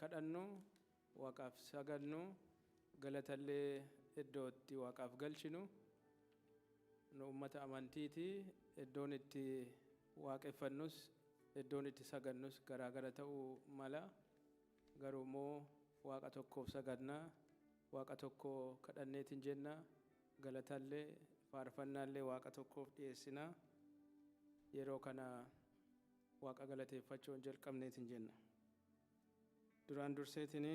kadhannu waaqaaf sagannu galatallee iddootti waaqaaf galchinu nu ummata amantiiti iddoon itti waaqeffannus iddoon itti sagannus garaagara ta'uu mala garuu immoo waaqa tokkoof sagannaa waaqa tokko kadhanneetiin jenna galatallee faarfannaallee waaqa tokkoof dhiyeessina yeroo kana waaqa galateeffachuun jalqabneetiin jenna duraan durseetiin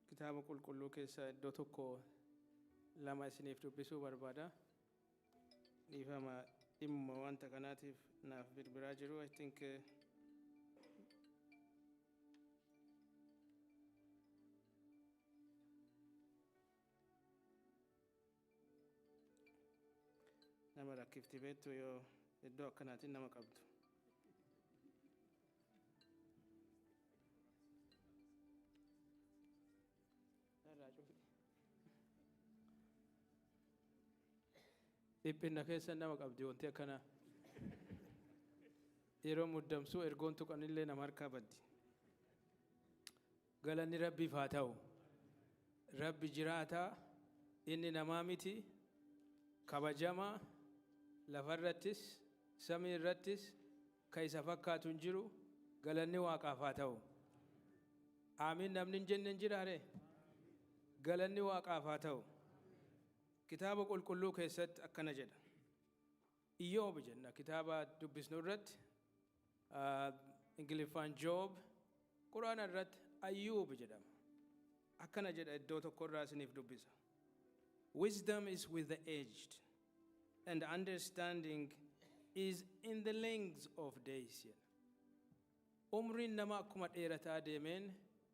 kitaaba qulqulluu keessa iddoo tokko lama isiniif dubbisuu barbaada dhiifama dhimma wanta kanaatiif naaf birbiraa jiru I think nama rakkifti beektu yoo iddoo akkanaatiin nama qabdu dhiphina keessa nama qabdi wanti akkana yeroo muddamsuu ergoon tuqanillee nama harkaa baddi galanni rabbiif haa ta'u rabbi jiraataa inni namaa miti kabajamaa lafarrattis samii irrattis ka isa fakkaatu hin jiru galanni waaqaaf haa ta'u amiin namni hin jenne hin jiraare galanni waaqaaf haa ta'u kitaaba qulqulluu keessatti akkana jedha Iyyoob jenna kitaaba dubbisnu irratti Ingiliffaan Joob Quraana irratti Ayyuub jedhama akkana jedha iddoo tokko irraa isiniif dubbisa Wisdom is with the aged and understanding is in the length of days umriin nama akkuma dheerataa deemeen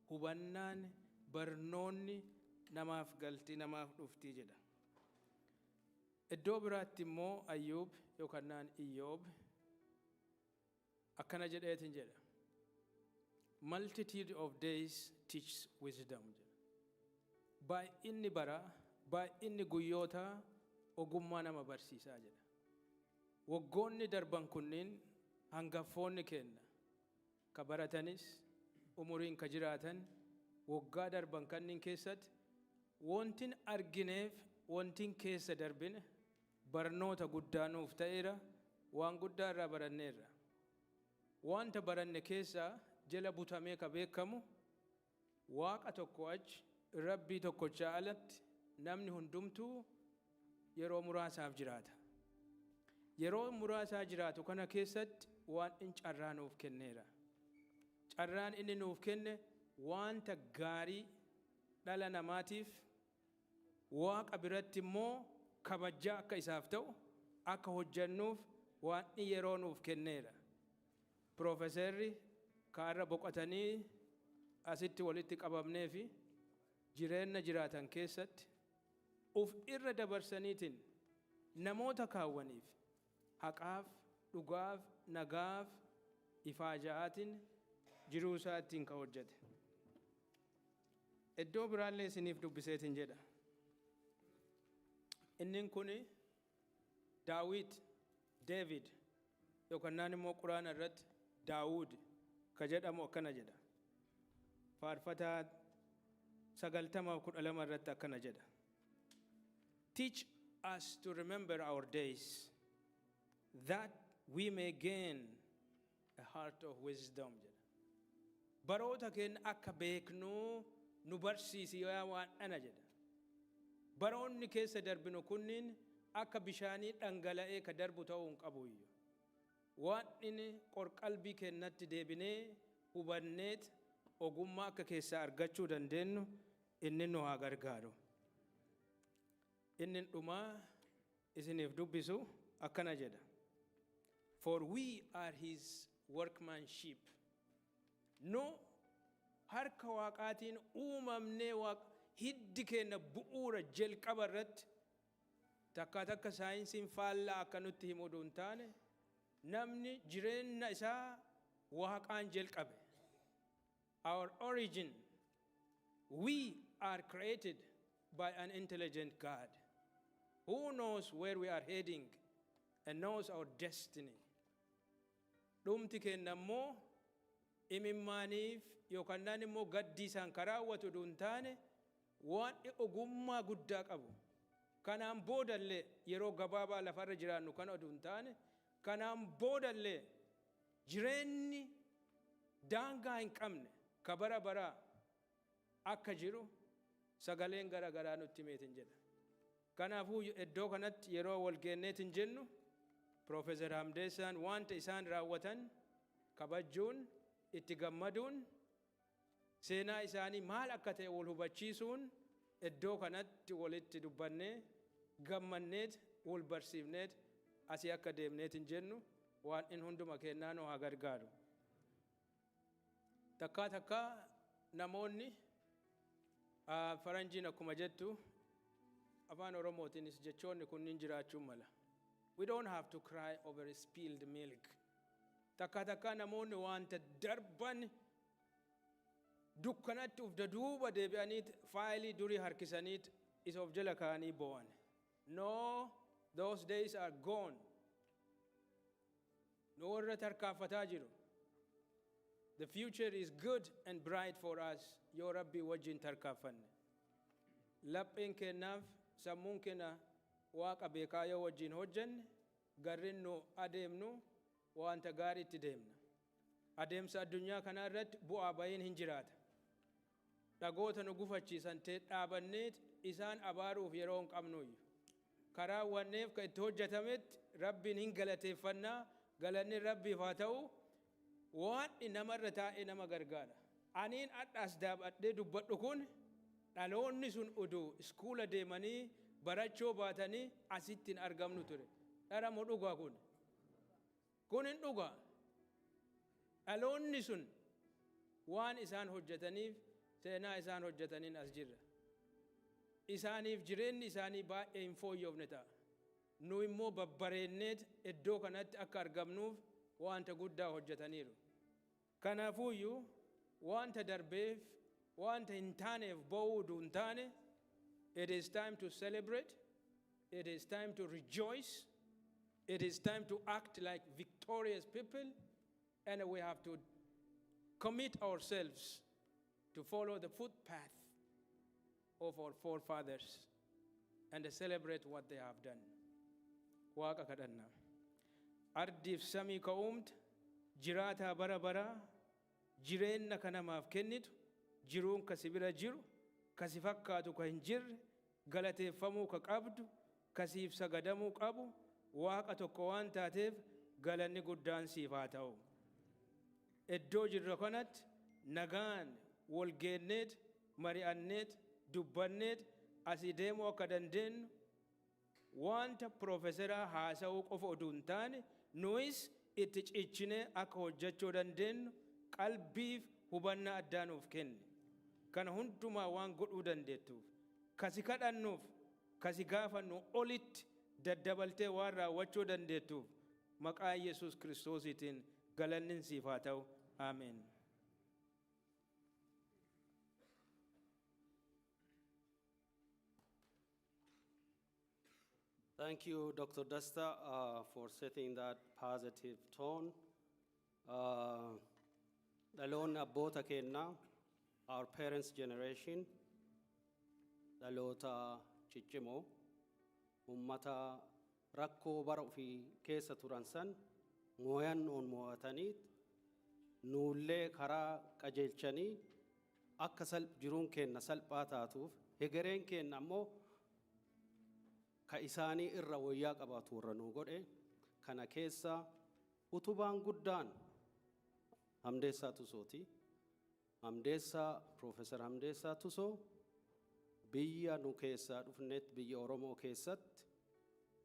hubannaan barnoonni namaaf galtii namaaf dhuftii jedha iddoo biraatti immoo Ayyuub yookaan Iyyoob akkana jedheetiin jedha multitude of days teach wisdom baay'inni bara baay'inni guyyoota ogummaa nama barsiisaa jedha waggoonni darban kunniin hangaffoonni kenna ka baratanis umuriin ka jiraatan waggaa darban kanniin keessatti wantin argineef wantin keessa darbine barnoota guddaa nuuf ta'eera waan guddaa irraa baranneerra wanta baranne keessa jala butamee ka beekamu waaqa tokko achi rabbii tokkochaa alatti namni hundumtuu yeroo muraasaaf jiraata yeroo muraasaa jiraatu kana keessatti waan inni carraa nuuf kenneera carraan inni nuuf kenne wanta gaarii dhala namaatiif waaqa biratti immoo kabajaa akka isaaf ta'u akka hojjannuuf waan inni yeroo nuuf kenneera Profeesarri kaarra boqotanii asitti walitti qabamnee fi jireenya jiraatan keessatti uf irra dabarsaniitiin namoota kaawwaniif haqaaf dhugaaf nagaaf ifaaja'aatiin jiruu isaa ittiin ka hojjete iddoo biraallee isiniif dubbiseetiin jedha innin kun David yookaan immoo Quraana irratti Daawud ka jedhamu akkana jedha faarfataa 90:12 irratti akkana jedha Teach us to remember our days that we may gain a heart of wisdom jedha baroota keenya akka beeknuu nu barsiisi yaa waan ana jedha baroonni keessa darbinu kunniin akka bishaanii dhangala'ee ka darbu ta'uu hin qabu iyyuu waan inni qorqalbii keenyatti deebinee hubanneet ogummaa akka keessaa argachuu dandeenyu inni nu haa gargaaru inni dhumaa isiniif dubbisu akkana jedha for we are his workmanship no harka waaqaatiin uumamnee hiddi keenya bu'uura jalqaba irratti takka saayinsiin faallaa akka nutti himuu hin taane namni jireenya isaa waaqaan jalqabe our origin we are created by an intelligent God who knows where we are heading and knows our destiny dhumti keenya immoo imimmaaniif yookaan naan immoo gaddiisaan karaawwatu duntaane waan ogummaa guddaa qabu. Kanaan boodallee yeroo gabaabaa lafarra jiraannu kan duntaane kanaan boodallee jireenyi daangaa hin qabne kabara bara akka jiru sagaleen gara garaa nutti meetin jedha. Kanaafuu iddoo kanatti yeroo wal geenneetin jennu Profeesar Hamdessaan wanta isaan raawwatan kabajuun itti gammaduun seenaa isaanii maal akka ta'e wal hubachiisuun iddoo kanatti walitti dubbannee gammanneet wal barsiifneet asii akka deemneetin jennu waan in hunduma kennaa nu haa gargaaru. Takkaa namoonni faranjiin akkuma jettu afaan Oromootiinis jechoonni kunniin jiraachuu mala. We don't have to cry over spilled milk. Takkaa namoonni wanta darban dukkanatti uf daduuba deebi'aniit faayilii durii harkisaniit isa of jala kaanii bo'an. No, those days are gone. No warra tarkaanfataa jiru. The future is good and bright for us. Yoo Rabbi wajjin tarkaanfanne. Lapheen kennaaf sammuun kenna waaqa beekaa yoo wajjin hojjanne garrin nu adeemnu wanta gaariitti deemna. Adeemsa addunyaa kanaa irratti bu'aa ba'iin hin jiraata. Dhagoota nu gufachiisan ta'e dhaabanneet isaan abaaruuf yeroo hin qabnuyyu. Karaa wanneef ka itti hojjetametti Rabbiin hin galateeffannaa galanni Rabbiif haa ta'u waan namarra taa'ee nama gargaara. Aniin adhaas daabadhee dubbadhu kun dhaloonni sun oduu iskuula deemanii barachoo baatanii asitti hin argamnu ture. Dhara moo dhugaa kun? Kun hin dhugaa. Dhaloonni sun waan isaan hojjetaniif seenaa isaan hojjetaniin as jirra. Isaaniif jireenyi isaanii baay'ee hin fooyyofne ta'a. Nu immoo babbareenneet iddoo kanatti akka argamnuuf wanta guddaa hojjetaniiru. Kanaafuuyyuu wanta darbeef wanta hin taaneef bo'uu duun taane, it is time to celebrate, it is time to rejoice, it is time to act like victorious people, and we have to commit ourselves to follow the footpath of our forefathers and to celebrate what they have done. Waaqa kadhanna. Ardiif samii ka'uumta jiraataa bara baraa jireenna kanamaaf kennitu jiruun kasi bira jiru kasi fakkaatu ka hin jirre galateeffamuu ka qabdu kasiif sagadamuu qabu waaqa tokko waan taateef galanni guddaan siif haa ta'u. Iddoo jirra kanatti nagaan wal geenneet mari'anneet dubbanneet asii deemuu akka dandeenyu wanta Profeesara haasa'uu qofa oduu hin taane nuyis itti cichinee akka hojjechuu dandeenyu qalbiif hubannaa addaa nuuf kenne. Kana hundumaa waan godhuu dandeettuuf kasi kadhannuuf kasi gaafannu olitti daddabaltee waan raawwachuu dandeettuuf maqaa Yesuus Kiristoosiitiin galanni siif haa ta'u. Amen. Thank you, Dr. Desta, for setting that positive tone. Dhaloonni abboota keenyaa, our parents' generation, dhaloota ciccimoo, ummata rakkoo bara ofii keessa turan san mooyannoon mo'ataniit nuullee karaa qajeelchanii akka jiruun keenna salphaa taatuuf hegereen keenna ammoo ka isaanii irra wayyaa qabaatu warra nuu godhe kana keessa utubaan guddaan Hamdesa Tusooti. Hamdesa, Profeesar Hamdesa Tuso biyya nu keessaa dhufneet biyya Oromoo keessatti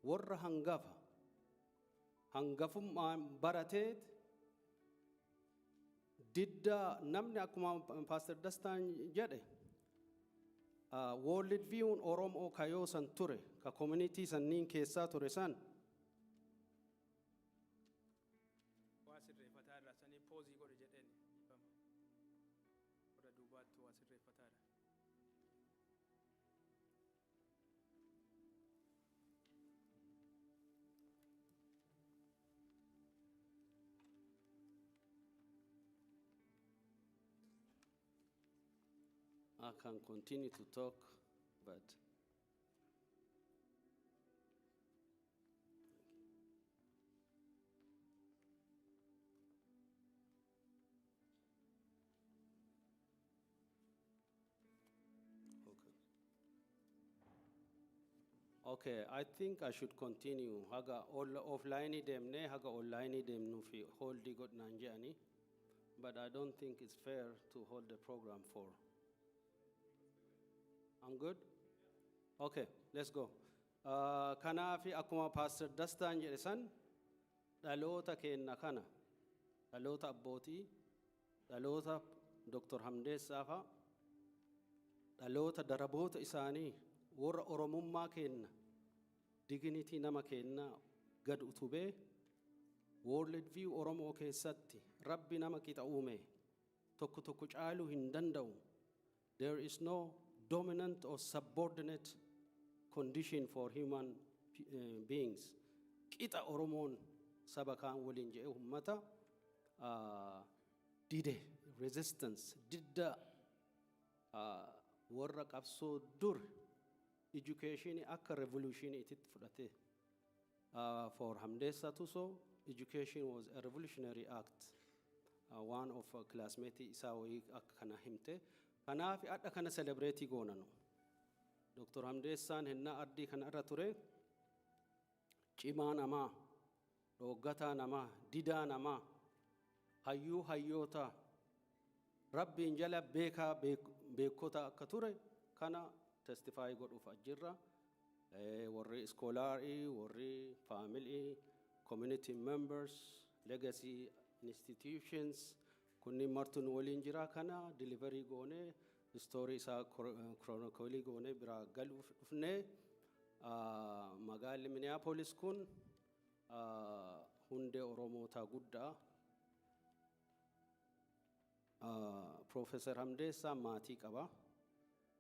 warra hangafummaan barateet diddaa namni akkuma Pastor Dastaan jedhe World View Oromoo kayoo san ture ka community sanniin keessaa ture san I can continue to talk, but okay, I think I should continue. Haga offline demne, haga online demnu fi hold got nanjani, but I don't think it's fair to hold the program for. I'm good? Okay, let's go. Kanafi akuma Pastor Dasta jedhesan dhalota kenna kana, dhalota abbootii, dhalota Dr. Hamdessa fa, dhalota daraboota isaanii warra Oromummaa kenna, dignity nama kenna gad utubee, world view Oromoo keessatti Rabbi nama qixa uume tokko tokko caaluu hin danda'u. There is no dominant or subordinate condition for human beings. Qixa Oromoon saba kaan waliin jedhee ummata dide resistance didda warra qabsoo dur education akka revolution itit fudhate. For Hamdesa Tuso, education was a revolutionary act. One of classmates isa wayi akkana himte. Kanaaf adda kana celebrate goonanu. Dr. Hamdessaan henna ardi kana irra ture. Cimaa namaa, dhoggataa namaa, didaa namaa, hayyuu hayyoota, Rabbiin jala beekaa beekota akka ture kana testify godhuuf ajjirra. Warri scholarii, warri family, community members, legacy institutions, kunni martun waliin jira kana delivery goone, story isa chronically goone bira galu dhufne. Magaalli Minneapolis kun hunde Oromoota guddaa. Professor Hamdessa maatii qaba.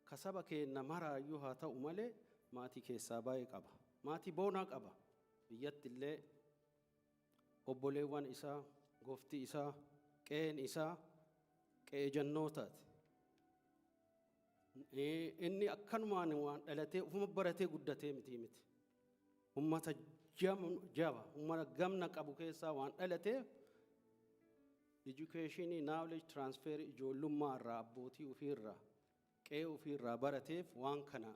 Kasaba keenna maraayyuu haa ta'u malee maatii keessaa baay'ee qaba. Maatii boonaa qaba. Biyyatti illee obboleewwan isaa, goofti isaa, qe'een isaa, qe'ee jannootaati. Inni akkanumaan waan dhalatee ufuma baratee guddatee miti. Ummata jaba, ummata gamna qabu keessaa waan dhalatee education, knowledge transfer ijoollummaa irraa abbootii ofiirraa qe'ee ofiirraa barateef waan kana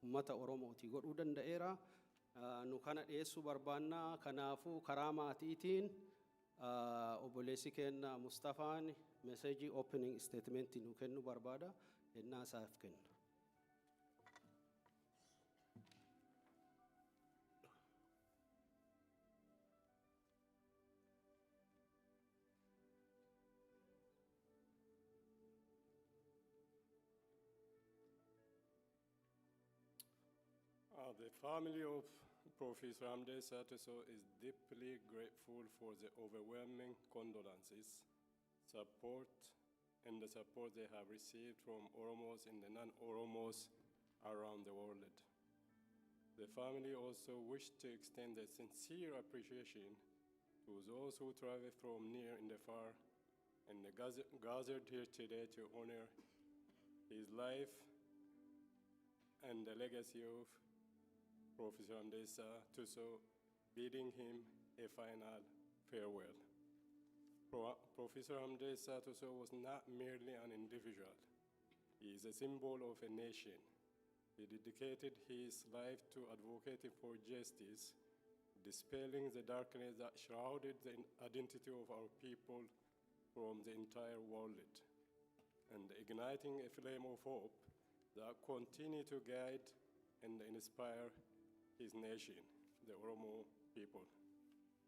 ummata Oromooti godhuu danda'eera. Nu kana dhiyeessuu barbaannaa. Kanaafuu karaa maatiitiin obboleessi keenya Mustafaan message opening statement nu kennu barbaada. Ennaa isaaf kenna. The family of Professor Hamdesa Tuso is deeply grateful for the overwhelming condolences, support, and the support they have received from Oromos and the non-Oromos around the world. The family also wish to extend a sincere appreciation to those who travel from near and far and gathered here today to honor his life and the legacy of Professor Hamdesa Tuso, bidding him a final farewell. Professor Hamdesa Tuso was not merely an individual. He is a symbol of a nation. He dedicated his life to advocating for justice, dispelling the darkness that shrouded the identity of our people from the entire world, and igniting a flame of hope that continues to guide and inspire his nation, the Oromo people.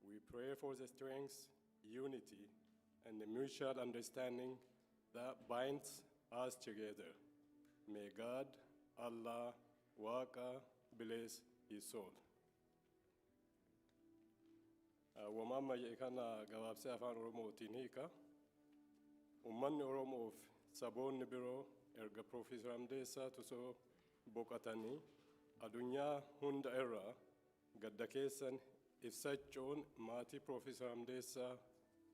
We pray for the strength, unity, and the mutual understanding that binds us together. May God, Allah, Waqa, bless his soul. Wamama kana gabaabsee afaan Oromootiin hiika. Ummanni Oromoof saboonni biroo erga Professor Hamdessa Tuso boqotanii adunyaa hunda irraa gadda keessan ibsachuun maatii Professor Hamdessa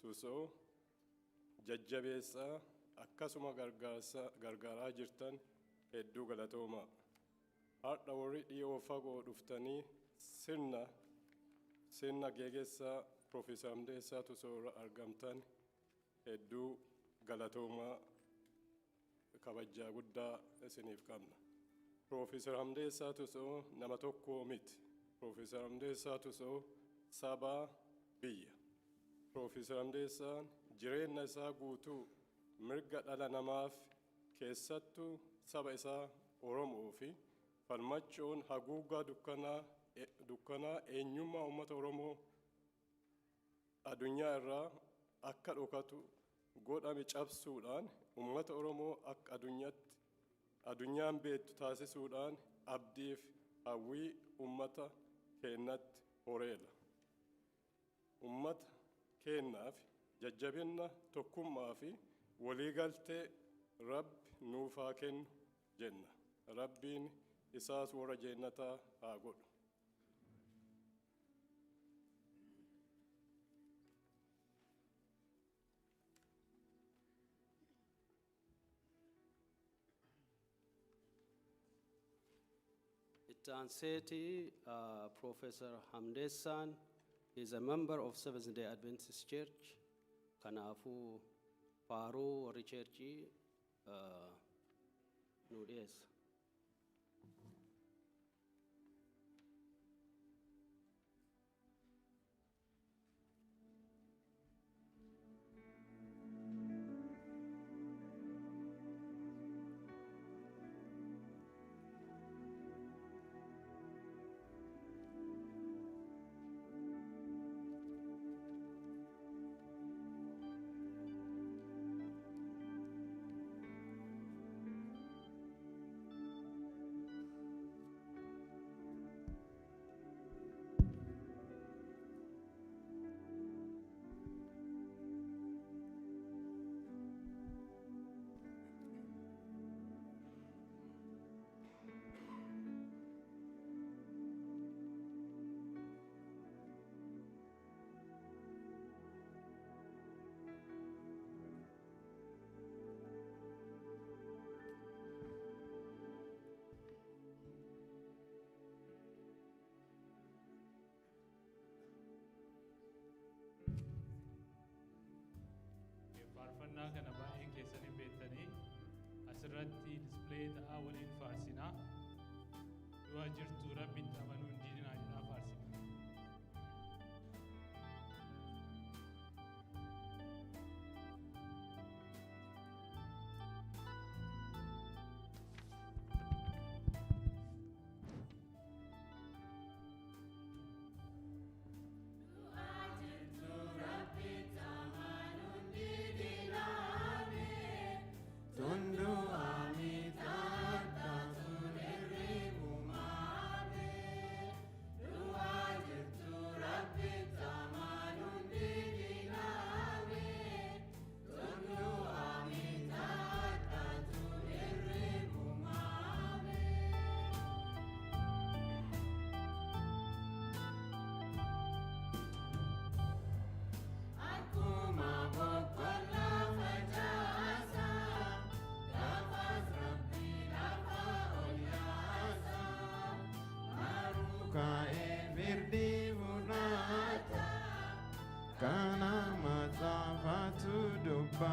Tuso jajjabeessaa akkasuma gargaaraa jirtan hedduu galatoomaa. Har'a warri dhiyoo fagoo dhuftanii sirna geggeessaa Profeesar Hamdesa Tuso irra argamtan hedduu galatoomaa kabajaa guddaa isiniif qabna. Profeesar Hamdesa Tuso nama tokko miti. Profeesar Hamdesa Tuso saba biyya. Profeesar Hamdesaan jireenya isaa guutuu mirga dhala namaaf keessattuu saba isaa Oromoo fi falmachuun haguugaa dukkanaa eenyummaa uummata Oromoo addunyaa irraa akka dhokatu godhame cabsuudhaan uummata Oromoo akka addunyaan beektu taasisuudhaan abdiif hawwii uummata keenyatti horeera. Uummata keenyaaf jajjabina tokkummaa fi waliigaltee Rabbi nuuf haa kennu jenna. Rabbiin isaas warra jeennataa haa godhu. Tanseti, Professor Hamdesan is a member of Seventh-day Adventist Church. Kanafu Faru Richarchi Nudes. faarfannaa kana baay'een keessan hin beektanii asirratti displee ta'aa waliin faarsinaa du'a jirtu rabbitti amanuu hin diidinaa jedhaa faarsina. Kana mazafatu doba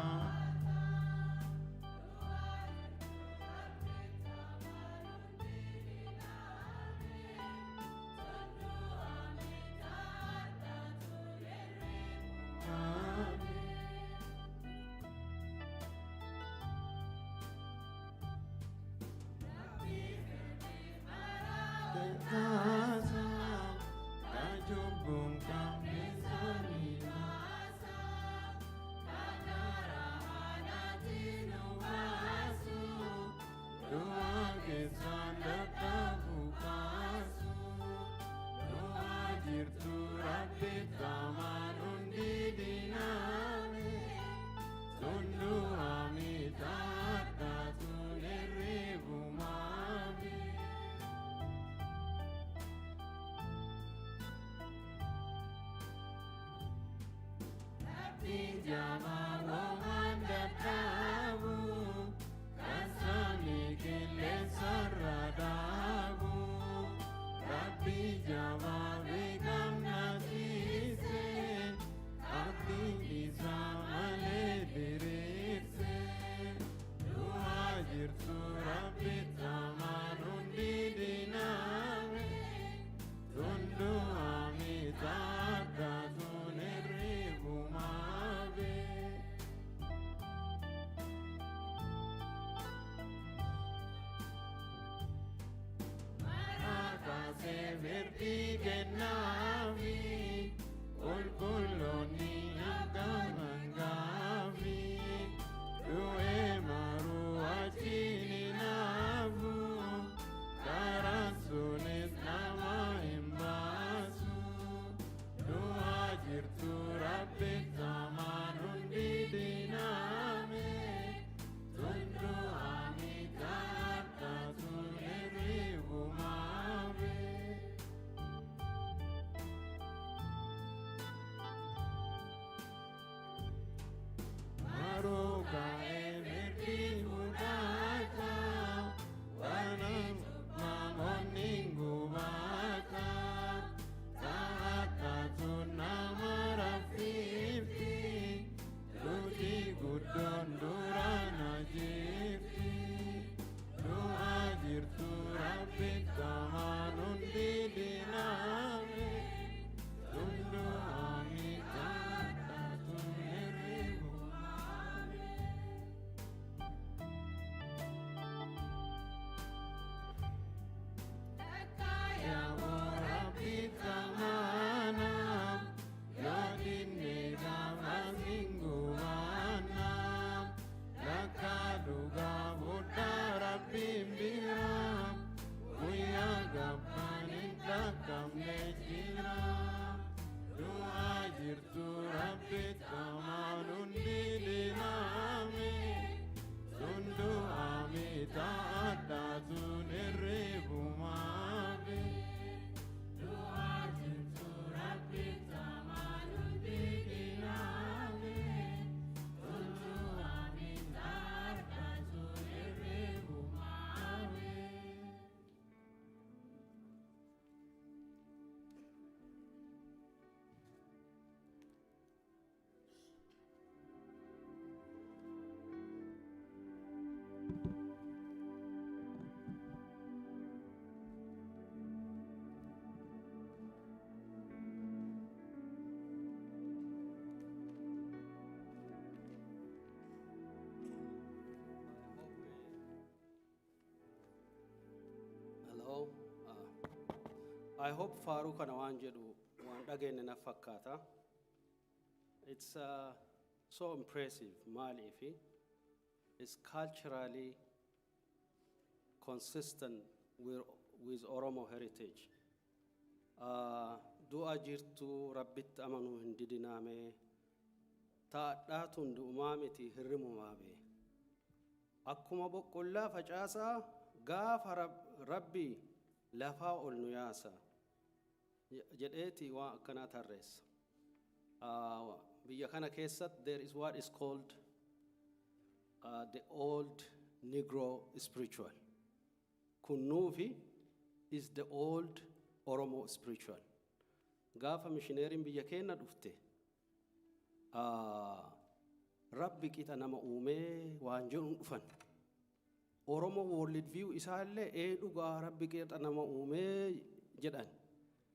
Jama Roman da Tabu Kasami Kile I hope Farouk kana waan jedhu waan dhageenne na fakkaata. It's so impressive, maaliifi it's culturally consistent with Oromo heritage. Du'a jirtu rabbitti amanuu hin didinaame, taadhaatuun du'umaa miti hirrimumaa be. Akkuma boqqollaa facaasaa gaafa rabbi lafaa ol nu yaasa jedheeti waan akkanaa tarreessa. Biyya kana keessatti there is what is called the old Negro spiritual. Kunnuufi is the old Oromo spiritual. Gaafa missioneeriin biyya keenya dhufte rabbi qixa nama uumee waan jedhuun dhufan. Oromo world view isaallee dhugaa rabbi qixa nama uumee jedhan.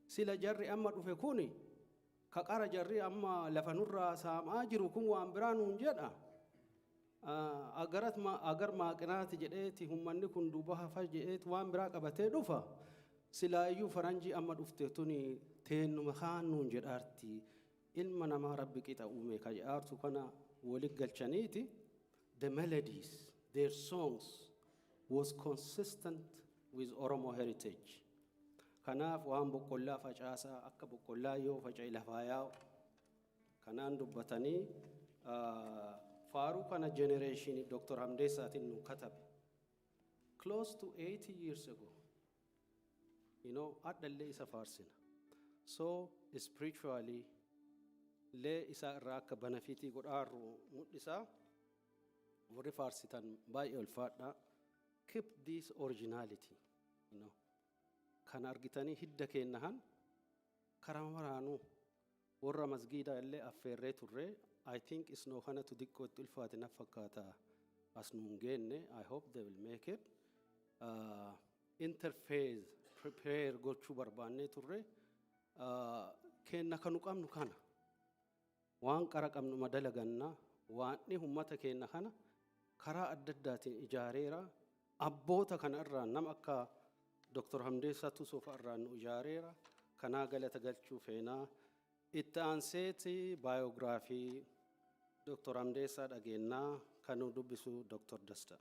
Sila jarri amma dhufe kuni ka qara jarri amma lafa nurraa saamaa jiru kun waan biraa nuun jedha. Agar maaqinaati jedheeti hummanni kun duuba hafa jedheeti waan biraa qabatee dhufa. Sila iyyuu faranjii amma dhufte tuni teennuma kaan nuun jedhaarti. Ilma namaa rabbi qixa uume ka jedhaartu kana walitti galchaniiti. The melodies, their songs was consistent with Oromo heritage. Kanaaf waan boqqollaa facaasaa akka boqqollaa yoo faca'e lafaa yaa'u kanaan dubbatanii faaruu kana generation Dr. Hamdessaatiin nu katabe close to 80 years ago. You know, adallee isa faarsina. So spiritually lee isa irraa akka benefitii godhaaru mul'isa. Warri faarsitan baay'ee ulfaadha. Keep this originality, you know. kan argitanii hidda keennahan karaa maraanuu warra masgiida illee affeerree turre. I think isnoo kanatu diqqootti ulfaate na fakkaata as nuun geenne. I hope they will make it. Interface prepare gochuu barbaannee turre. Keenna kanu qabnu kana waan qara qabnu madalaganna waanni ummata keenna kana karaa adda addaatiin ijaareera. Abboota kana irraa nama akka Dr. Hamdesa Tuso irraa nu ijaareera. Kanaa galata galchuu feenaa. Itti aanseeti biography Dr. Hamdesa dhageenyaa kan nu dubbisu Dr. Dasta.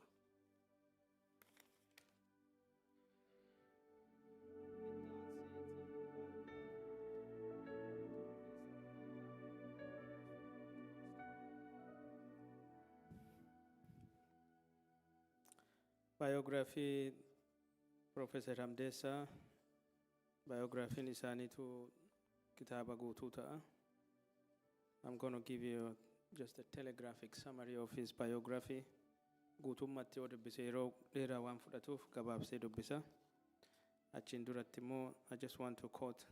Biography Professor Hamdessa, biography isaaniitu kitaaba guutuu ta'a. I'm going to give you just a telegraphic summary of his biography. Guutummatti yoo dubbise yeroo dheeraa waan fudhatuuf gabaabsee dubbisa. Achiin duratti immoo I just want to quote.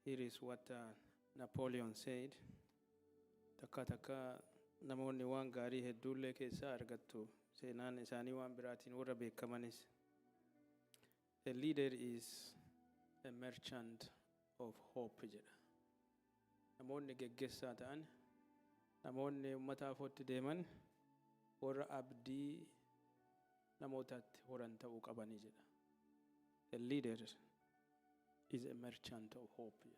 Here is what Napoleon said. Takka takka namoonni waan gaarii hedduullee keessaa argattu. Seenaan isaanii waan biraatiin warra beekamanis. A leader is a merchant of hope jedha. Namoonni geggeessaa ta'an, namoonni uummataaf hotti deeman warra abdii namootaatti horan ta'uu qabanii jedha. A leader is a merchant of hope.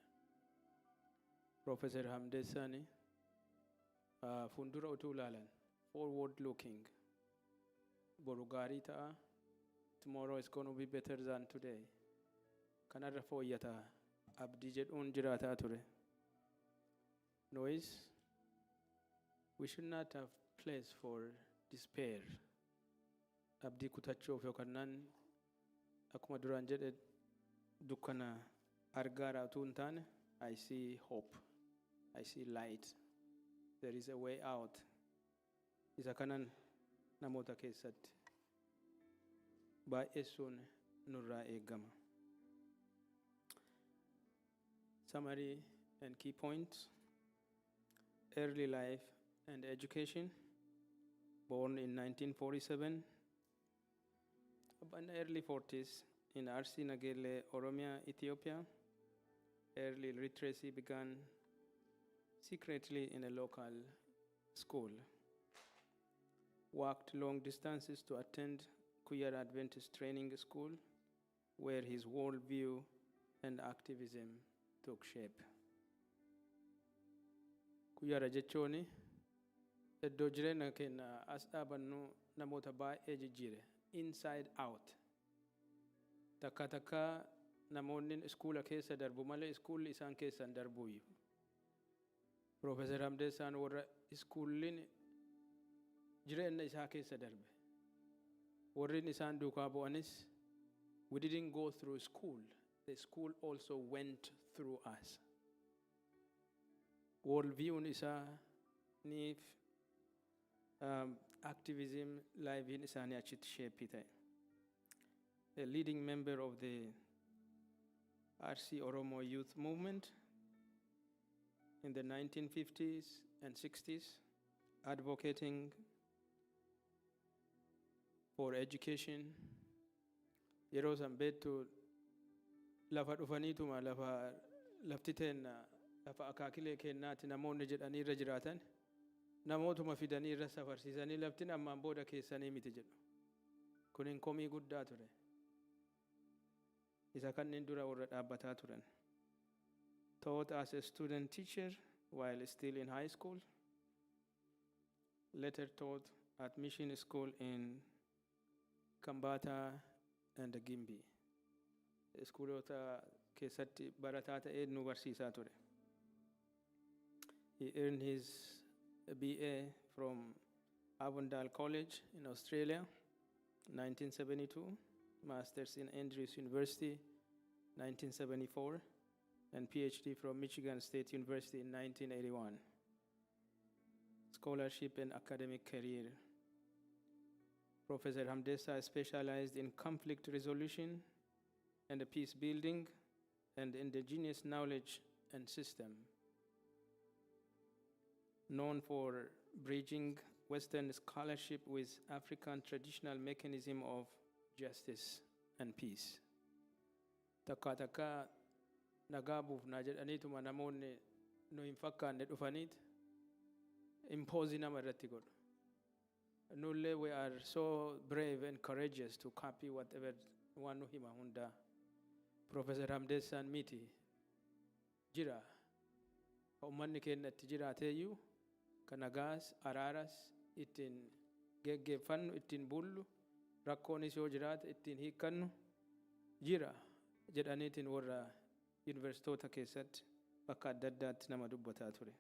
Professor Hamdessani fundura utuu ilaalan, forward looking. Boru gaarii ta'a. Tomorrow is going to be better than today. Kanarra fooyyata abdii jedhuun jiraataa ture. Noise. We should not have place for despair. Abdii kutachuuf yookaan akkuma duraan jedhe dukkana argaara utuu hin taane I see hope. I see light. There is a way out. Isa kanan namoota keessatti baay'eessuun nurraa eegama. Summary and key points. Early life and education. Born in 1947. In the early 40s in Arsi Nagele, Oromia, Ethiopia. Early literacy began secretly in a local school. Walked long distances to attend Kuyara Adventist Training School, where his worldview and activism took shape. Kuyara jechuun iddoo jireenya keenya as dhaabannu namoota baay'ee jijjiire, inside out. Takka takka namoonni iskuula keessa darbu malee iskuulli isaan keessan darbuuyyu. Professor Hamdessaan warra iskuulliin jireenya isaa keessa darbe. Warrin isaan duukaa bu'anis, we didn't go through school. The school also went through us. Worldview'n isaa niif activism live'n isaanii achitti shape ta'e. A leading member of the RC Oromo youth movement in the 1950s and 60s, advocating for education. Yeroo san beektu lafa dhufaniituma lafti teenna lafa akaakilee kennaati namoonni jedhanii irra jiraatan namootuma fidanii irra safarsiisanii laftin ammaan booda keessanii miti jedhu. Kunin komii guddaa ture. Isa kanneen dura warra dhaabbataa turan. Taught as a student teacher while still in high school. Later taught at mission school in Kambata and Gimbi. Schoolota keessatti barataa ta'ee nu barsiisaa ture. He earned his BA from Avondale College in Australia, 1972, Masters in Andrews University, 1974, and PhD from Michigan State University in 1981. Scholarship and academic career. Professor Hamdessa specialized in conflict resolution, and the peace building and indigenous knowledge and system, known for bridging Western scholarship with African traditional mechanism of justice and peace. Takka takka nagaa buufnaa jedhaniituma namoonni nu hin fakkaanne dhufaniit impoosii nama irratti godhu. Nullee we are so brave and courageous to copy whatever waan nu hima hundaa. Professor Hamdessaan miti jira. Uummanni keenya itti jiraateeyyuu kan nagaas araaras ittiin geggeeffannu ittiin bullu rakkoonis yoo jiraate ittiin hiikkannu jira jedhaniitiin warra yuunivarsiitoota keessatti bakka adda addaatti nama dubbataa ture.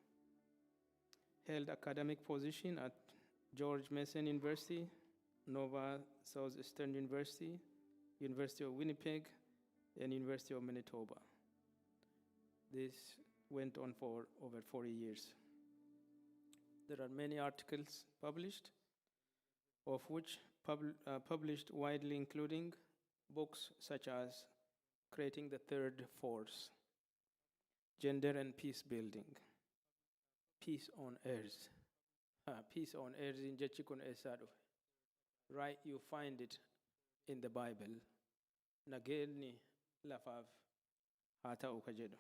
Held academic position at George Mason University, Nova Southeastern University, University of Winnipeg, and University of Manitoba. This went on for over 40 years. There are many articles published, of which published widely, including books such as Creating the Third Force, Gender and Peace Building, Peace on Earth. Peace on Earth in Jechikun Esadu. Right, you find it in the Bible. Nagelni Lafav Hata Ukajedo.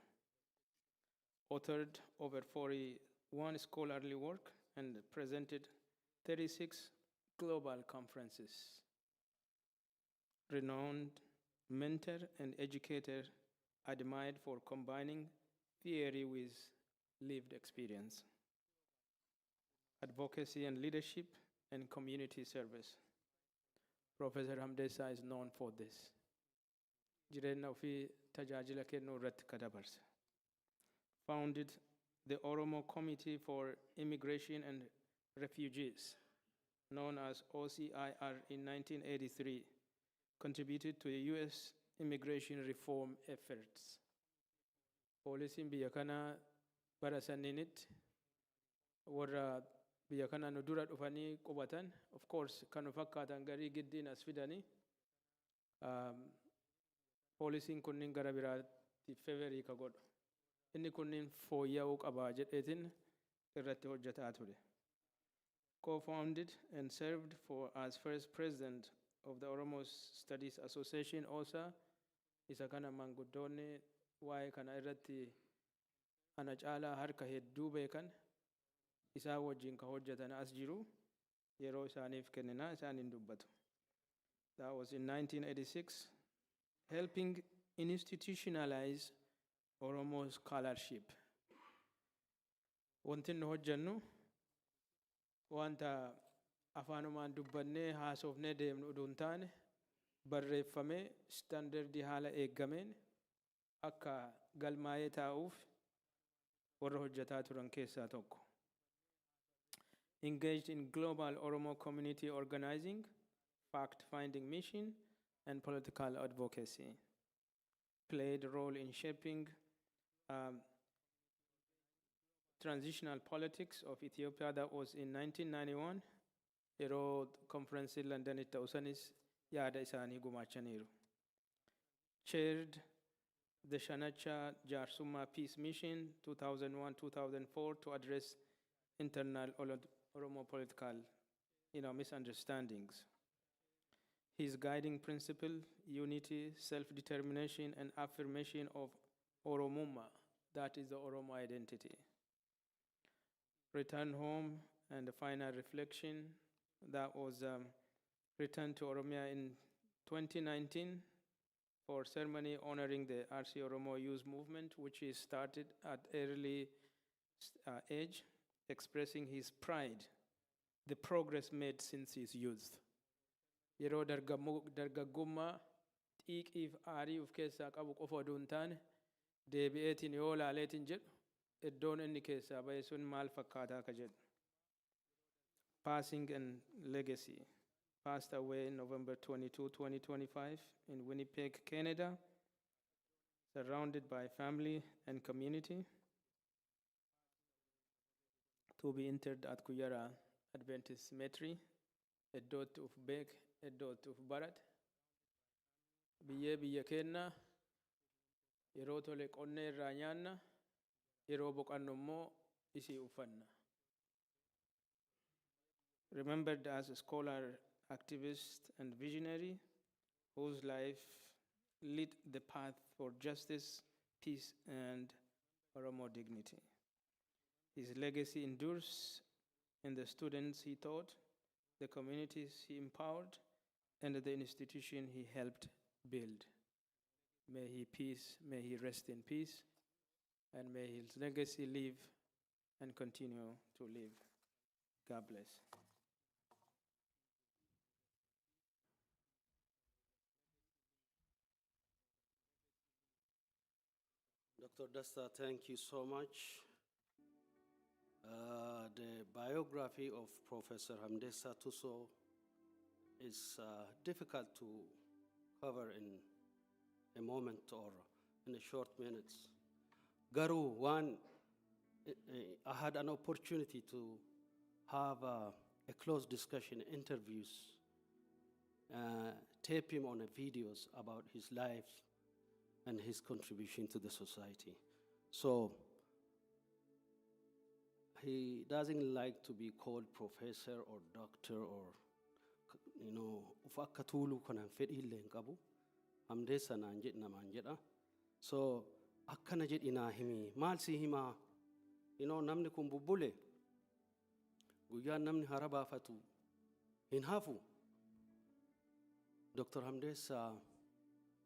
Authored over 41 scholarly work and presented 36 global conferences. Renowned mentor and educator, admired for combining theory with lived experience. Advocacy and leadership and community service. Professor Hamdessa is known for this. Jireenya ofii tajaajila kennuu irratti kadabarse. Founded the Oromo Committee for Immigration and Refugees, known as OCIR in 1983, contributed to the U.S. immigration reform efforts. Poolisiin biyya kana bara sanniinitti warra biyya kana nu dura dhufanii qubatan, of course kanu fakkaatan garii giddiin as fidanii poolisiin kunniin gara biraatti feverii ka godhu. Inni kunniin fooyya'uu qabaa jedheetiin irratti hojjetaa ture. Co-founded and served as first president of the Oromo Studies Association, OSA, isa kana manguddoonni waa'ee kana irratti ana caalaa harka hedduu beekan isaa wajjin ka hojjetan as jiru yeroo isaaniif kenninaa isaaniin dubbatu. That was in 1986, helping institutionalize Oromo scholarship. Wanti nu hojjennu wanta afaanumaan dubbannee haasofnee deemnu utuu hin taane barreeffamee standardii haala eeggameen akka galmaa'ee taa'uuf warra hojjetaa turan keessaa tokko. Engaged in global Oromo community organizing, fact-finding mission, and political advocacy. Played a role in shaping transitional politics of Ethiopia. That was in 1991. Yeroo conference in London itti ta'usanis yaada isaanii gumaachaniiru. Chaired the Shanacha Jarsumma Peace Mission 2001-2004 to address internal Oromo political misunderstandings. His guiding principle, unity, self-determination, and affirmation of Oromuma, that is the Oromo identity. Return home and the final reflection, that was returned to Oromia in 2019 for ceremony honoring the RC Oromo Youth Movement, which he started at early age, expressing his pride, the progress made since his youth. Yeroo dargaggummaa xiiqiif aarii of keessaa qabu qofa oduu hin taane deebi'eetiin yoo laaleetiin jedhu iddoon inni keessaa ba'e sun maal fakkaataa ka jedhu. Passing and legacy. Passed away November 22, 2025 in Winnipeg, Canada, surrounded by family and community, to be interred at Kuyara Adventist Cemetery, Eddot of Beg, Eddot of Barat. biyya keenna yeroo tole qonnee irraa nyaanna yeroo boqannu immoo isii uffanna. Remembered as a scholar, activist, and visionary whose life lit the path for justice, peace, and Oromo dignity. His legacy endures in the students he taught, the communities he empowered, and the institution he helped build. May he rest in peace, and may his legacy live and continue to live. God bless. Dr. Dessa, thank you so much. The biography of Professor Hamdesa Tuso is difficult to cover in a moment or in a short minutes. Garu, I had an opportunity to have a close discussion, interviews, tape him on a videos about his life and his contribution to the society. So he doesn't like to be called professor or doctor or, ufakka tulu kanan fedhi illeen qabu. Hamdesa naan jedhna maan jedha. So akkana jedhinaa himi. Maal si himaa? Namni kun bubbule. Guyyaan namni hara baafatu hin hafu. Dr. Hamdesa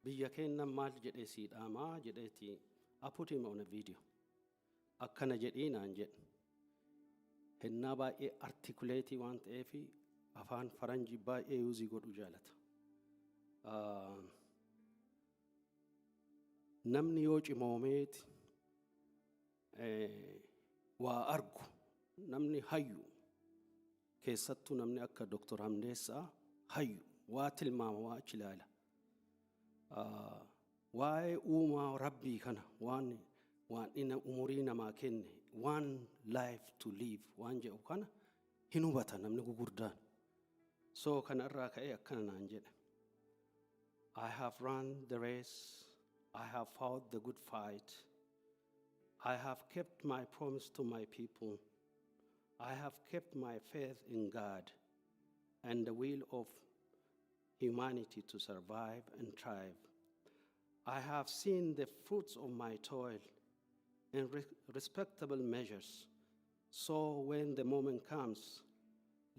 biyya keenna maal jedhee siidhaamaa jedheeti. I put him on a video. Akkana jedhii naan jedha. Hennaa baay'ee articulate waan ta'eefi afaan faranjii baay'ee yuuzii godhu jaalata. Namni yoo cimoomeeti waa argu, namni hayyu keessattuu namni akka Dr. Hamdessa hayyu waa tilmaama waa achi ilaala. Waa'ee uumaa rabbii kana waan umurii namaa kenne one life to live waan jedhu kana hin hubata namni gugurdaan. So kana irraa ka'ee akkana naan jedhe. I have run the race. I have fought the good fight. I have kept my promise to my people. I have kept my faith in God and the will of humanity to survive and thrive. I have seen the fruits of my toil in respectable measures. So when the moment comes,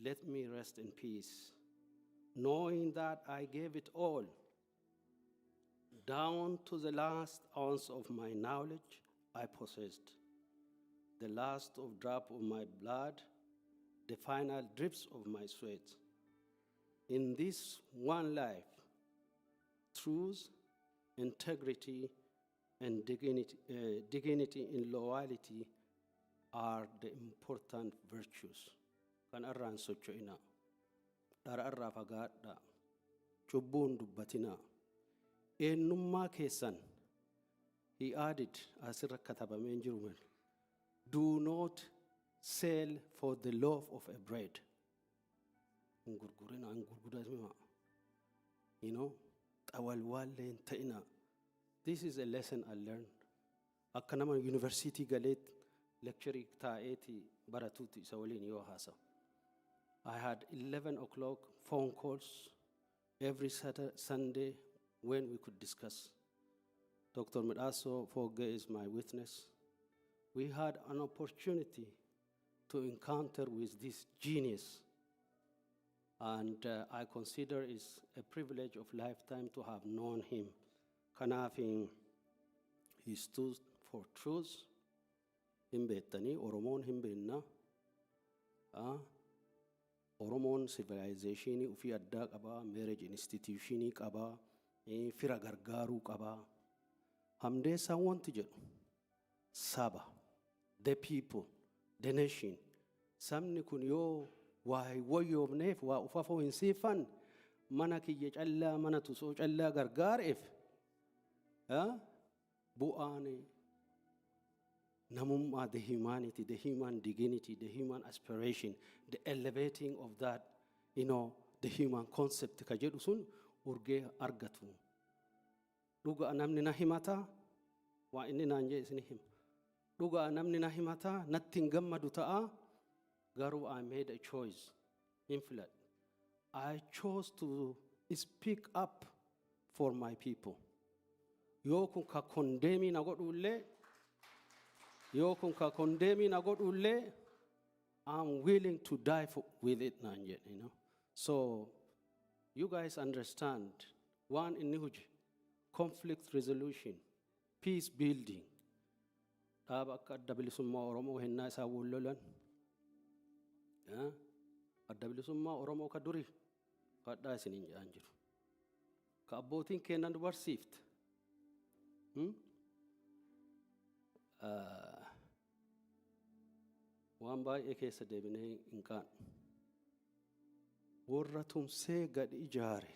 let me rest in peace, knowing that I gave it all, down to the last ounce of my knowledge I possessed, the last of drop of my blood, the final drips of my sweat. In this one life, truth, integrity, and dignity in loyalty are the important virtues. Kan arraan socho'ina, dhara arraa fagaadha, cubbuun dubbatina. Eenyummaa keessan, he added, asirra katabameen jiru, do not sell for the loaf of a bread. Ngurgurina, ngurgurina, awalwalleen ta'ina. This is a lesson I learned. Akka nama university galeet lecture taa'eeti baratuuti isa waliin yoo haasa. I had 11 o'clock phone calls every Sunday when we could discuss. Dr. Medaso Foge is my witness. We had an opportunity to encounter with this genius, and I consider it a privilege of lifetime to have known him. Kanaafin, he stood for truth. Himbeettanii Oromoon himbeenna. Oromoon civilizationii ufii addaa qaba, marriage institutionii qaba, fira gargaaruu qaba. Hamdeessaan wanti jedhu saba, the people, the nation. Sabni kun yoo waa wayyoofneef waa ufafoo hin siifan mana kiyya callaa mana tusoo callaa gargaareef bu'aan namummaa, the humanity, the human dignity, the human aspiration, the elevating of that, the human concept ka jedhu sun urgee argatu. dhugaa namni na himata waa inni naan jee isin hima dhugaa namni na himata natti hin gammadu ta'a garuu I made a choice in flood. I chose to speak up for my people. Yokun ka condemn na godulle yokun ka condemn na godulle I'm willing to die with it nanje, you know. So you guys understand one in Nihuj, conflict resolution, peace building. Tabaka Dabilisumma Oromo henna sa wullolan. Dabilisumma Oromo kaduri kadda sinin anjiru. Ka abbotin kenan warsift. Waan baay'ee keessa deebinee hin qaanne. Warra tumsee gad ijaare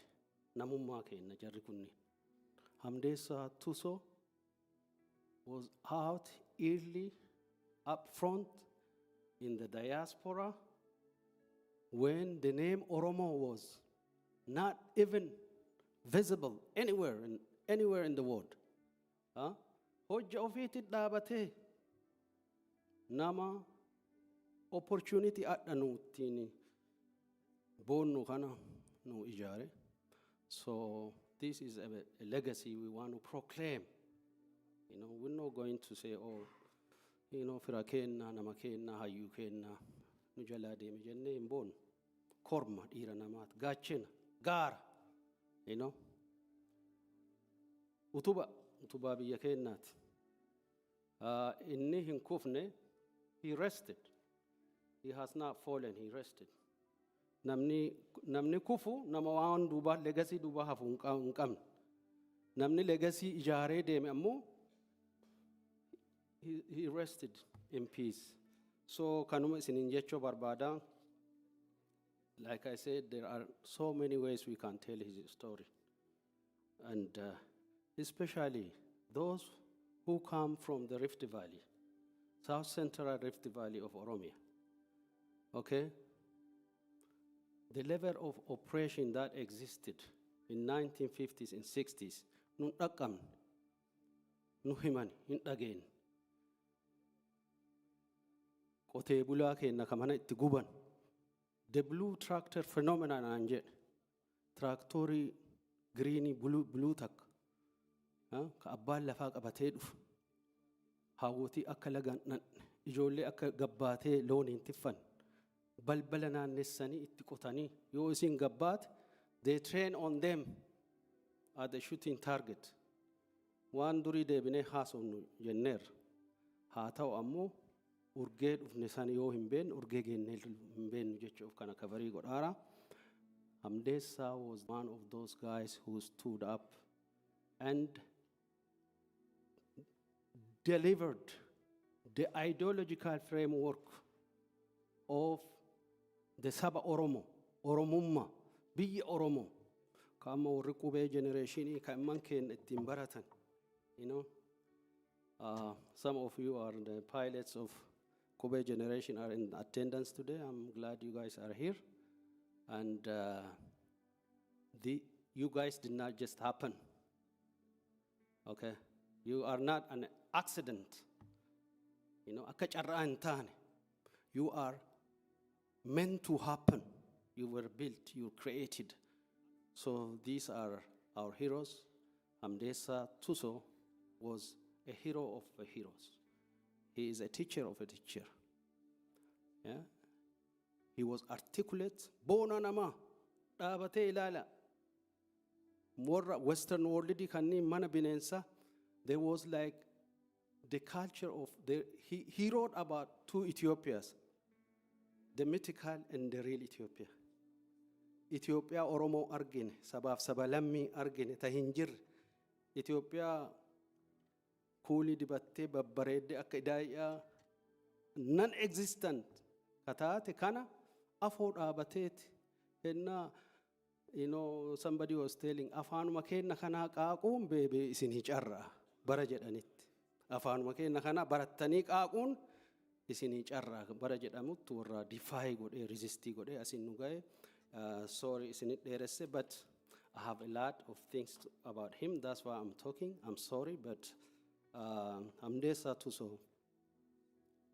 namummaa keenya jarri kunni. Hamdesa Tuso was out early, up front in the diaspora when the name Oromo was not even visible anywhere in the world. Hojja ofiitti dhaabatee nama opportunity adda nuuttiin boonnu kana nu ijaare. So this is a legacy we want to proclaim. You know, we're not going to say, oh, you know, fira kenna, nama kenna, hayu kenna, nu jala deeme jenne hin boonu. Korma dhiira namaat, gaachena, gaara, you know. Utubaa biyya kennaati. Inni hin kufne, he rested. He has not fallen, he rested. Namni kufu, nama waan duuba, legacy duuba hafu hin qabne. Namni legacy ijaaree deeme ammoo, he rested in peace. So kanuma isinin jechuu barbaada. Like I said, there are so many ways we can tell his story. And especially those who come from the Rift Valley, South Central Rift Valley of Oromia. Okay? The level of oppression that existed in 1950s and 60s, nun dhaqamne, nu himan, hin dhageen. Qotee bulaa keenya kamana itti guban. The blue tractor phenomenon anje. Traktorii greeni blue takka. Ka abbaan lafaa qabatee dhufu. Hawwotii akka lagaan ijoollee akka gabbaatee loon hin tiffan. Balbala naannessanii itti qotanii yoo isin gabbaate, they train on them at the shooting target. Waan durii deebinee haasofnu jenneerra. Haa ta'u ammoo urgee dhufne san yoo hin beekne urgee geennee hin beeknu jechuuf kana kabarii godhaara. Hamdesa was one of those guys who stood up and delivered the ideological framework of the Saba Oromo, Oromumma, Biyya Oromo. Kama warri qubee generationii kan imman keenya ittiin baratan. You know, some of you are the pilots of Kobe generation are in attendance today. I'm glad you guys are here. And you guys did not just happen. Okay? You are not an accident. You know, akka carraa hin taane. You are meant to happen. You were built, you were created. So these are our heroes. Hamdesa Tuso was a hero of the heroes. He is a teacher of a teacher. Yeah? He was articulate. Bona nama. Dhaabate ilala. More Western world kanni mana bineensa. There was like the culture of he wrote about two Ethiopias. The mythical and the real Ethiopia. Ethiopia Oromo argine. Sabaf sabalammi argine. Tahinjir. Ethiopia kuuli dibattee babbareedde akka idaa'iyaa non-existent kataate kana afoo dhaabateeti. Henna, you know, somebody was telling, afaanuma keenna kana qaaquun beebee isin hicarraa bara jedhanitti. Afaanuma keenna kana barattanii qaaquun isin hicarraa bara jedhamuttu warra defy godhee, resistii godhee asin nu ga'e. Sorry isinit dheeresse, but I have a lot of things about him. That's why I'm talking. I'm sorry, but Hamdesa Tuso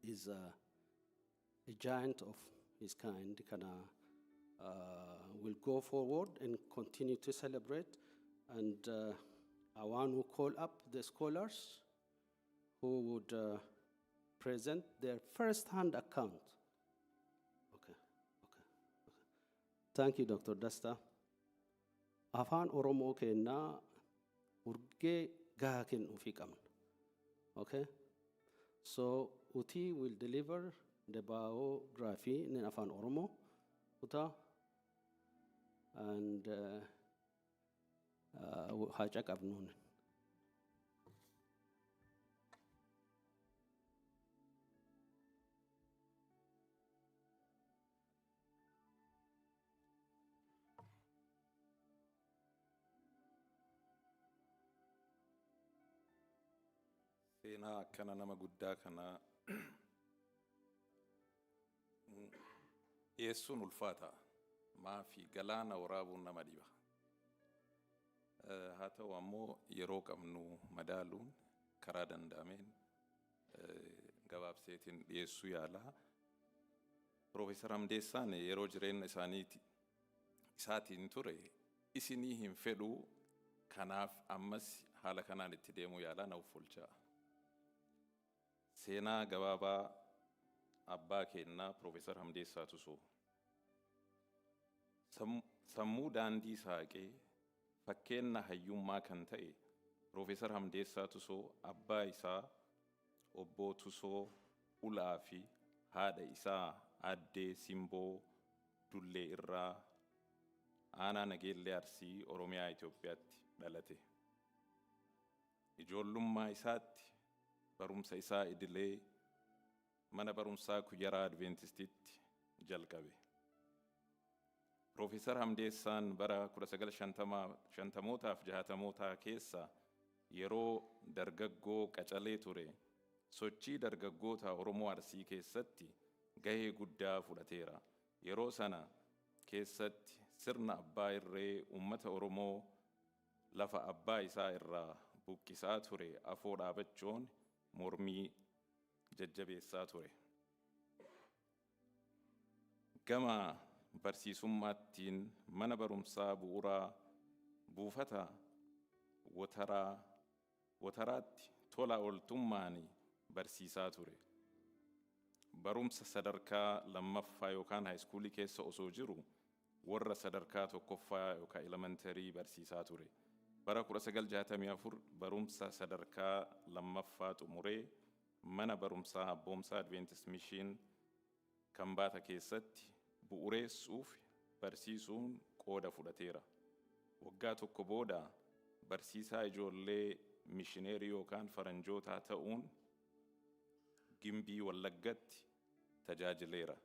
is a giant of his kind. Will go forward and continue to celebrate. And I want to call up the scholars who would present their first-hand account. Okay. Thank you, Dr. Dasta. Afaan Oromoo kennaa urgee gahaa kennu fi qabna. Okay? So Uti will deliver the biography in Afaan Oromoo. Uta and haja qabnuun. Seenaa akkana nama guddaa kana dhiyeessuun ulfaata. Maafi galaana waraabuun nama dhiba. Haa ta'u ammoo yeroo qabnu madaaluun karaa danda'ameen gabaabseetiin dhiyeessuu yaala. Profeesar Hamdeessaan yeroo jireenya isaatiin ture isinii hin fedhu, kanaaf ammas haala kanaan itti deemuu yaala na uffolchaa. Seenaa gabaabaa abbaa kennaa Profeesar Hamdeessaa Tusoo. Sammuu daandii saaqee fakkeenna hayyummaa kan ta'e Profeesar Hamdeessaa Tusoo abbaa isaa obbo Tusoo Ulaa fi haadha isaa addee Simboo Dullee irraa aanaa Nageellee Arsii Oromiyaa Itoophiyaatti dhalate. Ijoollummaa isaatti barumsa isaa idilee mana barumsaa Kuyyaraa Adventistitti jalqabe. Profeesar Hamdeessaan bara 1950mootaaf 60mootaa keessa yeroo dargaggoo qacalee ture sochii dargaggoota Oromoo Arsii keessatti gahee guddaa fudhateera. Yeroo sana keessatti sirna abbaa irree uummata Oromoo lafa abbaa isaa irraa buqqisaa ture afoo dhaabachuun mormii jajjabeessaa ture. Gama barsiisummaattiin mana barumsaa bu'uuraa buufata Wotaraatti tola ooltummaan barsiisaa ture. Barumsa sadarkaa lammaffaa yookaan haayiskuulii keessa osoo jiru warra sadarkaa tokkoffaa yookaan elementarii barsiisaa ture. Bara 1964 barumsa sadarkaa lammaffaa xumuree mana barumsaa Abboomsaa Adventist Mission Kambaata keessatti bu'uureessuuf barsiisuun qooda fudhateera. Waggaa tokko booda barsiisaa ijoollee mishineerii yookaan faranjootaa ta'uun Gimbii Wallaggatti tajaajileera.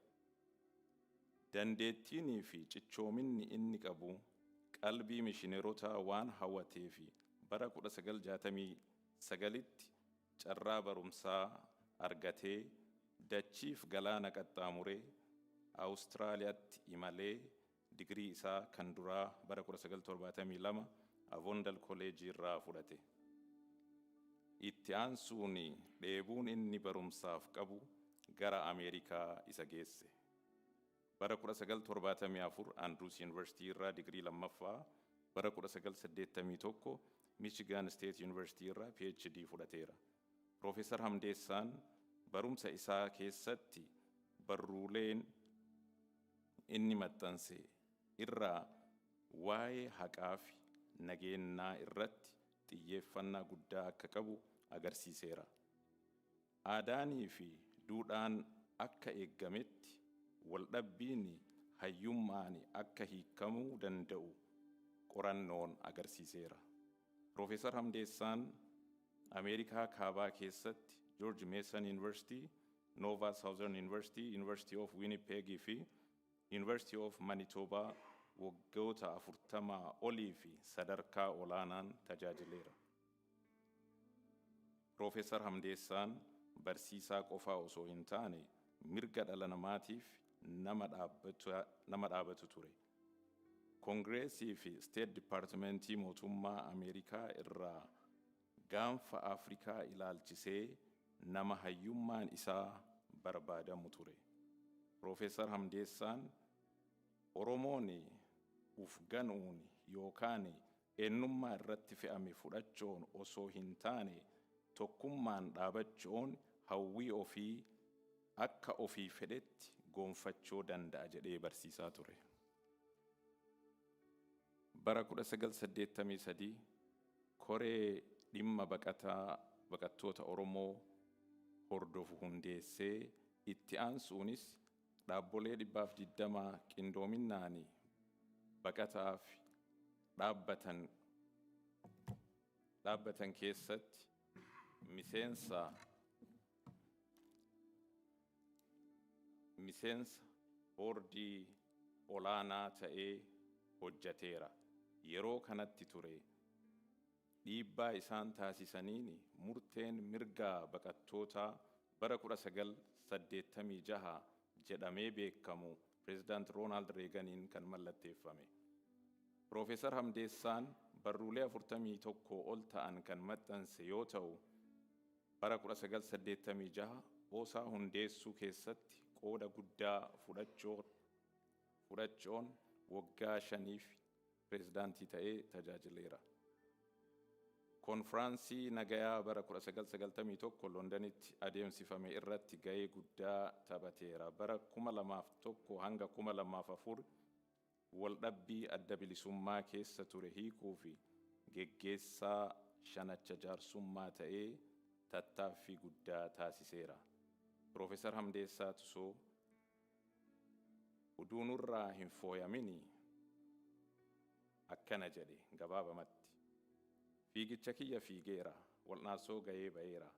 Dandeettiinii fi cichoominni inni qabu qalbii mishineerotaa waan hawwatee fi bara 1969tti carraa barumsaa argatee dachiif galaana qaxxaamuree Awustiraaliyaatti imalee digirii isaa kan duraa bara 1972 Avondale Kolleejii irraa fudhate. Itti aansuun dheebuun inni barumsaaf qabu gara Ameerikaa isa geesse. Bara 1974 Andrews University irraa digirii lammaffaa, bara 1981 Michigan State University irraa PhD fudhateera. Profeesar Hamdeessaan barumsa isaa keessatti barruuleen inni maxxanse irraa waa'ee haqaa fi nageenyaa irratti xiyyeeffannaa guddaa akka qabu agarsiiseera. Aadaanii fi duudhaan akka eeggametti waldhabbiin hayyummaan akka hiikamuu danda'u qorannoon agarsiiseera. Profeesar Hamdeessaan Ameerikaa kaabaa keessatti George Mason University, Nova Southern University, University of Winnipeg fi University of Manitoba waggoota 40 olii fi sadarkaa olaanaan tajaajileera. Profeesar Hamdeessaan barsiisaa qofaa osoo hin taane mirga dhala namaatiif nama dhaabatu ture. Koongireesii fi State Departmentii mootummaa Ameerikaa irraa gaanfa Afrikaa ilaalchisee nama hayyummaan isaa barbaadamu ture. Profeesar Hamdeessaan Oromoon uf ganuun yookaan eenyummaa irratti fe'ame fudhachuun osoo hin taane tokkummaan dhaabachuun hawwii ofii akka ofii fedhetti gonfachuu danda'a jedhee barsiisaa ture. Bara 1983 koree dhimma baqattoota Oromoo hordofu hundeessee itti aansuunis dhaabbolee 120 qindoominaan baqataaf dhaabbatan keessatti miseensa boordii olaanaa ta'ee hojjateera. Yeroo kanatti ture dhiibbaa isaan taasisaniin murteen mirgaa baqattootaa bara 1986 jedhamee beekamu President Ronald Reaganiin kan mallatteeffame. Profeesar Hamdeessaan barruulee 41 ol ta'an kan maxxanse yoo ta'u, bara 1986 OSA hundeessuu keessatti qooda guddaa fudhachuun waggaa 5 pirezidaantii ta'ee tajaajileera. Konfiraansii nagayaa bara 1991 Londanitti adeemsifame irratti gahee guddaa taphateera. Bara 2001 hanga 2004 waldhabbii adda bilisummaa keessa ture hiikuu fi geggeessaa shanacha jaarsummaa ta'ee tattaaffii guddaa taasiseera. Profeesar Hamdesa Tuso uduunurraa hin fooyamini akkana jedhe gabaabamatti. Fiigicha kiyya fiigeera, wal'aansoo gahee ba'eera,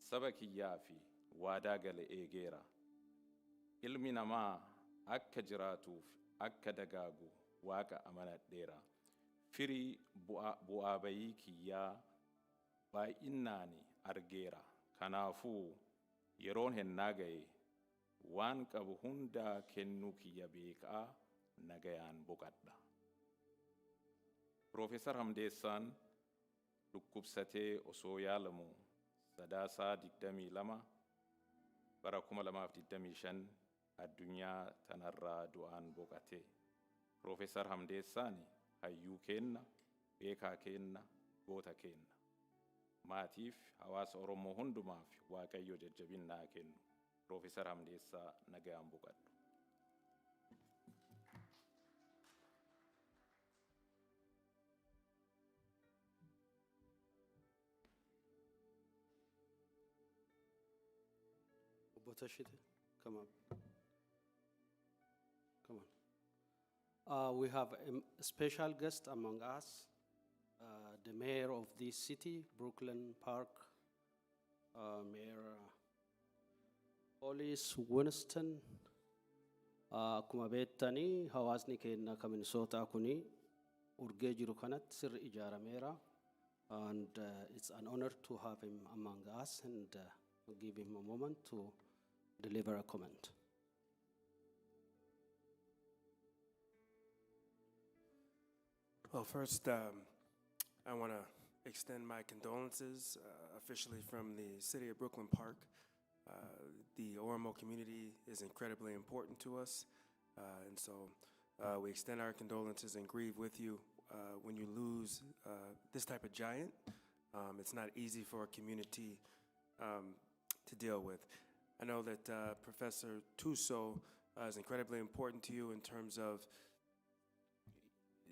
saba kiyyaa fi waadaa gale eegeera. Ilmi namaa akka jiraatuuf akka dagaagu waaqa amanadheera. Firii bu'aa bayii kiyyaa baay'inaan argeera. Kanaafuu yeroon hennaa gahe waan qabu hundaa kennuu kiyya beekaa nagayaan boqadha. Profeesar Hamdeessaan dhukkubsatee osoo yaalamu Sadaasaa 22 bara 2025 addunyaa tanarraa du'aan boqate. Profeesar Hamdeessaan hayyuu kenna, beekaa kenna, goota kenna. Maatiif hawaasa Oromoo hundumaaf Waaqayyo jajjabinnaa kennu. Profeesar Hamdeessaa nagayaan boqadhu. Botashite, come on. Come on. We have a special guest among us, the mayor of this city, Brooklyn Park, Mayor Hollis Winston. Akkuma beektanii hawaasni keenya kan Minnesota kuni urgee jiru kanatti sirri ijaarameera, and it's an honor to have him among us and give him a moment to deliver a comment. Well, first, I want to extend my condolences officially from the city of Brooklyn Park. The Oromo community is incredibly important to us, and so we extend our condolences and grieve with you when you lose this type of giant. It's not easy for a community to deal with. I know that Professor Tuso is incredibly important to you in terms of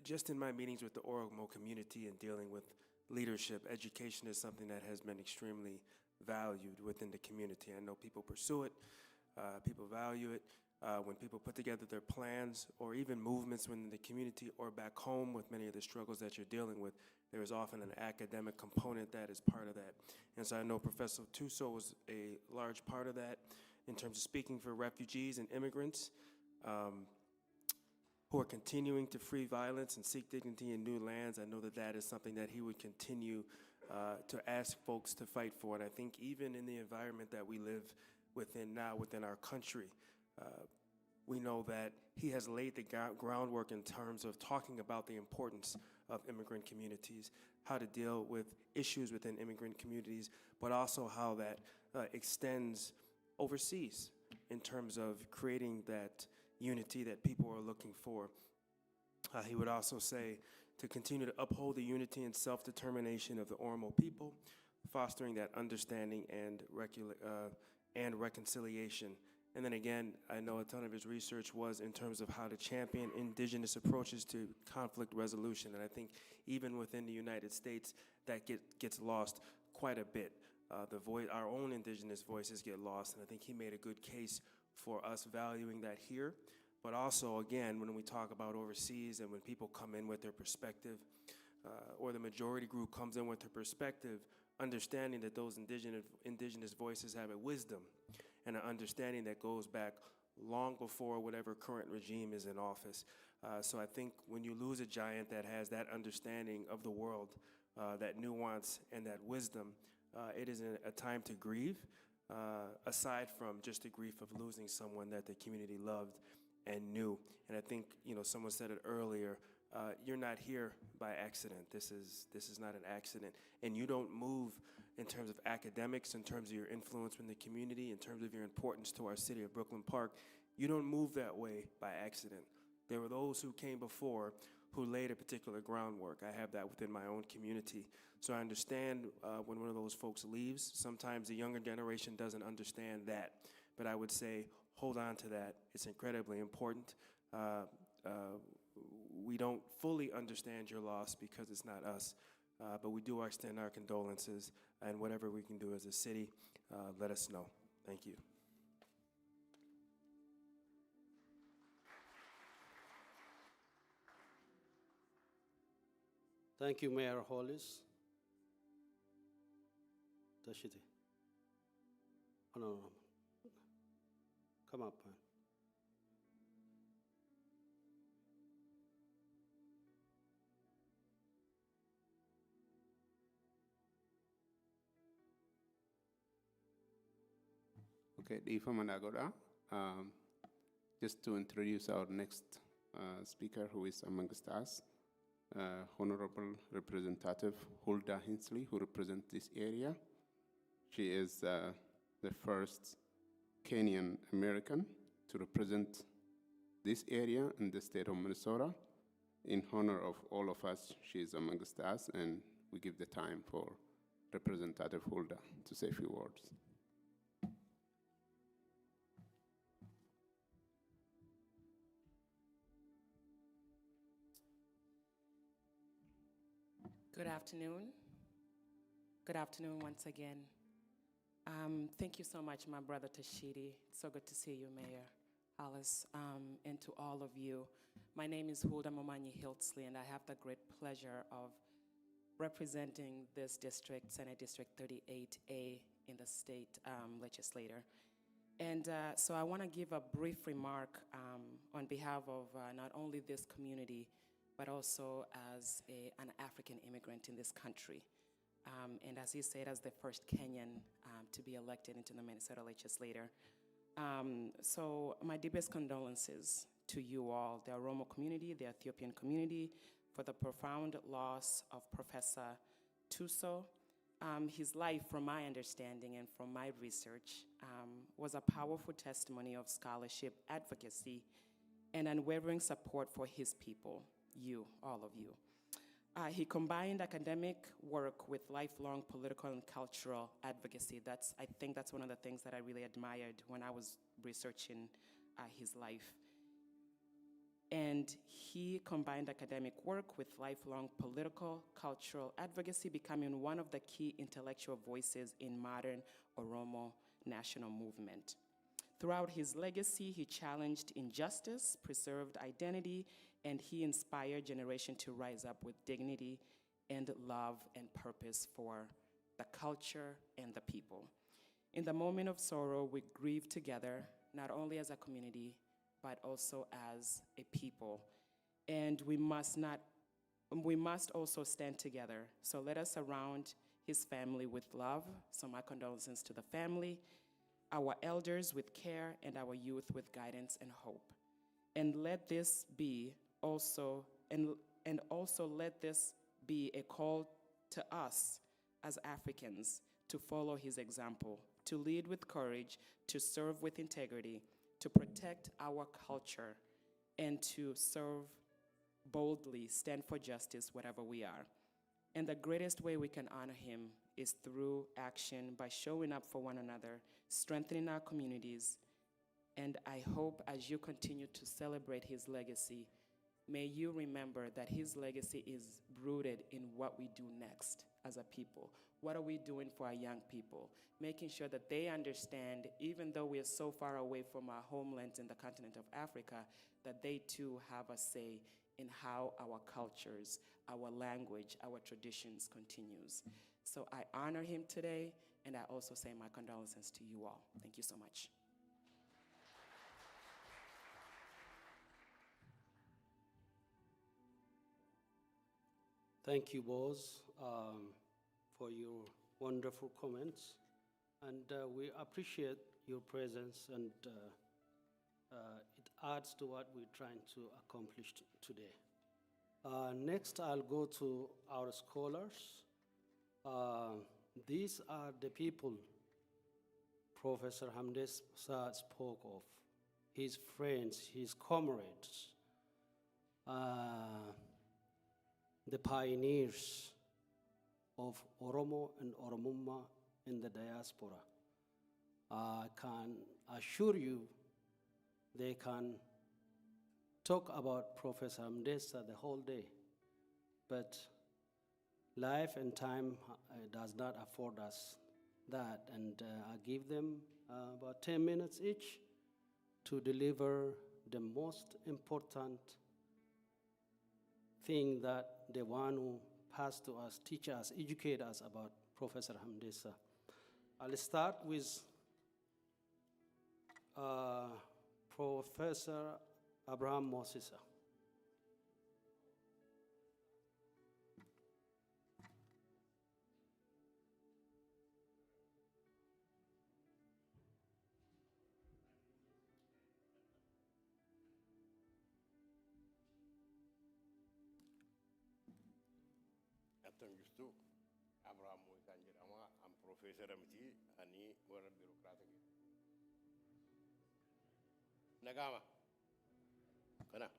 just in my meetings with the Oromo community and dealing with leadership. Education is something that has been extremely valued within the community. I know people pursue it, people value it. When people put together their plans or even movements within the community or back home with many of the struggles that you're dealing with, there is often an academic component that is part of that. And so I know Professor Tuso was a large part of that in terms of speaking for refugees and immigrants who are continuing to free violence and seek dignity in new lands. I know that that is something that he would continue to ask folks to fight for. And I think even in the environment that we live within now, within our country, we know that he has laid the groundwork in terms of talking about the importance of immigrant communities, how to deal with issues within immigrant communities, but also how that extends overseas in terms of creating that unity that people are looking for. He would also say to continue to uphold the unity and self-determination of the Oromo people, fostering that understanding and reconciliation. And then again, I know a ton of his research was in terms of how to champion indigenous approaches to conflict resolution. And I think even within the United States, that gets lost quite a bit. Our own indigenous voices get lost, and I think he made a good case for us valuing that here. But also, again, when we talk about overseas and when people come in with their perspective, or the majority group comes in with their perspective, understanding that those indigenous voices have a wisdom and an understanding that goes back long before whatever current regime is in office. So I think when you lose a giant that has that understanding of the world, that nuance and that wisdom, it is a time to grieve, aside from just the grief of losing someone that the community loved and knew. And I think, someone said it earlier, you're not here by accident. This is not an accident. And you don't move in terms of academics, in terms of your influence in the community, in terms of your importance to our city of Brooklyn Park. You don't move that way by accident. There were those who came before who laid a particular groundwork. I have that within my own community. So I understand when one of those folks leaves, sometimes the younger generation doesn't understand that. But I would say, hold on to that. It's incredibly important. We don't fully understand your loss because it's not us, but we do extend our condolences, and whatever we can do as a city, let us know. Thank you. Thank you, Mayor Hollis. Tashiti. Oh, no. Come up, man. Okay, Difa Managoda. Just to introduce our next speaker, who is amongst us, Honorable Representative Hulda Hinsley, who represents this area. She is the first Kenyan American to represent this area in the state of Minnesota. In honor of all of us, she is amongst us, and we give the time for Representative Hulda to say a few words. Good afternoon. Good afternoon once again. Thank you so much, my brother Tashiti. It's so good to see you, Mayor Hollis, and to all of you. My name is Hulda Momanyi Hiltsley, and I have the great pleasure of representing this district, Senate District 38A, in the state legislature. And so I want to give a brief remark on behalf of not only this community, but also as an African immigrant in this country. And as he said, as the first Kenyan to be elected into the Minnesota legislature. So my deepest condolences to you all, the Oromo community, the Ethiopian community, for the profound loss of Professor Tuso. His life, from my understanding and from my research, was a powerful testimony of scholarship, advocacy, and unwavering support for his people. You, all of you. He combined academic work with lifelong political and cultural advocacy. I think that's one of the things that I really admired when I was researching his life. And he combined academic work with lifelong political, cultural advocacy, becoming one of the key intellectual voices in modern Oromo national movement. Throughout his legacy, he challenged injustice, preserved identity, and he inspired generation to rise up with dignity and love and purpose for the culture and the people. In the moment of sorrow, we grieve together, not only as a community, but also as a people. And we must also stand together. So let us surround his family with love. So my condolences to the family, our elders with care, and our youth with guidance and hope. And let this be also, and also let this be a call to us as Africans to follow his example, to lead with courage, to serve with integrity, to protect our culture, and to serve boldly, stand for justice wherever we are. And the greatest way we can honor him is through action, by showing up for one another, strengthening our communities. And I hope as you continue to celebrate his legacy, may you remember that his legacy is rooted in what we do next as a people. What are we doing for our young people? Making sure that they understand, even though we are so far away from our homelands in the continent of Africa, that they too have a say in how our cultures, our language, our traditions continues. So I honor him today, and I also say my condolences to you all. Thank you so much. Thank you, Boz, for your wonderful comments. And we appreciate your presence, and it adds to what we're trying to accomplish today. Next, I'll go to our scholars. These are the people Professor Hamdesa spoke of, his friends, his comrades, the pioneers of Oromo and Oromuma in the diaspora. I can assure you they can talk about Professor Hamdesa the whole day, but life and time does not afford us that, and I give them about 10 minutes each to deliver the most important thing that the one who passed to us, teach us, educate us about Professor Hamdesa. I'll start with Professor Abraham Mosisa. Jistu Abraham kan jedhama am professor miti ani wara bureaucrate nagama kana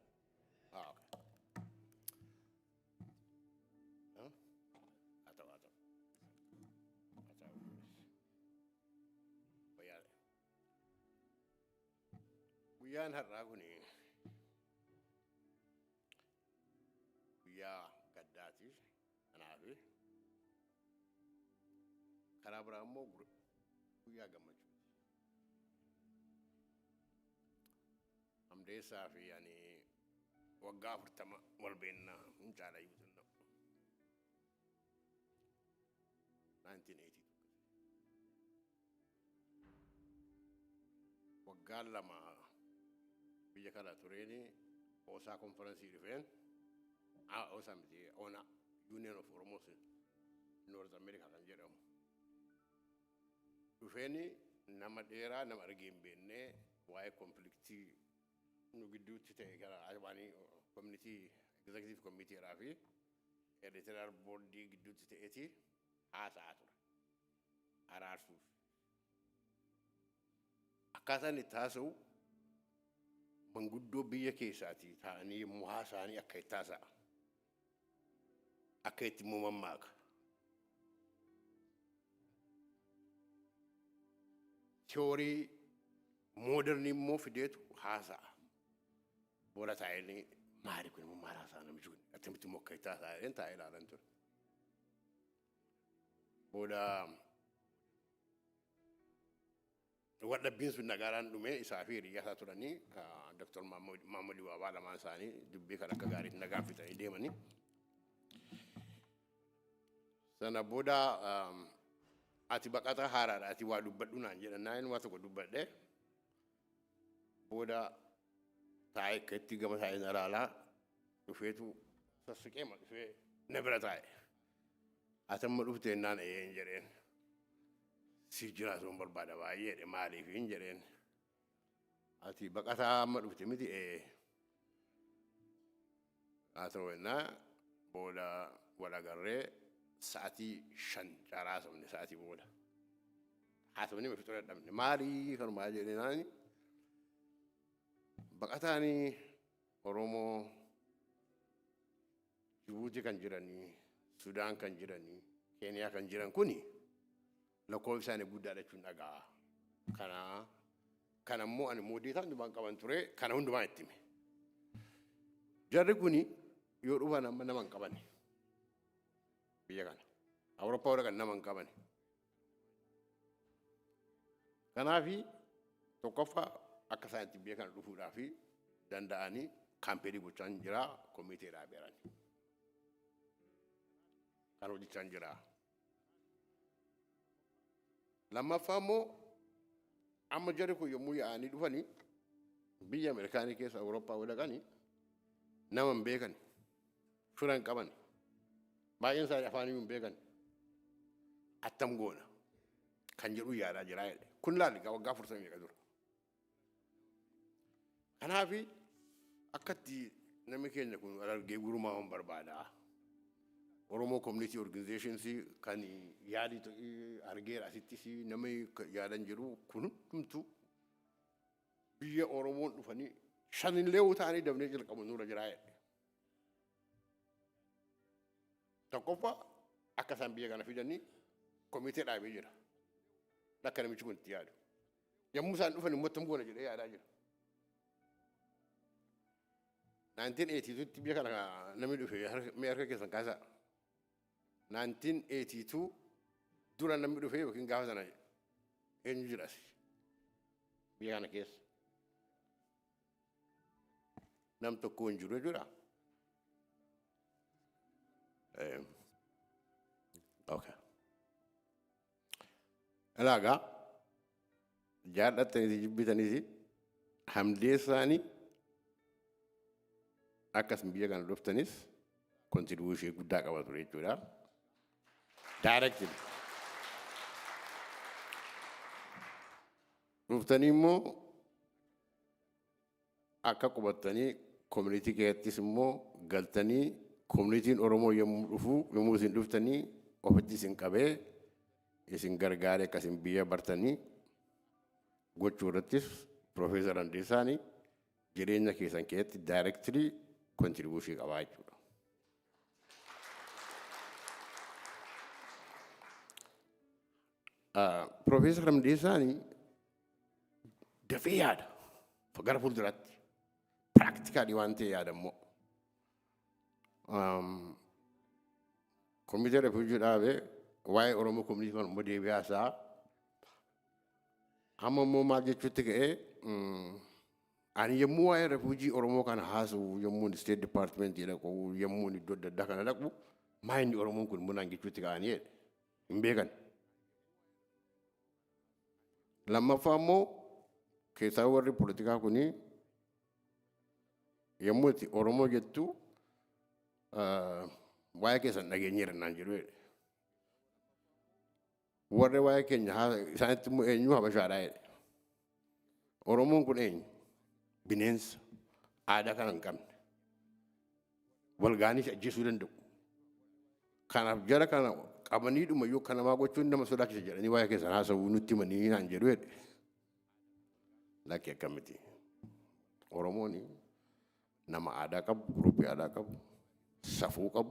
okay atau bayar buyan haraguni buya gaddati anafi kana Abraham mo buya gamachu Hamdesa fi yani wagga furtama walbenna inshallah yutunna 1982 wagga lama biya kala tureni osa conference event osa miti ona Union of Oromos North America kan jedham dufeni nama dera nama argimbenne waye conflicti nu giddu tite kala albani community executive committee rafi editorial board di giddu tite eti asaatu ararfu akata ni taso manguddo biya kesati tani muhasani akaitasa akati mumammak theory moderni mo fidetu hasa bola tayni mari kun mumara sana mjun atemti mo kaita sa enta ila lantur boda wadda binsu nagaran dume isafiri ya saturani Dr. Mamadou Wabala Mansani dubbe kala kagari nagafita idemani sana boda ati bakata harara ati wadu baduna njena nayin wata ko dubadde boda tay ketti gama tay narala do fetu sasuke ma fe nebra tay atam ma dufte nan e njeren si jira so barbada wa yede mali fi njeren ati bakata ma dufte miti e Atawena boda wala garre saati shan cara somne saati boda. Atawni me fitora damne mari kan maaje nani. Bakatani Oromo Djibouti kan jirani, Sudan kan jirani, Kenya kan jiran kuni. La ko sane budda da cunaga. Kana mo an modi tan du banka banture kana hundu ma ittime. Jarre kuni yoru bana naman kabani. Biya kana. Europa ora kan naman kabani. Kana fi to kofa akasanti biya kan rufu rafi dandani kampedi bu chanjira comité da berani. Kano di chanjira. Lama famo amma jare ko yomu ya ani dufani biya amerikani ke sa europa wala gani naman bekan furan kaban bayan sa afani mun bekan atam gona kan jiru ya da jirael kullal ga gafur san ya gadur ana fi akati na muke ne kun alar ge guruma on barbada Oromo community organization si kan yadi to argera sitti si namay yadan jiru kun tumtu biya Oromo dufani shanin lewu tani dabne jil kamun nura jiraye takofa akasan biya gana fidani committee da be jira nakana mi cikun tiyado ya musa dufani motam gona jira ya da jira 1982 tibiya kana nami dufe har me har ke san kasa 1982 duran nambi do feewo kin gawzana en jurasi biyana kes nam to ko njuro jura okay alaga jada tani jibitani si hamdesani akas biyagan loftanis contribution gudda ka wato jura directly. Ruftanimo akka kubatani community keetismo galtani community Oromo yemu rufu yemu sin ruftani ofati sin kabe isin gargare kasim biya bartani gochuratis professor Andesani jirenya kesan keet directly contribution kawaaju. Professor Hamdesani defead fagar fuldurat practically wante yadamo comité refugee dabe way Oromo community kon modi biasa amma mo maje chutike ani yemu way refugee Oromo kan hasu yemu state department ila ko yemu ni dodda dakana dakbu mayndi Oromo kon munangi chutike ani imbegan lama famo ke sawari politika kuni yamuti Oromo jettu waya ke san nage nyere nanjiru warre waya ke nya santi mu enyu ha bashara Oromo kun en binens ada kan kam walgani jesu den kana jara kana abani dum yo kana ma go tunda masoda ke jara ni waya ke sana sa wunuti mani nan jeru la ke kamiti Oromo ni nama ada kab grup ada kab safu kab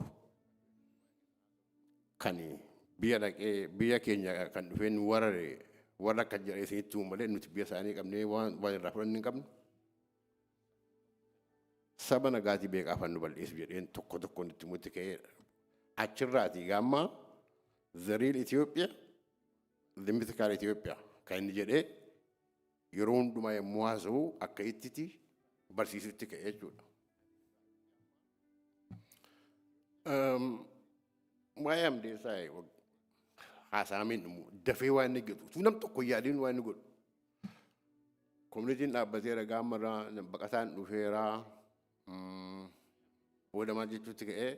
kani biya ke nya kan fen warare wala ka jara se tumale nuti biya sani kam ne wan rafran ni kam sabana gati be ka fannu bal isbi en tokko tokko nutumuti ke achirati gamma the real Ethiopia, the mythical Ethiopia. Can you get your own do my moazo, a kaititi, but she's take a edge. Why am this? I as I mean, the Fewa negative. Tunam to Koyadin one good. Community in Abazera Gamara, the Bakatan Ufera, Odamaji to take a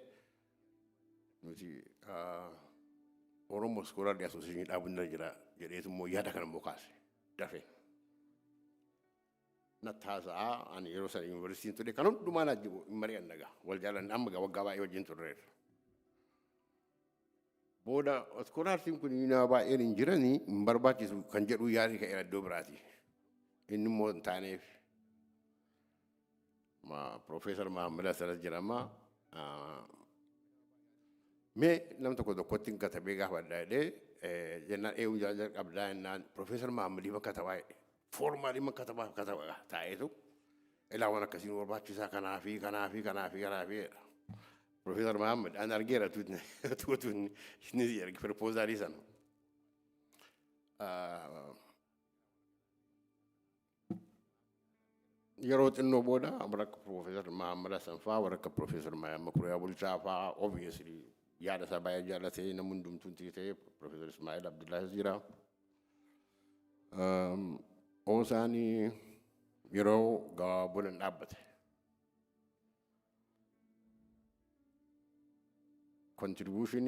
Oromo Scholar Association Abunajara, Jeretu Moyata can Mocas, Daffy. nattaasaa ani yeroo sana yuunivarsiitiin ture kan hundumaa najjibu mari'an nagaa wal jaalanne amma waggaa baay'ee wajjin turreerra. Booda iskoolaarsiin kun nama baay'een hin jiranii hin barbaachisu kan jedhu yaadii ka'eera iddoo biraati. Inni immoo hin taaneef Profeesar Mahammad Asanas jedhama. Mee nam tokko tokkotti hin katabee gaafa adda jedhee jennaan eewu jaalala qabdaa jennaan Profeesar Mahammadii bakka katabaa jedhe. Foormaalii bakka katabaa taa'eetu ilaa waan akkasiin barbaachisaa kanaafi. Profeesar Mahammad an argeera tuutuun inni ergi proposaalii sana. Yeroo xinnoo booda warra Profeesar Mahammad Hasan fa'aa warra akka Profeesar Makuriyaa Bulchaa fa'aa obviously yaada isaa baay'ee jaallatee namni hundumtuun ta'ee Profeesar Ismaa'il Abdullaahis jira. Oosaanii yeroo gabaabolan dhaabbate. Contribution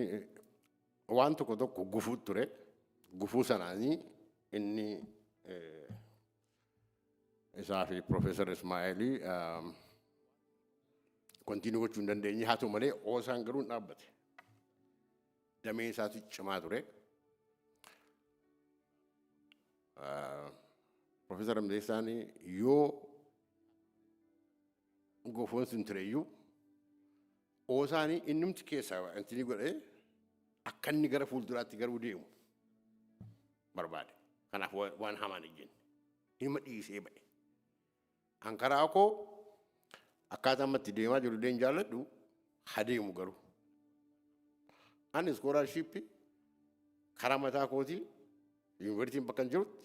waan tokko tokko gufuu ture. Gufuu sanaanii inni isaa fi Profeesar Ismaa'ilii kontiinuu gochuu hin dandeenye haa ta'u malee oosaan garuu hin dhaabbate. Damee isaatu cimaa ture. Profeesar Hamdessaan yoo gufuun sun tureyyuu oosaanii innumti keessaa wanti godhee akka inni gara fuulduraatti garuu deemu barbaade. Kanaaf waan hamaan hin jenne. Ilma dhiisee ba'e. Ankaraa koo akkaataa ammatti deemaa jiru deen jaalladhu haa deemu garuu. Ani iskoolaarshiippii karaa mataa kootii yuunivarsiitiin bakka hin jirutti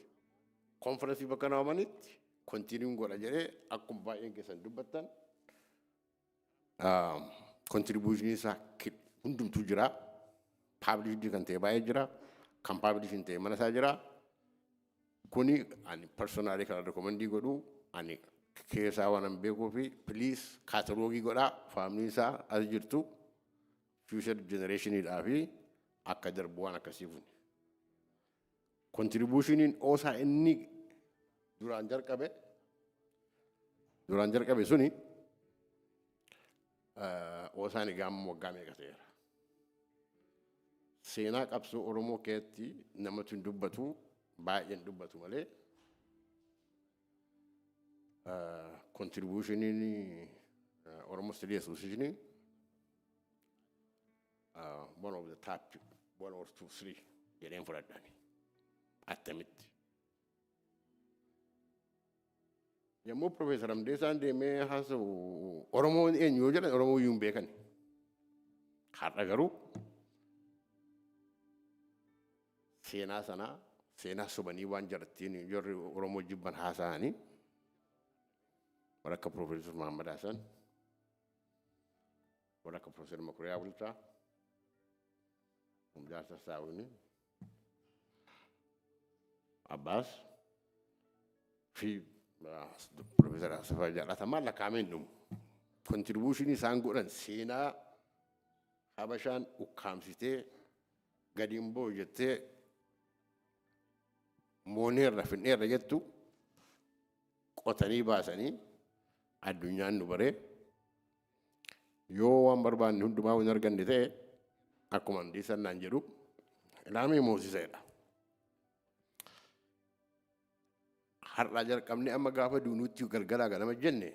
konferansii bakka naamanitti kontiiniin godha jedhee akkuma baay'een keessan dubbattan kontribuushinii isaa hundumtuu jira. Paablishii kan ta'e baay'ee jira. Kan paablishii hin ta'e mana isaa jira. Kuni ani personaalii kan rekomendii godhu ani keessaa waan an beekuu fi piliis kaataloogii godhaa faamilii isaa as jirtu future generationiidhaa fi akka darbu waan akkasii funi. Kontribuushiniin oosaa inni duraan jalqabe suni oosaan egaammoo waggaa meeqa ta'eera. Seenaa qabsoo Oromoo keessatti namatti hin dubbatu baay'een dubbatu malee contribution Oromo Study Association one of the top 1 or 2 3 jedheen fudhadhani attamitti. Yommuu Profeesar Hamdessaan deemee haasa'u Oromoon eenyu yoo jedhan Oromoo iyyuu hin beekan. Har'a garuu seenaa sanaa seenaa sobanii waan jarattiin jarri Oromoo jibban haasa'anii warra akka Profeesar Mahammad Hasan warra akka Profeesar Makuriyaa Bulchaa Jaarsa Saawuni Abbas fi Profeesar Asafaa jaallatamaan lakkaa'ameen dhumu. Kontribuushinii isaan godhan seenaa Habashaan ukkaamsitee gadiin boo jettee mooneerra finneerra jettu qotanii baasanii addunyaan nu baree yoo waan barbaanne hundumaa hin arganne ta'e akkuma Hamdessaan naan jedhu ilaamee moosiseedha. Har'aa jalqabne amma gaafa duunuutti galgalaa ganama jenne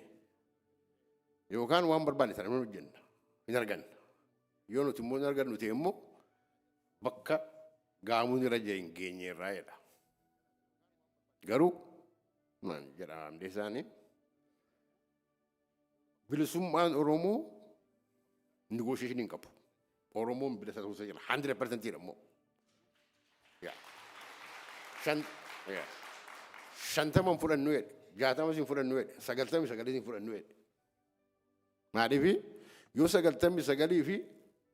yookaan waan barbaanne sana nu hojjenna hin arganna. Yoo nuti immoo hin argannu ta'e immoo bakka gaamuun irra jee hin geenyeerraa jedha. Garuu maan jedha Hamdessaan bilisummaan Oromoo negotiation hin qabu. Oromoon bilisa ta'uu jira 100% jedhamoo. Shantaman fudhannu jedhe, 60 fudhannu jedhe, 99 fudhannu jedhe. Maaliif yoo 99 fi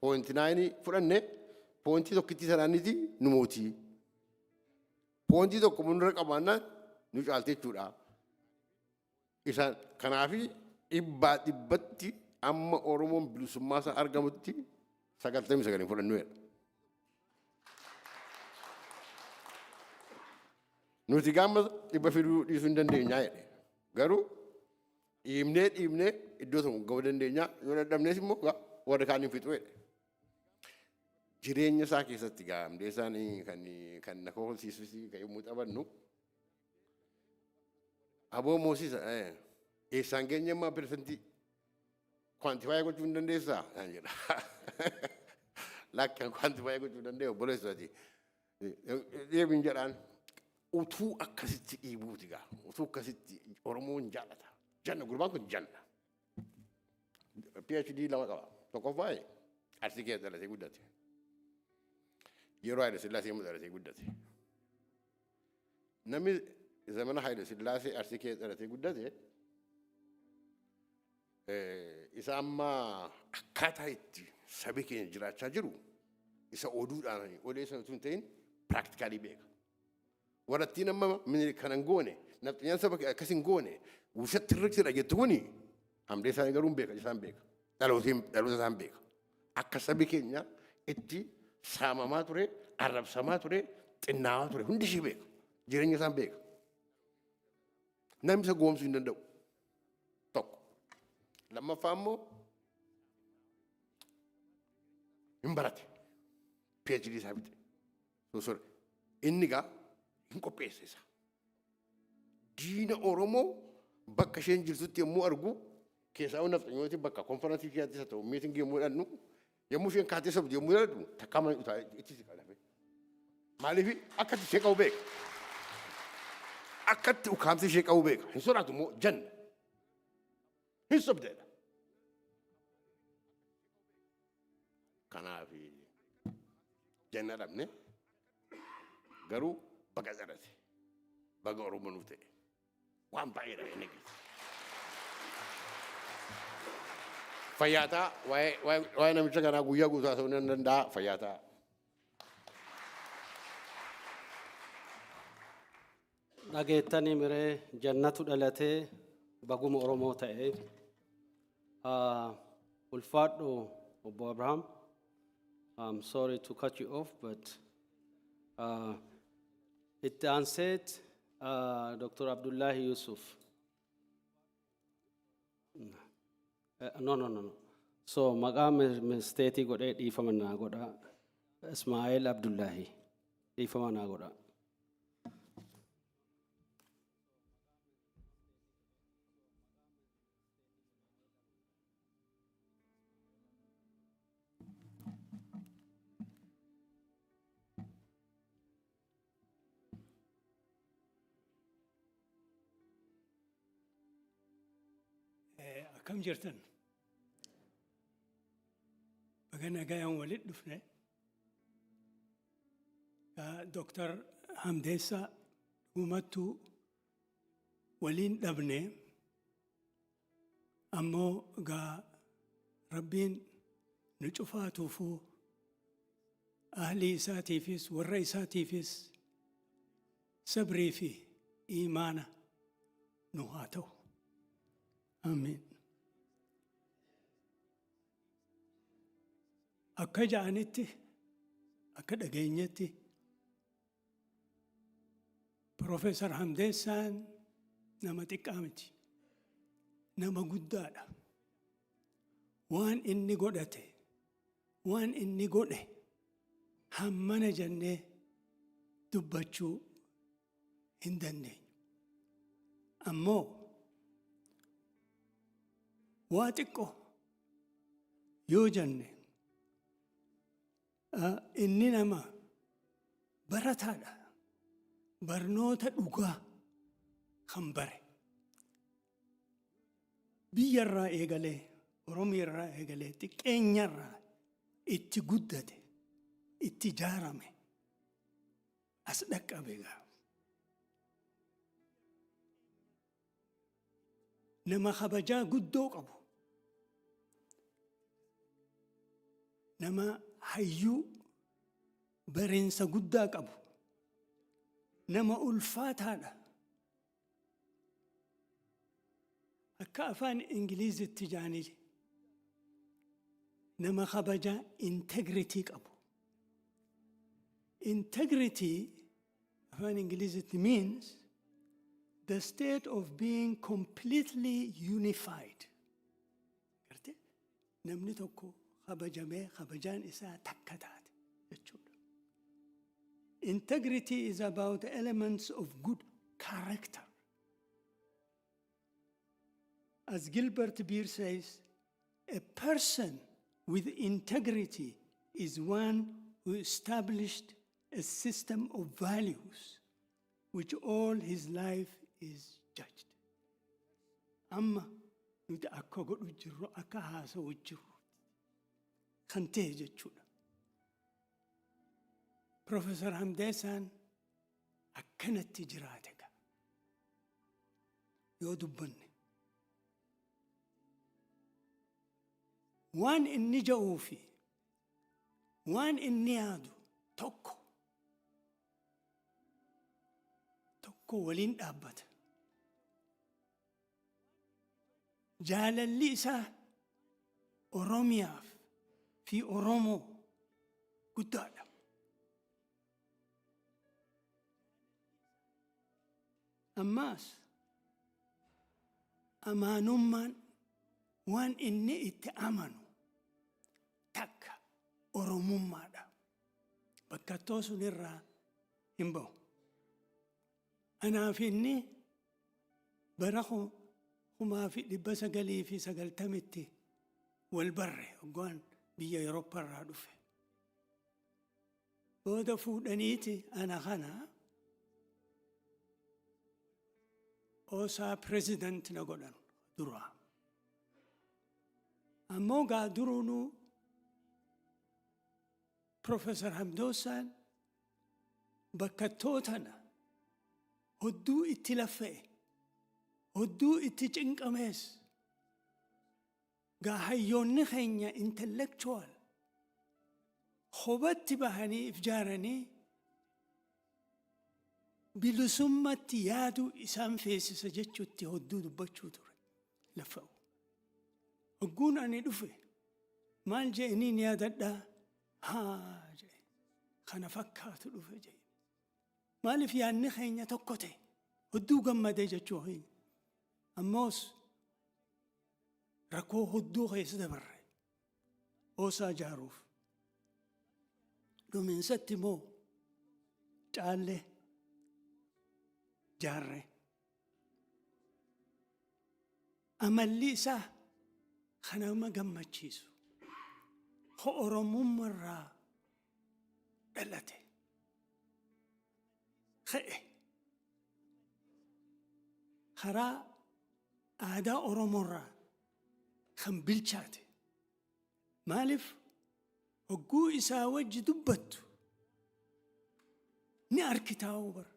0.9 fudhanne pointii tokkitti sanaaniiti nu mootii. Pointii tokko munirra qabaannaan nu caalte jechuudha. Isaan kanaafi dhibbatti amma Oromoon bilisummaa isaa argamutti 99 fudhannu jedha. Nuti gaama dhibba fiduu dhiisuu hin dandeenyaa jedhe. Garuu dhiibnee iddoo tokko ga'uu dandeenya. Yoo dadhabnees immoo warra kaaniin fixuudha. Jireenya isaa keessatti Hamdeessaan kan na koolsiisus kan yommuu taphannu aboo moosisa eessaan keenya ammaa persentii kwantifaayii gochuu hin dandeessaa naan jedha. Lakkaan kwantifaayii gochuu danda'e obboleessaati. Deebiin jedhaan utuu akkasitti dhiibuuti utuu akkasitti Oromoon jaallata. Janna gurbaan kun janna. PhD lama qaba. Tokkoffaa Arsii keessa dhalatee guddate. Yeroo Haayile Sillaasee immoo dhalatee guddate. Namni zamana Haayile Sillaasee Arsii keessa dhalatee guddate isa amma akkaataa itti sabi keenya jiraachaa jiru isa oduudhaan odeessan utuu hin ta'in practically beeka. Warattiin amma kanan goone nafxanyaan saba akkasin goone wushatti irratti jettu kuni Hamdeessaan garuu hin beeka isaan beeka. Dhaloota isaan beeka. Akka sabi keenya itti saamamaa ture, arrabsamaa ture, xinnaawaa ture hundi ishee beeka. Jireenya isaan beeka. Namni isa goomsuu hin danda'u. Tokko. Lammaffaa immoo hin barate. PhD isaa bite. Inni hin qopheesse isa. Diina Oromoo bakka isheen jirtutti yommuu argu keessaa nafxanyooti bakka konferansii keessatti haa ta'u miitingii yommuu dhannu yommuu isheen kaatee sabdu yommuu dhannu takkaa mana utaa itti si qalafe. Maaliif akkatti ishee qabu beeka. Akkatti ukaamsi ishee qabu beeka. Hin sodaatu immoo janna. Hin sobdeedha. Kanaaf janna dhabne garuu baga zarate. Baga Oromoo nuuf ta'e. Waan baay'eedha inni keessa. Fayyaataa waa'ee namicha kanaa guyyaa guutuu haasa'uu nan danda'a fayyaataa. Dhageettanii miree jannatu dhalatee baguma Oromoo ta'e. Ulfaadhu Obbo Abraham. I'm sorry to cut you off, but it answered Dr. Abdullahi Yusuf. No. So, Magam State got it, Ifamana Goda, Ismail Abdullahi, Ifamana Goda. Akkam jirtan baga nagayaan walit dhufne Dr. Hamdessa dhugumattu waliin dhabne ammoo gaa Rabbiin nu cufaatuufu ahlii isaatiifis warra isaatiifis sabrii fi iimaana nu haa ta'u. Amiin. Akka ja'anitti akka dhageenyetti Profeesar Hamdeessaan nama xiqqaa miti. Nama guddaadha. Waan inni godhate, waan inni godhe hammana jennee dubbachuu hin dandeenyu. Ammoo waa xiqqoo yoo jenne inni nama barataadha. Barnoota dhugaa kan bare. Biyyarraa eegalee, Oromiyaarraa eegalee, xiqqeenyarraa itti guddate, itti jaarame, as dhaqqabe gaa. Nama kabajaa guddoo qabu. Nama hayyuu bareensa guddaa qabu. Nama ulfaataadha. Akka afaan Ingilizitti jaanii nama kabajaa integrity qabu. Integrity afaan Ingilizitti means the state of being completely unified. Garte? Namni tokko kabajamee kabajaan isaa takka taate jechuudha. Integrity is about elements of good character. As Gilbert Beer says, a person with integrity is one who established a system of values which all his life is judged. Amma nuti akka godhu jirru akka haasa'u jirru kan ta'e jechuudha. Professor Hamdesaan akkanatti jiraate ka yoo dubbanne. Waan inni ja'uu fi waan inni yaadu tokko waliin dhaabbata. Jaalalli isaa Oromiyaaf fi Oromoo guddaadha. Ammaas amaanummaan waan inni itti amanu takka Oromummaadha. Bakkattoo sunirraa hin ba'u. Anaaf inni bara 1990 wal barre hoggaan biyya Awurooppaarraa dhufe. Booda fuudhaniiti ana kana osaa president na godhan duraa. Ammoo gaa duruunuu Professor Hamdesaan bakkattootana hodduu itti laffa'e, hodduu itti cinqamees, gaa hayyoonni keenya intellectual hobatti bahanii ifjaaranii bilisummatti yaaduu isaan feesisa jechuutti hodduu dubbachuu ture laffa'u. Hogguun ani dhufe maal je'eniin yaadadhaa? Haa jedhe kana fakkaatu dhufe jedhe. Maaliif yaadni keenya tokko ta'e hodduu gammadee jechuu keenya. Ammoos rakkoo hodduu keessa dabarre oosaa ijaaruuf. Dhumiinsatti immoo caallee jaarre. Amalli isaa kan nama gammachiisu. Oromummaarraa dhalate. Ka'e. Karaa aadaa Oromoorraa kan bilchaate. Maaliif hogguu isaa wajji dubbattu ni arkitaa bara.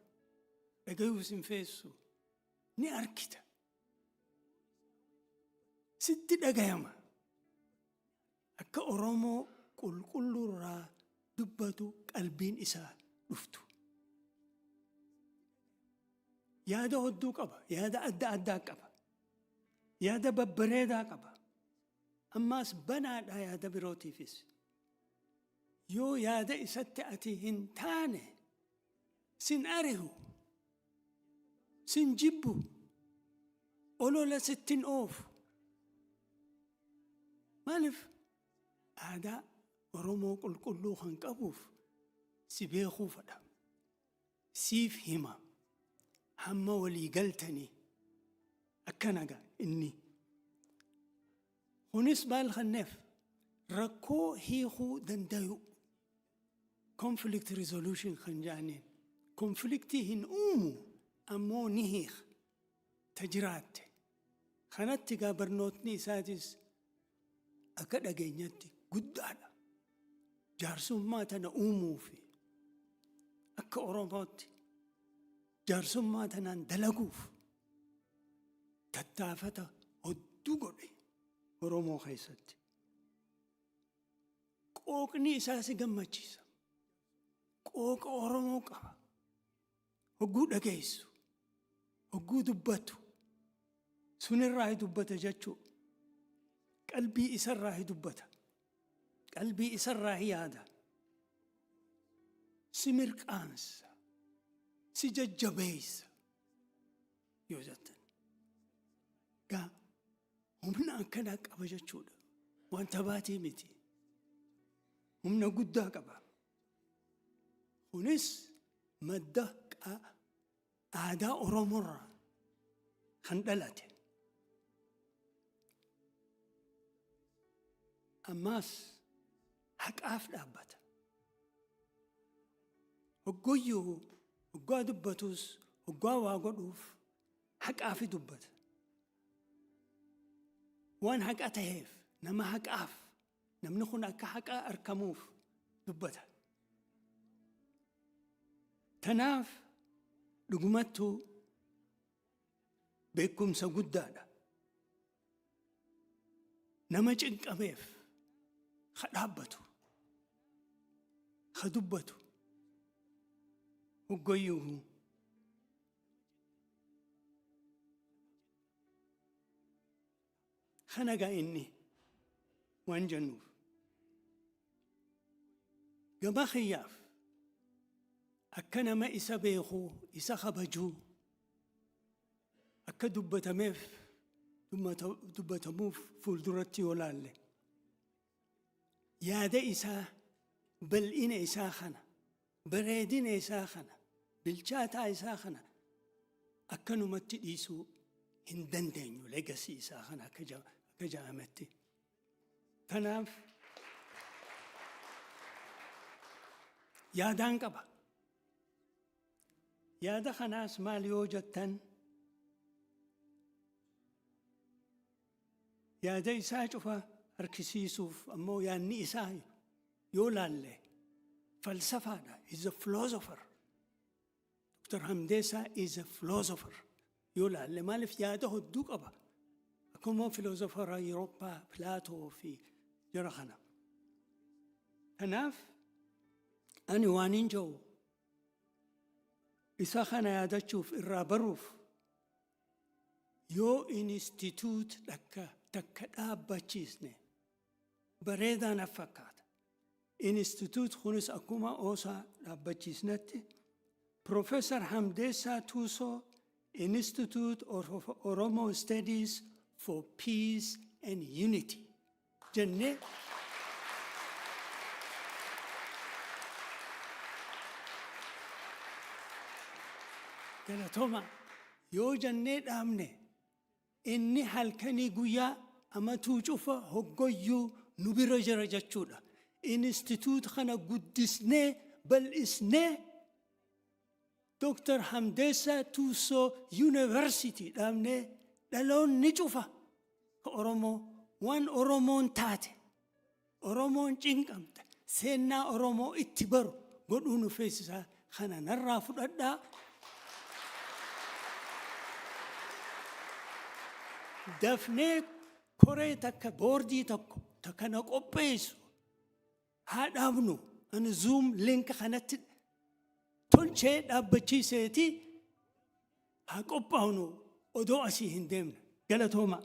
Dhagayuus hin feessu ni arkita. Sitti dhagayama. Akka Oromoo qulqulluurraa dubbatu qalbiin isaa dhuftu. Yaada hodduu qaba, yaada adda addaa qaba, yaada babbareedaa qaba. Ammaas banaadha yaada birootiifis. Yoo yaada isatti ati hin taane sin arihu, sin jibbu, olola sittin oofu. Maaliif aadaa Oromoo qulqulluu kan qabuuf si beekuu fedha. Siif hima. Hamma walii galtanii akkana gaa inni. Kunis maal kanneef rakkoo hiikuu dandayu. Conflict resolution kan jaaniin. Konfliktii hin uumu ammoo ni hiika. Tajiraatte. Kanatti gaa barnootni isaatis akka dhageenyatti guddaadha. Jaarsummaa tana uumuufi akka Oromootti jaarsummaa tanaan dalaguuf tattaafata hodduu godhe Oromoo keessatti. Qooqni isaa si gammachiisa. Qooqa Oromoo qaba. Hogguu dhageessu, hogguu dubbatu, sunirraa dubbata jechuu. Qalbii isarraa dubbata. Qalbii isarraa yaada. Si mirqaansa. Si jajjabeessa. yoo jettan. Gaa humna akkanaa qaba jechuudha. Wanta baatii miti. Humna guddaa qaba. Kunis madda aadaa Oromoorraa kan dhalate. Ammaas haqaaf dhaabbata. Hoggoyyuu hoggaa dubbatus hoggaa waa godhuuf haqaafi dubbata. Waan haqa ta'eef nama haqaaf namni kun akka haqaa argamuuf dubbata. Tanaaf dhugumattuu beekumsa guddaadha. Nama cinqameef ha dhaabbatu, ha dubbatu. Hoggoyyuu kana gaa inni waan jennuuf gama xiyyaaf akka nama isa beekuu isa kabajuu akka dubbatamuuf fuulduratti yoo laalle yaada isaa bal'ina isaa kana bareedina isaa kana bilchaataa isaa kana akkanumatti dhiisuu hin dandeenyu legasii isaa kana akka jedhametti. Kanaaf yaadaan qaba. Yaada kanaas maal yoo jettan yaada isaa cufa harkisiisuuf ammoo yaadni isaa yoo laalle falsafaadha. He's a philosopher. Dr. Hamdessa is a philosopher. Yoo laalle maaliif yaada hedduu qaba. Akkuma filosofara Awurooppaa Pilaatoo fi jara kana. Kanaaf ani waan hin jedhu isa kana yaadachuuf irraa baruuf yoo institute takka dhaabbachiisne bareedaa na fakkaata. Institute kunis akkuma oosaa dhaabbachiisnetti Professor Hamdesa Tuso Institute of Oromo Studies for Peace and Unity. Jenne galatoma yoo jennee dhaabne inni halkanii guyyaa amatuu cufa hoggoyyuu nu bira jira jechuudha. Institute kana guddisnee bal'isnee Dr. Hamdesa Tuso University dhaabnee dhaloonni cufa ka Oromoo waan Oromoon taate Oromoon cinqamte seenaa Oromoo itti baru godhuu nu feesisaa kana narraa fudhadhaa. Dafnee koree takka boordii tokko takka na qopheessu haa dhaabnu. Ani Zoom link kanatti tolchee dhaabbachiiseeti haa qophaa'nu odoo asii hin deemne. Galatooma.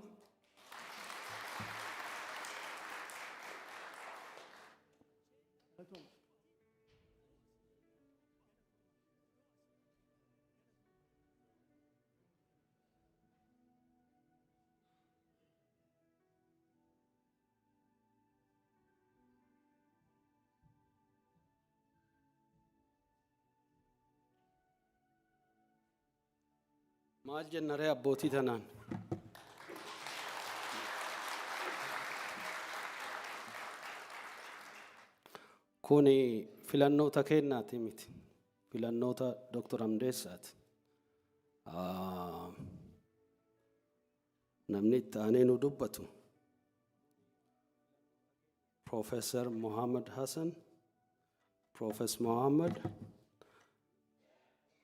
Maal jennaree abbootii tanaan. Kuni filannoota kennaati miti. Filannoota Dr. Hamdessaati. Namni itti aanee nu dubbatu Professor Muhammad Hassan, Professor Muhammad,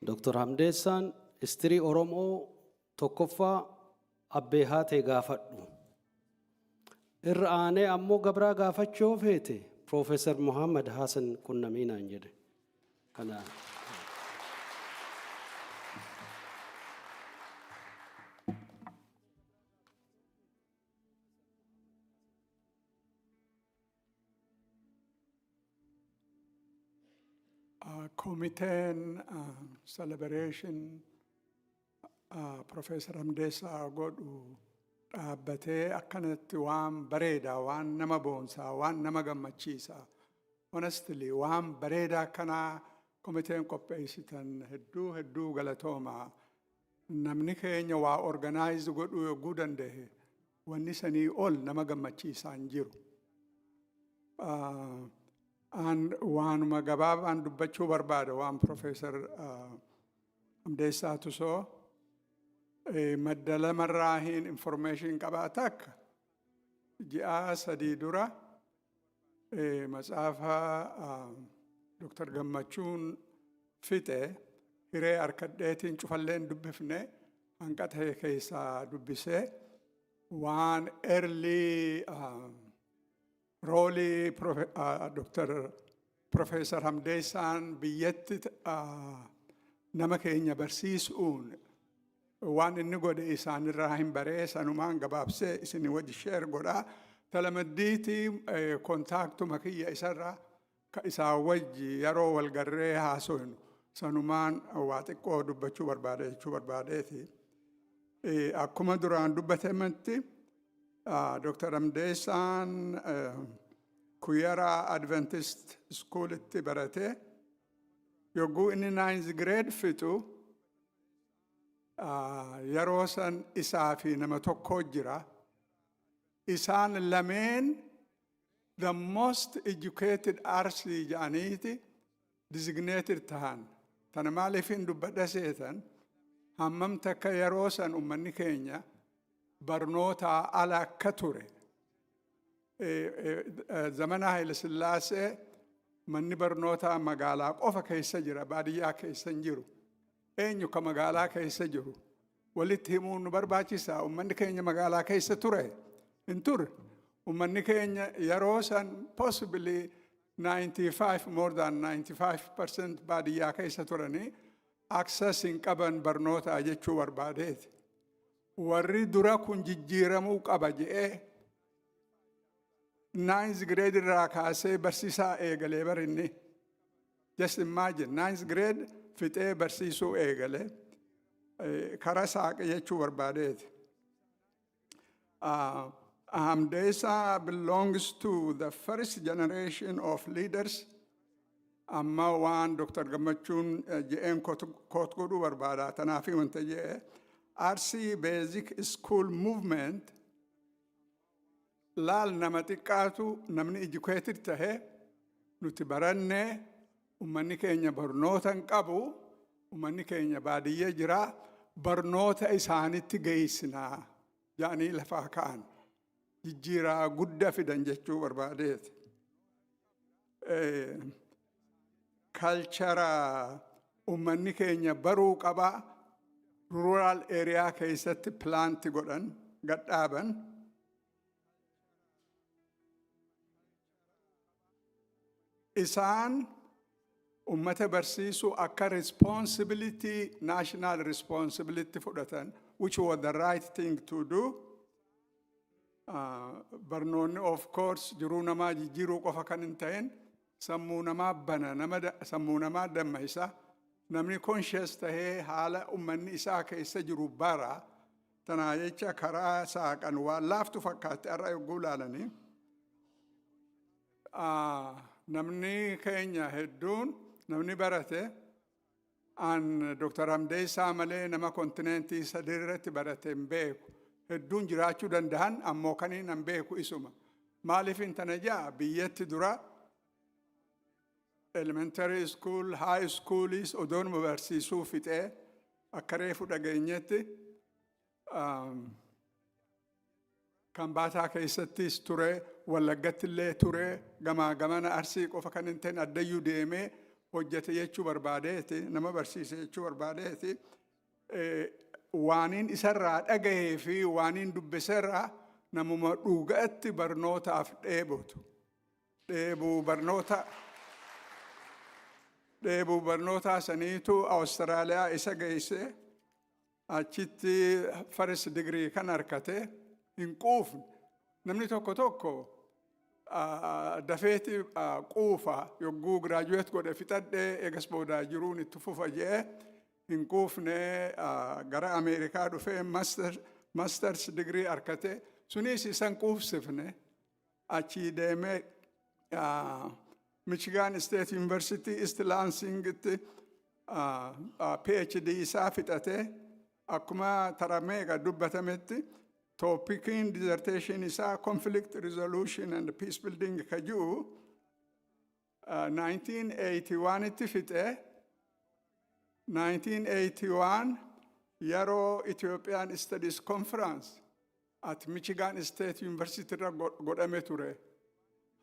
Dr. Hamdessaan Istirii Oromoo tokkoffaa abbee haatee gaafadhu. Irra aanee ammoo gabraa gaafachuu feete Professor Muhammad Hassan qunnamiinaan jedhe. Kana komiteen celebration Professor Hamdessa godhu dhaabbatee akkanatti waan bareedaa, waan nama boonsaa, waan nama gammachiisaa. Honestly, waan bareedaa akkanaa komiteen qopheessitan hedduu galatoomaa. Namni keenya waa organize godhuu yogguu danda'e wanni sanii ol nama gammachiisaa hin jiru. Waanuma gabaabaan dubbachuu barbaada waan Professor Hamdesa Tuso madda lamarraa hin information qabaata akka ji'a 3 dura matsaafa Dr. Gammachuun fixe hiree harkadheetiin cufalleen dubbifne hanqata keessaa dubbisee waan early rooli Dr. Professor Hamdessaan biyyatti nama keenya barsiisuun waan inni godhe isaanirraa hin baree sanumaan gabaabsee isin wajji share godhaa talamaddiitii kontaaktuma kiyya isarraa ka isaa wajji yeroo walgarree haasoynu sanumaan waa xiqqoo dubbachuu barbaade jechuu barbaadeeti. Akkuma duraan dubbatemetti Dr. Hamdessaan Kuyara Adventist Schoolitti barate yogguu inni 9th grade fixu yeroo san isaa fi nama tokko jira. Isaan lameen the most educated arsii jedhaniiti designated tahan. Tana maaliifin dubbadha seetan hammam takka yeroo san ummanni keenya barnoota ala akka ture. Zamana Haile Sillaasee manni barnoota magaalaa qofa keessa jira, baadiyyaa keessa hin jiru. Eenyu ka magaalaa keessa jiru walitti himuun nu barbaachisa. Ummanni keenya magaalaa keessa ture hin turre. Ummanni keenya yeroo san possibly 95 more than 95% baadiyyaa keessa turanii access hin qaban barnoota jechuu barbaadeeti. Warri dura kun jijjiiramuu qaba jedhee 9th grade irraa kaasee barsiisaa eegalee barinni. Just imagine 9th grade fixee barsiisuu eegalee karaa saaqe jechuu barbaadeeti. Hamdessa belongs to the first generation of leaders. Amma waan Dr. Gammachuun je'een koot godhuu barbaada. Tanaafi wanta je'e RC Basic School Movement laal nama xiqqaatu namni educated tahe nuti barannee ummanni keenya barnoota hin qabu, ummanni keenya baadiyyaa jira, barnoota isaanitti geessinaa jedhanii lafaa ka'an. Jijjiiraa guddaa fidan jechuu barbaadeeti. Kalchara ummanni keenya baruu qaba. Rural area keessatti plant godhan gadhaaban. Isaan ummata barsiisuu akka responsibility, national responsibility fudhatan, which was the right thing to do. Barnoonni of course jiruu namaa jijjiiruu qofa kan hin ta'in sammuu namaa bana, sammuu namaa dammaysa. Namni conscious tahee haala ummanni isaa keessa jiru bara. Tanaa jecha karaa saaqan waan laaftu fakkaatti har'a yogguu ilaalanii. Namni keenya hedduun namni barate an Dr. Hamdessa malee nama kontinentii sadii irratti barate hin beeku. Hedduun jiraachuu danda'an ammoo kaniin hin beeku isuma. Maaliif hin tana jaa biyyatti dura elementary school, high schoolis odoonuma barsiisuu fixee akka reefu dhageenyetti kan baataa keessattis ture, Wallaggatti illee ture, gamaa gamana Arsii qofa kan hin ta'in addayyuu deemee hojjete jechuu barbaadeeti, nama barsiise jechuu barbaadeeti. Waaniin isarraa dhagahee fi waaniin dubbiserraa namuma dhugaatti barnootaaf dheebotu. Dheebuu barnootaa saniitu Awustiraaliyaa isa geesse achitti first degree kan harkate hin quufne. Namni tokko dafeeti quufa yogguu graduate godhe fixadhee eegas boodaa jiruun itti fufa jedhee hin quufne gara Ameerikaa dhufee masters degree arkate sunis isan quufsifne achi deemee Michigan State University East Lansing'tti PhD isaa fixate akkuma tarameega dubbatametti topikiin dissertation isaa conflict resolution and peace building ka jiru 1981 itti fixe 1981 yeroo Ethiopian Studies Conference at Michigan State University irra godhame ture.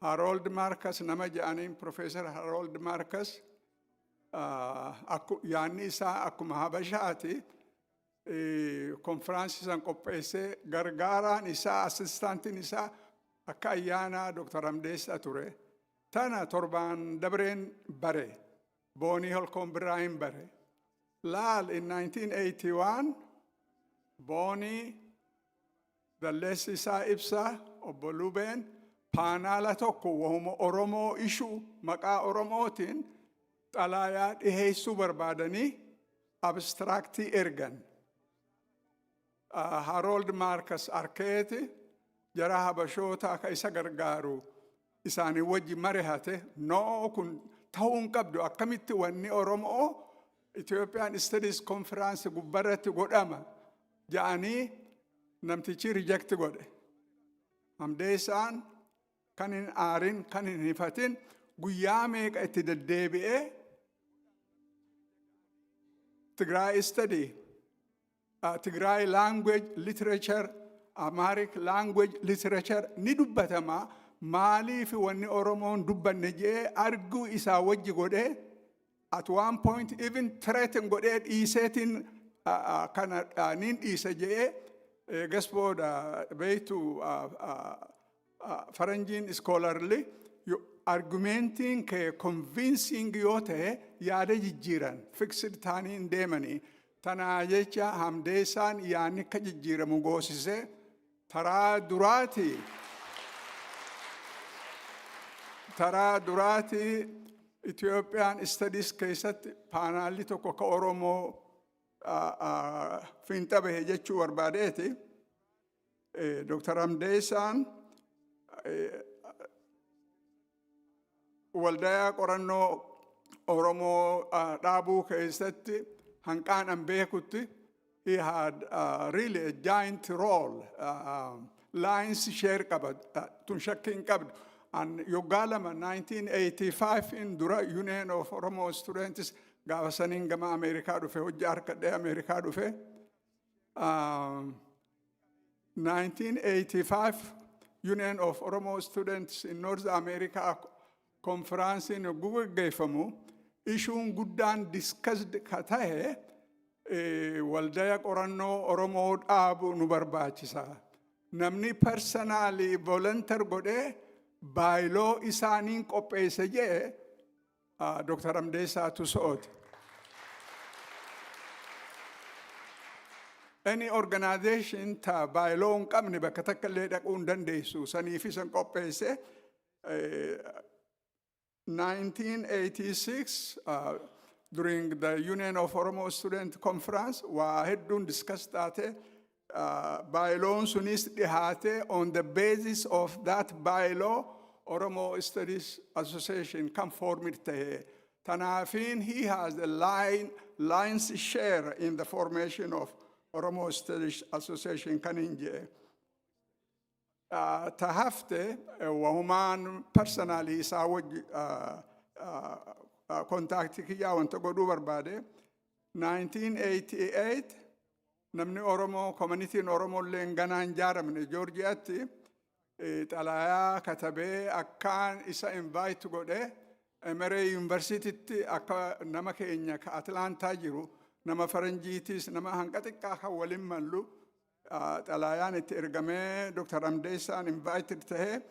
Harold Marcus nama jedhaniin Professor Harold Marcus yaanni isaa akkuma Habashaati konferaansi san qopheesse gargaaraan isaa assistaantiin isaa akka ayyaana Dr. Hamdessa ture. Tana torbaan dabreen bare boonii holkoon biraayin bare. Laal in 1981 boonii dalleessi isaa ibsa obbo Lubeen paanaala tokko wahuma Oromoo ishu maqaa Oromootiin xalaayaa dhiheessuu barbaadanii abstraaktii ergan. Harold Marcus arkeeti jara habashoota akka isa gargaaru isaanii wajji marihate noo kun ta'uun qabdu akkamitti wanni Oromoo Ethiopian Studies Conference gubbarratti godhama jedhanii namtichi reject godhe. Hamdeessaan kan hin aarin kan hin hifatin guyyaa meeqa itti deddeebi'ee Tigray study, Tigray language literature, Amharic language literature ni dubbatama maaliif wanni Oromoon dubbanne jee arguu isaa wajji godhee at one point even threaten godhee dhiiseetiin kana nin dhiisa jee gasbooda beektu faranjiin scholarly argumentiin kee convincing yoo ta'e yaada jijjiiran fixed taaniin deemanii tanaa jecha Hamdeessaan yaanni akka jijjiiramu goosise taraa duraati Ethiopian Studies keessatti paanaalli tokko ka Oromoo finta bahe jechuu barbaadeeti. Dr. Hamdeessaan waldayaa qorannoo Oromoo dhaabuu keessatti hanqaan an beekutti he had really a giant role. Lines share qaba tun shakkiin qabdu. And Yogalama 1985 in Dura Union of Oromo Students gaafa saniin gama Ameerikaa dhufe hojii harkadhee Ameerikaa dhufe. 1985 Union of Oromo Students in North America conference in gaggeeffamu issuun guddaan discussed ka ta'e waldaya qorannoo Oromoo dhaabu nu barbaachisa. Namni personally volunteer godhee baayiloo isaaniin qopheesse jee Dr. Hamdesa Tusooti. Any organization ta baayiloo hin qabne bakka takka illee dhaquu hin dandeessu saniif isan qopheesse 1986 during the Union of Oromo Student Conference waa hedduun discuss taate bylaw sunis dhihate on the basis of that bylaw Oromo Studies Association kan formid tahe. Tanafin he has the lion's share in the formation of Oromo Studies Association kaninje. Tahafte wahuman personally sawaj contact kiya wanta godu barbade 1988 namni Oromo community in Oromo lenganan jaramne Georgiatti talaya katabe akkan isa invite gode Emere University akka nama Kenya ka Atlanta jiru nama faranjitis nama hanqatikka ka walin mallu talayan itti ergame Dr. Hamdessa invited tahe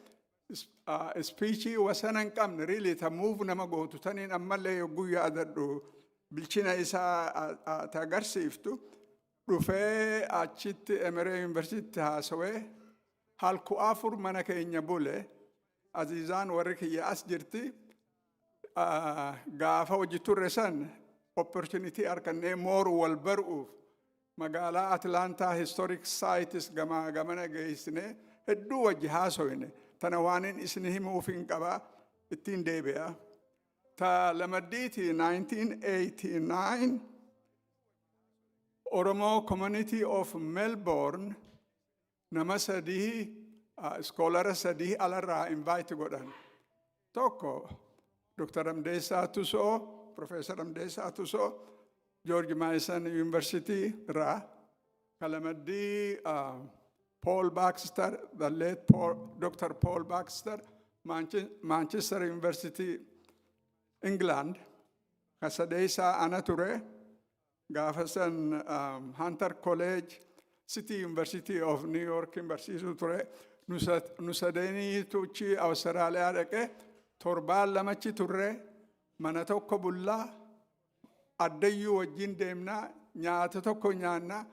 speechi wasanan qabne really ta move nama gootu tanin ammalle guyya adaddu bilchina isa ta agarsiiftu dhufe achitti Emere University haasawe halku afur mana keenya bule azizaan warri kiyya as jirti gaafa hojii turre san opportunity arkanne more wal bar'uuf magaalaa Atlanta historic sites gamana geessine hedduu wajji haasoyne tana waanin isin himuuf hin qaba ittiin deebi'a. Ta lamaddiiti 1989 Oromo community of Melbourne nama sadii scholar sadii alarraa invite godhan. Tokko Dr. Hamdesa Tuso, Professor Hamdesa Tuso, George Mason University ra. Kalamaddi Paul Baxter, the late Dr. Paul Baxter, Manchester University, England. Kasadesa Anature, Gafasan Hunter College, City University of New York, University Ture, Nusadeni Tuchi, Australia Reke, Torbal Lamachi Ture, Manatoko Bulla, Addayu wajjin deemna nyaata tokko nyaanna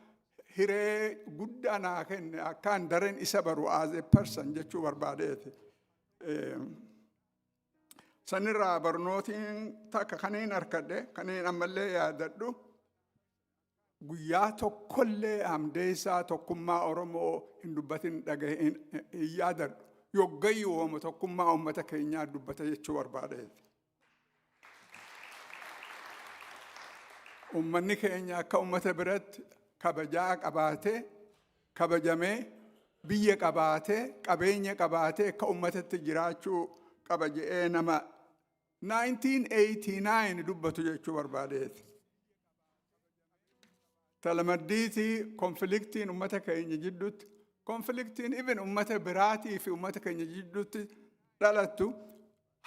hiree guddaa naa kenne akkaan dareen isa baru as a person jechuu barbaadeeti. Sanirraa barnootiin takka kaneen harkadhe kaneen ammallee yaadadhu guyyaa tokkollee Hamdeesaa tokkummaa Oromoo hin dubbatin dhagahe hin yaadadhu yoggayyuu hooma tokkummaa uummata keenyaa dubbata jechuu barbaadeeti. Ummanni keenya akka ummata biratti kabajaa qabaatee kabajamee biyya qabaatee qabeenya qabaatee akka ummatatti jiraachuu qaba jedhee nama 1989 dubbatu jechuu barbaadeeti. Talamaddiiti konfliktiin ummata keenya jidduutti konfliktiin even ummata biraatii fi ummata keenya jidduutti dhalattu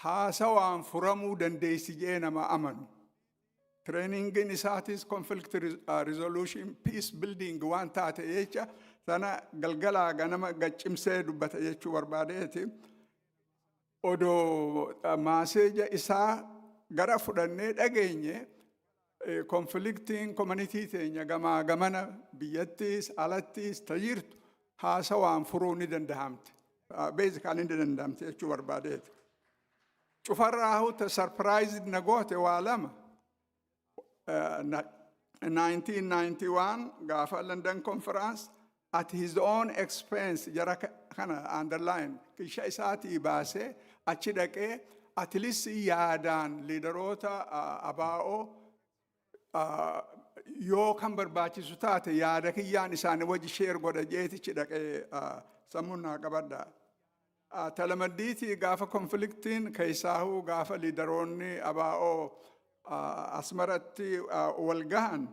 haasawaan furamuu dandeessi jedhee nama amanu. Training in isatis conflict resolution, peace building waan taate jecha sana galgalaa ganama gaccimsee dubbata jechuu barbaadeeti. Odoo maaseeja isaa gara fudhannee dhageenye conflicting community teenya gamaa gamana biyyattis alattis tajirtu haasawaan furuu ni dandahamte. Basically ni dandahamte jechuu barbaadeeti. Cufarraahu ta surprised na goote waa lama. 1991 Gafa London conference at his own expense jara kana underline kisha isaati baase achi dhaqee at least yaadaan liidaroota abaa'oo yoo kan barbaachisu taate yaada kiyyaan isaanii wajji sheer godha jeetichi dhaqee sammuun naa qabadha. Talamaddiiti gaafa konfliktiin keessaahuu gaafa liidaroonni abaa'oo asmaratti walgahan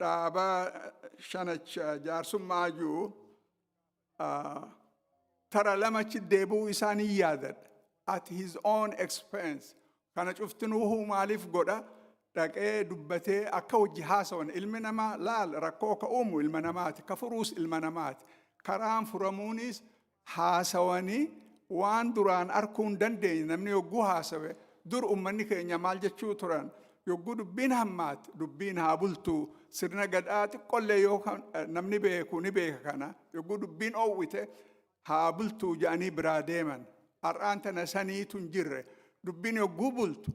dhaaba shanacha jaarsummaayuu tara lamachi deebuu isaanii yaadadha at his own expense kana cuftinuuhuu maaliif godha dhaqee dubbatee akka wajji haasawan ilmi namaa laal rakkoo ka uumu ilma namaati ka furuus ilma namaati karaan furamuunis haasawanii waan duraan arguun dandeenye namni yogguu haasawe dur ummanni keenya maal jechuu turan yogguu dubbiin hammaat dubbiin haa bultu sirna gadhaa xiqqollee yoo namni beeku ni beeka kana yogguu dubbiin oowwite haa bultu jedhanii biraa deeman har'aan tana saniitu hin jirre dubbiin yogguu bultu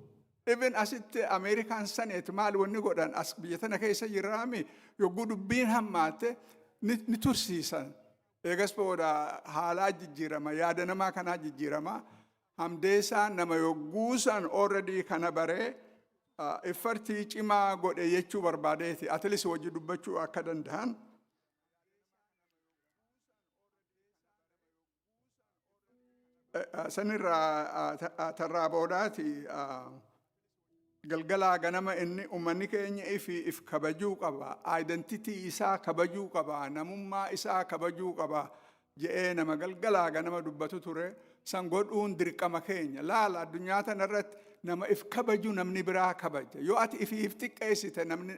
even asitti Ameerikaan saneet maal wanni godhan as biyya tana keessa jirraami yogguu dubbiin hammaatte ni tursiisan eegas booda haalaa jijjiirama yaada namaa kanaa jijjiirama. Hamdeesaan nama yogguusan already kana baree effartii cimaa godhe jechuu barbaadeeti at least wajji dubbachuu akka danda'an. Sanirraa tarraa boodaati galgalaa ganama inni ummanni keenya if kabajuu qaba identity isaa kabajuu qaba namummaa isaa kabajuu qaba jedhee nama galgalaa ganama dubbatu ture. San godhuun dirqama keenya laala addunyaa tanarratti nama if kabaju namni biraa kabaja yoo ati if xiqqeessite namni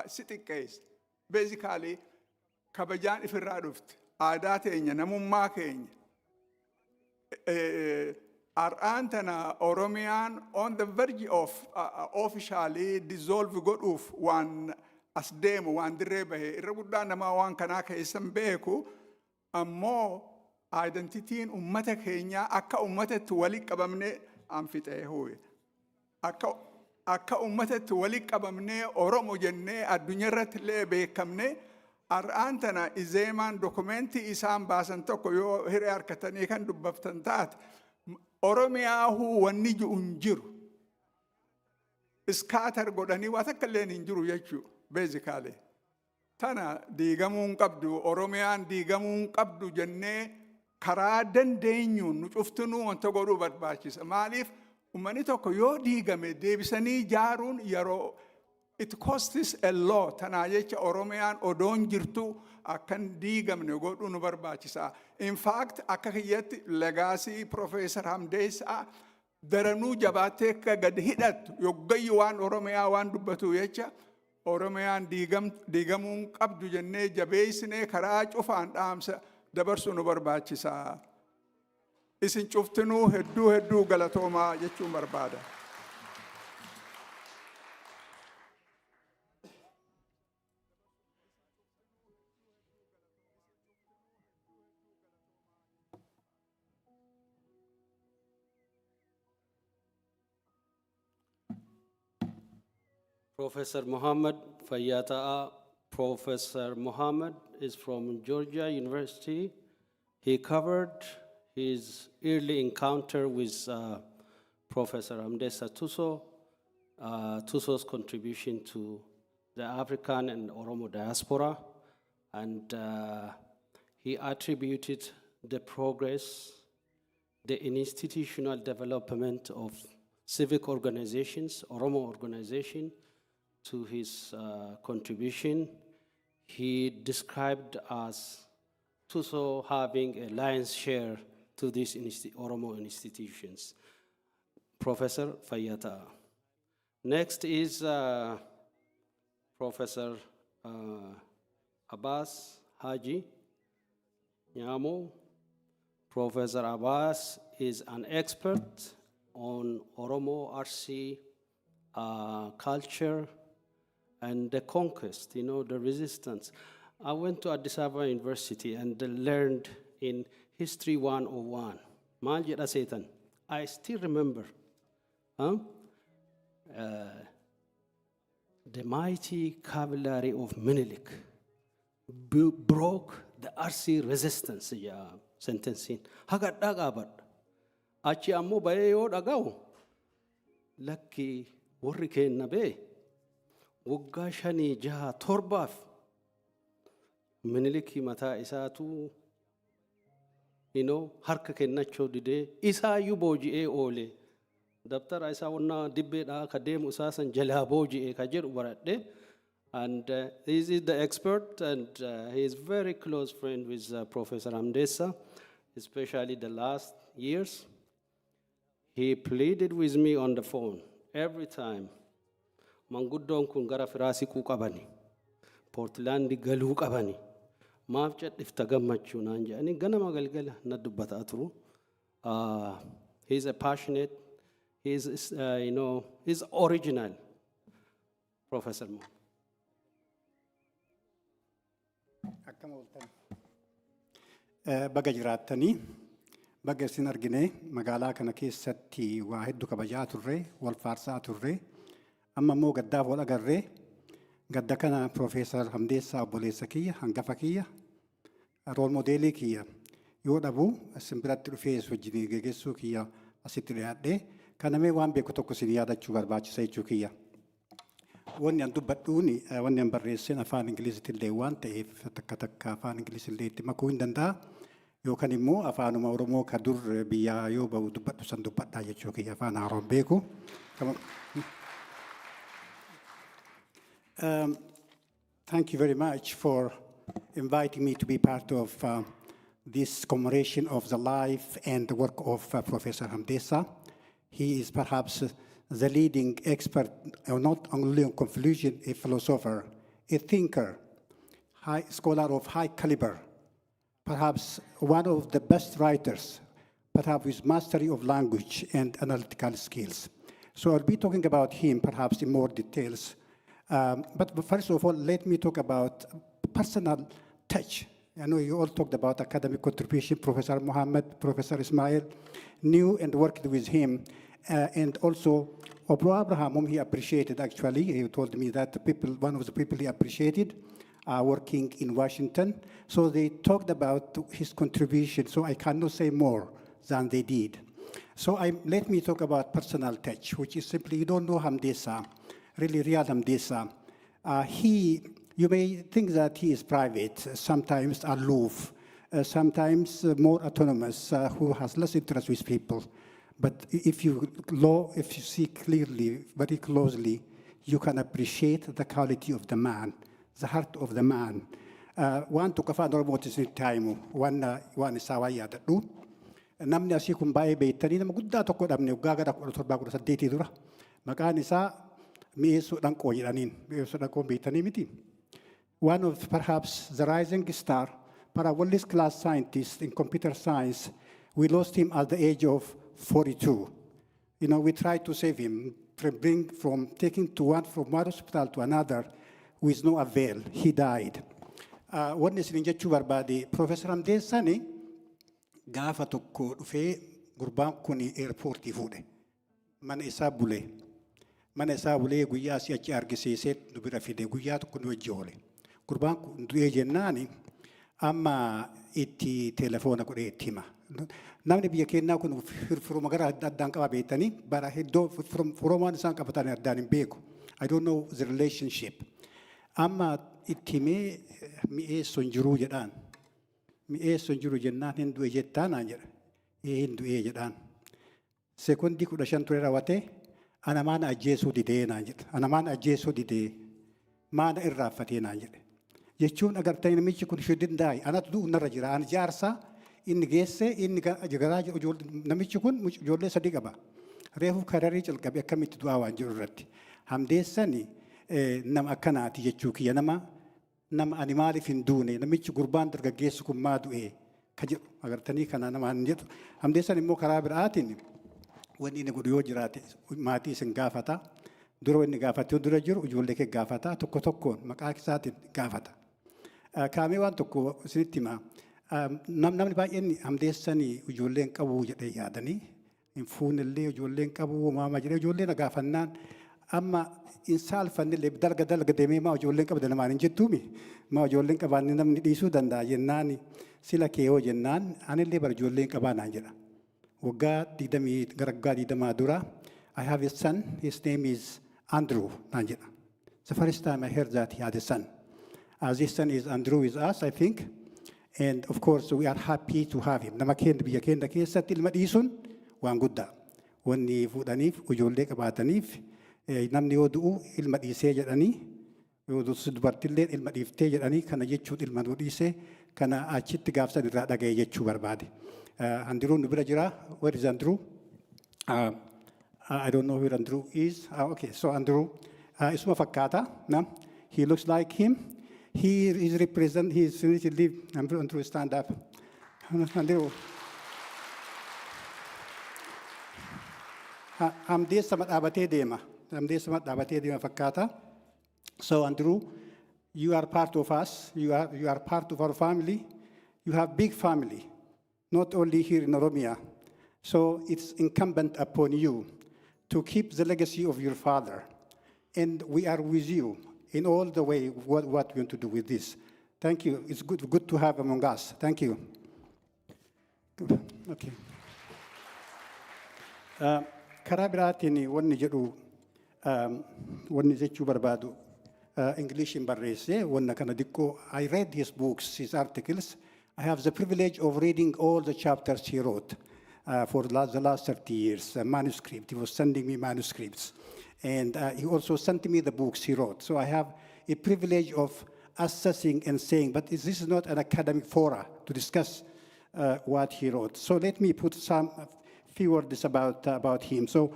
si xiqqeessa basically kabajaan ifirraa dhufte aadaa teenya namummaa keenya har'aan tana Oromiyaan on the verge of officially dissolve godhuuf waan as deemu waan dirree bahe irra guddaa namaa waan kanaa keessan beeku ammoo identitiin ummata keenyaa akka ummatatti wali qabamne anfixee huwe akka akka ummatatti wali qabamnee Oromo jennee addunyaa irratti illee beekamne ar'aan tana izeemaan dokumentii isaan baasan tokko yoo hiree harkatanii kan dubbaftan taate Oromiyaahu wanni ji'un jiru iskaatar godhanii waa takka illee hin jiru jechuu basically tana diigamuun qabdu Oromiyaan diigamuun qabdu jennee karaa dandeenyuun nu cuftinuu wanta godhuu barbaachisa maaliif ummani tokko yoo diigame deebisanii jaaruun yeroo it costs a lot tana jecha Oromiyaan odoon jirtu akkan diigamne godhuu nu barbaachisa in fact akka kiyyatti legacy Professor Hamdesa daranuu jabaatee akka gad hidhattu yoggayyi waan Oromiyaa waan dubbatu jecha Oromiyaan diigamuun qabdu jennee jabeessinee karaa cufaan dhaamsa dabarsuu nu barbaachisa. Isin cuftinuu hedduu galatoomaa jechuun barbaada. Professor Muhammad Fayyata'a. Professor Muhammad is from Georgia University. He covered his early encounter with Professor Hamdesa Tuso, Tuso's contribution to the African and Oromo diaspora, and he attributed the progress, the institutional development of civic organizations, Oromo organization, to his contribution. He described as Tuso having a lion's share to these Oromo institutions. Professor Fayyata. Next is Professor Abbas Haji Nyamo. Professor Abbas is an expert on Oromo RC culture and the conquest, the resistance. I went to Addis Ababa University and learned in History 101. Maal jedha seetan. I still remember the mighty cavalry of Menelik broke the RC resistance. Sentencing. Hagat dagabat. Achi ammo baye yo dagaw. Lakki warri kenna be. Waggaa shanii jaha torbaaf Miniliki mataa isaatu harka kennachuu didee isaayyuu booji'ee oole dabtara isaa wannaa dibbeedhaa ka deemu isaasan jalaa booji'ee ka jedhu baradhe. And he is the expert, and he is very close friend with Professor Hamdesa, especially the last years. He pleaded with me on the phone every time. Manguddoon kun gara firaasii kuu qabani. Portland galuu qabani. Maaf jedhifta gammachuu naan jedhani ganama galgala na dubbataa turu. He's a passionate, he's he's original. Professor Mo. Akkam ooltan. Baga jiraattanii baga isin argine magaalaa kana keessatti waa hedduu kabajaa turre wal faarsaa turre. Amma immoo gaddaaf wal agarree gadda kana Professor Hamdesa obboleessa kiyya hangafa kiyya rool moodeelii kiyya yoo dhabu isin biratti dhufee wajjin geggeessuu kiyya asitti dhiyaadhee kanamee waan beeku tokko isin yaadachuu barbaachisa jechuu kiyya. Wanni an dubbadhuuni wanni an barreesseen afaan Ingiliziitti illee waan ta'eef takka afaan Ingiliziitti illee itti makuu hin danda'a yookaan immoo afaanuma Oromoo ka dur biyyaa yoo ba'u dubbadhu san dubbadhaa jechuu kiyya afaan Haaroon beeku. Thank you very much for inviting me to be part of this commemoration of the life and the work of Professor Hamdesa. He is perhaps the leading expert, not only on Confucian, a philosopher, a thinker, high scholar of high caliber, perhaps one of the best writers, perhaps with mastery of language and analytical skills. So I'll be talking about him perhaps in more details. But first of all, let me talk about personal touch. I know you all talked about academic contribution. Professor Muhammad, Professor Ismail, knew and worked with him, and also Abraham, whom he appreciated actually, he told me that the people, one of the people he appreciated are working in Washington. So they talked about his contribution, so I cannot say more than they did. So let me talk about personal touch, which is simply, you don't know Hamdesa, really real Hamdesa. You may think that he is private, sometimes aloof, sometimes more autonomous, who has less interest with people. But if you see clearly, very closely, you can appreciate the quality of the man, the heart of the man. Waan tokko afaan Oromootti isinitti himu, waan isaa waan yaadadhu. Namni asii kun baay'ee beektanii nama guddaa tokko dhabne waggaa gara 1718 dura. Maqaan isaa Mi'eessoo Dhanqoo jedhaniin. Mi'eessoo Dhanqoo beektanii miti. One of perhaps the rising star, Parawallis class scientist in computer science. We lost him at the age of 42. You know, we tried to save him, from taking from one hospital to another with no avail. He died. Wanni isin jechuu barbaade, Professor Hamdessani gaafa tokko dhufee gurbaan kun airportii fuudhe. Mana isaa bulee guyyaa si'achi argisiisee nu bira fide guyyaa tokko nu wajji oole. Gurbaan kun du'ee jennaani amma itti telefoona godhee itti hima. Namni biyya keenyaa kun firuma gara addaan qaba beektanii bara hedduu firoomaan isaan qabatan addaan hin beeku. I don't know the relationship. Amma itti himee mi'eessoon jiruu jedhaan. Mi'eessoon jiru jennaan hin du'e jettaanaan jedha. Hin du'e jedhaan. Sekondii 15 ture raawwatee ana maana ajjeesuu didee naan jedha. Ana maana ajjeesuu didee maana irraanfatee naan jedha. Jechuun agartanii namichi kun shidindaa'e anatu du'u narra jira. Ani jaarsaa inni geesse inni garaa namichi kun ijoollee 3 qaba. Reefu kararii calqabe akkamitti du'aa waan jiru irratti. Hamdeessani nama akkanaati jechuu kiyya nama ani maaliif hin duune namichi gurbaan dargaggeessu kun maa du'e ka jedhu agartanii kana namaan jedhu. Hamdeessan immoo karaa biraatiin wanni inni godhu yoo jiraate maatii isin gaafata. Dura inni gaafatee dura jiru ijoollee kee gaafata tokko tokkoon maqaa isaatiin gaafata. Kaamee waan tokko isinitti hima. Namni baay'een Hamdeessanii ijoolleen qabu jedhee yaadanii hin fuunillee ijoolleen qabu maama jedhee ijoolleen gaafannaan amma insaalfannillee dalga deemee maa ijoolleen qabda namaan hin jettuumi. Maa ijoolleen qabaanni namni dhiisuu danda'a jennaan sila kee yoo jennaan anillee bara ijoolleen qabaanaan jedha. Waggaa 20 dura I have a son, his name is Andrew Nanjira. The first time I heard that he had a son. This son is Andrew with us, I think. And of course, we are happy to have him. Nama keenya biyya keenya keessatti ilma dhiisuun waan guddaa. Wanni fuudhaniif, ijoollee qabaataniif, namni yoo du'u ilma dhiisee jedhanii, yoo dubartillee ilma dhiiftee jedhanii kana jechuun ilma nu dhiisee kana achitti gaafsan irraa dhaga'e jechuu barbaade. Andrew nu bira jira. Where is Andrew? I don't know where Andrew is. Okay, so Andrew, isuma fakkaata. He looks like him. He is represent. He is to leave. Andrew, stand up. Andrew. Hamdesa madhabatee deema. Hamdesa madhabatee deema fakkaata. So Andrew, you are part of us. You are part of our family. You have big family, not only here in Oromia. So it's incumbent upon you to keep the legacy of your father. And we are with you in all the way what we want to do with this. Thank you. It's good to have among us. Thank you. Okay. Karaa biraatiin wanni jedhu wanni jechuu barbaadu English in barreesse wanna kana diqqoo. I read his books, his articles. I have the privilege of reading all the chapters he wrote. For the last 30 years, manuscript. He was sending me manuscripts. And he also sent me the books he wrote. So I have a privilege of assessing and saying, but this is not an academic fora to discuss what he wrote. So let me put few words about him. So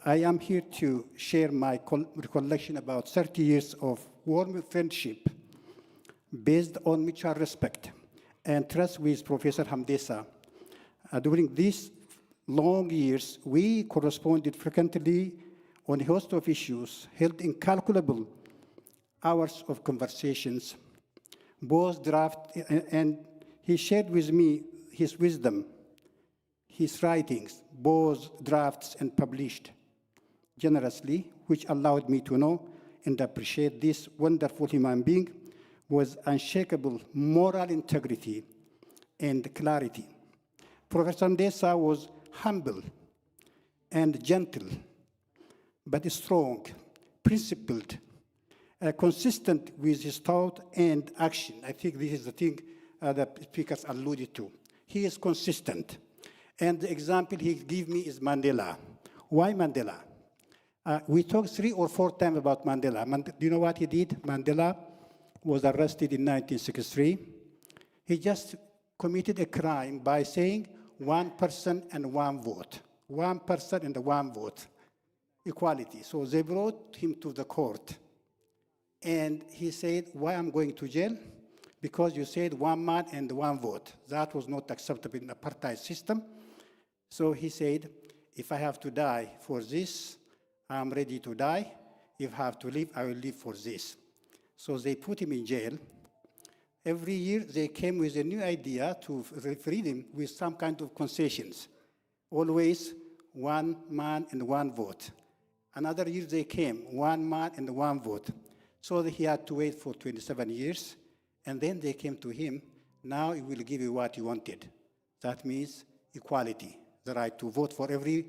I am here to share my recollection about 30 years of warm friendship based on mutual respect and trust with Professor Hamdessa. During these long years, we corresponded frequently on a host of issues, held incalculable hours of conversations, both draft, and he shared with me his wisdom, his writings, both drafts and published. generously, which allowed me to know and appreciate this wonderful human being with unshakable moral integrity and clarity. Professor Hamdessa was humble and gentle, but strong, principled, consistent with his thought and action. I think this is the thing that speakers alluded to. He is consistent. And the example he gave me is Mandela. Why Mandela? We talked 3 or 4 times about Mandela. Do you know what he did? Mandela was arrested in 1963. He just committed a crime by saying 1 person and 1 vote. 1 person and 1 vote. Equality. So they brought him to the court. And he said, why I'm going to jail? Because you said 1 man and 1 vote. That was not acceptable in the apartheid system. So he said, if I have to die for this, I'm ready to die. If I have to live, I will live for this. So they put him in jail. Every year they came with a new idea to free him with some kind of concessions. Always 1 man and 1 vote. Another year they came, 1 man and 1 vote. So he had to wait for 27 years. And then they came to him, now he will give you what you wanted. That means equality, the right to vote for every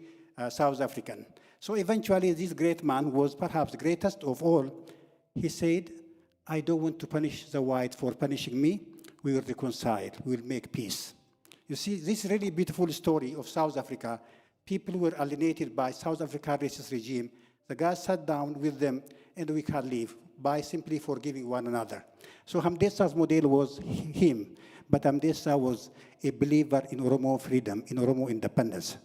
South African. So eventually this great man was perhaps the greatest of all. He said, I don't want to punish the white for punishing me. We will reconcile, we will make peace. You see, this really beautiful story of South Africa. People were alienated by South Africa racist regime. The guys sat down with them and we can live by simply forgiving one another. So Hamdesa's model was him, but Hamdessa was a believer in Oromo freedom, in Oromo independence.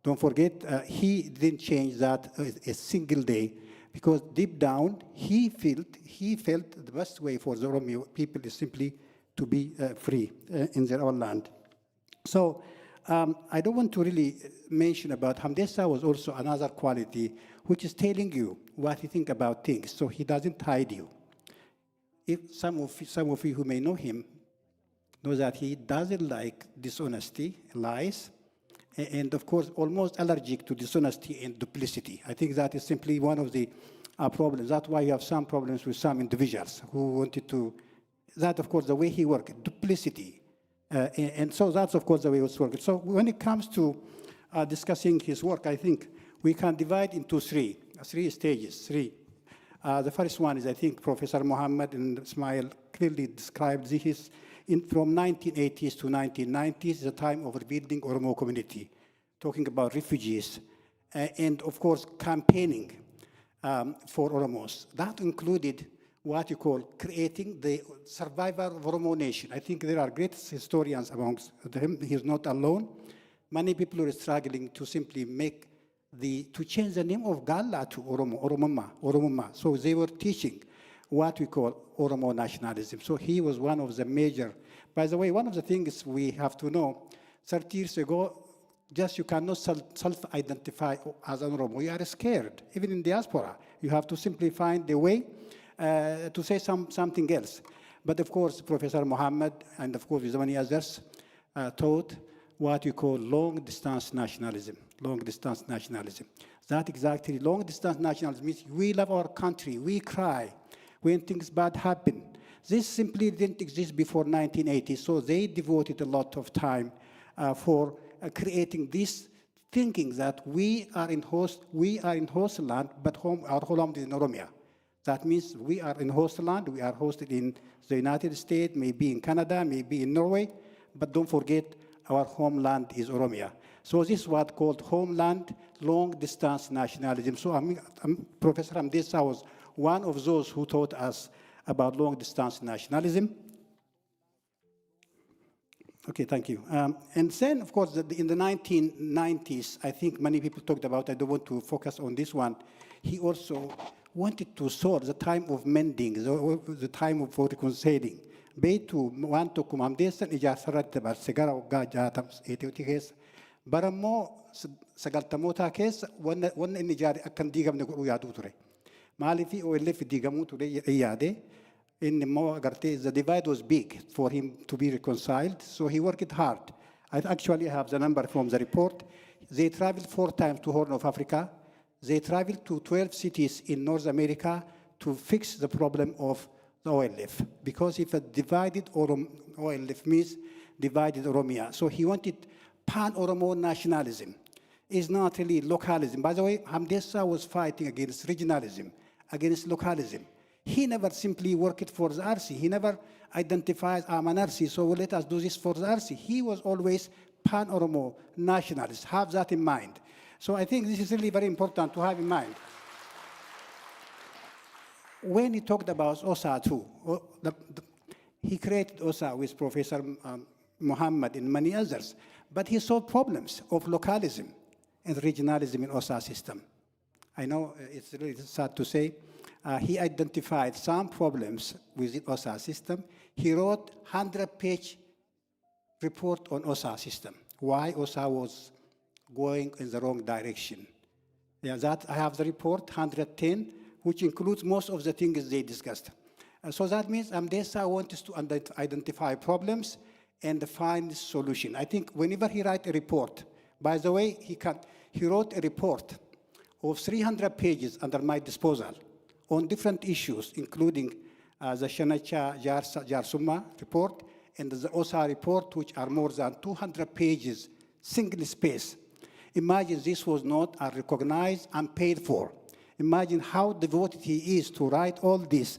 Don't forget, he didn't change that a single day, because deep down, he felt the best way for the Oromo people is simply to be free in their own land. So I don't want to really mention about Hamdessa was also another quality, which is telling you what he thinks about things, so he doesn't hide you. If some of you who may know him know that he doesn't like dishonesty, lies, and of course almost allergic to dishonesty and duplicity. I think that is simply one of the problems. That's why you have some problems with some individuals who wanted to, that of course the way he worked, duplicity. And so that's of course the way he was working. So when it comes to discussing his work, I think we can divide into three stages. The first one is, I think, Professor Mohammed and Ismail clearly described this from 1980s to 1990s, the time of rebuilding Oromo community, talking about refugees, and of course, campaigning for Oromos. That included what you call creating the survival of Oromo nation. I think there are great historians amongst them. He's not alone. Many people are struggling to simply to change the name of Galla to Oromo, Oromoma. So they were teaching what we call Oromo nationalism. So he was one of the major. By the way, one of the things we have to know, 30 years ago, just you cannot self-identify as an Oromo. You are scared, even in diaspora. You have to simply find a way to say something else. But of course, Professor Mohammed, and of course, many others, taught what you call long-distance nationalism. Long-distance nationalism. That exactly, long-distance nationalism means we love our country, we cry when things bad happen. This simply didn't exist before 1980, so they devoted a lot of time for creating this thinking that we are in host land, but our homeland is in Oromia. That means we are in host land, we are hosted in the United States, maybe in Canada, maybe in Norway, but don't forget our homeland is Oromia. So this is what called homeland long-distance nationalism. So Professor Hamdessa was one of those who taught us about long-distance nationalism. Okay, thank you. And then, of course, in the 1990s, I think many people talked about, I don't want to focus on this one, he also wanted to solve the time of mending, the time for reconciling. Beetu waan tokko Hamdeessan ijaarsarratti dabarse gara waggaa 60 keessa. Barammoo 90 keessa wanna inni ijaare akka hin diigamne godhuu yaaduu ture. Maaliif OLF diigamuu ture yaade. Inni immoo agartee the divide was big for him to be reconciled, so he worked hard. I actually have the number from the report. They traveled 4 times to Horn of Africa. They traveled to 12 cities in North America to fix the problem of the OLF, because if a divided OLF means divided Oromia. So he wanted pan-Oromo nationalism. It's not really localism. By the way, Hamdesa was fighting against regionalism, against localism. He never simply worked for the RC. He never identified, I'm an RC, so let us do this for the RC. He was always pan-Oromo nationalist. Have that in mind. So I think this is really very important to have in mind. When he talked about OSA too, he created OSA with Professor Muhammad and many others, but he saw problems of localism and regionalism in OSA system. I know it's really sad to say. He identified some problems with the OSA system. He wrote 100-page report on OSA system, why OSA was going in the wrong direction. Yeah, that I have the report, 110, which includes most of the things they discussed. So that means Hamdesa wants to identify problems and find solution. I think whenever he writes a report, by the way, he wrote a report of 300 pages under my disposal on different issues, including the Shanacha Jarsuma report and the OSA report, which are more than 200 pages, single space. Imagine this was not recognized and paid for. Imagine how devoted he is to write all this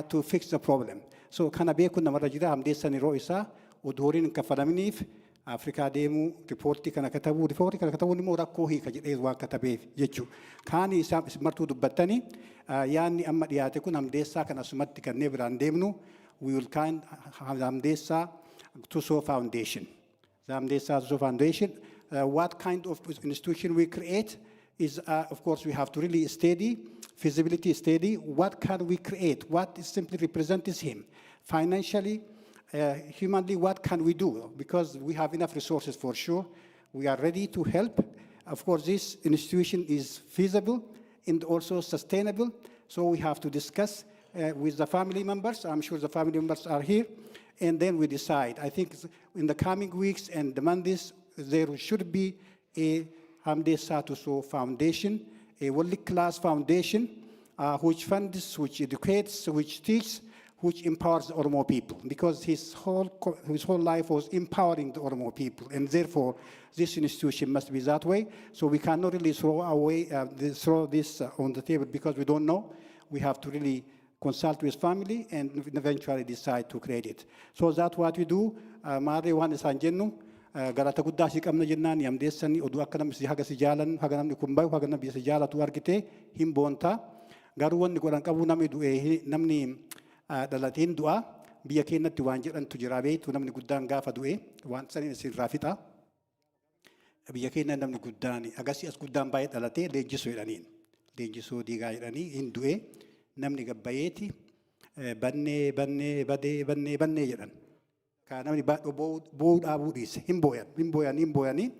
to fix the problem. So kana beeku namarra jira Hamdesa ni ro'isa udurin kafalaminiif Afrika demu reporti kana katabu ni mo rakko hi kajidee waan katabeef jechu. Kaani isa martuu dubbattani yaanni amma dhiyaate kun Hamdesa kana sumatti kannee biraan deemnu we will kind Hamdesa Tuso Foundation. The Hamdesa Tuso Foundation, what kind of institution we create is, of course, we have to really study, feasibility study, what can we create, what simply represents him. Financially, humanly, what can we do? Because we have enough resources for sure. We are ready to help. Of course, this institution is feasible and also sustainable, so we have to discuss with the family members. I'm sure the family members are here, and then we decide. I think in the coming weeks and the months, there should be a Hamdesa Tuso Foundation, a world-class foundation, which funds, which educates, which teaches, which empowers the Oromo people, because his whole life was empowering the Oromo people, and therefore this institution must be that way. So we cannot really throw this on the table because we don't know. We have to really consult with family and eventually decide to create it. So that's what we do. Maari waan isaan jennu galata guddaa si qabna jennaan Hamdessani oduu akka namni si haga si jaalan haga namni kun bayu haga namni si jaalatu argite hin boonta. Garuu wanni godhan qabu namni du'e namni dhalateen du'a biyya keenyatti waan jedhantu jira beektu namni guddaan gaafa du'e waan saniin sirraa fixa. Biyya keenya namni guddaan agasii as guddaan baay'ee dhalatee leenjisoo jedhaniin leenjisoo diigaa jedhanii hin du'e namni gabbayeeti bannee jedhan. Ka namni boo'uu dhaabuu dhiise hin boo'anii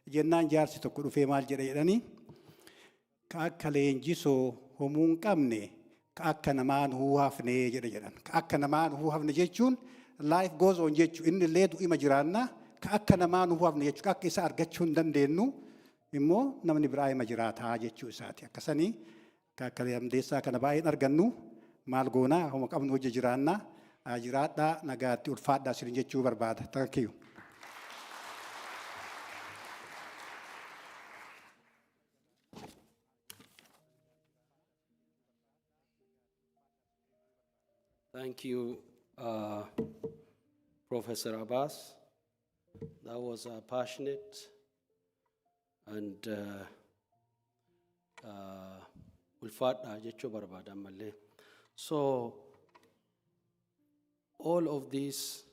jennaan jaarsi tokko dhufee maal jedhe jedhanii ka akka leenjisoo homuu hin qabne ka akka namaan huu hafne jedhan. Ka akka namaan huu hafne jechuun life goes on jechuun inni illee du'ima jiraanna ka akka namaan huu hafne jechuun akka isa argachuu hin dandeenyu immoo namni biraa ima jiraataa jechuu isaati. Akkasanii ka akka Hamdeessaa kana baay'een argannu maal goonaa homa qabnu hojii jiraannaa jiraadhaa nagaatti ulfaadhaa isin jechuu barbaada. Thank you. Thank you, Professor Abbas. That was passionate and ulfaadha jechuu barbaada ammallee. So all of these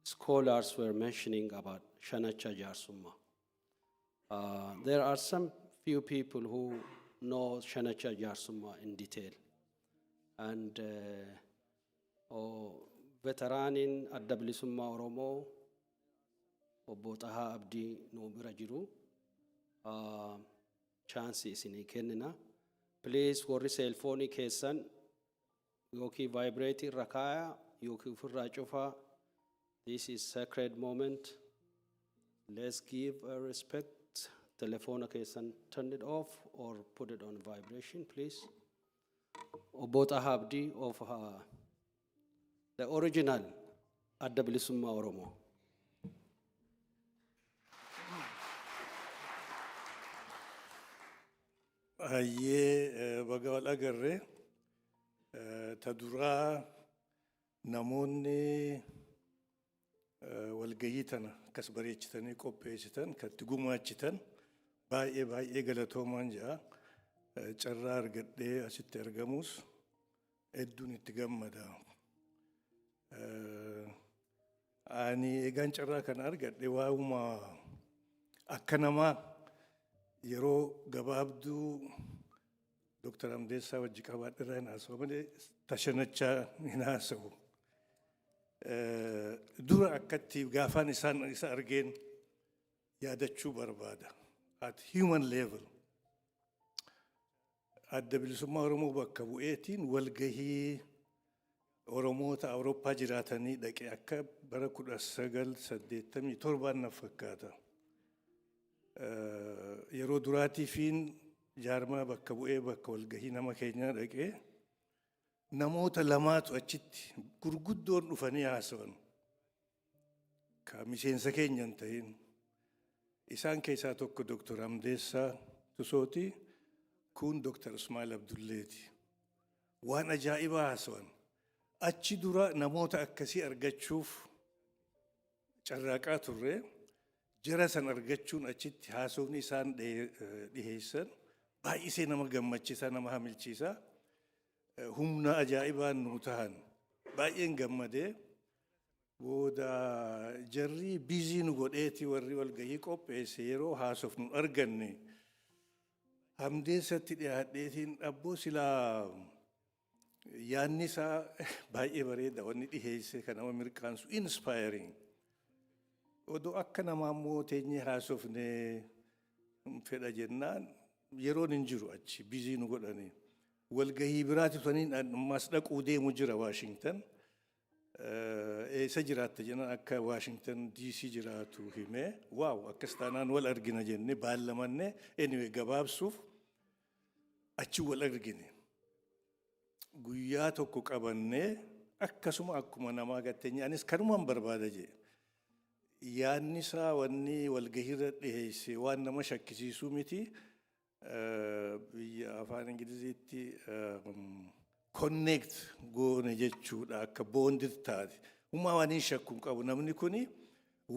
scholars were mentioning about Shanacha Jarsuma. There are some few people who know Shanacha Jarsuma in detail. And veteraanin adda bilisummaa Oromoo obbo Xahaa Abdii nu bira jiru chance isinii kennina. Please warri seelfoonii keessan yookiin vibrate irra kaaya yookiin ofirraa cufaa. This is sacred moment. Let's give respect telephone keessan turn it off or put it on vibration, please. Obbo Habdi of the original Adda Bilisummaa Oromoo. Hayyee baga wal agarre ta duraa namoonni walgayii tana akkas bareechitanii qopheessitan katti gumaachitan baay'ee galatoomaan jedha. Carraa argadhee asitti argamus hedduun itti gammada. Ani egaan carraa kana argadhe waa'uma akka namaa yeroo gabaabduu Dr. Hamdessa wajji qabaadhirraa hin haasa'u malee tashanachaa hin haasa'u. Dura akkatti gaafaan isa argeen yaadachuu barbaada. At human level. Adda Bilisummaa Oromoo bakka bu'eetiin walgahii Oromoota Awurooppaa jiraatanii dhaqe akka bara 1987 na fakkaata. Yeroo duraatiifiin jaarmaa bakka bu'ee bakka walgahii nama keenyaa dhaqee namoota lamaatu achitti gurguddoon dhufanii haasa'an. Ka miseensa keenya hin ta'in. Isaan keessaa tokko Dr. Hamdessa Tusooti. Kun Dr. Ismail Abdulleeti. Waan ajaa'ibaa haasa'an. Achi dura namoota akkasii argachuuf carraaqaa turre. Jara san argachuun achitti haasofni isaan dhiheessan baay'isee nama gammachiisa, nama hamilchiisa. Humna ajaa'ibaan nu tahan. Baay'een gammadee booda jarri bizii nu godheeti warri walgahii qopheesse yeroo haasofnu arganne. Hamdeessatti dhiyaadheetiin abboo silaa yaanni isaa baay'ee bareeda wanni dhiheesse kan nama mirqaansu inspiring. Odoo akka namaa immoo teenyee haasofnee fedha jennaan yeroon hin jiru achi bizii nu godhanii. Walgahii biraati tuniin ammas dhaquu deemu jira Washington. Eessa jiraatta jennaan akka Washington DC jiraatu himee waaw akkas taanaan wal argina jennee baallamanne anyway gabaabsuuf achi wal argine. Guyyaa tokko qabannee akkasuma akkuma namaa gatteenye anis kanumaan barbaada jee. Yaanni isaa wanni walgahiirra dhiheesse waan nama shakkisiisuu miti. Biyya afaan Ingiliziitti connect goone jechuudha akka boondit taate. Uumaa waan hin shakkuun qabu namni kuni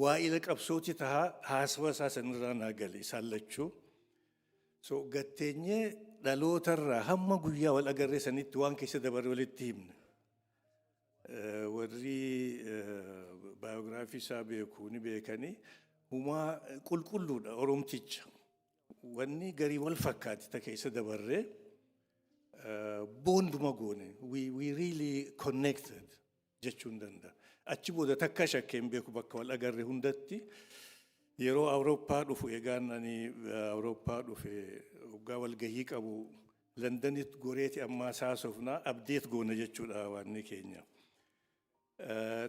waa'ila qabsooti tahaa haasawa isaa sanirraa naa gale isaan lachuu. So gatteenyee dhalootarraa hamma guyyaa wal agarree sanitti waan keessa dabarre walitti himne. Warri baayogiraafii isaa beekuu ni beekanii uumaa qulqulluudha Oromticha. Wanni garii wal fakkaati ta keessa dabarree boonduma goone. We really connected jechuun danda'a. Achi booda takka shakkeen beeku bakka wal agarre hundatti. Yeroo Awurooppaa dhufu egaan ani Awurooppaa dhufe waggaa walgahii qabu Londanitti goreeti ammaa haasofnaa abdeet goona jechuudha waanni keenya.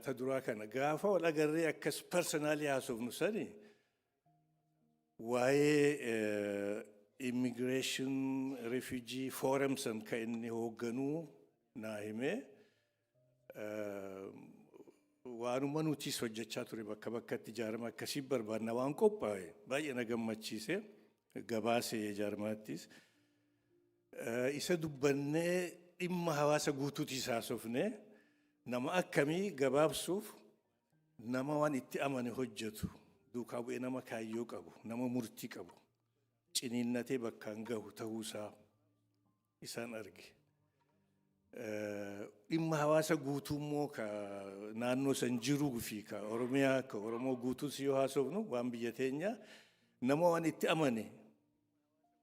Ta duraa kana gaafa wal agarree akkas personaalii haasofnu sani waa'ee immigration refugee forum san ka inni hoogganuu naa himee waanuma nutis hojjechaa ture bakka bakkatti jaarma akkasii barbaadna waan qophaa'e baay'ee na gammachiise gabaasee jaarmaattis. Isa dubbannee dhimma hawaasa guutuutis haasofnee nama akkamii gabaabsuuf nama waan itti amane hojjetu duukaa bu'ee nama kaayyoo qabu nama murtii qabu ciniinnatee bakkaan gahu ta'uusaa isaan arge. Dhimma hawaasa guutuu immoo ka naannoo san jiruu fi ka Oromiyaa ka Oromoo guutuus yoo haasofnu waan biyya teenya nama waan itti amane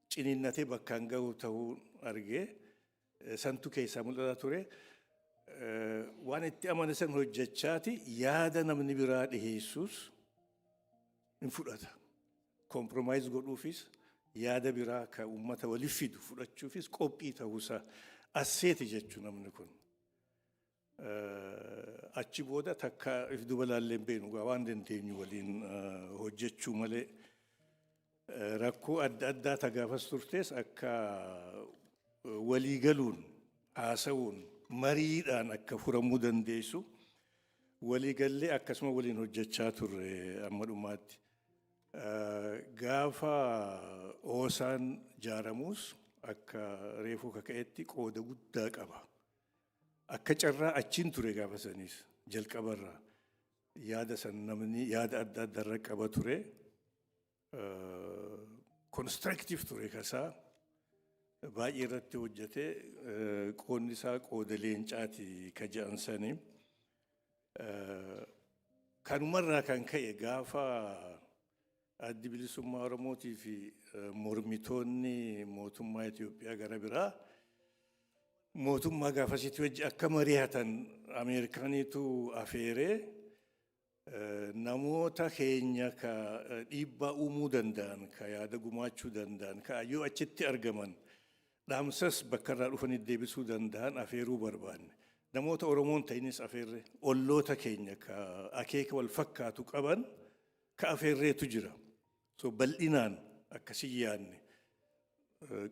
ciniinnatee bakkaan gahu ta'uu arge. Santu keessaa mul'ata ture. Waan itti amane san hojjechaati yaada namni biraa dhiheessuus hin fudhata. Kompromaayiz godhuufis yaada biraa ka uummata waliif fidu fudhachuufis qophii ta'uusaa asseeti jechuu namni kun. Achi booda takka if duba laalleen beenu waan dandeenyu waliin hojjechuu malee rakkoo adda addaa tagaafas turtes akka walii galuun haasa'uun mariidhaan akka furamuu dandeessu walii gallee akkasuma waliin hojjechaa turre amma dhumaatti. Gaafa oosaan jaaramus akka reefuu kaka'etti qooda guddaa qaba. Akka carraa achiin ture gaafa sanis jalqabarraa yaada san namni yaada adda addarra qaba ture. Constructive ture kasaa baay'ee irratti hojjete qoonni isaa qooda leencaati ka jedhan sanii. Kanumarraa kan ka'e gaafa addi bilisummaa Oromootii fi mormitoonni mootummaa Itoophiyaa gara biraa mootummaa gaafasitti wajji akka mari'atan Ameerikaaniitu afeeree namoota keenya ka dhiibbaa uumuu danda'an ka yaada gumaachuu danda'an ka yoo achitti argaman dhaamsas bakka irraa dhufanii deebisuu danda'an afeeruu barbaanne. Namoota Oromoon ta'inis afeerre olloota keenya ka akeeka wal fakkaatu qaban ka afeerreetu jira. So bal'inaan akkasii yaadne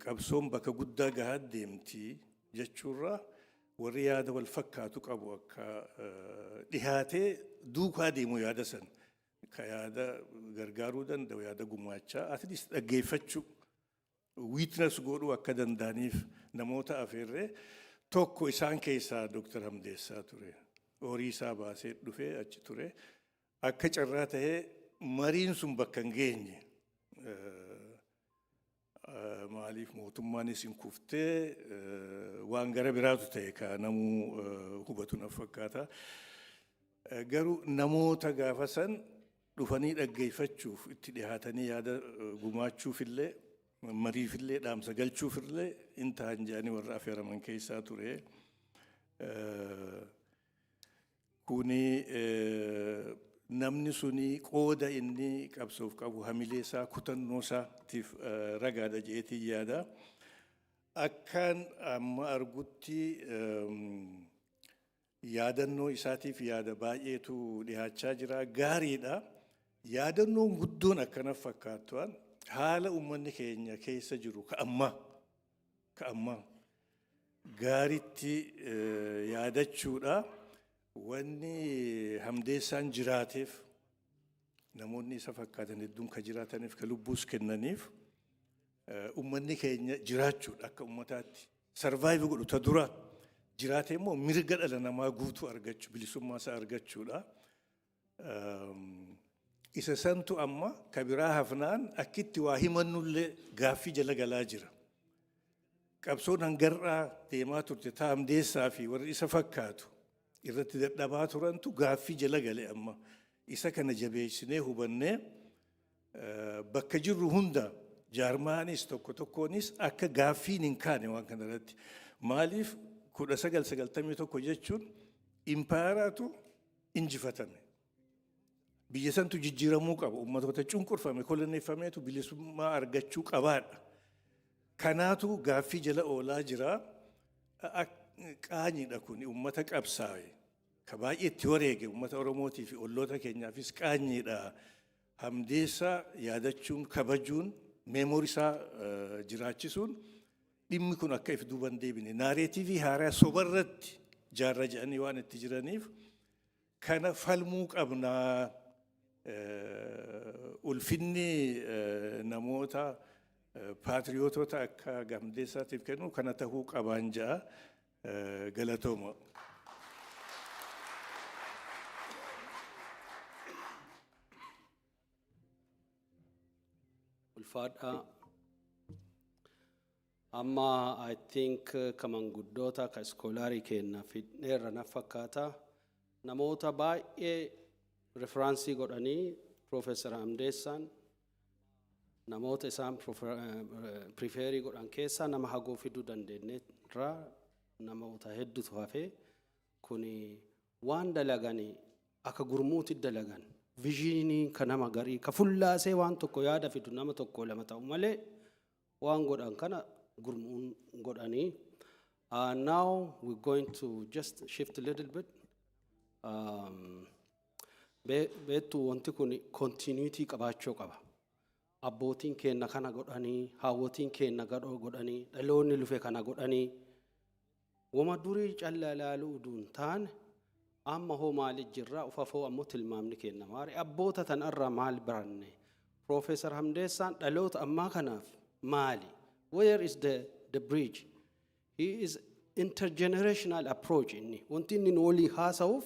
qabsoon bakka guddaa gahaa deemti jechuurraa warri yaada wal fakkaatu qabu akka dhihaatee duukaa deemu yaada san ka yaada gargaaruu danda'u yaada gumaachaa at least dhaggeeffachuu witness godhuu akka danda'aniif namoota afeerree tokko isaan keessaa Dr.Hamdessa ture. Horii isaa baasee dhufee achi ture. Akka carraa ta'ee mariin sun bakka hin geenye. Maaliif mootummaanis hin kuftee waan gara biraatu ta'e ka namuu hubatu na fakkaata. Garuu namoota gaafa san dhufanii dhaggeeffachuuf itti dhihaatanii yaada gumaachuufillee mariifillee dhaamsa galchuufillee hin ta'an jedhanii warra afeeraman keessaa ture. Kuni namni suni qooda inni qabsoof qabu hamilee isaa kutannoo isaatiif ragaadha jedheetii yaada. Akkaan amma argutti yaadannoo isaatiif yaada baay'eetu dhihaachaa jira. Gaariidha. Yaadannoon guddoon akkana fakkaattuan haala uummanni keenya keessa jiru ka ammaa gaariitti yaadachuudha. Wanni Hamdeessaan jiraateef namoonni isa fakkaatan hedduun ka jiraataniif ka lubbuus kennaniif uummanni keenya jiraachuudha akka uummataatti survive godhu ta dura jiraatee immoo mirga dhala namaa guutuu argachuu bilisummaa isaa argachuudha. Isa santu amma ka biraa hafnaan akkitti waa himannullee gaaffii jala galaa jira. Qabsoon hangarraa deemaa turte ta Hamdeessaa fi warri isa fakkaatu irratti dadhabaa turantu gaaffii jala gale amma. Isa kana jabeessinee hubannee bakka jirru hunda jaarmaanis tokko tokkoonis akka gaaffiin hin kaane waan kana irratti. Maaliif 1991 jechuun impaayaraatu injifatame. Biyya santu jijjiiramuu qaba. Ummatoota cunqurfame koloneeffameetu bilisummaa argachuu qabaadha. Kanaatu gaaffii jala oolaa jira. Qaanyiidha kun ummata qabsaa'e. Ka baay'ee itti wareege ummata Oromootii fi olloota keenyaafis qaanyiidha. Hamdeessaa yaadachuun kabajuun meemorii isaa jiraachisuun dhimmi kun akka if duuban deebine. Naareetiivii haaraa sobarratti jaarra jedhanii waan itti jiraniif kana falmuu qabnaa. Ulfinni namoota paatriyootota akka Hamdeessaatiif kennu kana tahuu qabaan ja'a galatooma. Ulfaadha. Amma I think kamanguddoota ka iskoolaarii kenna fidneerra na fakkaata. Namoota baay'ee referaansii godhanii Professor Hamdeessaan namoota isaan preferii godhan keessaa nama hagoo fiduu dandeenyeerra namoota hedduutu hafe kuni waan dalaganii akka gurmuutti dalagan viizhinii ka nama garii ka fullaasee waan tokko yaada fidu nama tokko lama ta'u malee waan godhan kana gurmuun godhanii. Now we're going to just shift a little bit. Beetu wanti kun continuity qabaachuu qaba. abbootiin keenya kana godhanii, haawwotiin keenya godhanii, dhaloonni lufe kana godhanii, wama durii callaa ilaaluu uduun taane amma hoo maaliif jirra ufafoo ammoo tilmaamni keenya maari abboota tan irraa maal baranne Professor Hamdessaan dhaloota ammaa kanaaf maali? Where is the bridge? He is intergenerational approach inni wanti inni walii haasa'uuf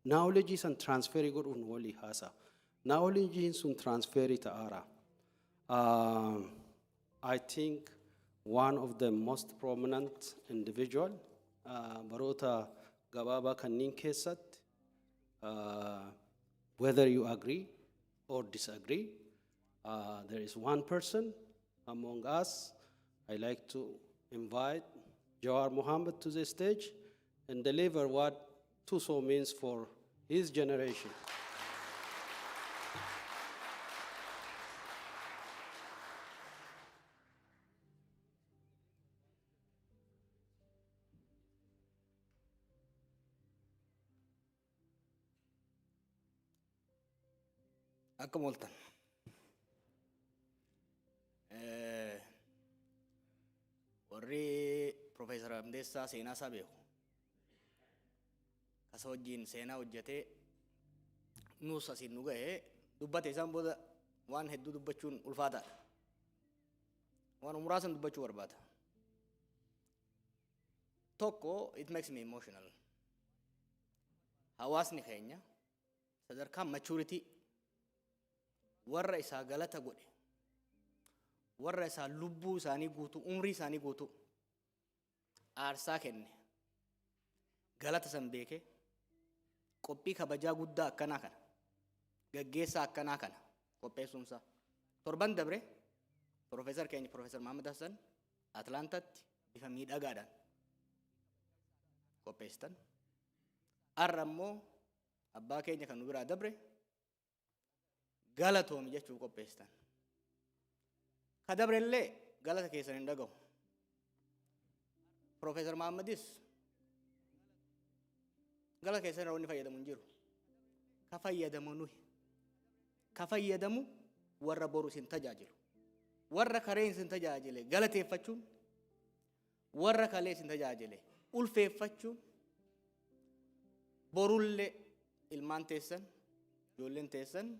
knowledge san transfer godhuun walii haasa'a. Knowledge sun transfer ta'ara. I think one of the most prominent individual baroota gabaabaa kanneen keessatti whether you agree or disagree, there is one person among us. I like to invite Jawar Muhammad to the stage and deliver what Tuso means for his generation. Akkam ooltan. Warri Professor Hamdessa seenaa isaa beeku. Kasa wajjin seenaa hojjetee nuus asiin nu ga'ee dubbate isaan booda waan hedduu dubbachuun ulfaataadha. Waan umuraasan dubbachuu barbaada. Tokko, it makes me emotional. Hawaasni keenya sadarkaa maturity warra isaa galata godhe warra isaa lubbuu isaanii guutu umrii isaanii guutu aarsaa kenne galata san beeke qophii kabajaa guddaa akkanaa kana gaggeessaa akkanaa kana qopheessumsa torban dabre Professor keenya Professor Muhammad Hassan Atlaantatti bifa miidhagaadhaan qopheessitan arra immoo abbaa keenya kan nu biraa dabre galatoomi jechuu qopheessitan. Ka dabrellee galata keessan hin dhagahu. Professor Muhammadis galata keessan irraa wanni fayyadamu hin jiru. Ka fayyadamu nuyi. Ka fayyadamu warra boru isin tajaajilu. Warra kareen isin tajaajile galateeffachuun warra kalee isin tajaajile ulfeeffachuun borullee ilmaan teessan ijoolleen teessan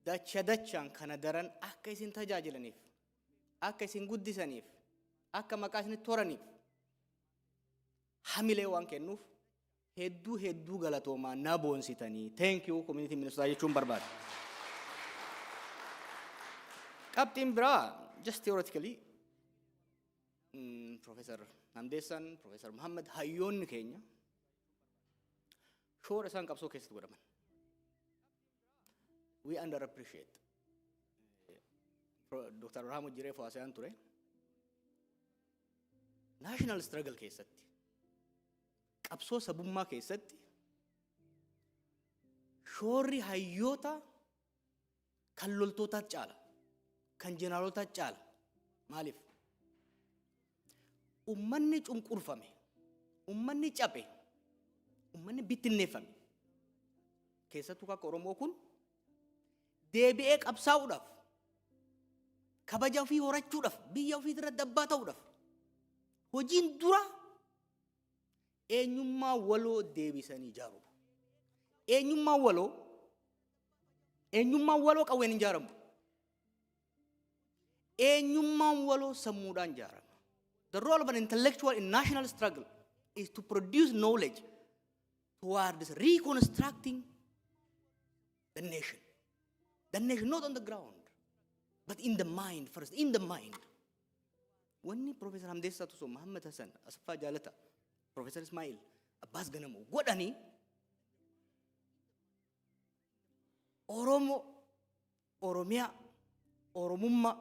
dachaan kana daran akka isin tajaajilaniif akka isin guddisaniif akka maqaa isin toraniif hamilee waan kennuuf hedduu galatoomaa na boonsitanii thank you community minister jechuun barbaada. Qabxiin biraa just theoretically Professor Hamdessan, Professor Muhammad hayyoonni keenya shoora isaan qabsoo keessatti godhaman. We underappreciate. Dr. Rahman Jiree Fawasayaan ture. National struggle keessatti, qabsoo sabummaa keessatti, shoorri hayyoota kan loltootaa caala, kan jeneraalotaa caala. Maaliif? Ummanni cunqurfame, ummanni cabe, ummanni bittinneeffame. Keessattuu akka Oromoo kun deebi'ee qabsaa'uudhaaf kabaja ofii horachuudhaaf biyya ofii irra dabbaa ta'uudhaaf hojiin dura eenyummaa waloo deebisanii ijaaruudha. Eenyummaa waloo qawween hin ijaaramu. Eenyummaan waloo sammuudhaan ijaarama. The role of an intellectual in national struggle is to produce knowledge towards reconstructing the nation. The nation, not on the ground, but in the mind first, in the mind. When Professor Hamdesa Tuso, Muhammad Hassan, Asfa Jalata, Professor Ismail, Abbas Ganamu, godhani Oromo, Oromia, Oromummaa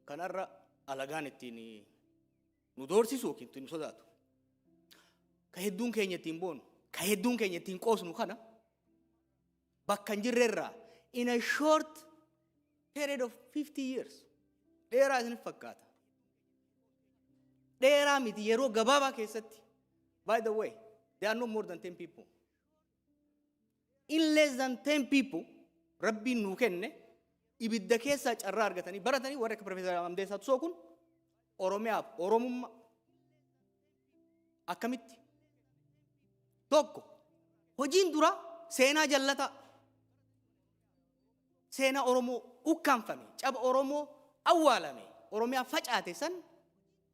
kanarra alagaan ittiin nu doorsisu yookiin ittiin nu sodaatu. Ka hedduun keenya ittiin boonu, ka hedduun keenya ittiin qoosnu kana bakka hin jirrerraa in a short period of 50 years dheeraa isin fakkaata. Dheeraa miti yeroo gabaabaa keessatti. By the way, there are no more than 10 people. In less than 10 people, rabbiin nuu kenne ibidda keessaa carraa argatanii baratanii warra akka Profeesar Hamdeessaa Tusoo kun Oromiyaaf Oromummaa akkamitti tokko hojiin dura seenaa jallataa seenaa Oromoo ukkaanfame caba Oromoo awwaalame Oromiyaa facaate san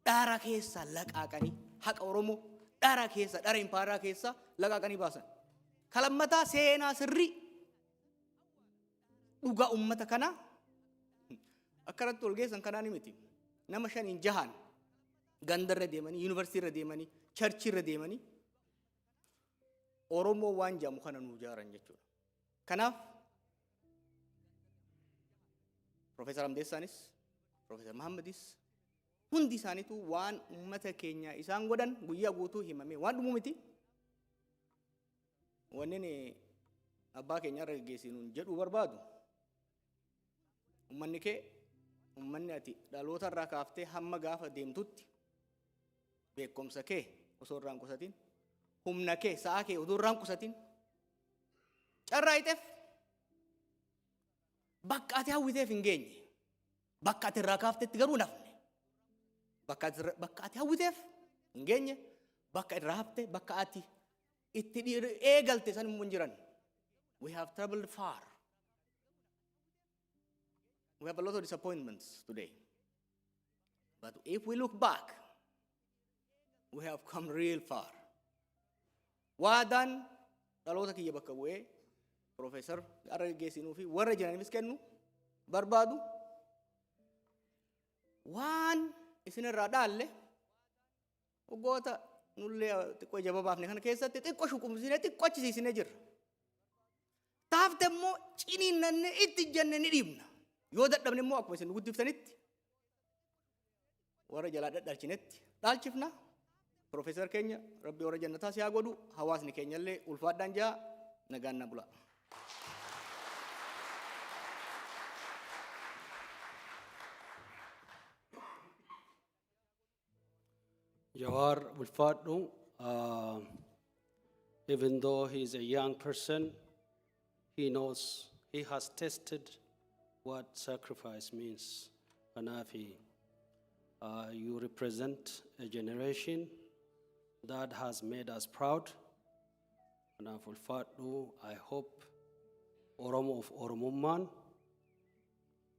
dhaara keessa laqaaqanii haqa Oromoo dhaara keessa dhaara impaaraa keessa laqaaqanii baasan kalammataa seenaa sirrii dhugaa ummata kana akkanatti ol geessan kanaa ni miti nama 5-6 gandarra deemanii yuunivarsiitii irra deemanii charchii irra deemanii Oromoo waan jaamu kana nuu jaaran jechuudha. Kanaaf Profeesar Hamdeessaanis Profeesar Mahammadis hundi isaaniitu waan ummata keenya isaan godhan guyyaa guutuu himame waan dhumuu miti. Wanneen abbaa keenya irra geessinuun jedhuu barbaadu. Ummanni ati dhaloota irraa kaaftee hamma gaafa deemtutti beekumsa kee osoo irraan qusatin humna kee sa'a kee osoo irraan qusatin carraa iteef bakka ati hawwiteef hin geenye bakka ati irraa kaaftetti garuu nafne bakka ati hawwiteef hin geenye bakka irraa hafte bakka ati itti eegalte san immoo hin jiran. We have traveled far. We have a lot of disappointments today. But if we look back, we have come real far. Waadan dhaloota kiyya bakka bu'ee Profeesar arra geessinuu fi warra jiraniifis kennu barbaadu waan isinirraa dhaalle waggoota nullee xiqqoo ija babaafne kana keessatti xiqqoo shuqumsine xiqqoo achisiisine jirra. Taafte immoo ciniinnanne itti jenne ni dhiibna. Yoo dadhabne immoo akkuma isin guddiftanitti warra jalaa dhadhalchinetti dhaalchifna. Profeesar keenya rabbi warra jannataa si haa godhu hawaasni keenyallee ulfaadhaan jaa nagaan na bula. Jawar ulfaadhu, even though he is a young person, he knows, he has tested what sacrifice means. Anafi, you represent a generation that has made us proud. Anaful Fatu, I hope Oromo of Oromumman,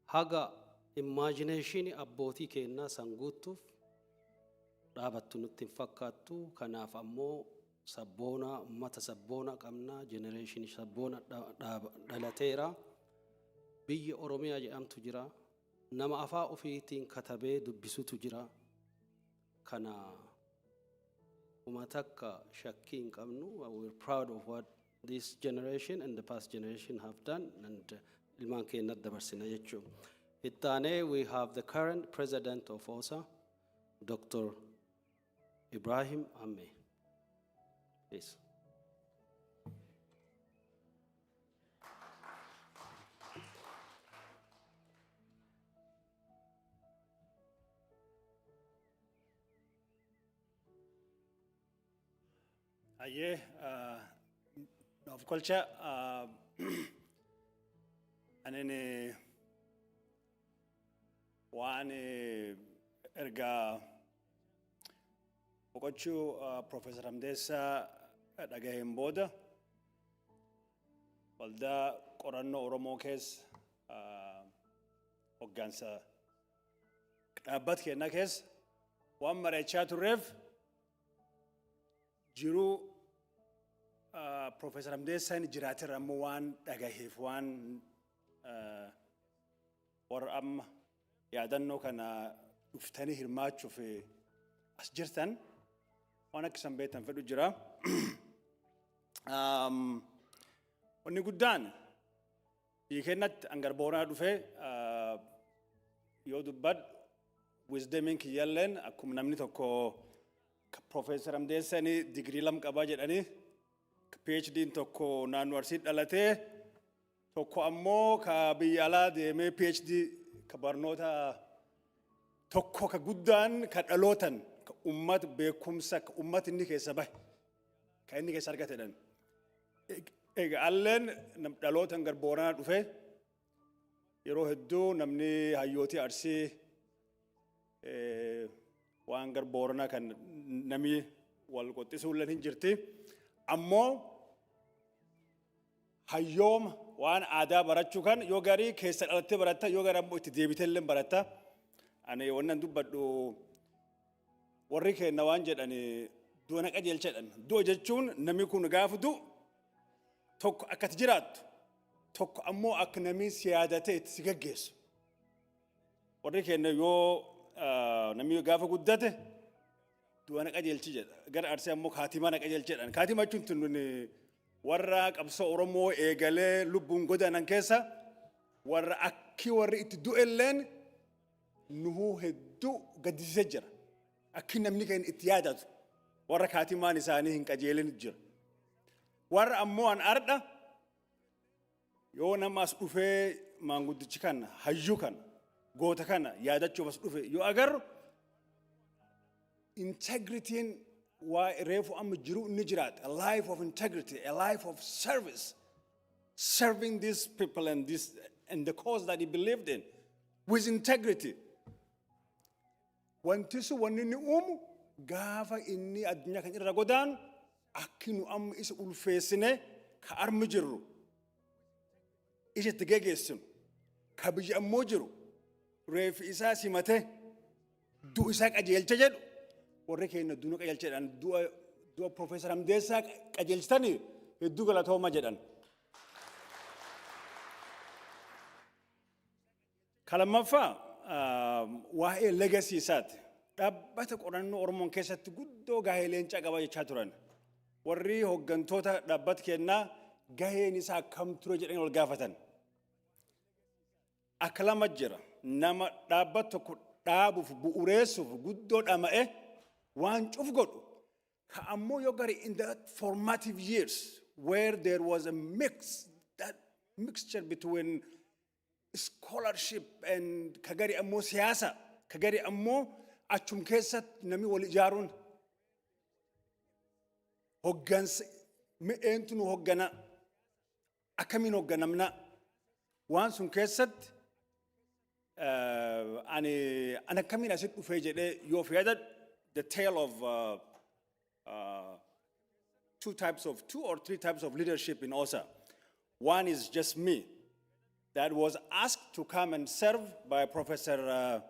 Haga imagination abbootii keenyaa sanguutuuf dhaabattu nutti hin fakkaattu. Kanaaf ammoo sabboona ummata sabboona qabna, generation sabboona dhalateera. Biyya Oromiyaa jedhamtu jira, nama afaa ofiitiin katabee dubbisutu jira. Kana umatakka shakkii hin qabnu. We're proud of what this generation and the past generation have done, and ilmaan keenya dabarsina jechuudha. Ittaanee we have the current president of OSA, Dr. Ibrahim Amme. Please. Aye, of culture, and then one erga boqochuu Profeesar Hamdessa dhagaheen booda waldaa qorannoo Oromoo keessa hoggansa dhaabbata keenya keessa waan mari'achaa turreef jiruu Profeesar Hamdessaan jiraateera ammoo waan dhagaheef waan warra amma yaadannoo kana dhuftanii hirmaachuuf as jirtan waan akka isan beektan fedhu jira. Wanni guddaan biyya keenyatti hangar boonaa dhufee yoo dubbadhu wisdemiin kiyyalleen akkuma namni tokko Profeesar Hamdessaan digirii 2 qabaa jedhanii PhD'n tokko naannoo Arsii dhalatee tokko ammoo ka biyya alaa deemee PhD ka barnoota tokko ka guddaan ka dhalootan ka ummat beekumsa ka ummat inni keessa bahe ka inni keessa argatedhan Egaa alleen dhalootaan gar Booranaa dhufe yeroo hedduu namni hayyootii Arsii waan gar Booranaa kan namni wal qoxxisuulleen hin jirti. Ammoo hayyooma waan aadaa barachuu kan yoo garii keessa dhalattee baratta yoo garii ammoo itti deebiteellee baratta. Ani wannan dubbadhu warri keenya waan jedhani du'a naqa jeelchadhan. Du'a jechuun namni kun gaafa du'u tokko akkati jiraattu tokko ammoo akka namni siyaadatee itti si gaggeessu. Warri keenya yoo namni gaafa guddate du'a naqa jeelchi jedha. Gara Arsii ammoo kaatimaa naqa jeelchadhan. Kaatimaa jechuun tun warra qabsoo Oromoo eegalee lubbuun godaanan keessa warra akki warri itti du'elleen nuhu hedduu gaddisiisee jira. Akki namni keenya itti yaadatu warra kaatimaan isaanii hin qajeelin jira. Warra ammoo an ardha yoo nama as dhufee maanguddichi kana hayyuu kana goota kana yaadachuuf as dhufe yoo agarru integritiin waa reefu amma jiru inni jiraata. A life of integrity, a life of service, serving these people and the cause that he believed in with integrity. Wanti sun wanni inni uumu gaafa inni addunyaa kan irra godaanu akkinu amma isa ulfeessine ka armi jirru isa itti geggeessinu ka biyya ammoo jiru reefi isaa simate du'a isaa qajeelcha jedhu warri keenya du'a qajeelcha jedhan du'a Profeesar Hamdeessaa qajeelchitanii hedduu galatooma jedhan. Kalamaffaa waa'ee legacy isaati. Dhaabbata qorannoo Oromoon keessatti guddoo gahee leencaa qaba jechaa turan. Warri hooggantoota dhaabbata kennaa gaheen isaa akkam ture jedhanii ol gaafatan. Akka lama jira. Nama dhaabbata tokko dhaabuuf bu'uureessuuf guddoo dhama'e waan cuf godhu. Ka ammoo yoo gari in the formative years where there was a that mixture between scholarship and kagari ammo siyasa kagari ammo achum keessatti namni wal ijaaruun hoggansa mi'eentu nu hoggana akkamiin hogganamna waan sun keessatti ani akkamiin asitti dhufee jedhee yoo fayyada the tale of two or three types of leadership in OSA. One is just me, that was asked to come and serve by Professor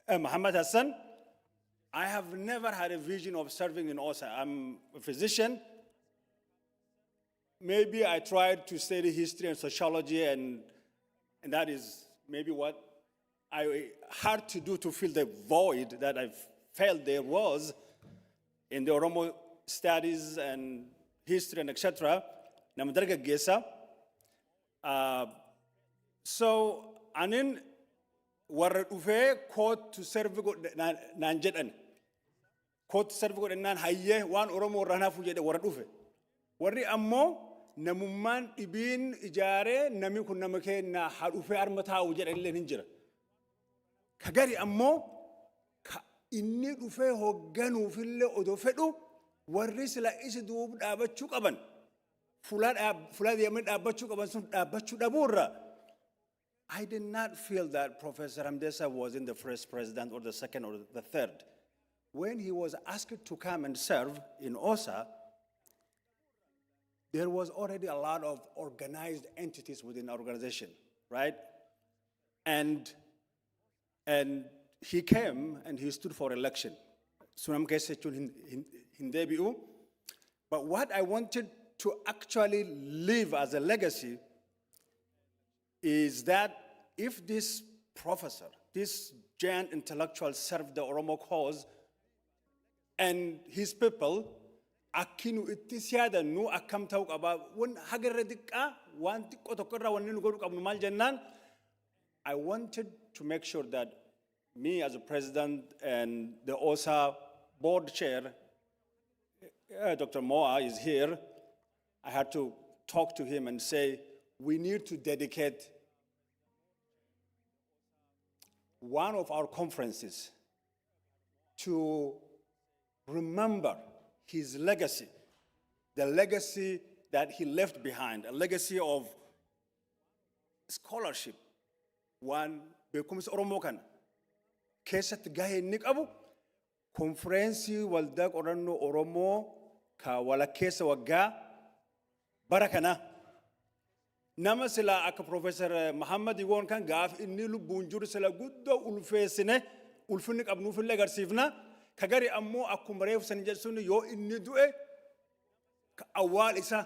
Muhammad Hassan. I have never had a vision of serving in OSA. I'm a physician. Maybe I tried to study history and sociology, and that is maybe what I had to do to fill the void that I felt there was in the Oromo studies and history and etc. Namadarga Gesa. So, anin warra dhufe quote to serve nan jedhan. Quote to serve nan hayye wan Oromo ranafu jedhe warra dhufe. Warri ammo namumman ibin ijare nami kun nama kenna ha dhufe arma taa'u jedhan illee hin jira. Kagari ammo ka inni dhufe hogganuufillee odoo fedhu warri sila isi duuba dhaabachuu qaban. I did not feel that Professor Hamdessa was in the first president or the second or the third. When he was asked to come and serve in OSA, there was already a lot of organized entities within the organization, right? And he came and he stood for election. But what I wanted to actually live as a legacy is that if this professor, this giant intellectual served the Oromo cause and his people, akinu ittisiada nu akam tawq aba won hagarra dikka wan tikko tokkorra wanni nu godu qabnu mal jannan. I wanted to make sure that me as a president and the OSA board chair, Dr. Moa is here, I had to talk to him and say, we need to dedicate one of our conferences to remember his legacy the legacy that he left behind, a legacy of scholarship. One beekumsa Oromoo kana keessatti gahee inni qabu konfereensii waldaa qorannoo Oromoo ka walakkeessa waggaa bara kana nama sila akka Professor Muhammad Igoon kan gaaf inni lubbuun jiru sila guddoo ulfeessine ulfinni qabnuufillee agarsiifna ka gari ammoo akkuma reefu san jedhsun yoo inni du'e ka awwaal isa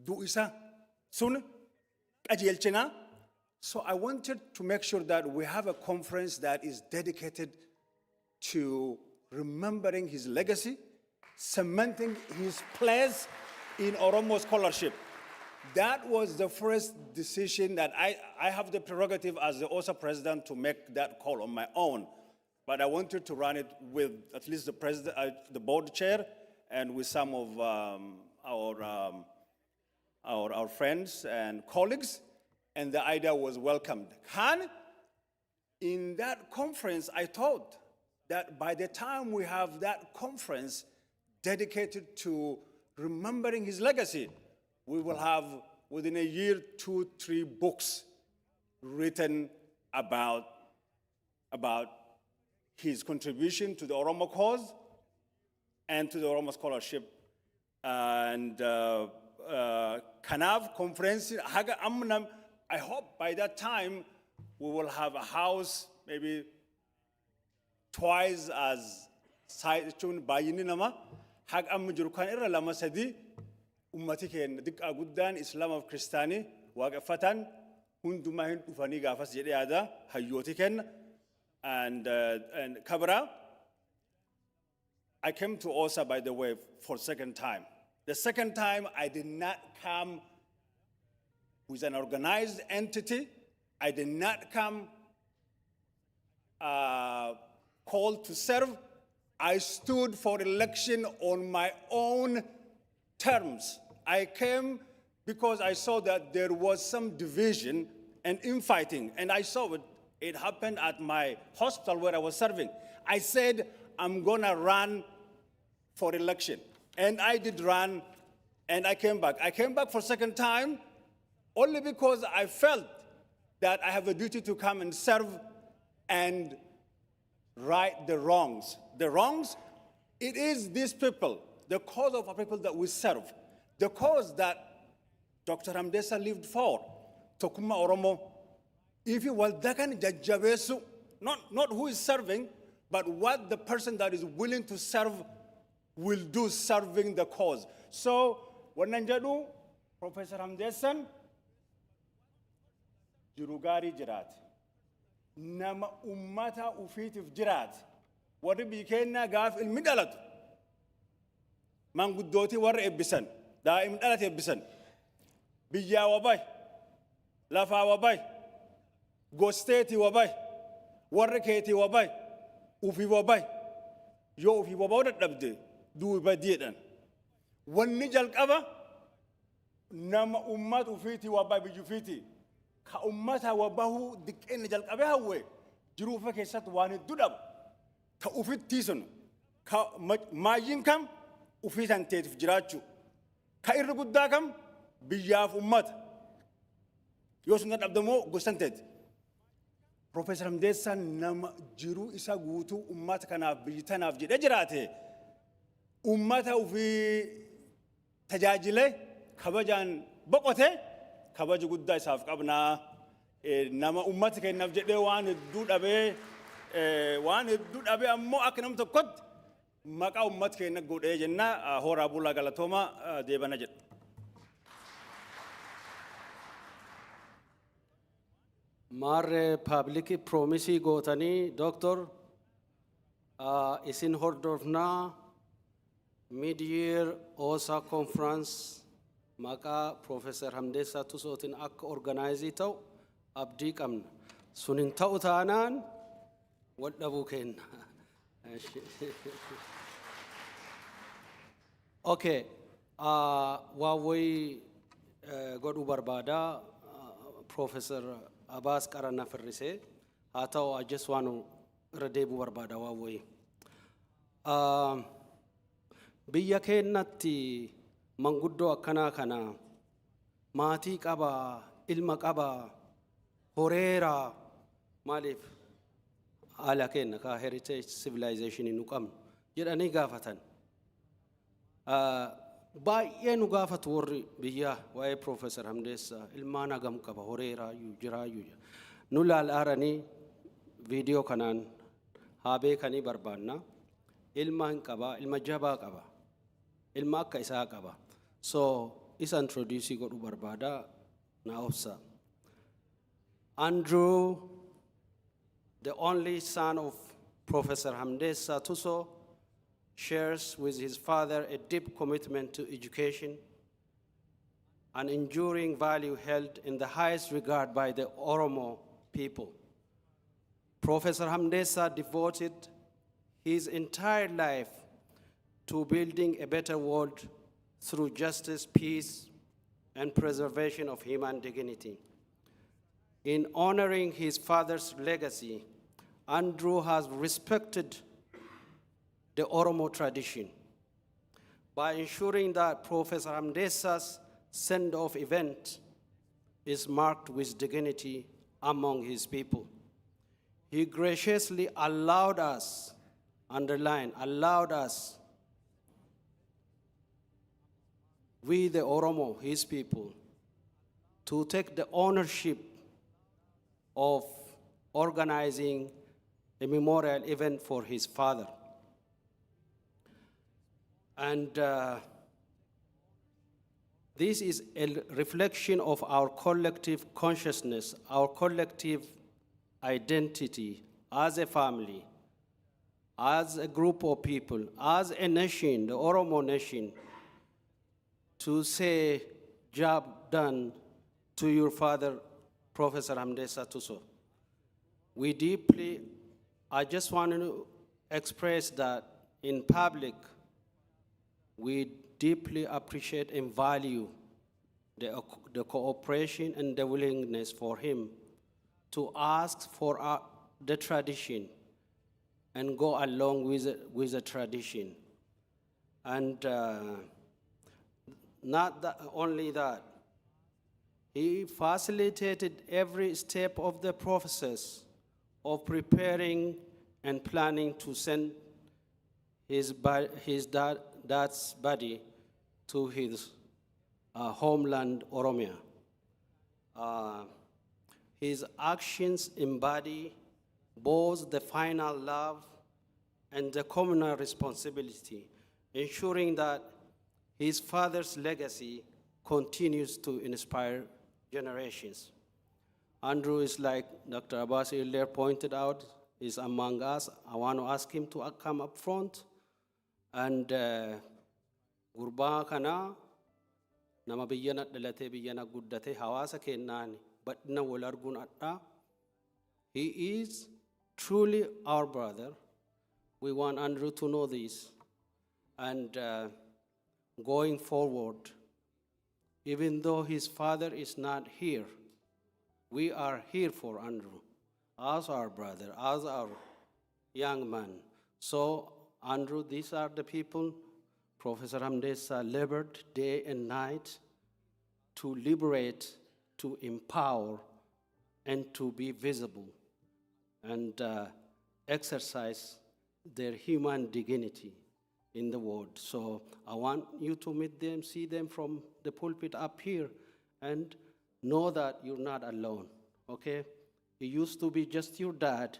du'u isa sun qajeelchina. So I wanted to make sure that we have a conference that is dedicated to remembering his legacy, cementing his place in Oromo scholarship. That was the first decision that I have the prerogative as the OSA president to make that call on my own. But I wanted to run it with at least the president, the board chair, and with some of our friends and colleagues. And the idea was welcomed. And in that conference, I thought that by the time we have that conference dedicated to remembering his legacy, we will have, within a year, 2-3 books written about his contribution to the Oromo cause and to the Oromo scholarship. And Kanav conference, Haga Amnam, I hope by that time we will have a house maybe twice as size tune bayini nama hag am jurukan irra lama sadi ummati ken dik aguddan Islam of Christiani waqafatan hunduma hin dufani gafas jede ada hayyoti ken and kabra. I came to OSA, by the way, for second time. The second time I did not come with an organized entity. I did not come called to serve. I stood for election on my own terms. I came because I saw that there was some division and infighting, and I saw it. It happened at my hospital where I was serving. I said, I'm gonna run for election. And I did run, and I came back. I came back for second time, only because I felt that I have a duty to come and serve and right the wrongs. The wrongs, it is these people, the cause of our people that we serve, the cause that Dr. Hamdessa lived for, Tokuma Oromo. If you will, not who is serving, but what the person that is willing to serve will do serving the cause. So, when Nanjadu, Professor Hamdessa, Jurugari Jirat, Nama Ummata Ufitif Jirat, what became Nagaf il Midalat, Mangudoti war Ebisan, Daim Dalat Ebisan, Bija Wabai, Lafa Wabai, Gosteti Wabai, Warreketi Wabai, Ufi Wabai, Yo Ufi Wabadat Dabde, Do Badian. One Nijal Kava, Nama Ummat Ufiti Wabai Bijufiti. Ka ummata wabahu dikken jalqabe hawe jirufa keessat waan dudab ka ufitti sun ka maayin kam ufitan teetif jiraachu ka irra guddaa kam biyyaaf ummata yoo sun dhabdamo gosanteet. Professor Hamdessa nama jiru isa guutuu ummata kanaaf biyyitanaaf jedhe jiraate ummata ufi tajaajile kabajaan boqote kabaja guddaa isaaf qabnaa nama ummata kennaaf jedhee waan hedduu dhabee ammoo akka nam tokkotti maqaa ummata kenna godhee jenna horaa bulaa galatooma deebana jedha. Marre public promise gootanii doctor isin hordofnaa mid-year OSA conference Maka Professor Hamdesa Tusotin akka organize ta'u abdii qabna. Sunin ta'u taanaan wadhabuu kenna. Okay, waawway godhuu barbaada Professor Abbas Qaranna Firrisee haa ta'u I just want to irra deebuu barbaada waawway. biyya keenyatti manguddoo akkanaa kana maatii qaba, ilma qaba, horeera maaliif haala keenya ka heritage civilization nu qabnu jedhanii gaafatan. Baay'ee nu gaafatu warri biyyaa waa'ee Professor Hamdessa ilmaan hagam qaba, horeera jiraayyuu nu laal'aaranii viidiyoo kanaan haa beekanii barbaanna. Ilma hin qaba, ilma jabaa qaba, ilma akka isaa qaba. So isa introduce godhu barbaada na obsa. Andrew, the only son of Professor Hamdesa Tuso, shares with his father a deep commitment to education, an enduring value held in the highest regard by the Oromo people. Professor Hamdesa devoted his entire life to building a better world through justice, peace, and preservation of human dignity. In honoring his father's legacy, Andrew has respected the Oromo tradition by ensuring that Professor Hamdesa's send-off event is marked with dignity among his people. He graciously allowed us, underline, allowed us, we the Oromo, his people, to take the ownership of organizing a memorial event for his father. And this is a reflection of our collective consciousness, our collective identity as a family, as a group of people, as a nation, the Oromo nation, to say, job done to your father, Professor Hamdesa Tuso. I just want to express that in public, we deeply appreciate and value the cooperation and the willingness for him to ask for the tradition and go along with the tradition. And not only that, he facilitated every step of the process of preparing and planning to send his dad's body to his homeland, Oromia. His actions embody both the final love and the communal responsibility, ensuring that his father's legacy continues to inspire generations. Andrew is, like Dr. Abbas earlier pointed out, is among us. I want to ask him to come up front. And gurbaa kana nama biyyana dhalate biyyana guddate hawasa kennani badna wal arguun adha. He is truly our brother. We want Andrew to know this. And going forward, even though his father is not here, we are here for Andrew, as our brother, as our young man. So, Andrew, these are the people Professor Hamdesa labored day and night to liberate, to empower, and to be visible and exercise their human dignity in the world. So I want you to meet them, see them from the pulpit up here, and know that you're not alone, okay? It used to be just your dad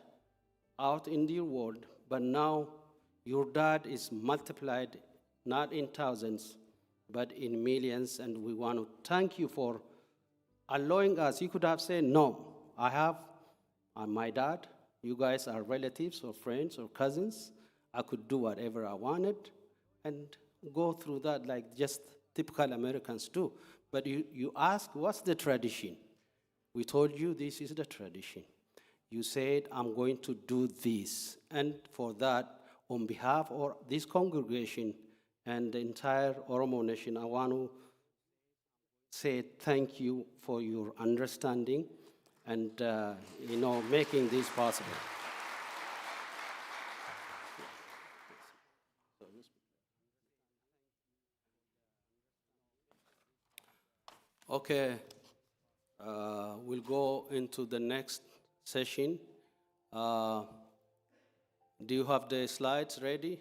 out in the world, but now your dad is multiplied, not in thousands, but in millions, and we want to thank you for allowing us. You could have said, no, I have my dad, you guys are relatives or friends or cousins, I could do whatever I wanted and go through that like just typical Americans do. But you ask, what's the tradition? We told you this is the tradition. You said, I'm going to do this. And for that, on behalf of this congregation and the entire Oromo nation, I want to say thank you for your understanding and making this possible. Okay, we'll go into the next session. Do you have the slides ready?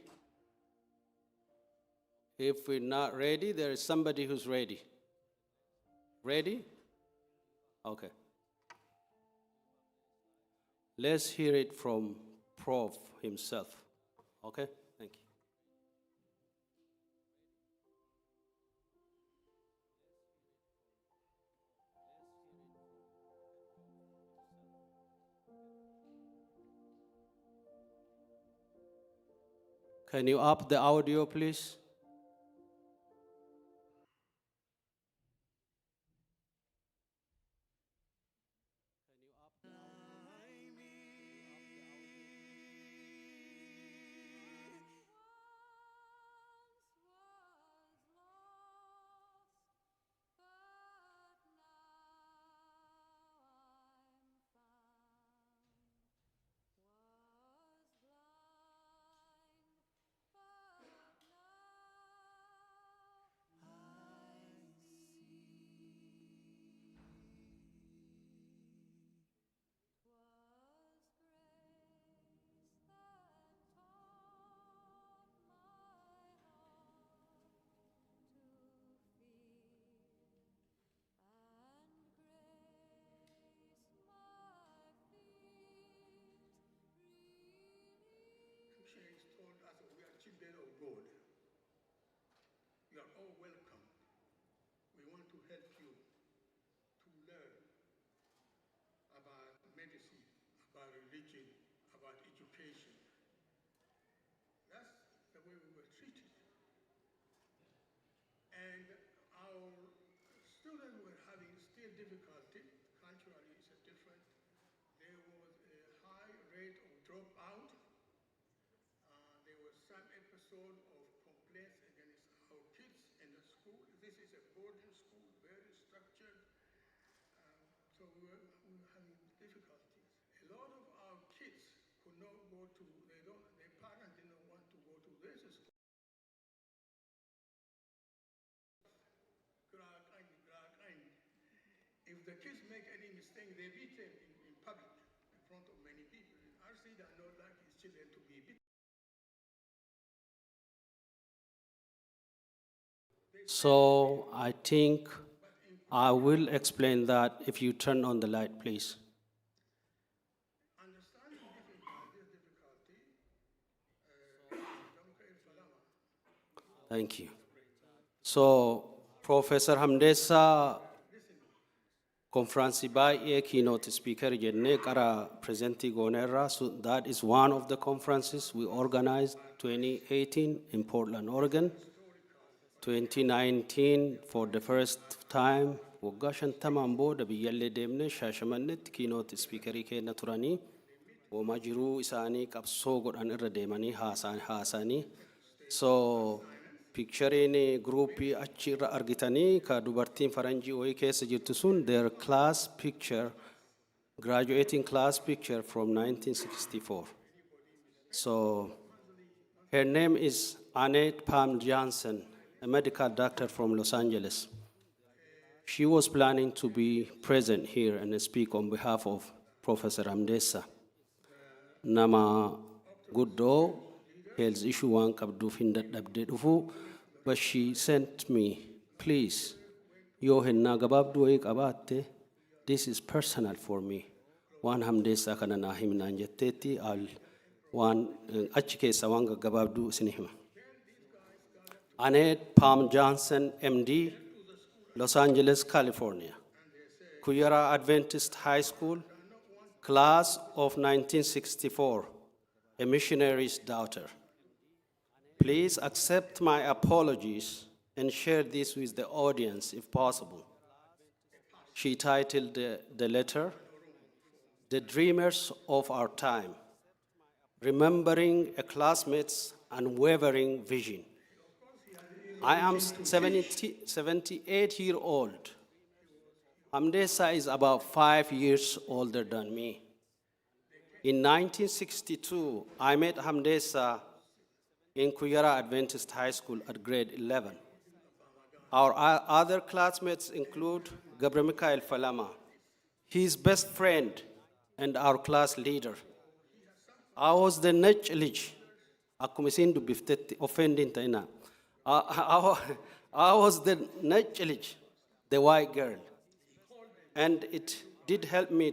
If we're not ready, there is somebody who's ready. Ready? Okay. Let's hear it from Prof himself. Okay, thank you. Can you up the audio, please? Is told us we are children of God. You are all welcome. We want to help you to learn about medicine, about religion, about education. That's the way we were treated. And our students were having still difficulty. Culturally, it's a different. There was a high rate of dropout. There was some episode of complaints against our kids in the school. This is a boarding school, very structured. So we were having difficulties. A lot of our kids could not go to, their parents didn't want to go to this school. If the kids make any mistake, they beat them in public, in front of many people. And RC does not like his children to be beaten. So I think I will explain that if you turn on the light, please. Thank you. So, Professor Hamdesa, conference by keynote speaker jenne kara presenti gonera. So that is one of the conferences we organized 2018 in Portland, Oregon. 2019 for the first time. Wagga shantamaan booda biyyallee deemne Shaashamannetti keynote speakerii keenya turanii wama jiruu isaanii qabsoo godhan irra deemanii haasanii. So picturein groupii achi irra argitanii ka dubartiin faranjii wayii keessa jirtu sun their class picture, graduating class picture from 1964. So her name is Annette Palm Johnson, a medical doctor from Los Angeles. She was planning to be present here and speak on behalf of Professor Hamdessa. Nama guddo health issue wan qabduuf hin dadhabde dhufu, but she sent me, please, yoo hennaa gabaabduu wayii qabaatte, this is personal for me. Waan Hamdessa kana naa himnaan jetteetti waan achi keessa waan gaggabaabduu isin hima. Annette Palm Johnson, MD, Los Angeles, California. Kuyara Adventist High School, class of 1964, a missionary's daughter. Please accept my apologies and share this with the audience if possible. She titled the letter, The Dreamers of Our Time, Remembering a Classmate's Unwavering Vision. I am 78-year-old. Hamdessa is about 5 years older than me. In 1962, I met Hamdessa in Kuyara Adventist High School at grade 11. Our other classmates include Gabriel Mikhail Falama, his best friend and our class leader. I was the Nechlich, Akumisin du Biftet, offending Taina. I was the Nechlich, the white girl. And it did help me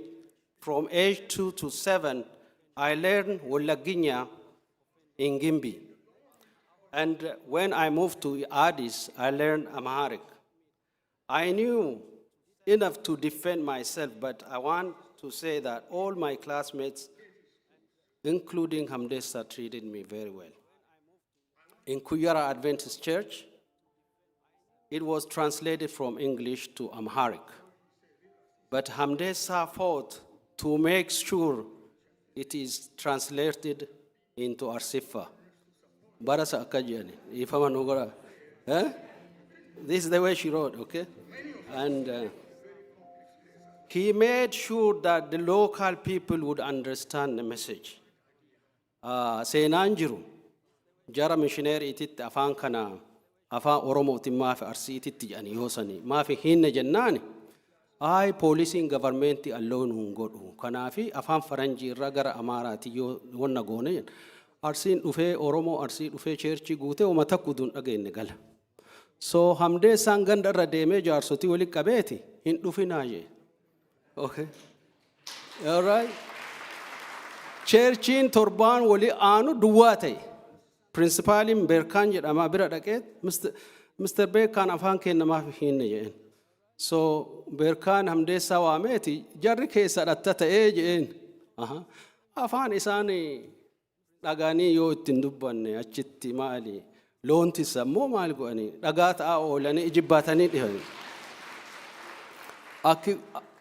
from age 2 to 7. I learned Wolaginya in Gimbi. And when I moved to Addis, I learned Amharic. I knew enough to defend myself, but I want to say that all my classmates, including Hamdesa, treated me very well. In Kuyara Adventist Church, it was translated from English to Amharic. But Hamdesa fought to make sure it is translated into Arsifa. Barasa Akajani, if I'm not this is the way she wrote, okay? And he made sure that the local people would understand the message. Seenanjiru, jara missionary itit afan kana, afan Oromo timma fi arsi itit yani yosani, ma fi hinne jannani. I policing government alone hungodu. Kanafi afan faranji ragara amarati yo wonna gone. Arsin ufe Oromo arsi ufe churchi gute o matakudun again gala. So Hamdesa ganda rademe jarsoti wali kabeti in ufinaje. Okay. All right. Churchin torban wali anu duwate. Principal in Berkan jedama bira daket Mr. Berkan afan ken nama hinne. So Berkan Hamdesa wa ameti jarri kesa dattata ejen. Afan isani dagani yo tindubbanne achitti mali lonti sammo mal goani dagata a olani ijibbatani dhihani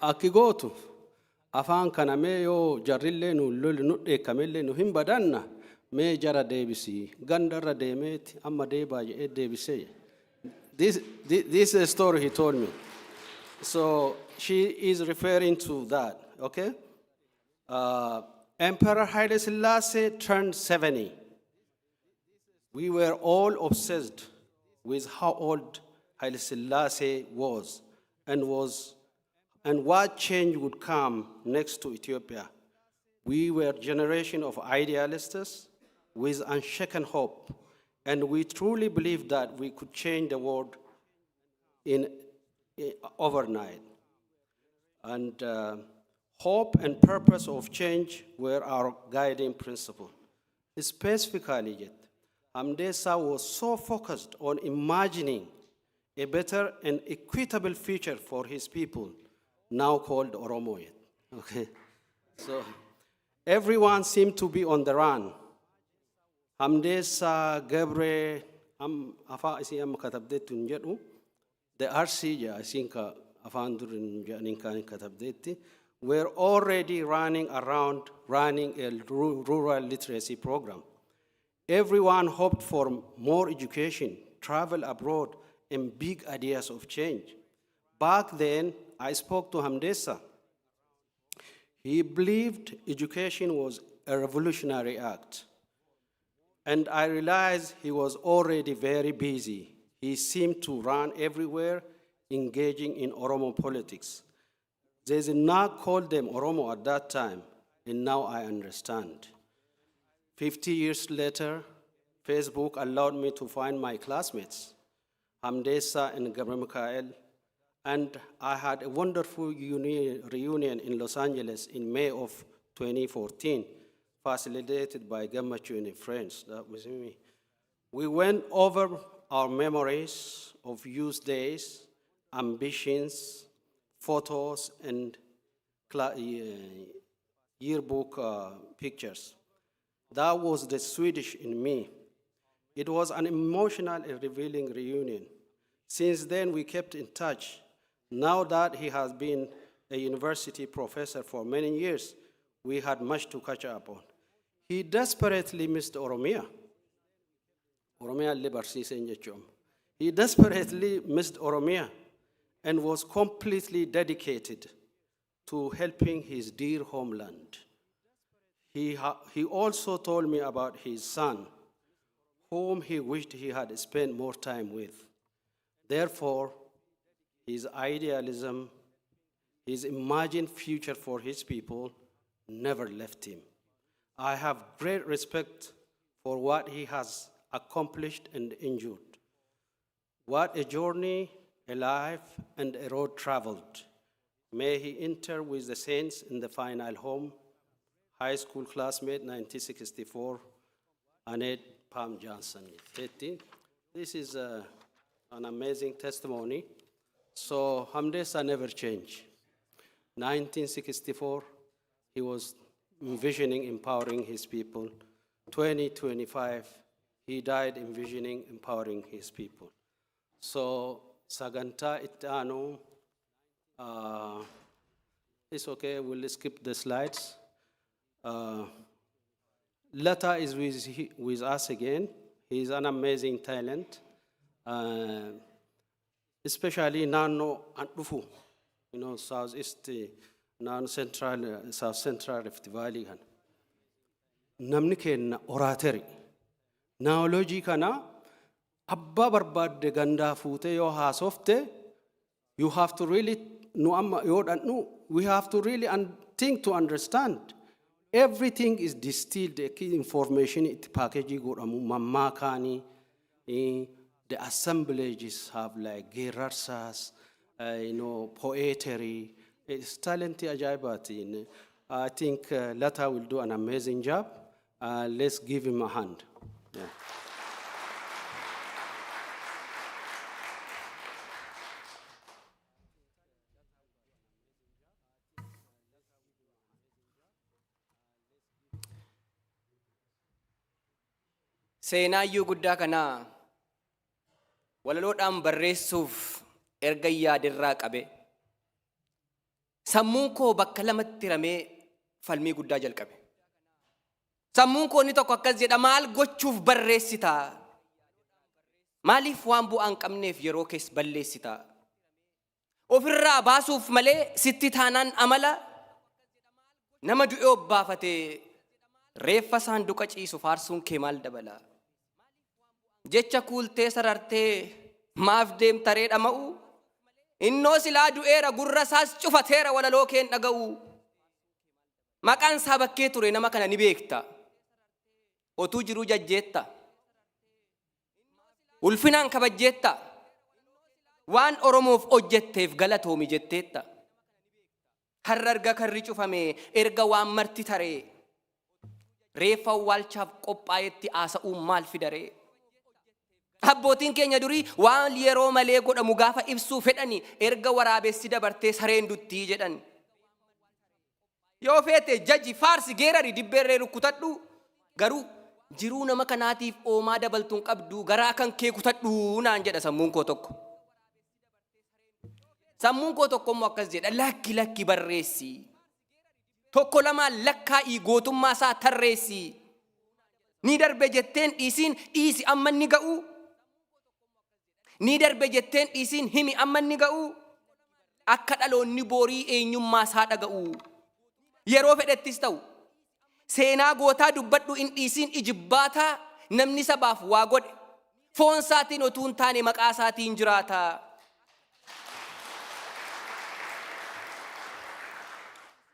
akigotu afan kana me yo jarrille nu lol nudde kamelle nu himbadanna me jara debisi gandara demeti amma debaje e debise. This is a story he told me. So she is referring to that, okay? Emperor Haile Selassie turned 70. We were all obsessed with how old Haile Selassie was and what change would come next to Ethiopia. We were a generation of idealists with unshaken hope, and we truly believed that we could change the world overnight. And hope and purpose of change were our guiding principle. Specifically, Hamdesa was so focused on imagining a better and equitable future for his people, now called Oromo. Okay, so everyone seemed to be on the run. Hamdesa, Gabriel, afa isi am katabdetun jedhu, the Arsija, I think afandurin janinkan katabdetti, were already running a rural literacy program. Everyone hoped for more education, travel abroad, and big ideas of change. Back then, I spoke to Hamdesa. He believed education was a revolutionary act. And I realized he was already very busy. He seemed to run everywhere, engaging in Oromo politics. They did not call them Oromo at that time, and now I understand. 50 years later, Facebook allowed me to find my classmates, Hamdesa and Gabriel Mikhail, and I had a wonderful reunion in Los Angeles in May of 2014, facilitated by Gammachu and friends. That was me. We went over our memories of youth days, ambitions, photos, and yearbook pictures. That was the Swedish in me. It was an emotional and revealing reunion. Since then, we kept in touch. Now that he has been a university professor for many years, we had much to catch up on. He desperately missed Oromia. He desperately missed Oromia and was completely dedicated to helping his dear homeland. He also told me about his son, whom he wished he had spent more time with. Therefore, his idealism, his imagined future for his people never left him. I have great respect for what he has accomplished and endured. What a journey, a life, and a road traveled. May he enter with the saints in the final home. High school classmate, 1964, Annette Pam Johnson. This is an amazing testimony. So Hamdesa never changed. 1964, he was envisioning empowering his people. 2025, he died envisioning empowering his people. So Saganta Itano, it's okay, we'll skip the slides. Lata is with us again. He's an amazing talent, especially Nano and Ufu, Southeast, Central, South Central Rift Valley. Namni kenna orateri. Naology kana abba barbadde ganda fute yo haasofte. You have to really we have to really think to understand. Everything is distilled, the key information it packaging mamma kani. The assemblages have like gerersas, poetry. It's talented ajaibat. I think Lata will do an amazing job. Let's give him a hand. Yeah. Seenaayyuu guddaa kanaa walaloodhaan barreessuuf erga yaadirraa qabe sammuun koo bakka lamatti ramee falmii guddaa jalqabe. Sammuun koo inni tokko akkas jedha, maal gochuuf barreessitaa? Maaliif waan bu'aa hin qabneef yeroo keessa balleessitaa? Ofirraa baasuuf malee sitti taanaan amala nama du'e obbaafatee reeffa saanduqa ciisu faarsuun kee maal dabala? Jecha kuultee sarartee maaf deemtaree dhama'u? Innoo silaa du'eera gurra isaas cufateera walaloo keen dhaga'u. Maqaan isaa bakkee ture nama kana ni beekta. Otuu jiruu jajjeetta. Ulfinaan kabajjeetta. Waan Oromoof hojjetteef galatoomi jetteetta. Har'a erga karri cufame erga waan marti taree. Reeffa awwaalchaaf qophaa'etti haasa'uun maal fidaree? Abbootiin keenya durii waan yeroo malee godhamu gaafa ibsuu fedhani erga waraabessi dabartee sareen duttii jedhan. Yoo feete jaji faarsi geerari dibbeerree rukkutadhu garuu jiruu nama kanaatiif oomaa dabaltuun qabdu garaa kan kee kutadhu naan jedha sammuun koo tokko. Sammuun koo tokko immoo akkas jedha, lakki lakki barreessi. Tokko lamaan lakkaa'ii gootummaa isaa tarreessi. Ni darbe jetteen dhiisiin dhiisi amma inni ga'u. Ni darbe jetteen dhiisiin himi amma inni ga'u. Akka dhaloonni boorii eenyummaa isaa dhaga'u. Yeroo fedhettis ta'u seenaa gootaa dubbadhu in dhiisiin ijibbaataa namni sabaaf waa godhe foon isaatiin otuu hin taane maqaa isaatiin jiraata.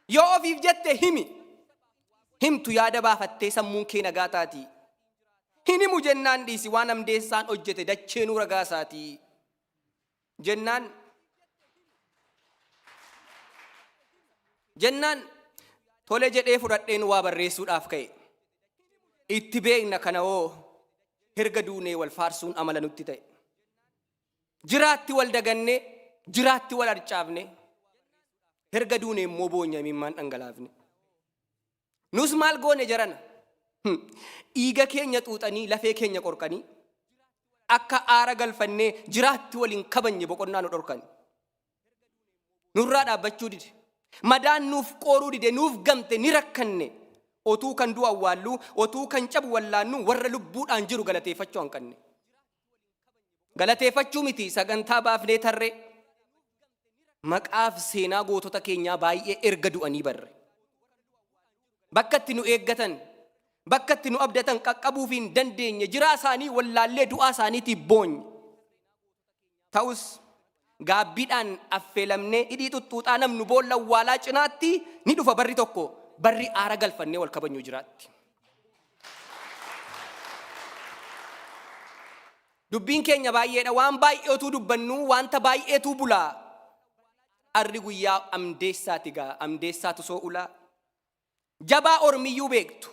Yoo ofiif jette himi himtu yaada baafattee sammuun kee nagaa taati. Hinimu jennaan dhiisi waan Hamdeessaan hojjete dacheenuu ragaa isaati. Jennaan tole jedhee fudhadheen waa barreessuudhaaf ka'e. Itti beekna kana hoo herga duunee wal faarsuun amala nutti ta'e. Jiraatti wal daganne, jiraatti wal harcaafne, herga duunee immoo boonya imimmaan dhangalaafne. Nus maal goone jarana? Dhiiga keenya xuuxanii lafee keenya qorqanii akka aara galfannee jiraatti waliin kabanye boqonnaa nu dhorkani. Nurraa dhaabbachuu dide. Madaan nuuf qooruu dide nuuf gamte ni rakkanne. Otuu kan du'a awwaallu, otuu kan cabu wallaannu warra lubbuudhaan jiru galateeffachuu hanqanne. Galateeffachuu miti sagantaa baafnee tarree. Maqaaf seenaa gootota keenyaa baay'ee erga du'anii barre. Bakka itti nu eeggatan, bakka itti nu abdatan qaqqabuuf hin dandeenye jiraa isaanii wallaallee du'aa isaaniitiif boonye. Ta'us gaabbiidhaan affeelamnee hidhii tuttuuxaa namnu boolla awwaalaa cinaatti ni dhufa barri tokko barri aara galfannee wal kabajnu jiraatti. Dubbiin keenya baay'eedha waan baay'eetu dubbannu wanta baay'eetu bulaa. Arri guyyaa Hamdeessaati gaa Hamdesa Tuso ulaa. Jabaa Oromiyyuu beektu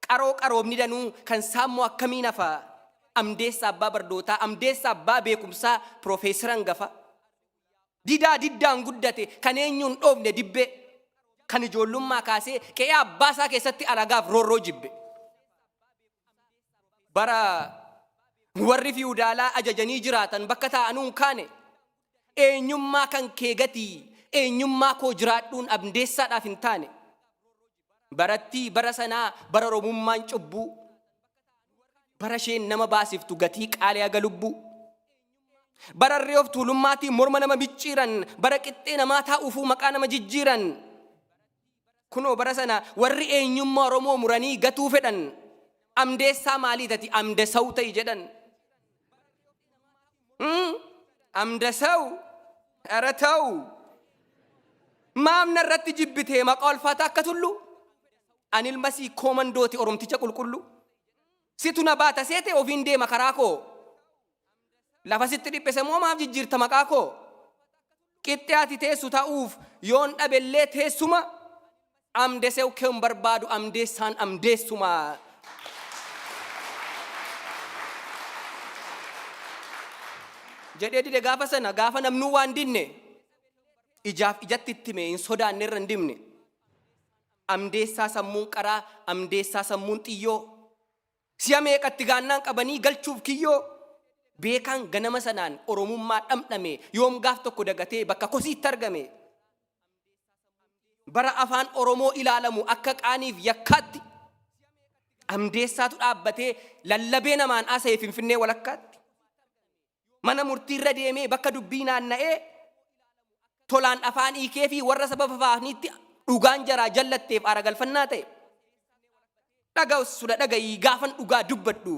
qaroo qaroomni danuu kan saammoo akkamiin hafaa. Hamdesa abbaa bardootaa Hamdesa abbaa beekumsaa Profeesar hangafa. Diddaan guddate kan eenyuun dhoofne dibbe kan ijoollummaa kaasee qe'ee abbaasaa keessatti alagaaf roorroo jibbe. Bara warri fiudaalaa ajajanii jiraatan bakka taa'anuun kaane eenyummaa kan kee gatii eenyummaa koo jiraadhuun Hamdeessaadhaaf hin taane. Barattii bara sanaa bara Oromummaan cubbuu bara isheen nama baasiftu gatii qaalii haga lubbuu. Bara reef tuulummaatii morma nama micciiran bara qixxee namaa taa'uufuu maqaa nama jijjiiran. Kunoo bara sana warri eenyummaa Oromoo muranii gatuu fedhan Hamdeessaa maalii tati Hamdesaw ta'i jedhan. Hamdesaw ara ta'u maamna irratti jibbitee maqaa ulfaataa akka tullu ani ilmasii koomandooti Oromticha qulqullu. Situ na baata seete ofiin deema karaa koo. Lafa sitti dhiphise moo maaf jijjiirta maqaa koo? Qixxee ati teessu ta'uuf yoon dhabellee teessuma Hamdesaw kee hin barbaadu Hamdeessaan Hamdeessuma. Jedhee dide gaafa sana gaafa namnuu waan dinne ijaaf ijatti itti mee hin sodaanne irra hin dimne. Hamdeessaa sammuun qaraa Hamdeessaa sammuun xiyyoo. Si'a meeqatti gaannaan qabanii galchuuf kiyyoo. Beekaan ganama sanaan Oromummaa dhamdhame yoom gaaf tokko dagatee bakka kosiitti argame. Bara afaan Oromoo ilaalamu akka qaaniif yakkaatti Hamdeessaatu dhaabbatee lallabee namaan asee Finfinnee walakkaatti. Mana murtiirra deemee bakka dubbii naanna'ee tolaan afaan hiikee fi warra sababa afaaniitti dhugaan jaraa jallatteef aara galfannaa ta'e. Dhaga'us sudha dhaga'ii gaafan dhugaa dubbadhu.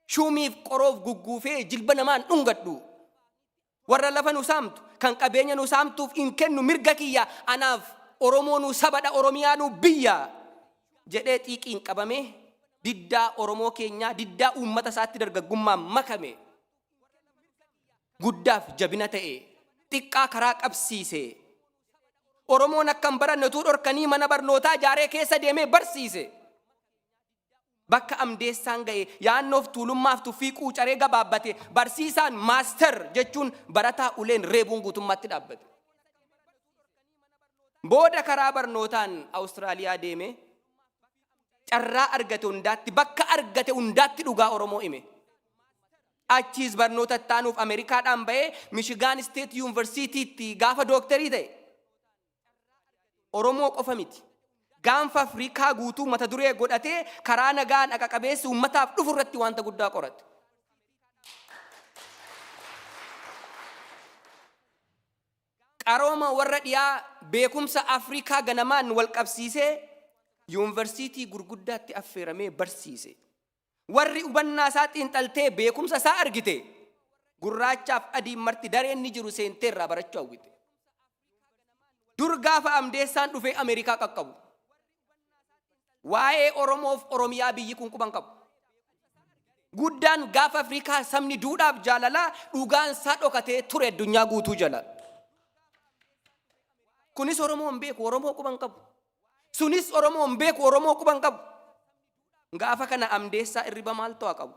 Shuumiif qoroof gugguufee jilba namaan dhungadhu. Warra lafa nu saamtu kan qabeenya nu saamtuuf hin kennu mirga kiyya anaaf Oromoo nu sabadha Oromiyaa nu biyya jedhee xiiqiin qabame diddaa Oromoo keenyaa diddaa uummata isaatti dargaggummaan makame. Guddaaf jabina ta'e xiqqaa karaa qabsiise. Oromoon akkam barannatuu dhorkanii mana barnootaa jaaree keessa deemee barsiise. Bakka Hamdeessaan ga'e yaannoof tuulummaaf tuffii quucaree gabaabbate barsiisaan maaster jechuun barataa uleen reebuun guutummaatti dhaabbate. Booda karaa barnootaan Awustiraaliyaa deeme carraa argate hundaatti bakka argate hundaatti dhugaa Oromoo hime. Achiis barnoota taanuuf Ameerikaadhaan ba'ee Michigan State Universitytti gaafa dooktarii ta'e. Oromoo qofa miti. Gaanfa Afrikaa guutuu mata duree godhatee karaa nagaan dhaqa qabeessi uummataaf dhufu irratti wanta guddaa qorate. Qarooma warra dhiyaa beekumsa Afrikaa ganamaan wal qabsiisee yuunivarsiitii gurguddaatti affeeramee barsiise. Warri hubannaa isaa xiinxaltee beekumsa isaa argite gurraachaaf adiin marti dareen ni jiru seentee irraa barachuu hawwite. Dur gaafa Hamdeessaan dhufee Ameerikaa qaqqabu waa'ee Oromoof Oromiyaa biyyi kun quban qabu. Guddaan gaafa Afrikaa sabni duudhaaf jaalalaa dhugaan isaa dhokatee ture addunyaa guutuu jala. Kunis Oromoon beeku Oromoo quban qabu. Sunis Oromoon beeku Oromoo quban qabu. Gaafa kana Hamdeessaa irriba maal ta'aa qabu?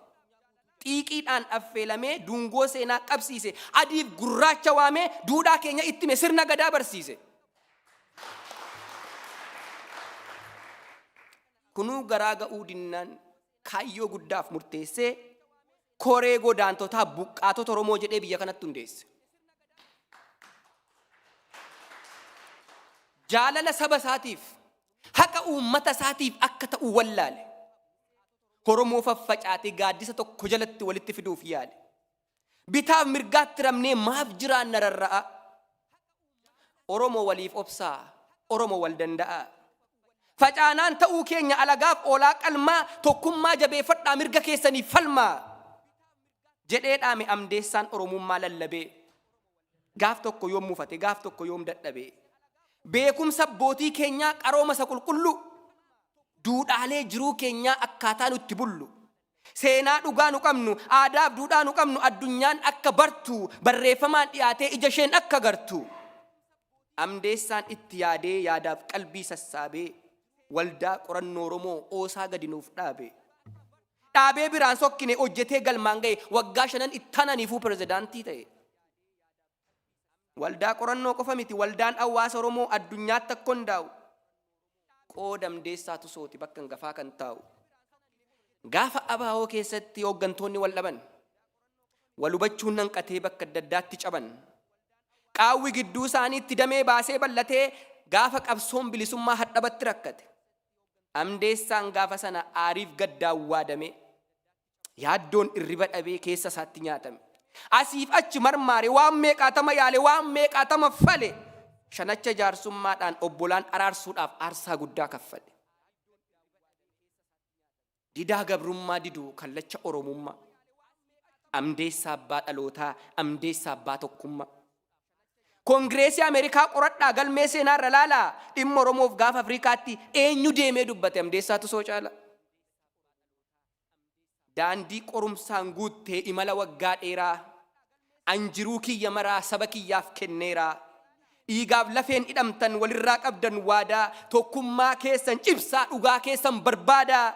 Xiiqiidhaan affeelamee dungoo seenaa qabsiise adiif gurraacha waamee duudhaa keenya ittime sirna gadaa barsiise. Kunuu garaa ga'uu dinnaan kaayyoo guddaaf murteessee koree godaantotaa buqqaatota Oromoo jedhee biyya kanatti hundeesse. Jaalala saba isaatiif haqa uummata isaatiif akka ta'u wallaale. Oromoo faffacaatee gaaddisa tokko jalatti walitti fiduuf yaale. Bitaaf mirgaatti ramnee maaf jiraanna rarra'a. Oromoo waliif obsaa, Oromoo wal danda'a. Facaanaan ta'uu keenya alagaaf oolaa qalmaa tokkummaa jabeeffadhaa mirga keessaniif falmaa. jedhee dhaame Hamdeessaan Oromummaa lallabee gaaf tokko yoom mufate gaaf tokko yoom dadhabee beekumsa abbootii keenyaa qarooma isa qulqullu duudhaalee jiruu keenyaa akkaataa nutti bullu seenaa dhugaa nu qabnu aadaaf duudhaa nu qabnu addunyaan akka bartu barreeffamaan dhiyaatee ija isheen akka gartu Hamdeessaan itti yaadee yaadaaf qalbii sassaabee waldaa qorannoo Oromoo oosaa gadi nuuf dhaabee biraan sokkine hojjetee galmaan ga'e waggaa 5 ittananiifuu pirezidaantii ta'e. Waldaa qorannoo qofa miti waldaan hawaasa Oromoo addunyaatti akka hundaa'u qooda Hamdeessaa Tusooti bakka hangafaa kan taa'u. Gaafa abaa'oo keessatti hooggantoonni wal dhaban wal hubachuun hanqatee bakka adda addaatti caban qaawwi gidduu isaaniitti damee baasee bal'atee gaafa qabsoon bilisummaa hadhabatti rakkate. Hamdeessaan gaafa sana aariif gaddaa waadame yaaddoon irriba dhabee keessa isaatti nyaatame. Asiif achi marmaare waan meeqaatama yaale waan meeqaatama fale shanacha jaarsummaadhaan obbolaan araarsuudhaaf aarsaa guddaa kaffale. Didaa gabrummaa diduu kallacha Oromummaa Hamdeessaa abbaa dhalootaa Hamdeessaa abbaa tokkummaa. Koongireesii Ameerikaa qoradhaa galmee seenaa irra laalaa dhimma Oromoof gaafa Afrikaatti eenyu deemee dubbate Hamdeessaa Tusoo caala. Daandii qorumsaan guuttee imala waggaa dheeraa anjiruu kiyya maraa saba kiyyaaf kenneeraa dhiigaaf lafeen hidhamtan walirraa qabdan waadaa tokkummaa keessan cibsaa dhugaa keessan barbaadaa.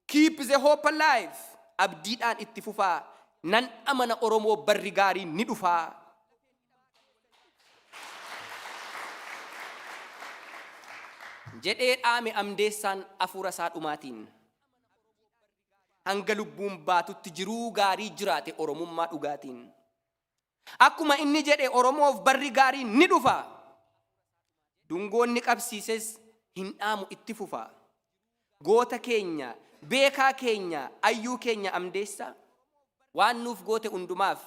Keep the hope alive abdiidhaan itti fufaa nan amana Oromoo barri gaarii ni dhufaa. Jedhee dhaame Hamdeessaan hafuura isaa dhumaatiin hanga lubbuun baatutti jiruu gaarii jiraate Oromummaa dhugaatiin. Akkuma inni jedhe Oromoof barri gaarii ni dhufa. Dungoonni qabsiises hin dhaamu itti fufa. Goota keenya beekaa keenya ayyuu keenya Hamdeessaa waan nuuf goote hundumaaf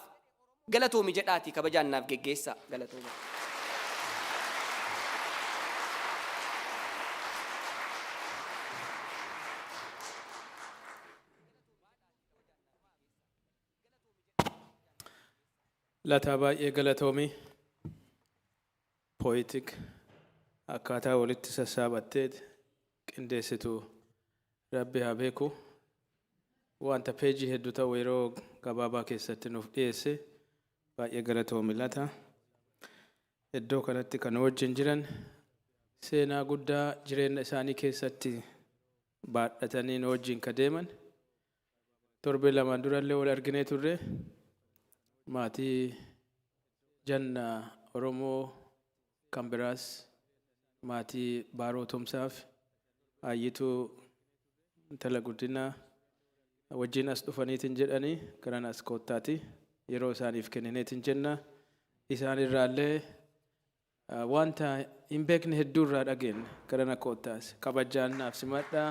galatoomi jedhaati kabajaan naaf geggeessa galatooma. Lataa baay'ee galatoomi pooyitik akkaataa walitti sassaabatteet qindeessitu Rabbi haa beeku wanta peejii hedduu ta'u yeroo gabaabaa keessatti nuuf dhiyeesse baay'ee galatoomi lataa. Iddoo kanatti kan wajjin jiran seenaa guddaa jireenya isaanii keessatti baadhatanii wajjin ka deeman torbe lamaan durallee wal arginee turre. Maatii janna Oromoo kan biraas maatii Baaroo Tumsaaf Ayyituu intala guddinaa wajjin as dhufaniitiin jedhanii garan as koottaati yeroo isaaniif kennineetiin jenna. Isaan irraallee wanta hin beekne hedduu irraa dhageenye garan koottaas kabajaan naaf simadhaa.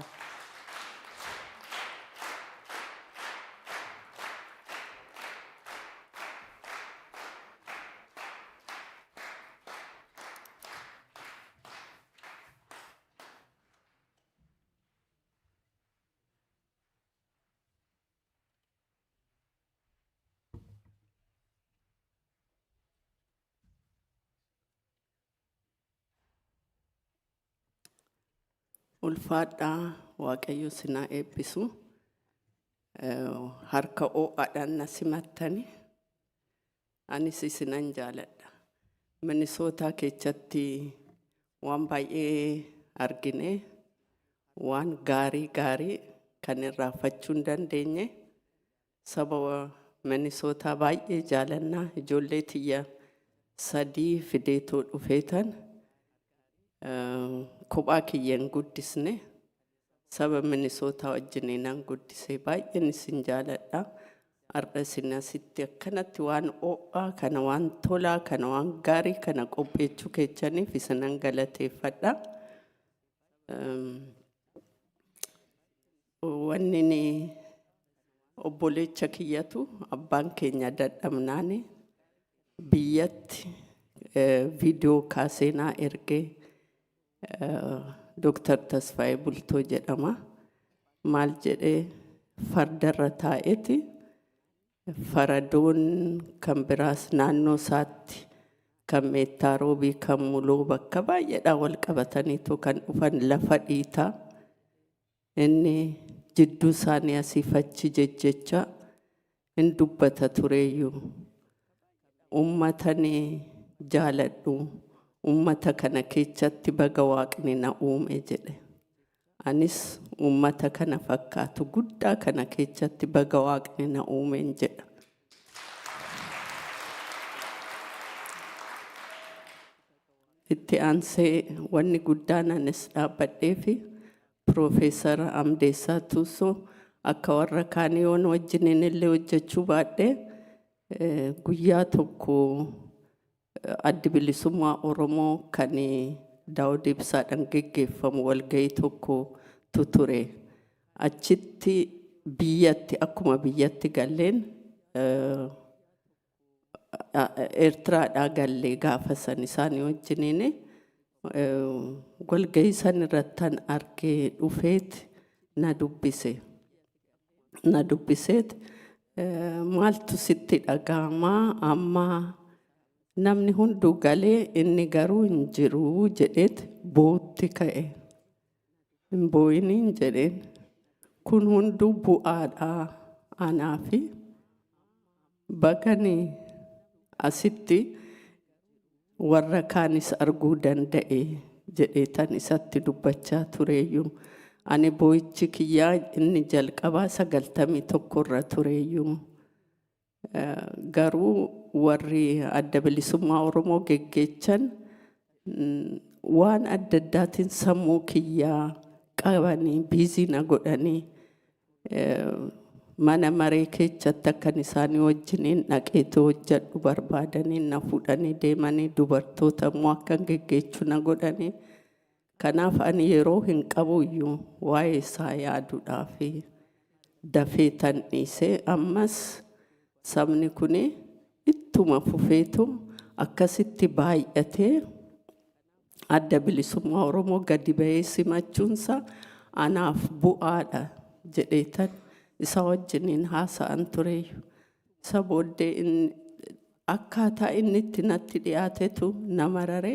Ulfaadhaa Waaqayyo sinaa eebbisu harka oo'aadhaan na simattani anis isinan jaaladha. Minisootaa keessatti waan baay'ee argine waan gaarii kan irraanfachuu hin dandeenye sababa Minisootaa baay'ee jaalannaa ijoollee tiyya 3 fideetoo dhufeetan kophaa kiyyaan guddisne saba Minisootaa wajjiniinan guddise baay'een isin jaaladha. Har'a isin asitti akkanatti waan oo'aa kana waan tolaa kana waan gaarii kana qopheessuu keessaniif isinan galateeffadha. Wanni ni obboleecha kiyyatu abbaan keenya dadhabnaani biyyatti viidiyoo kaaseenaa ergee Dr. Tasfaayee Bultoo jedhama. Maal jedhee fardarra taa'eeti faradoon kan biraas naannoo isaatti kan meettaarobii kan muloo bakka baay'eedhaa wal qabataniitu kan dhufan lafa dhiitaa inni jidduu isaanii asiif achi jejjecha hin dubbata tureeyyuu ummatani jaaladhu ummata kana keessatti baga waaqni na uume jedhe. Anis ummata kana fakkaatu guddaa kana keessatti baga waaqni na uumeen jedha. Itti aansee wanni guddaan anis dhaabbadhee fi Profeesar Hamdesa Tuso akka warra kaanii yoon wajjiniin illee hojjechuu baadhee guyyaa tokko addi bilisummaa Oromoo kan Daawud Ibsaadhaan geggeeffamu walgahii tokko ture. Achitti biyyatti akkuma biyyatti galleen Eertiraadhaa gallee gaafa san isaanii wajjiniin walgahii san irrattan argee dhufeet na dubbiseet maaltu sitti dhaga'amaa ammaa namni hunduu galee inni garuu hin jiru jedheet bootti ka'e. Hin boo'iniin jedheen kun hunduu bu'aadhaa anaa fi bagani asitti warra kaanis arguu danda'e jedheetan isatti dubbachaa tureeyyuu. Ani boo'ichi kiyyaa inni jalqabaa 91 irra tureeyyuu. Garuu warri adda bilisummaa Oromoo geggeechan waan adda addaatiin sammuu kiyyaa qabanii biizii na godhanii mana maree keessatti akkan isaanii wajjiniin dhaqeetu hojjedhu barbaadanii na fudhanii deemanii dubartoota immoo akkan geggeechuu na godhanii. Kanaaf ani yeroo hin qabuyyuu waa'ee isaa yaaduudhaaf dafee tan dhiisee ammas sabni kun ittuma fufeetu akkasitti baay'atee adda bilisummaa Oromoo gadi ba'ee simachuunsa anaaf bu'aadha jedheetan isa wajjiniin haasa'an tureeyyu. Isa booddee akkaataa inni itti natti dhiyaatetu nama rare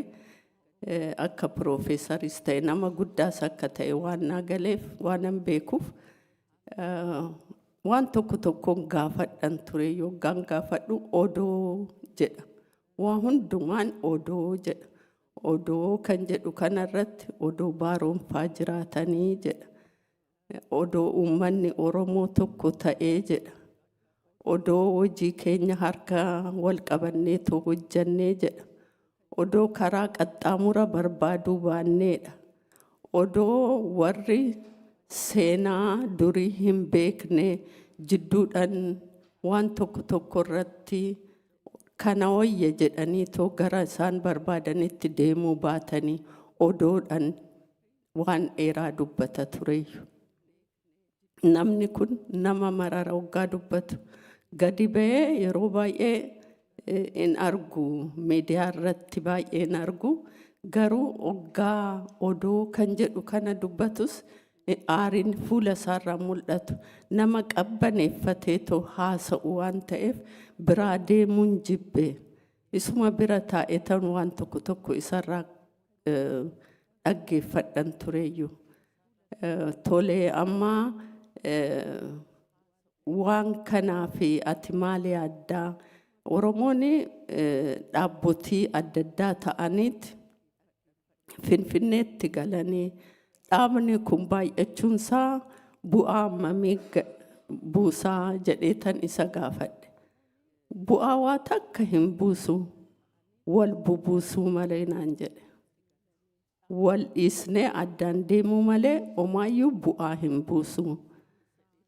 akka Profeesaris ta'e nama guddaas akka ta'e waan naa galeef waan an beekuuf waan tokko tokkoon gaafadhan ture yookaan gaafadhu odoo jedha. Waa hundumaan odoo jedha. Odoo kan jedhu kanarratti odoo baaroonfaa jiraatanii jedha. Odoo uummanni Oromoo tokko ta'ee jedha. Odoo hojii keenya harka wal qabanneetoo hojjannee jedha. Odoo karaa qaxxaamura barbaaduu baanneedha. Odoo warri seenaa durii hin beekne jidduudhaan waan tokko tokko irratti kana wayya jedhanii too gara isaan barbaadanitti deemuu baatanii odoodhaan waan dheeraa dubbata tureeyyu. Namni kun nama marara waggaa dubbatu gadi ba'ee yeroo baay'ee in argu miidiyaa irratti baay'ee in argu garuu waggaa odoo kan jedhu kana dubbatus aariin fuula isaarraa mul'atu nama qabbaneeffateetoo haasa'u waan ta'eef biraa deemuun jibbe isuma bira taa'ee tan waan tokko tokko isarraa dhaggeeffadhan tureeyyu. Tolee ammaa waan kanaa fi ati maali addaa Oromoon dhaabbotii adda addaa ta'aniiti Finfinneetti galanii dhaabni kun baay'achuunsaa bu'aa hammamii buusaa jedheetan isa gaafadhe. Bu'aa waa takka hin buusu wal bubuusuu malee naan jedhe. Wal dhiisnee addaan deemuu malee omaayyuu bu'aa hin buusu.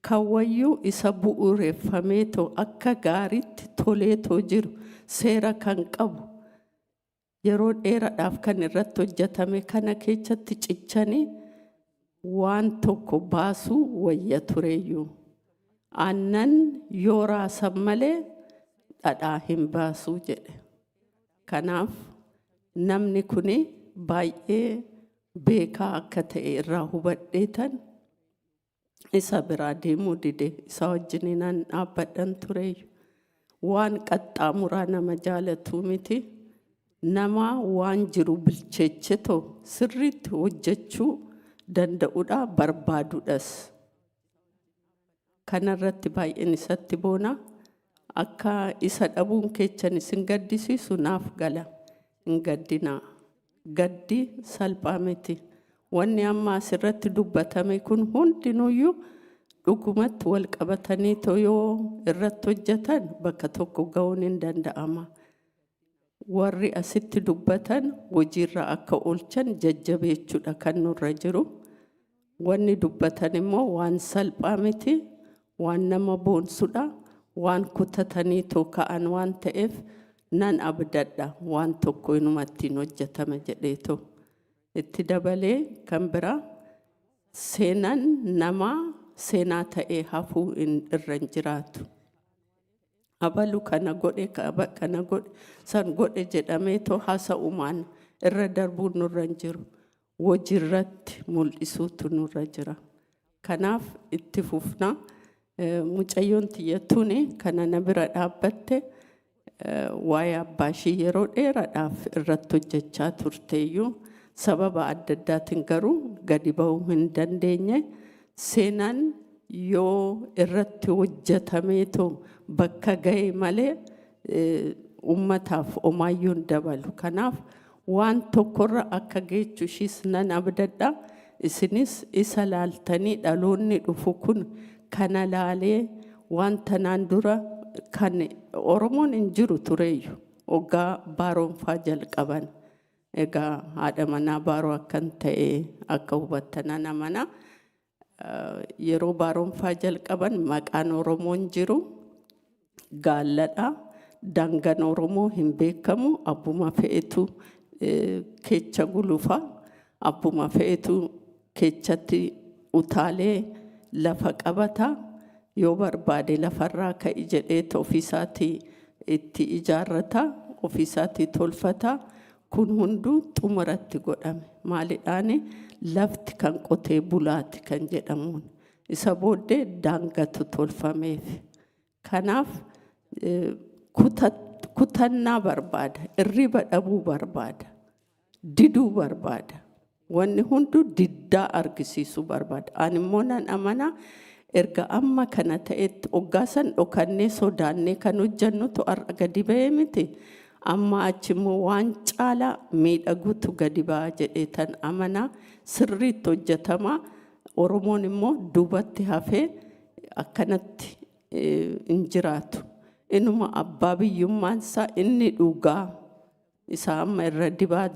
Kawwayyuu isa bu'uureffameetoo akka gaariitti toleetoo jiru seera kan qabu yeroo dheeraadhaaf kan irratti hojjetame kana keessatti cichanii waan tokko baasuu wayya tureeyyuu. Aannan yoo raasan malee dhadhaa hin baasuu jedhe. Kanaaf namni kun baay'ee beekaa akka ta'e irraa hubadheetan isa biraa deemuu dide isa wajjiniin dhaabbadhan tureeyyu. waan qaxxaamuraa nama jaalatuu miti. Nama waan jiru bilcheechetoo sirriitti hojjechuu danda'uudha barbaaduudhas. Kanarratti baay'een isatti boona. Akka isa dhabuun keechan isin gaddisiisu naaf gala. Hin gaddinaa. Gaddi salphaa miti. Wanni amma asirratti dubbatame kun hundinuyyuu dhugumatti wal qabatanii yoo irratti hojjetan bakka tokko ga'uun hin danda'ama. Warri asitti dubbatan hojiirra akka oolchan jajjabeechuudha kan nurra jiru. Wanni dubbatan immoo waan salphaa miti, waan nama boonsudha, waan kutatanii ka'an waan ta'eef nan abdadha waan tokko inumatti hojjetama jedheetu. Itti dabalee kan biraa seenaan namaa seenaa ta'ee hafuu irra hin jiraatu. Abalu kana godhe san godhe jedhamee haasa'umaan irra darbuun nurra hin jiru. Hojiirratti mul'isuutu nurra jira. Kanaaf itti fufna. Mucayyoon tiyyatuun kana na bira dhaabbatte waa'ee abbaa ishii yeroo dheeraadhaaf irratti hojjechaa turteeyyuu sababa adda addaatiin garuu gadi ba'uu hin dandeenye. Seenaan yoo irratti hojjetameetu bakka ga'e malee ummataaf omaayyuu hin dabalu. Kanaaf waan tokkorra akka geechu ishiis nan abdadha. Isinis isa laaltanii dhaloonni dhufu kun kana laalee waan tanaan dura kan Oromoon hin jiru tureeyyu hoggaa baaroonfaa jalqaban. Egaa haadha manaa baaroo akkan ta'e akka hubattanan amana. Yeroo baaroonfaa jalqaban maqaan Oromoon jiru gaalladha. Daangaan Oromoo hin beekamu. Abbuma fe'etu keecha gulufa. Abbuma fe'etu keechatti utaalee lafa qabata. Yoo barbaade lafarraa ka'i jedheetu ofiisaatii itti ijaarrata. Ofiisaatii tolfata. Kun hunduu xumuratti godhame. Maalidhaani lafti kan qotee bulaati kan jedhamuun. Isa booddee daangatu tolfameef. Kanaaf kutannaa barbaada. Irriba dhabuu barbaada. Diduu barbaada. Wanni hunduu diddaa argisiisuu barbaada. Ani immoo nan amanaa erga amma kana ta'etti oggaasan dhokannee sodaannee kan hojjennutu har'a gadi ba'ee miti. Amma achimmoo waan caalaa miidhaguutu gadi ba'a jedheetan amanaa sirriitti hojjetama. Oromoon immoo duubatti hafee akkanatti hin jiraatu. Inuma abbaa biyyummaansaa inni dhugaa isa amma irra dibaa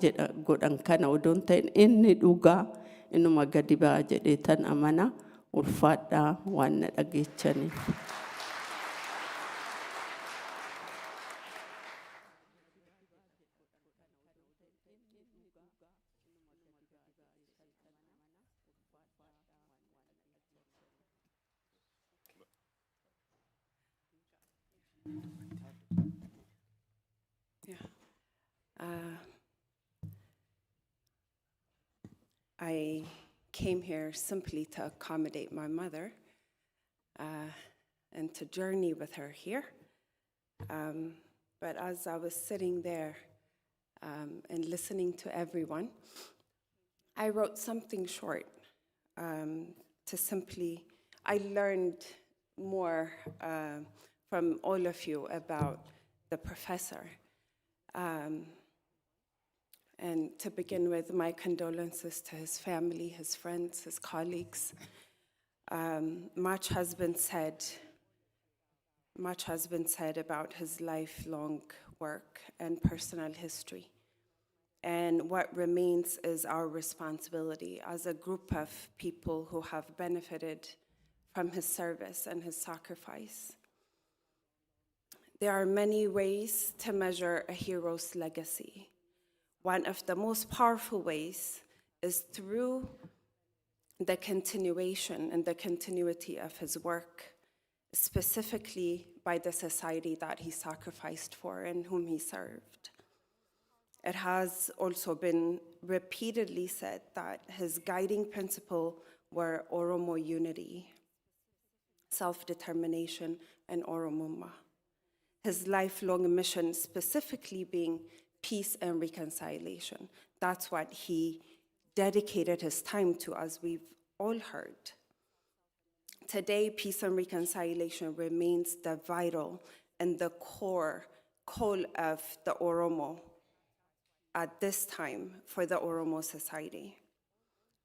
godhan kana odoon ta'in inni dhugaa inuma gadi ba'a jedheetan amanaa. Ulfaadhaa waan na dhageechaniif. I came here simply to accommodate my mother and to journey with her here. But as I was sitting there and listening to everyone, I wrote something short to simply, I learned more from all of you about the professor. And to begin with, my condolences to his family, his friends, his colleagues. Much has been said about his lifelong work and personal history. And what remains is our responsibility as a group of people who have benefited from his service and his sacrifice. There are many ways to measure a hero's legacy. One of the most powerful ways is through the continuation and the continuity of his work, specifically by the society that he sacrificed for and whom he served. It has also been repeatedly said that his guiding principle were Oromo unity, self-determination, and Oromumma. his lifelong mission specifically being peace and reconciliation. That's what he dedicated his time to, as we've all heard. Today, peace and reconciliation remains the vital and the core call of the Oromo at this time for the Oromo society,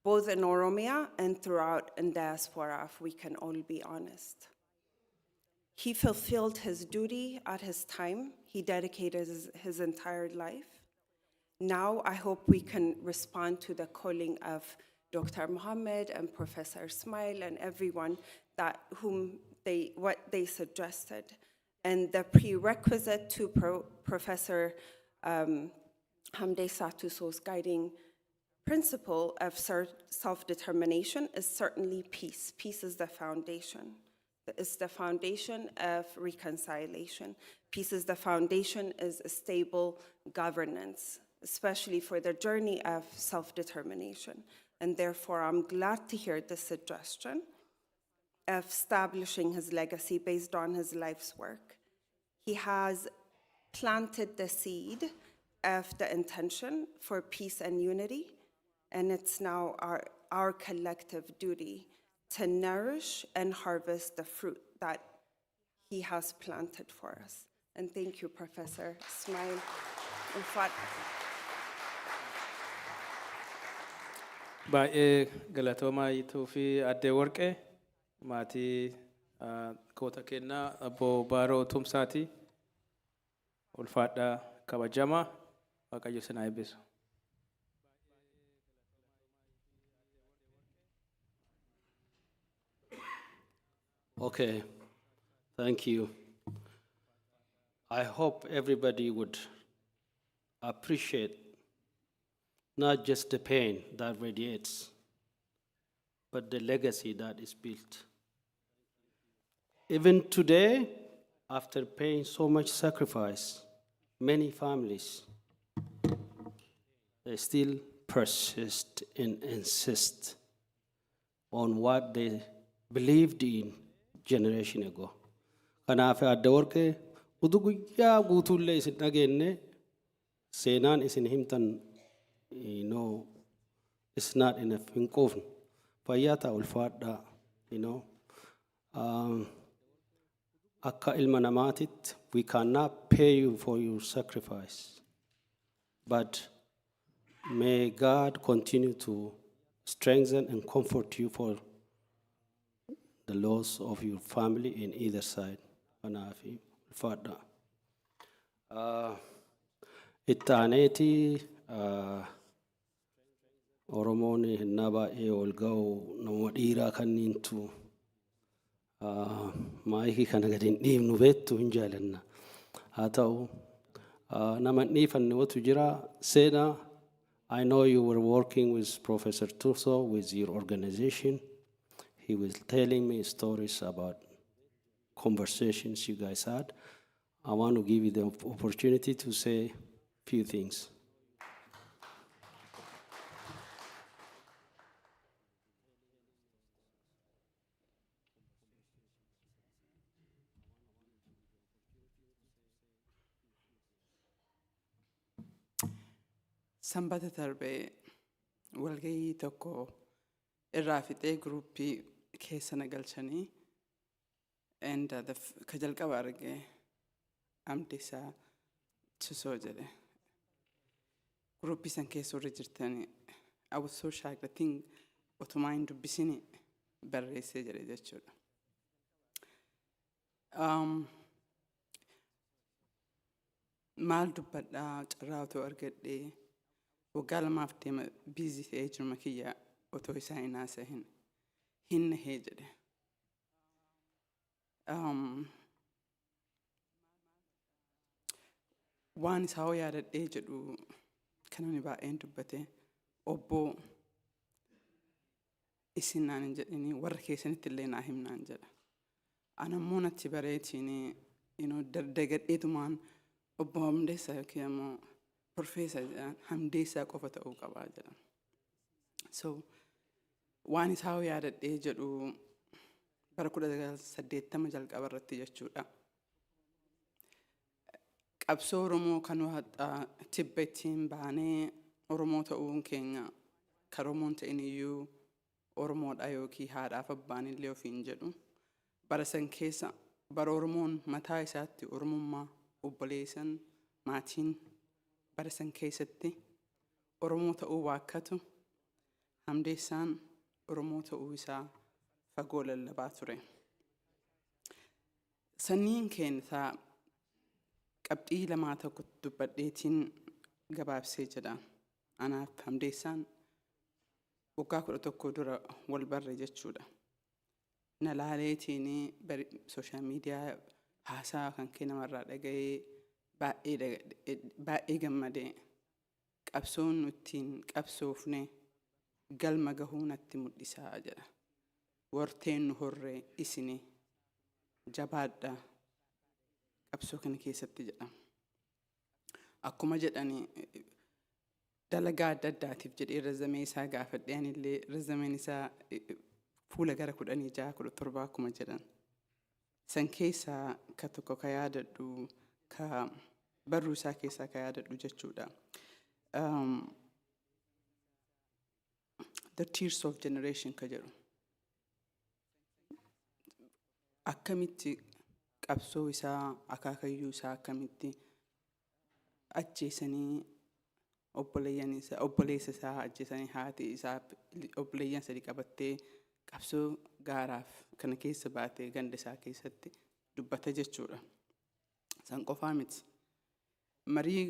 both in Oromia and throughout in diaspora, if we can all be honest. He fulfilled his duty at his time. He dedicated his entire life. Now I hope we can respond to the calling of Dr. Mohammed and Professor Ismail and everyone what they suggested. And the prerequisite to Professor Hamdesa Tuso's guiding principle of self-determination is certainly peace. Peace is the foundation. It's the foundation of reconciliation. Peace is the foundation is a stable governance, especially for the journey of self-determination. And therefore, I'm glad to hear this suggestion of establishing his legacy based on his life's work. He has planted the seed of the intention for peace and unity, and it's now our collective duty to nourish and harvest the fruit that he has planted for us. And thank you, Professor Ismail. Baay'ee galatoomaa yituu fi addee warqee maatii koota kennaa abbo Baaroo Tumsaati ulfaadhaa kabajamaa Waaqayyo sinaa eebbisu. Okay, thank you. I hope everybody would appreciate not just the pain that radiates, but the legacy that is built. Even today, after paying so much sacrifice, many families, they still persist and insist on what they believed in generation ago. Kanaaf adda warqee utuu guyyaa guutuullee isin dhageenne seenaan isin himtan it's not enough hin quufnu fayyaa ta'a ulfaadhaa akka ilma namaatitti we cannot pay you for your sacrifice, but may God continue to strengthen and comfort you for the loss of your family in either side. Kanafi ulfaadhaa. Itti aaneeti Oromoon hinnaa baay'ee ol ga'u nama dhiiraa kanniintu maayikii kana gadi hin dhiibnu beektu hin jaalanna. Haa ta'u nama hin dhiifanne watu jira seenaa. I know you were working with Professor Tuso with your organization. He was telling me stories about conversations you guys had. I want to give you the opportunity to say a few things. Sanbata darbee walgahii tokko irraa fixee gruuppii keessa nagalchanii and ka jalqaba argee Hamdesa Tuso jedhe. Gruuppii san keessa warri jirtanii I was so shocked. I think otumaa hin dubbisini barreessee jedhe jechuudha. Maal dubbadhaa carraa otoo argadhee waggaa lamaaf deema biizii ta'ee jirma kiyya otoo isaa hin haasahin hin nahee jedhe. Waan isaa hoo yaadadhee jedhu kan namni baay'een dubbate obbo isin naan hin jedhini warra keessanitti illee naa himnaan jedha. Anammoo natti bareetiin dagadheetumaan obbo Hamdesa yookiin ammoo Professor Hamdesa qofa ta'uu qabaa jedha. So waan isaa hoo yaadadhee jedhu bara 1980 jalqaba irratti jechuudha. qabsoo Oromoo kan tibba ittiin baanee Oromoo ta'uun keenya kan Oromoon ta'in iyyuu Oromoodha yookiin haadhaaf abbaan illee ofiin jedhu. Bara san keessa bara Oromoon mataa isaatti Oromummaa obboleessan maatiin bara san keessatti Oromoo ta'uu waakkatu Hamdeessaan Oromoo ta'uu isaa fagoo lallabaa ture. Sanniin keenya qabxii lamaa tokko dubbadheetiin gabaabsee jedha. Anaaf Hamdeessaan waggaa 11 dura wal barre jechuudha. Na laaleetiin sooshaal miidiyaa haasaa kan kee namarraa dhaga'ee baay'ee gammadee qabsoon nuttiin qabsoofne galma gahuu natti mul'isaa jedha. Warteen nu horree isini jabaadha qabsoo kana keessatti jedha. Akkuma jedhani dalagaa adda addaatiif jedhee reezamee isaa gaafadheen illee reezameen isaa fuula gara 16-17 akkuma jedhan. San keessaa ka tokko ka yaadadhu ka barruu isaa keessaa ka yaadadhu jechuudha. The Tears of Generation ka jedhu. Akkamitti qabsoo isaa akaakayyuu isaa akkamitti ajjeesanii obboleessa isaa ajjeesanii haati isaa obboleeyyan sadii qabattee qabsoo gaaraaf kana keessa baatee ganda isaa keessatti dubbata jechuudha. San qofaa miti. Marii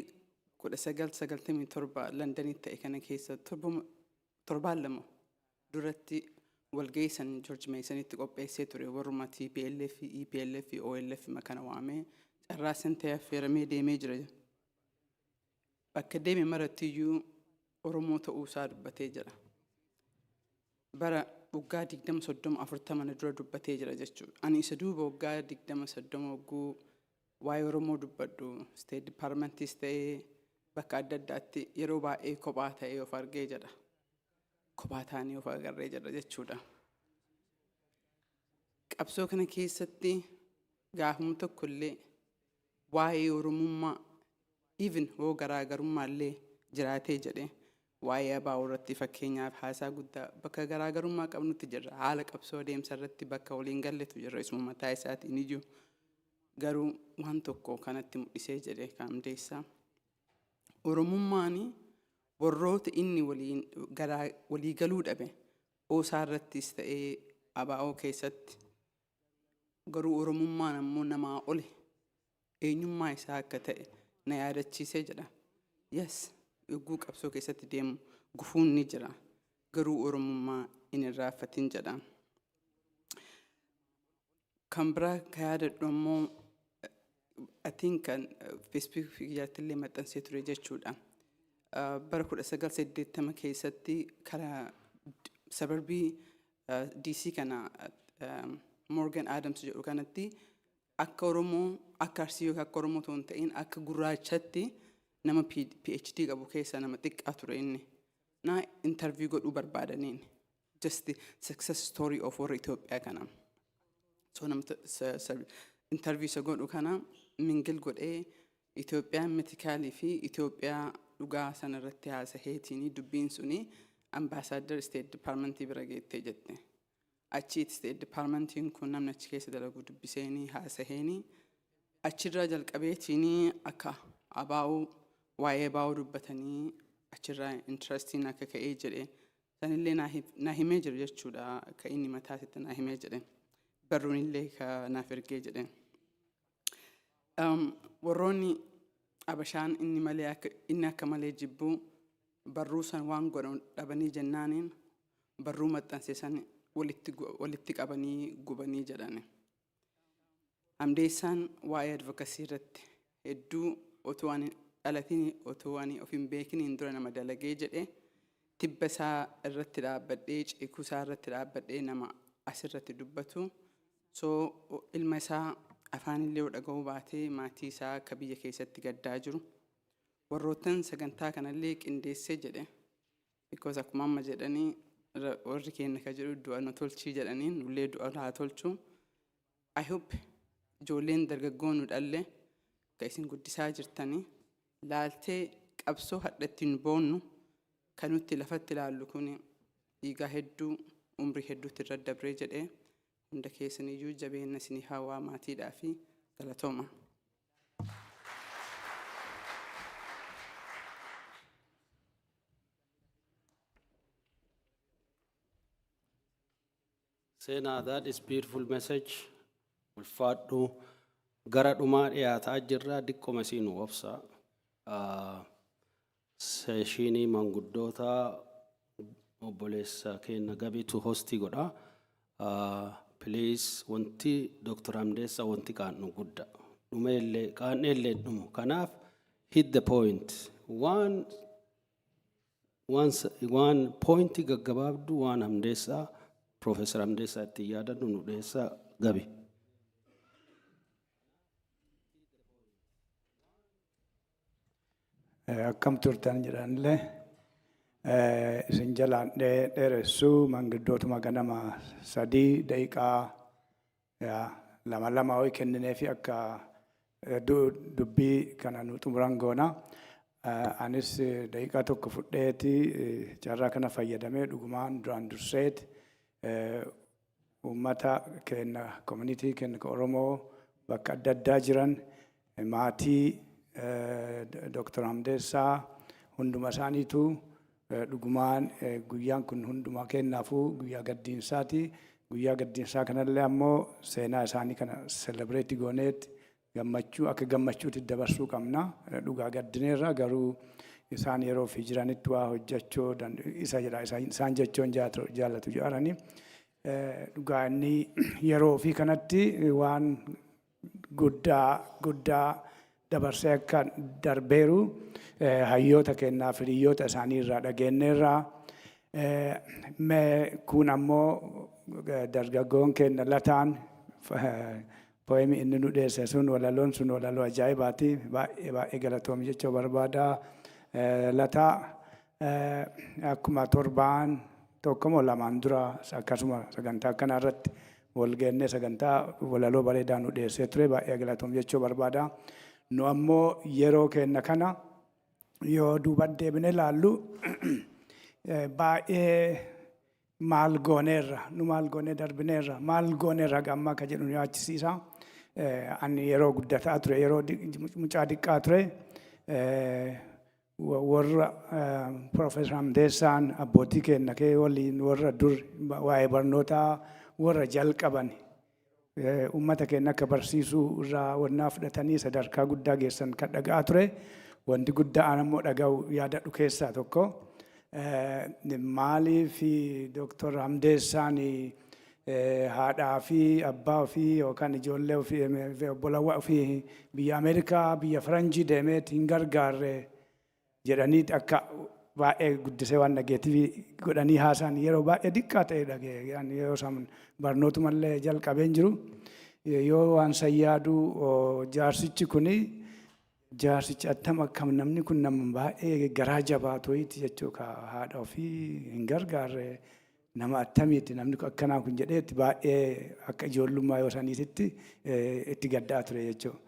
1997 Londanitti ta'e kana keessa torbaan lama duratti walgeessan George Masonitti qopheessee ture warruma TPLF, EPLF, OLF makana waamee carraa san ta'e affeeramee deemee jira. Bakka deeme marattiyyuu Oromoo ta'uu isaa dubbatee jira. Bara waggaa 20-30-40 dura dubbatee jira jechuudha. Ani isa duuba waggaa 20-30 wagguu waa'ee Oromoo dubbadhu State Departmentis ta'ee bakka adda addaatti yeroo baay'ee kophaa ta'ee of argee jedha. Kophaa ta'anii of agarree jedha jechuudha. Qabsoo kana keessatti gaafuma tokkollee waa'ee Oromummaa even hoo garaagarummaa illee jiraatee jedhe waa'ee abaa'oo irratti fakkeenyaaf haasaa guddaa bakka garaagarummaa qabnutti jirra. Haala qabsoo adeemsa irratti bakka waliin galletu jirra isuma mataa isaatiin iyyuu garuu waan tokko kanatti mul'isee jedhe Hamdeessaa. Oromummaani warroota inni walii galuu dhabe oosaa irrattis ta'ee abaa'oo keessatti garuu Oromummaan ammoo namaa ole eenyummaa isaa akka ta'e na yaadachiisee jedha. Yes, yogguu qabsoo keessatti deemu gufuun ni jira garuu Oromummaa hin irraanfatin jedha. Kan biraa ka yaadadhu ammoo I think kan Facebook irratti illee maxxansee ture jechuudha. Bara 1980 keessatti karaa sabarbii DC kana Morgan Adams jedhu kanatti akka Oromoo akka Arsii yookaan akka Oromoo ta'uun ta'in akka gurraachatti nama PhD qabu keessa nama xiqqaa ture inni. Na interview godhuu barbaadaniin just the success story of warra Itoophiyaa kana. So nama interview isa godhu kana mingil godhee Itoophiyaan meetikaalii fi Itoophiyaa dhugaa sana irratti haasaheetiin dubbiin suni ambaasaadar State Departmentii bira geettee jette. Achitti State Departmentiin kun namni achi keessa dalagu dubbiseenii haasaheenii achirraa jalqabeetiin akka abaa'uu waa'ee abaa'uu dubbatanii achirraa interestiin akka ka'ee jedhe sanillee naa himee jiru jechuudha akka inni mataasitti naa himee jedhe barruun illee ka naaf ergee jedhe. Warroonni Abashaan inni akka malee jibbuu barruu san waan godhan dhabanii jennaaniin barruu maxxanse san walitti qabanii gubanii jedhani. Hamdeessaan waa'ee advokasii irratti hedduu otoo ani dhalatiin otoo ani of hin beekiniin dura nama dalagee jedhe tibba isaa irratti dhaabbadhee ceekuu isaa irratti dhaabbadhee nama asirratti dubbatu soo ilma isaa afaan illee dhaga'uu baatee maatii isaa akka biyya keessatti gaddaa jiru warroottan sagantaa kanallee qindeessee jedhe because akkuma amma jedhanii warri keenya ka jedhu du'a nu tolchii jedhaniin nullee du'a haa tolchu. I hope ijoolleen dargaggoon nu dhalle ka isin guddisaa jirtanii laaltee qabsoo hadhattiin boonnu kan nutti lafatti ilaallu kun dhiigaa hedduu umrii hedduutti irra dabree jedhee hunda keessaniyyuu jabeenya isinii hawaa maatiidhaa fi galatooma. Sena, that is beautiful message. Ulfaadhu gara dhumaa dhiyaataa jirra diqqoma siin obsa. Seeshinii manguddoota obboleessa keenya gabiitu hostii godha. Please wanti Dr. Hamdessa wanti qaannu gudda. Dhumeellee qaanneellee dhumu. Kanaaf hit the point. One point gaggabaabdu waan Hamdessa Professor Hamdessa itti yaadannu nu dhiyeessaa gabi. Akkam turtan jedhanillee isin jalaan dheeressuu manguddootuma ganama 3 daqiiqaa lama ho'i kenninee fi akka dubbii kana nu xumuran goona. Anis daqiiqaa tokko fudheeti carraa kana fayyadamee dhugumaan duraan durseeti ummata keenya community keenya Oromoo bakka adda addaa jiran maatii Dr. Hamdessa hunduma isaaniitu dhugumaan guyyaan kun hunduma kennaafuu guyyaa gaddiinsaati. Guyyaa gaddiinsaa kanallee ammoo seenaa isaanii kana celebrate gooneet gammachuu akka gammachuutti dabarsuu qabna. Dhugaa gaddineerra garuu isaan yeroo fi jiranitti waa hojjechuu isa jedha isaan jechuun jaallatu jedhani. Dhugaa inni yeroo fi kanatti waan guddaa dabarsee akka darbeeru hayyoota kennaa fi hiriyoota isaanii irraa dhageenyeerra. Kun ammoo dargaggoon keenya Lataan poemii inni nu dhiyeesse sun walaloon sun walaloo ajaa'ibaati. Baay'ee galatoomi jechuu barbaada. Lataa akkuma torbaan tokkomoo lamaan dura akkasuma sagantaa kana irratti wal geennee sagantaa walaloo bareedaa nu dhiyeessee ture. Baay'ee galatoomi jechuu barbaada. Nu ammoo yeroo keenya kana yoo duuba deebine ilaallu baay'ee maal gooneerra nu maal goonee darbineerra maal gooneerra gamma akka jedhu nu yaachisiisa. Ani yeroo guddataa ture yeroo mucaa diqqaa ture warra Professor Hamdessaan abbootii keenya kee waliin warra dur waa'ee barnootaa warra jalqaban ummata keenya akka barsiisuu irraa wannaa fudhatanii sadarkaa guddaa geessan kan dhaga'aa ture. Wanti guddaan ammoo dhaga'u yaadadhu keessaa tokko maaliif Dr. Hamdessaan haadhaa fi abbaa ofii yookaan ijoollee ofii obbolawwan ofii biyya Ameerikaa biyya Faranjii deemeet hin gargaarre jedhanii akka baay'ee guddisee waan dhageetiif godhanii haasaan yeroo baay'ee diqqaa ta'e dhagee yeroo isaan barnootumallee jalqabeen jiru yoo waan sayyaadu jaarsichi kuni jaarsichi attam akkam namni kun nama baay'ee garaa jabaatooti jechuudha haadha ofii hin gargaarre nama attamiiti namni akkanaa kun jedheetti baay'ee akka ijoollummaa yoo saniititti itti gaddaa ture jechuudha.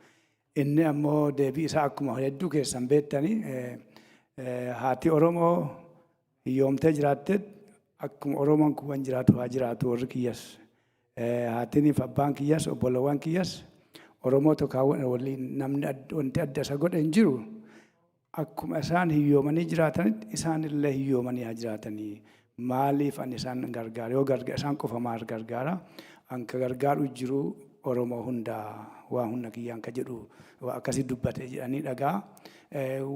Inni ammoo deebii isaa akkuma hedduu keessan beektanii haati Oromoo hiyyoomtee jiraatte akkuma Oromoon kun jiraatu haa jiraatu warri kiyyas. Haatiniif abbaan kiyyas obbolawwan kiyyas Oromoo tokko waliin namni wanti adda isa godhe hin jiru. Akkuma isaan hiyyoomanii jiraatanitti isaanillee hiyyoomanii haa jiraatanii. Maaliif ani isaan gargaara yoo isaan qofa maal gargaara anka gargaaru jiru Oromoo hundaa waa hunda kiyyaan ka jedhu akkasii dubbate jedhanii dhagaa.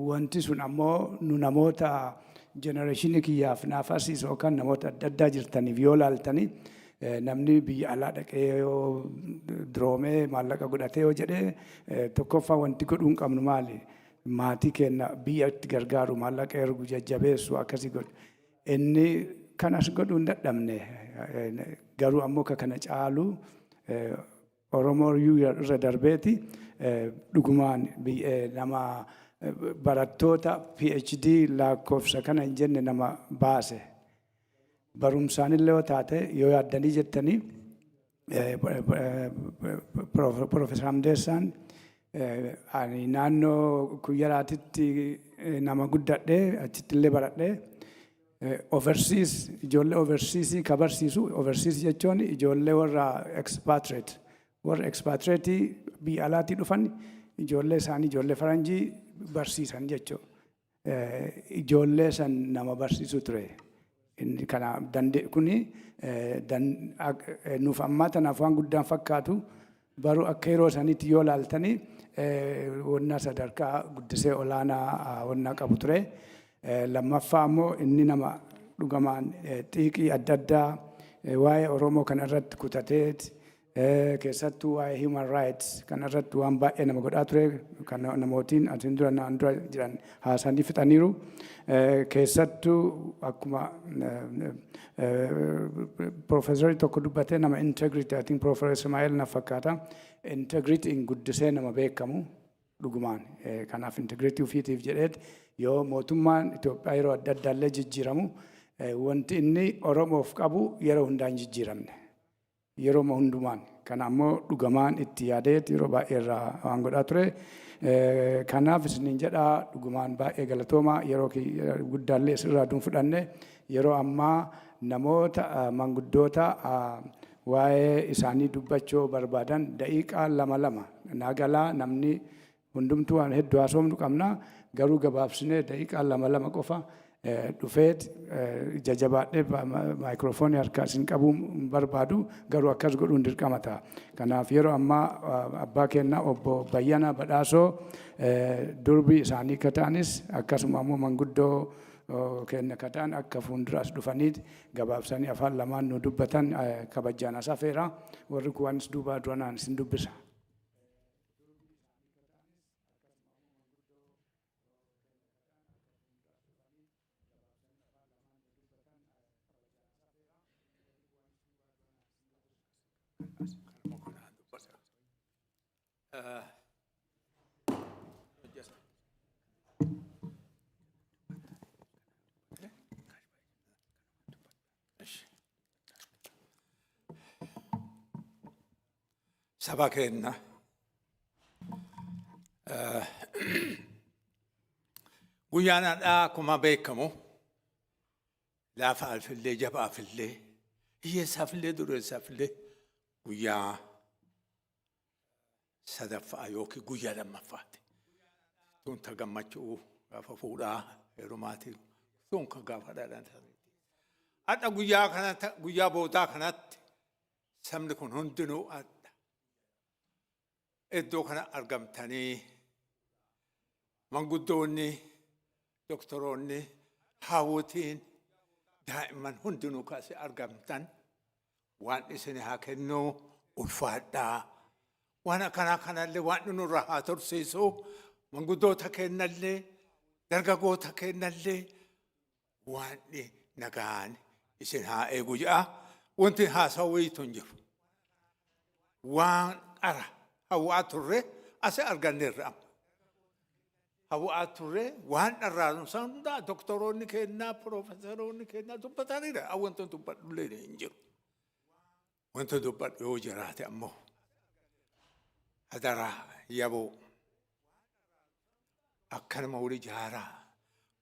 Wanti sun ammoo nu namoota generatiinii kiyyaaf naaf asiis yookaan namoota adda addaa jirtaniif yoo laaltanii namni biyya alaa dhaqee yoo diroomee maallaqa godhatee yoo jedhee tokkoffaa wanti godhuu hin qabnu maali? Maatii keenya biyya itti gargaaru maallaqa ergu jajjabeessu akkasii godhu. Inni kanas godhuu hin dadhabne garuu ammoo kana caalu Oromoo irra darbeeti dhugumaan nama barattoota PhD lakkoofsa kana hin jenne nama baase. Barumsaanillee yoo taate yoo yaaddanii jettanii Professor Hamdessaan Ani naannoo kuyyaraatitti nama guddadhee achitti illee baradhee overseas ijoollee overseas ka barsiisu overseas jechuun ijoollee warra expatriate biyya alaatii dhufan ijoollee isaanii ijoollee faranjii barsiisan jechuudha. Ijoollee san nama barsiisu ture. Kana kuni nuuf ammaa tanaaf waan guddaan fakkaatu baruu akka yeroo saniitti yoo laaltanii wonna sadarkaa guddisee olaanaa wonna qabu ture. Lammaffaa immoo inni nama dhugamaan xiiqii adda addaa waa'ee Oromoo kana irratti kutateet keessattuu waa'ee human rights kana irratti waan baay'ee nama godhaa ture kan namootiin asin dura naan dura jiran haasanii fixaniiru. Keessattuu akkuma Profeesarri tokko dubbatee nama integrity I think Profeesar Ismaa'eel na fakkaata integrity guddisee nama beekamu dhugumaan kanaaf integrity ufiitiif jedheet yoo mootummaan Itoophiyaa yeroo adda addaallee jijjiiramu wanti inni Oromoof qabu yeroo hundaan jijjiiramne yeroo hundumaan kana ammoo dhugumaan itti yaadeet yeroo baay'ee irraa waan godhaa ture. Kanaaf isiniin jedhaa dhugumaan baay'ee galatoomaa yeroo guddaallee isirraa duun fudhanne yeroo ammaa namoota manguddoota waa'ee isaanii dubbachuu barbaadan daqiiqaa lama nagalaa namni hundumtuu waan hedduu haasofnu qabna garuu gabaabsinee daqiiqaa lama qofa dhufeet jajabaadhee maayikiroofoonii harkaa isin qabuu barbaadu garuu akkas godhuun dirqama ta'a. Kanaaf yeroo ammaa abbaa keenyaa obbo Bayyana Badhaasoo durbii isaanii kataanis akkasuma ammoo manguddoo kenna kataan akka fuulduraas dhufaniit gabaabsanii afaan lamaan nu dubbatan kabajaan asafeera warri kuwaanis duubaa duranaan isin dubbisa. Saba keenna guyyaanadhaa akkuma beekamu laafaafillee jabaafillee hiyyeessaafillee dureessaafillee guyyaa sadaffaa yookiin guyyaa lammaffaati. Tunta gammachuu gaafa fuudhaa heerumaatii tunka gaafa dhalatan. Hadha guyyaa boodaa kanatti sabni kun hundinuu iddoo kana argamtanii manguddoonni doktoroonni hawwotiin daa'imman hundinuu kaasee argamtan waan isin haa kennuu ulfaadhaa waan akkanaa kanallee waan nurra haa tursiisu manguddoota kennallee dargaggoota kennallee waan nagaan isin haa eegu jedha wanti haasawwiitu hin jiru waan qara hawwaa turre asii arganneerra hawwaa turre waan dharraanu sandaa doktoroonni kennaa profeesaroonni kennaa dubbataniidha wanti dubbadhullee hin jiru wanti dubbadhu yoo jiraate ammoo hadaraa yaboo akkanuma walii jaaraa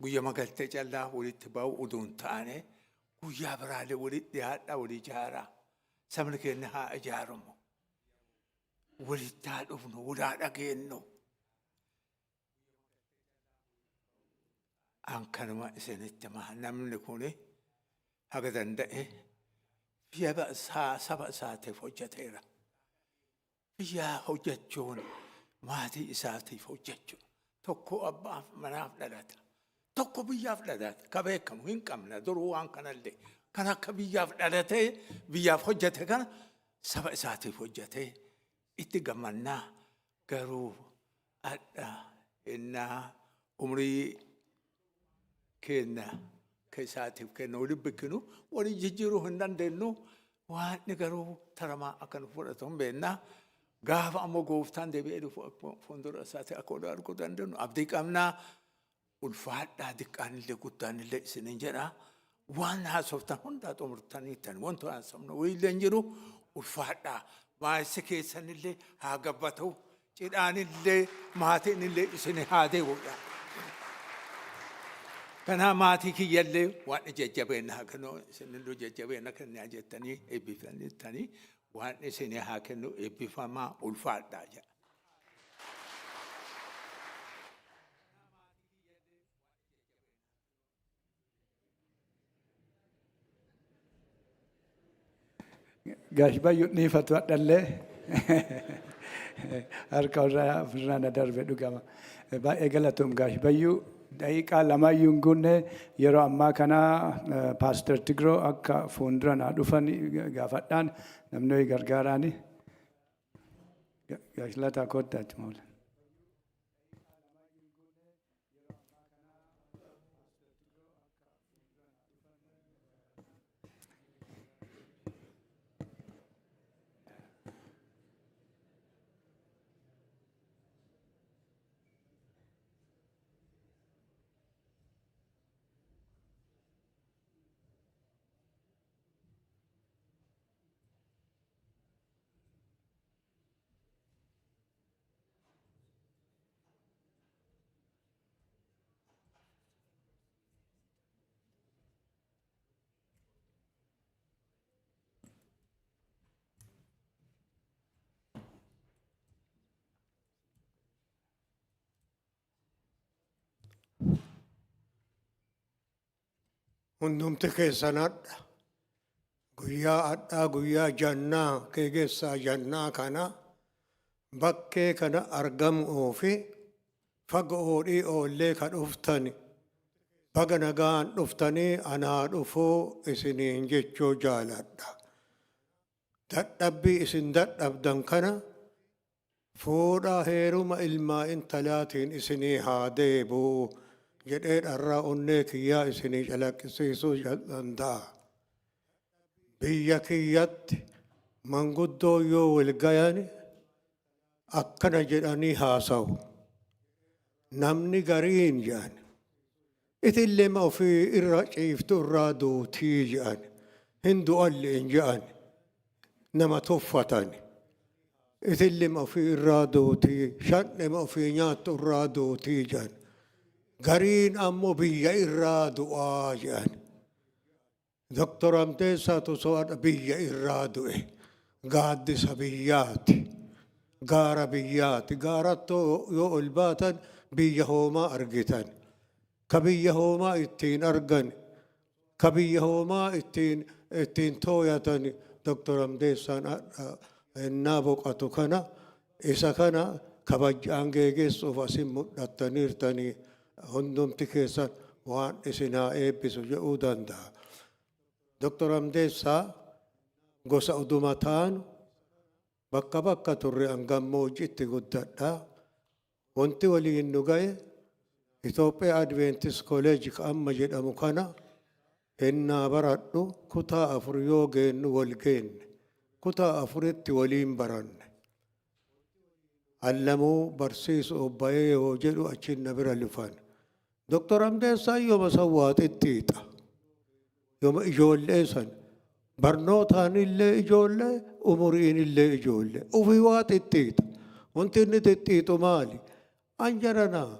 guyyaa magaltee callaa walitti ba'u uduun taane guyyaa biraalee walitti dhiyaadhaa walii jaaraa sabni keenya haa ijaaramu. Walitti haa dhufnu walaa dhageenyu. Ankanuma isinitti maa namni kuni haga danda'e biyya saba isaatiif hojjeteera. Biyya hojjechuun maatii isaatiif hojjechuun tokko abbaaf manaaf dhalata. Tokko biyyaaf dhalata. Ka beekamu hin qabna duruu waan kanallee kan akka biyyaaf dhalatee biyyaaf hojjete kana saba isaatiif hojjetee itti gammannaa garuu adda innaa umrii kenna keessaatiif kenna waliin bikkinu waliin jijjiiruu hin dandeenyu waan garuu taramaa akka nu fudhatu hin beekna gaafa ammoo gooftaan deebi'ee dhufu fuuldura isaati akka wal arguu dandeenyu abdii qabnaa ulfaadhaa diqqaanillee guddaanillee isiniin jedha waan haasoftan hundaa xumurtaniittan wanto haasofnu wayiillee hin jiru ulfaadhaa maayisa keessanillee haa gabbata'u cidhaanillee maatiinillee isin haa deebi'udha. Kana maatii kiyyallee waan jajjabeenna haa kennu isinillee jajjabeenna kennaa jettanii eebbifamtanii waan isin haa kennu eebbifamaa ulfaadhaa jedha. Gaashi baay'ee dhiifatu hadhallee harka irraa na darbe dhugama. Baay'ee galatoom gaashi baay'ee daqiiqaa lamaayyuu hin guunne yeroo ammaa kana Paaster Tigroo akka fuuldura naa dhufan gaafadhaan namni gargaaraani. Gaashi lataa koottaa achuma oolan. Hundumti keessan hadha guyyaa hadhaa guyyaa jannaa keegessaa jannaa kana bakkee kana argamuu fi fagoodhii oollee ka dhuftani baga nagaan dhuftanii anaa dhufuu isiniin jechuu jaaladha. Dadhabbii isin dadhabdan kana fuudhaa heeruma ilmaa intalaatiin isinii haa deebuu jedhee dharraa onnee kiyyaa isinii calaqqisiisuu danda'a. Biyya kiyyatti manguddoo yoo wal gayan akkana jedhanii haasawu. Namni gariin jedhan itillee ma ofii irra ciiftu irraa duutii jedhan hin du'alleen jedhan nama tuffatan. Itillee ma ofii irraa duutii shanne ma ofii nyaattu irraa duutii jedhan. Gariin ammoo biyya irraa du'aa jedhan. Dr.Hamdessa Tuso biyya irraa du'e gaaddisa biyyaati. Gaara biyyaati. Gaarattoo yoo ol baatan biyya hoomaa argitan. Ka biyya hoomaa ittiin argan. Ka biyya hoomaa ittiin tooyatan Dr.Hamdessaan innaa boqatu kana isa kana kabajaan geegessuuf asin mul'attaniirtanii hundumti keessan waan isinaa eebbisu jedhuu danda'a. Dr.Hamdessa gosa uduma taanu bakka bakka turre an gammoojjitti guddadha. Wanti waliin nu ga'e Itoophiyaa Adventist College amma jedhamu kana innaa baradhu kutaa 4 yoo geennu wal geenne kutaa 4tti waliin baranne. Allamuu barsiisu obbayee yoo jedhu achiin na bira lufan. Dr.Hamdessa yooma sawwaa xixxiixa. Yooma ijoollee san barnootaan illee ijoollee umuriin illee ijoollee ufii waa xixxiixa. Wanti inni xixxiixu maali? Anjaranaa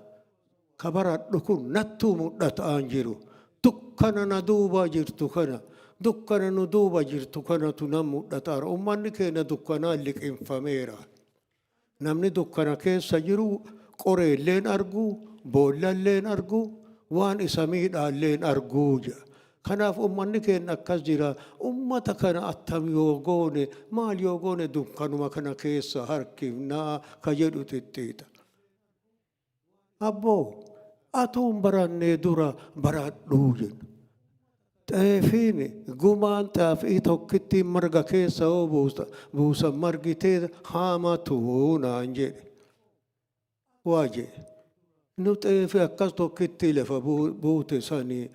ka baradhu kun nattuu mul'ataan jiru. Dukkana na duuba jirtu kana dukkana nu duuba jirtu kanatu nan mul'ataara. Ummanni keenya dukkanaan liqinfameera. Namni dukkana keessa jiru qoreelleen arguu boollalleen arguu waan isa miidhaalleen arguu jedha. Kanaaf ummanni keenya akkas jira. Ummata kana attam yoo goone maal yoo goone dukkanuma kana keessa harkifnaa ka jedhu xixxiixa. Abboo atuun barannee dura baradhuu jedhu. Xeefiin gumaan xaafii tokkittiin marga keessa yoo buusan margitee haamatu naan jedhe. Waa jedhe. Nu xeefi akkas tokkitti lafa buute sanii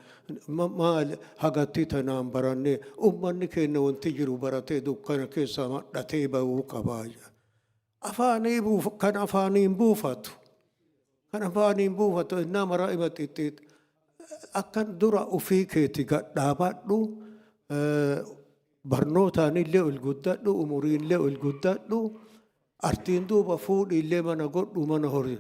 maal hagatti tanaan barannee ummanni keenya wanti jiru baratee dukkana keessa madhatee bahuu qabaa. Kan afaaniin buufatu. Kan afaaniin buufatu innaa maraa ima xixxiixa. Akkan dura ufii keeti gadhaabadhu barnootaan illee ol guddadhu umuriin illee ol guddadhu artiin duuba fuudhi illee mana godhu mana horii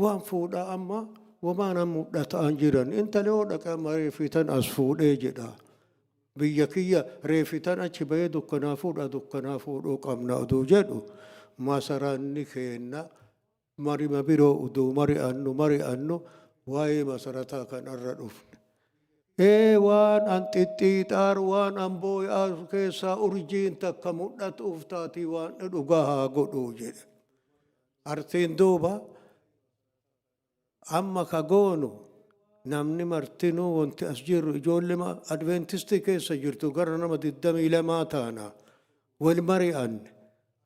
waan fuudhaa amma wamaana mudhataan jiran intala yoo dhaqama reefitan as fuudhee jedha biyya kiyya reefitan achi bahee dukkanaa fuudhuu qabna oduu jedhu masaraanni keenna marima biroo uduu mari'annu waa'ee masarataa kanarra dhufne. Waan an xixxiixaar waan an boo'aa keessaa urjiin takka mudhatuuf taatii waan dhugaa haa godhuu jedhe. Artiin duuba amma ka goonu namni martinuu wanti as jirru ijoollee adventistii keessa jirtu gara nama 22 taana wal mari'anne.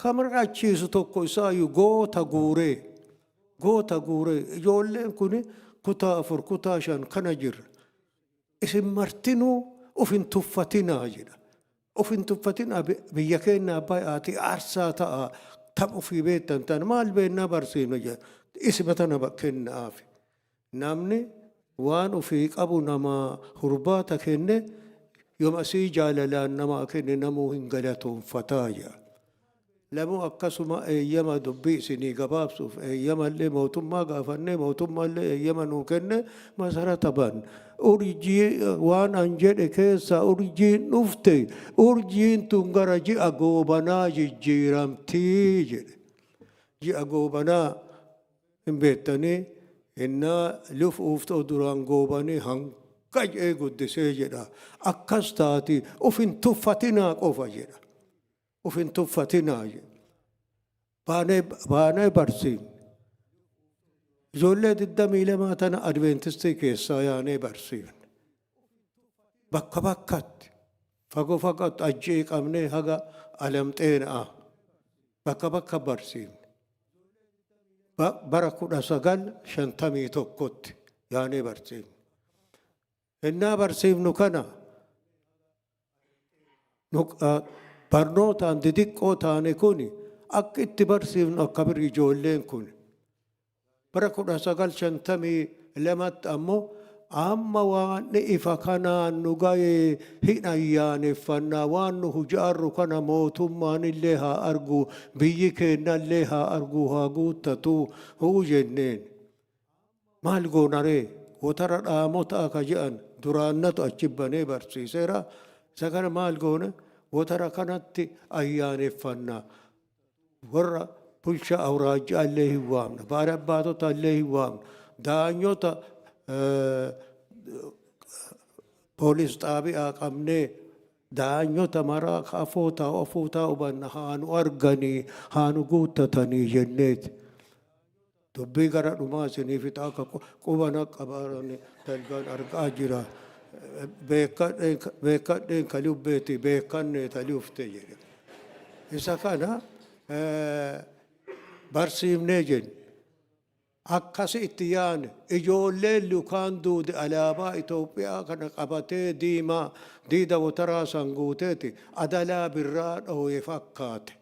Kamar achiisu tokko isaayyuu goota guuree ijoolleen kun kutaa 4 kutaa 5 kana jirra. Isin martinuu ufin tuffatinaa jedha. Ufin tuffatinaa biyya keenya baay'aati aarsaa ta'a tam ufii beektan tan maal beennaa barsiifna jedha. Isbatana kennaafi. Namni waan ufii qabu nama hurbaata kenne yooma asii jaalalaan nama kenne namuu hin galatoonfataa jedha. Lamu akkasuma eeyyama dubbii isinii gabaabsuuf eeyyamallee mootummaa gaafannee mootummaallee eeyyama nuu kenne masarata ban urjii waan an jedhe keessa urjiin dhufte urjiin tun gara ji'a goobanaa jijjiiramtii jedhe ji'a goobanaa hin beektanii innaa lufuuf ta'u duraan goobanii hanga jee guddisee jedha akkas taati ufin tuffatinaa qofa jedha. Ufin tuffatinaa baanee barsiifne. Ijoollee 22 tana adventistii keessaa yaanee barsiifne. Bakka bakkatti fagoo fagootti ajjii qabnee haga alamxeenaa bakka barsiifne. Bara 1951tti yaanee barsiifne. Innaa barsiifnu kana barnootaan didiqqoo taane kun akka itti barsiifnu akka biri ijoolleen kun. Bara 1952 ammoo amma waan ifa kanaan nu ga'ee hin ayyaaneffannaa waan nu hujaarru kana mootummaan illee haa argu biyyi keenya illee haa argu haa guuttatu huu jenneen. Maal goonaree wotara dhaamota akka jedhan duraannatu achi banee barsiiseera. Isa kana maal goone? Wotara kanatti ayyaaneffannaa warra bulchaa awraajjaa illee hin waamna baara abbaatota illee hin waamna daanyota poolis xaabi'aa qabnee daanyota maraa afootaa hubanna haanu arganii haanu guuttatanii jenneeti. Dubbii gara dhumaa isiniif ixaa akka qubana qabaaranii dalgaan argaa jira. Beekadheen ka lubbeeti beekannee ta lufte jedhe. Isa kana barsiifnee jenna. Akkasi itti yaane ijoolleen lukaan duude alaabaa Itoophiyaa kana qabatee diida wataraa san guuteeti adalaa birraa dhooye fakkaate.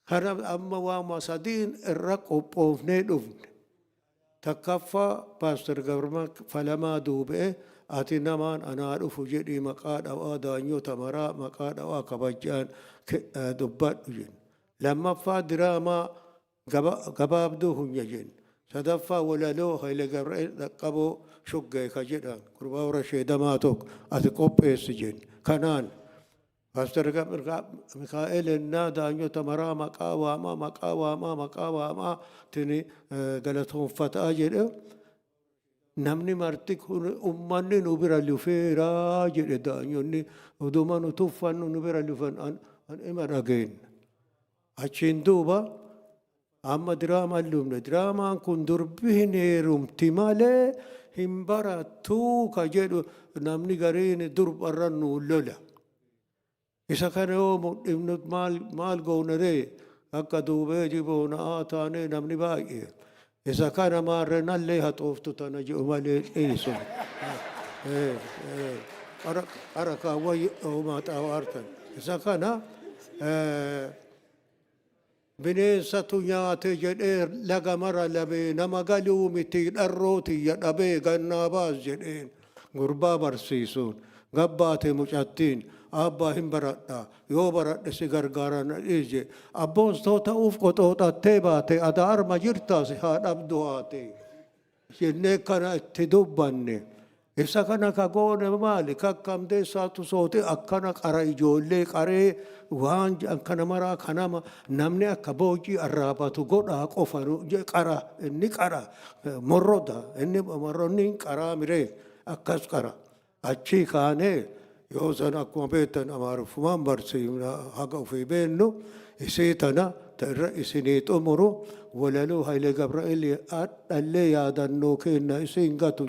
Kana amma waama sadiin irra qophoofnee dhufne. Takkaffaa Paaster Gabrmaa Falamaa duubee ati namaan anaa dhufu jedhii maqaa dhawaa daanyota maraa maqaa dhawaa kabajaan dubbadhu jenna. Lammaffaa diraamaa gabaabduu hunya jenna. Sadaffaa walaloo Haile Gabri'eel dhaqqaboo shuggee ka jedhan gurbaa warra sheedamaa tokko ati qopheessi jenna. Kanaan Paaster Mikaa'el ennaa daanyota maraa maqaa waamaa tini galatoonfataa jedhe. Namni marti kun ummanni nu bira lufeeraa jedhe daanyonni oduma nu tuffannu nu bira lufan an ima dhageenna. Achiin duuba amma diraamaan lufne diraamaan kun durbi hin heerumti malee hin barattuu ka jedhu namni gariin durbarra nu lola. Isa kana yoo mudhifnu maal goonaree akka duubee jiboona'aa taanee namni baay'ee. Isa kana maarrenallee haxooftu tana ji'u malee dhiisu. Qara kaawwayyi oomaa xaawaartan. Isa kana bineensatu nyaate jedhee laga mara labee nama galuu miti dharrootiyya dhabee gannaa baas jedheen gurbaa barsiisuun gabbaate mucattiin abbaa hin baradha yoo baradhe si gargaara na dhiise abboostoo ta'uuf qoxooxattee baate ada arma jirtaas haa dhabdu haate jennee kana itti dubbanne. Isa kana ka goone maali akka Hamdeessaa Tusooti akkana qara ijoollee qaree waan akkana maraa kanama namni akka boojii arraabatu godhaa qofa qara inni qara morroda inni morronni qaraa miree akkas qara achii kaanee yoo san akkuma beektan amaaruffumaan barsiifna haga ofii beennu isii tana irra isinii xumuru walaluu Hayilee Gabra'eel adhallee yaadannoo kenna isiin gatu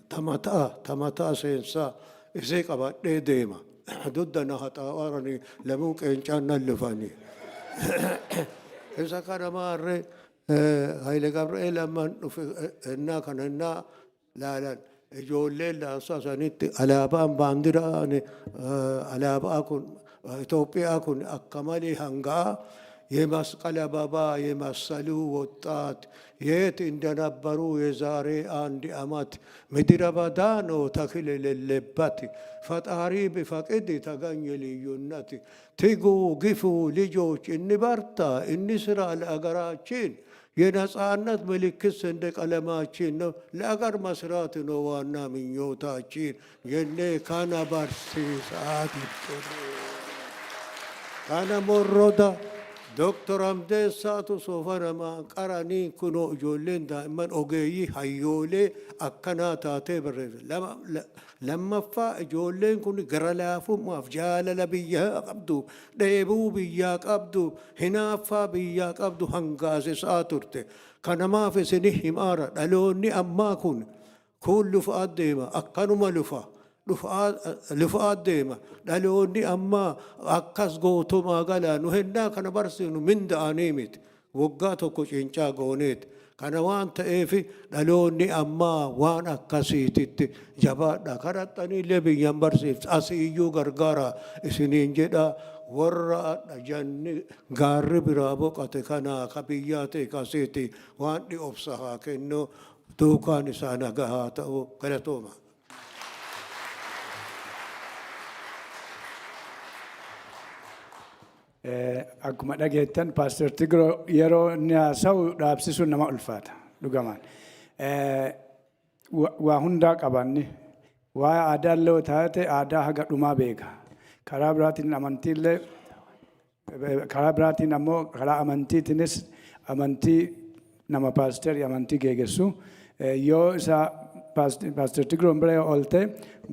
tamataa seensaa isii qabadhee deema duddana haxaawaranii lamuu qeencaan nan lufanii isa kana maarree Hayilee Gabra'eel amman dhufe ennaa kana ennaa laalan ijoolleen laansaa sanitti alaabaan baandiraan alaabaa kun Itoophiyaa kun akka malee hangaa የመስቀለ አበባ የመሰሉ ወጣት የት እንደነበሩ የዛሬ 1 ዓመት ምድረ በዳ ነው ተክል የሌለበት ፈጣሪ ቢፈቅድ ተገኘ ልዩነት ትጉ ግፉ ልጆች እንበርታ እንስራ ለአገራችን የነጻነት ምልክት ሰንደቅ ዓላማችን ነው ለአገር መስራት ነው ዋና ምኞታችን የኔ ካና ባርሲሳት ካና ሞሮዳ Dr.Hamdessa Tuso fanama qaranii kunoo ijoolleen daa'imman ogeeyyii hayyoolee akkanaa taatee barreesse. Lammaffaa ijoolleen kun gara laafummaaf jaalala biyyaa qabdu, dheebuu biyyaa qabdu, hinaaffaa biyyaa qabdu hangaasisaa turte. Kanamaaf isinii himaara dhaloonni ammaa kun lufaa deema akkanuma lufa. Lufaa deema dhaloonni amma akkas gootumaa galaa nu hennaa kana barsiifnu minda'anii miti waggaa tokko cincaa gooneeti kana waan ta'eef dhaloonni ammaa waan akkasiititti jabaadha kadhaxxaniillee biyyan barsiifti asiiyyuu gargaara isiniin jedha warra janni gaarri biraa boqate kanaa ka biyyaa ta'e kasiiti waan dhi'obsa haa kennu duukaan isaa nagahaa ta'u galatooma. Akkuma dhageettan Paaster Tigroo yeroo inni haasa'u dhaabsisuun nama ulfaata dhugamaan. Waa hundaa qabanni waa aadaallee yoo taate aadaa haga dhumaa beeka. Karaa biraatiin amantiillee karaa biraatiin ammoo karaa amantiitiinis amantii nama paasterii amantii geeggessu yoo isa Paaster Tigroon bira oolte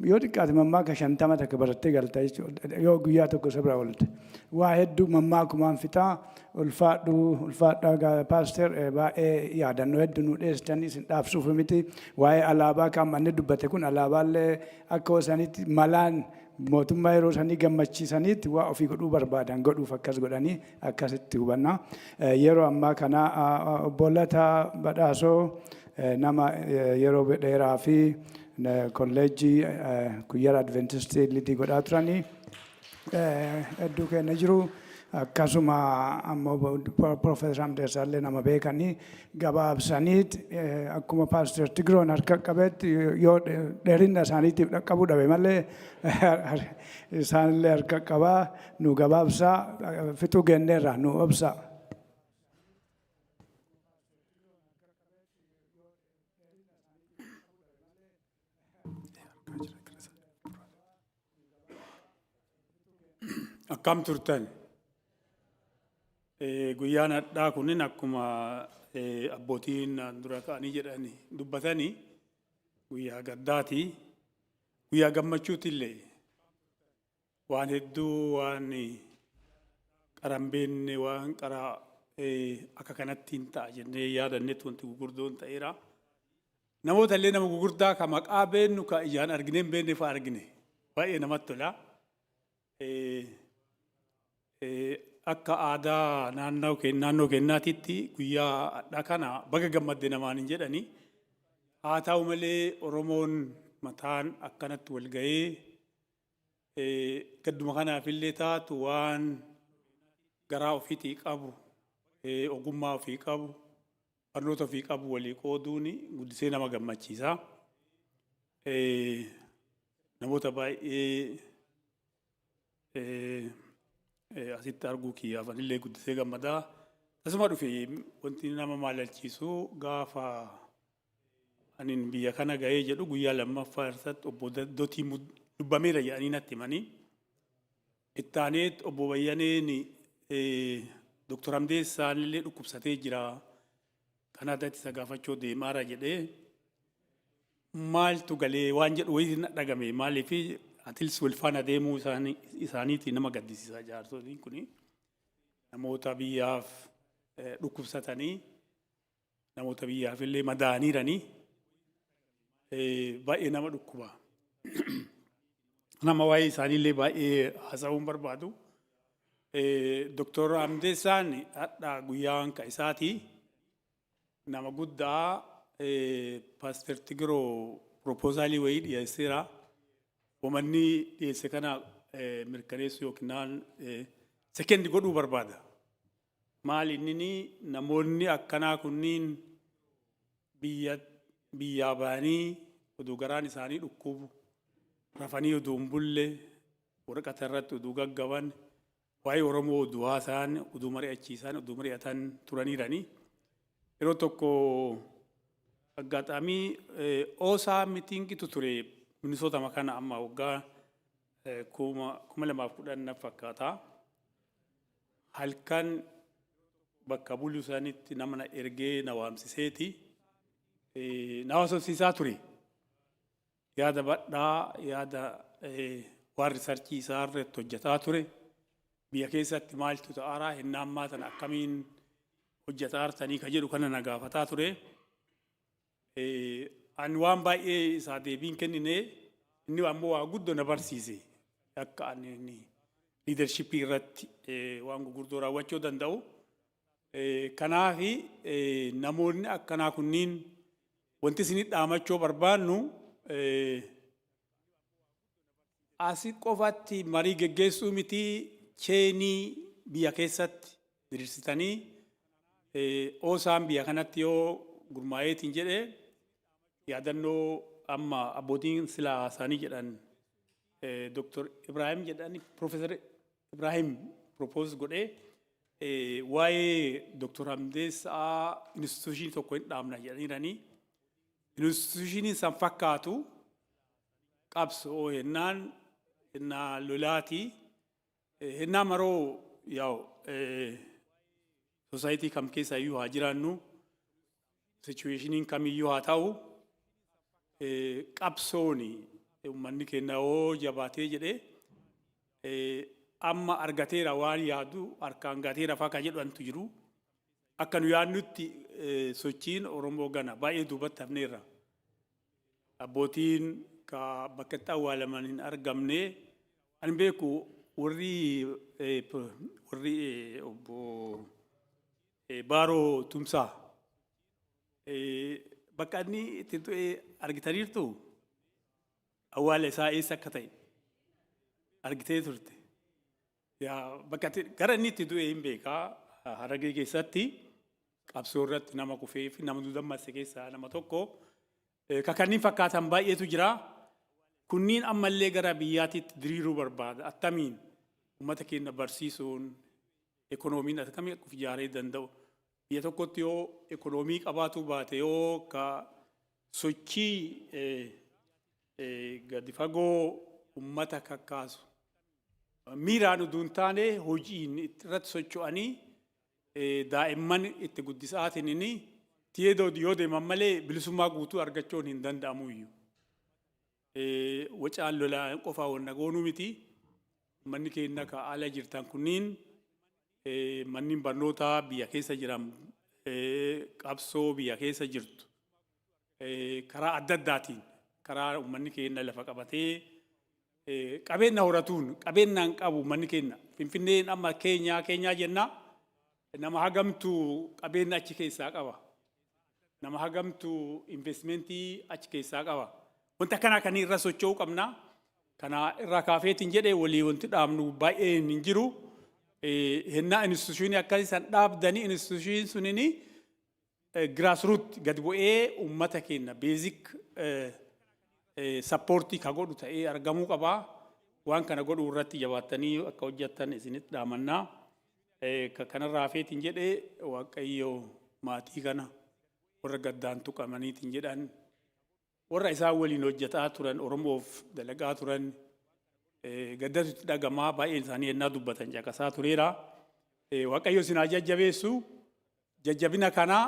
yoo xiqqaate mammaaka 50 takka barattee galta jechuudha yoo guyyaa tokko isa bira oolte. Waa hedduu mammaakumaan fixaa ulfaadhaa paaster baay'ee yaadannoo hedduu nu dhiyeessitanii isin dhaabsuuf miti waa'ee alaabaa kan manni dubbate kun alaabaallee akka wasanitti malaan mootummaa yeroo sanii gammachiisaniitti waa ofii godhuu barbaadan godhuuf akkas godhanii akkasitti hubanna. Yeroo ammaa kana obbolata badhaasoo nama yeroo dheeraa fi kolleejjii guyyaa Adventistii lidii godhaa turanii hedduu kenna jiru. Akkasuma ammoo Profeesar Hamdessa illee nama beekanii gabaabsaniit akkuma Paaster Tigroon harka qabeetti yoo dheerina isaaniitiif dhaqqabuu dhabe malee isaanillee harka qabaa nu gabaabsaa fixuu genneerra nu obsa. Akkam turtan guyyaan hadhaa kunin akkuma abbootiin dura ka'anii jedhanii dubbatanii guyyaa gaddaati guyyaa gammachuutillee waan hedduu waan qarambeenne waan qaraa akka kanatti hin ta'a jennee yaadannetti wanti gugurdoon ta'eera. Namoota illee nama gugurdaa ka maqaa beennu ka ijaan argine hin beenne fa'aa argine baay'ee namatti tola. Akka aadaa naannoo kennaatitti guyyaa hadhaa kana baga gammadde namaan hin jedhani. Haa ta'u malee Oromoon mataan akkanatti wal ga'ee gadduma kanaafillee taatu waan garaa ofiitii qabu ogummaa ofii qabu barnoota ofii qabu walii qooduun guddisee nama gammachiisa. Namoota baay'ee asitti arguu kiyyaaf anillee guddisee gammadaa. Tasuma dhufe wanti nama maalalchiisu gaafa anin biyya kana ga'ee jedhu guyyaa lammaffaa irratti obbo Dotii dubbameera jedhanii natti himanii. Itti aaneet obbo Bayyaneen Dr. Hamdessaan illee dhukkubsatee jira. Kanaadatti isa gaafachuu deemaara jedhee maaltu galee waan jedhu wayii dhagame maaliif atilis wal faana deemuu isaaniitii nama gaddisiisaa jaarsoliin kuni namoota biyyaaf dhukkubsatanii namoota biyyaaf illee madaa'aniiranii baay'ee nama dhukkuba. Nama waa'ee isaaniillee baay'ee haasa'uun barbaadu. Dr. Hamdessaan hadhaa guyyaan ka isaatii nama guddaa Pastor Tigiroo proposaalii wayii dhiyeesseera. Wamanni dhiyeesse kana mirkaneessu yookiin sekendi godhuu barbaada. Maal inni namoonni akkanaa kunniin biyyaa ba'anii oduu garaan isaanii dhukkubu rafanii oduu hin bulle waraqata irratti oduu gaggaban waa'ee Oromoo oduu haasa'an oduu mari'achiisan oduu mari'atan turaniiranii. Yeroo tokko aggaxaamii oosaa mitiingitu ture Minisoota makana amma waggaa 2010 fakkaata. Halkan bakka buluu isaaniitti nama na ergee na waamsiseeti. Na haasofsiisaa ture. Yaada badhaa yaada waan riisarchii isaa irratti hojjetaa ture. Biyya keessatti maaltu ta'aaraa hin ammaa tana akkamiin hojjetaa artanii ka jedhu kana na gaafataa ture. Ani waan baay'ee isaa deebiin kennine inni ammoo waa guddoo na barsiise akka ani liidarshippii irratti waan gurguddoo raawwachuu danda'u. Kanaaf namoonni akkanaa kunniin wanti isin dhaamachuu barbaannu asii qofatti marii geggeessuu miti cheenii biyya keessatti diriirsitanii oosaan biyya kanatti yoo gurmaa'eetiin jedhee yaadannoo amma abbootiin silaa isaanii jedhan Dr. Ibrahim jedhani Professor Ibrahim propose godhee waa'ee Dr. Hamdessaa instituushinii tokko hin dhaabna jedhaniiranii instituushinii san fakkaatu qabsoo hennaa lolaatii hennaa maroo yaa'u society kam keessa iyyuu haa jiraannu situationin kamiyyuu haa ta'u qabsooni uummanni keenya yoo jabaatee jedhee amma argateera waan yaadu harkaan gateera faa ka jedhantu jiru. Akka nu yaadnutti sochiin Oromoo gana baay'ee duubatti hafneerra. Abbootiin ka bakka itti awwaalaman hin argamne ani beeku warri obbo Baaroo Tumsaa bakka inni itti tu'ee argitaniirtu awwaala isaa eessa akka ta'e argitee turte. Bakka gara inni itti tu'ee hin beekaa Harargee keessatti qabsoo irratti nama kufee fi nama duudammasse keessaa nama tokko kanneen fakkaatan baay'eetu jira. Kunniin ammallee gara biyyaatiitti diriiruu barbaada. Attamiin uummata keenya barsiisuun ekonomiin akkamiin akka of ijaaree danda'u. Biyya tokkotti yoo ekonomii qabaatu baate yoo ka sochii gadi fagoo uummata kakkaasu miiraan utuu hin taane hojiin irratti socho'anii daa'imman itti guddisaatiin inni tiyeedoo yoo deeman malee bilisummaa guutuu argachuun hin danda'amu iyyuu. Wacaan lolaa qofaa wanna goonuu miti. Manni keenya ka ala jirtan kunniin manneen barnootaa biyya keessa jiran qabsoo biyya keessa jirtu karaa adda addaatiin karaa uummanni keenya lafa qabatee qabeenya horatuun qabeenyaan qabu uummanni keenya Finfinneen amma keenyaa jenna nama hagamtu qabeenya achi keessaa qaba nama hagamtu investimentii achi keessaa qaba wanta kana kan irra socho'uu qabna kana irraa kaafeetiin jedhee walii wanti dhaabnu baay'ee hin jiru. Hennaa instituushinii akkasiisan dhaabdanii instituushinii sunini grassroot gad bu'ee uummata keenya beezik sappoortii ka godhu ta'ee argamuu qaba. waan kana godhuu irratti jabaattanii akka hojjettan isinitti dhaamannaa. Kanarraa feetiin jedhee Waaqayyo maatii kana warra gaddaan tuqamaniitiin jedhan warra isaan waliin hojjetaa turan Oromoof dalagaa turan gaddatutti dhagamaa baay'een isaanii ennaa dubbatan caqasaa tureera. Waaqayyo isin haa jajjabeessu. Jajjabina kana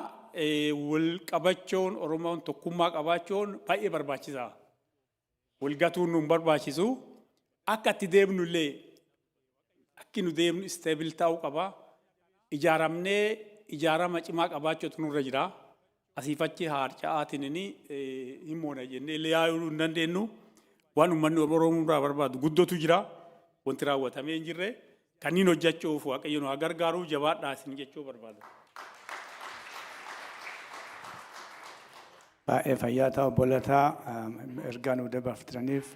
wal qabachuun Oromoon tokkummaa qabaachuun baay'ee barbaachisaa. Wal gatuun nu barbaachisu. Akka itti deemnu illee akki nu deemnu stable ta'uu qaba. Ijaaramnee ijaarama cimaa qabaachuutu nurra jira. Asiifachi harca'aatiin hin moona jennee illee yaa'uu hin dandeenyu. Waan uummanni Oromoo irraa barbaadu guddootu jira. Wanti raawwatamee hin jirre kanneen hojjechuuf Waaqayyo nu haa gargaaru jabaadhaa isin jechuu barbaada. Baay'ee fayyaa ta'u bolataa ergaa nu dabarfataniif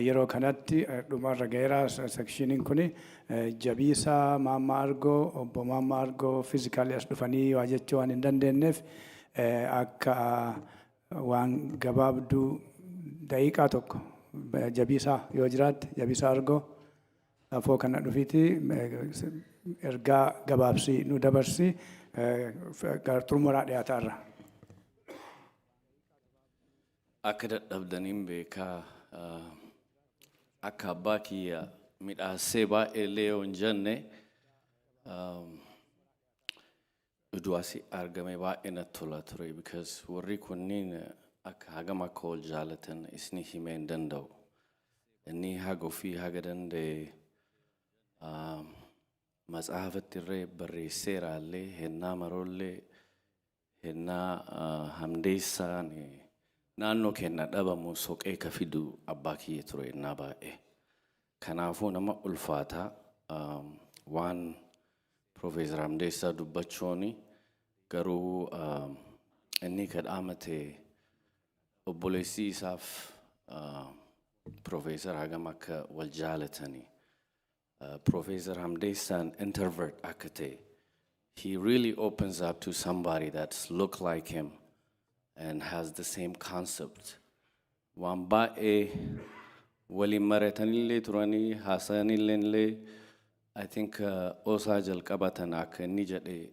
yeroo kanatti dhumarra gaheera sekshiniin kun jabiisaa Maammaa Argoo obbo Maammaa Argoo fiizikaalii as dhufanii waa jechuu waan hin dandeenyeef akka waan gabaabduu daqiiqaa tokko jabiisaa yoo jiraatte jabiisaa Argoo afoo kana dhufiiti ergaa gabaabsii nu dabarsi xumuraa dhiyaataarra. Akka dadhabdaniin beekaa akka abbaa kiyya midhaasee baay'ee illee yoo hin jenne iddoo asii argame baay'ee natti tola ture because warri kunniin akka hagam akka wal jaalatan isni himee hin danda'u. Inni haga ofii haga danda'e matsaafatti irree barreesseeraallee hennaa maroollee hennaa Hamdeessaan naannoo kenna dhabamu soqee ka fidu abbaa kiyya ture innaa baay'ee. Kanaafuu nama ulfaataa waan Profeesar Hamdeessaa dubbachuuni garuu inni kadhaamate obboleessii isaaf Profeesar hagam akka wal jaalatanii. Professor Hamdessa introvert akate. He really opens up to somebody that's look like him and has the same concept. Wambae wali maratanile turani hasanile. I think osa jal kabatan ak nijade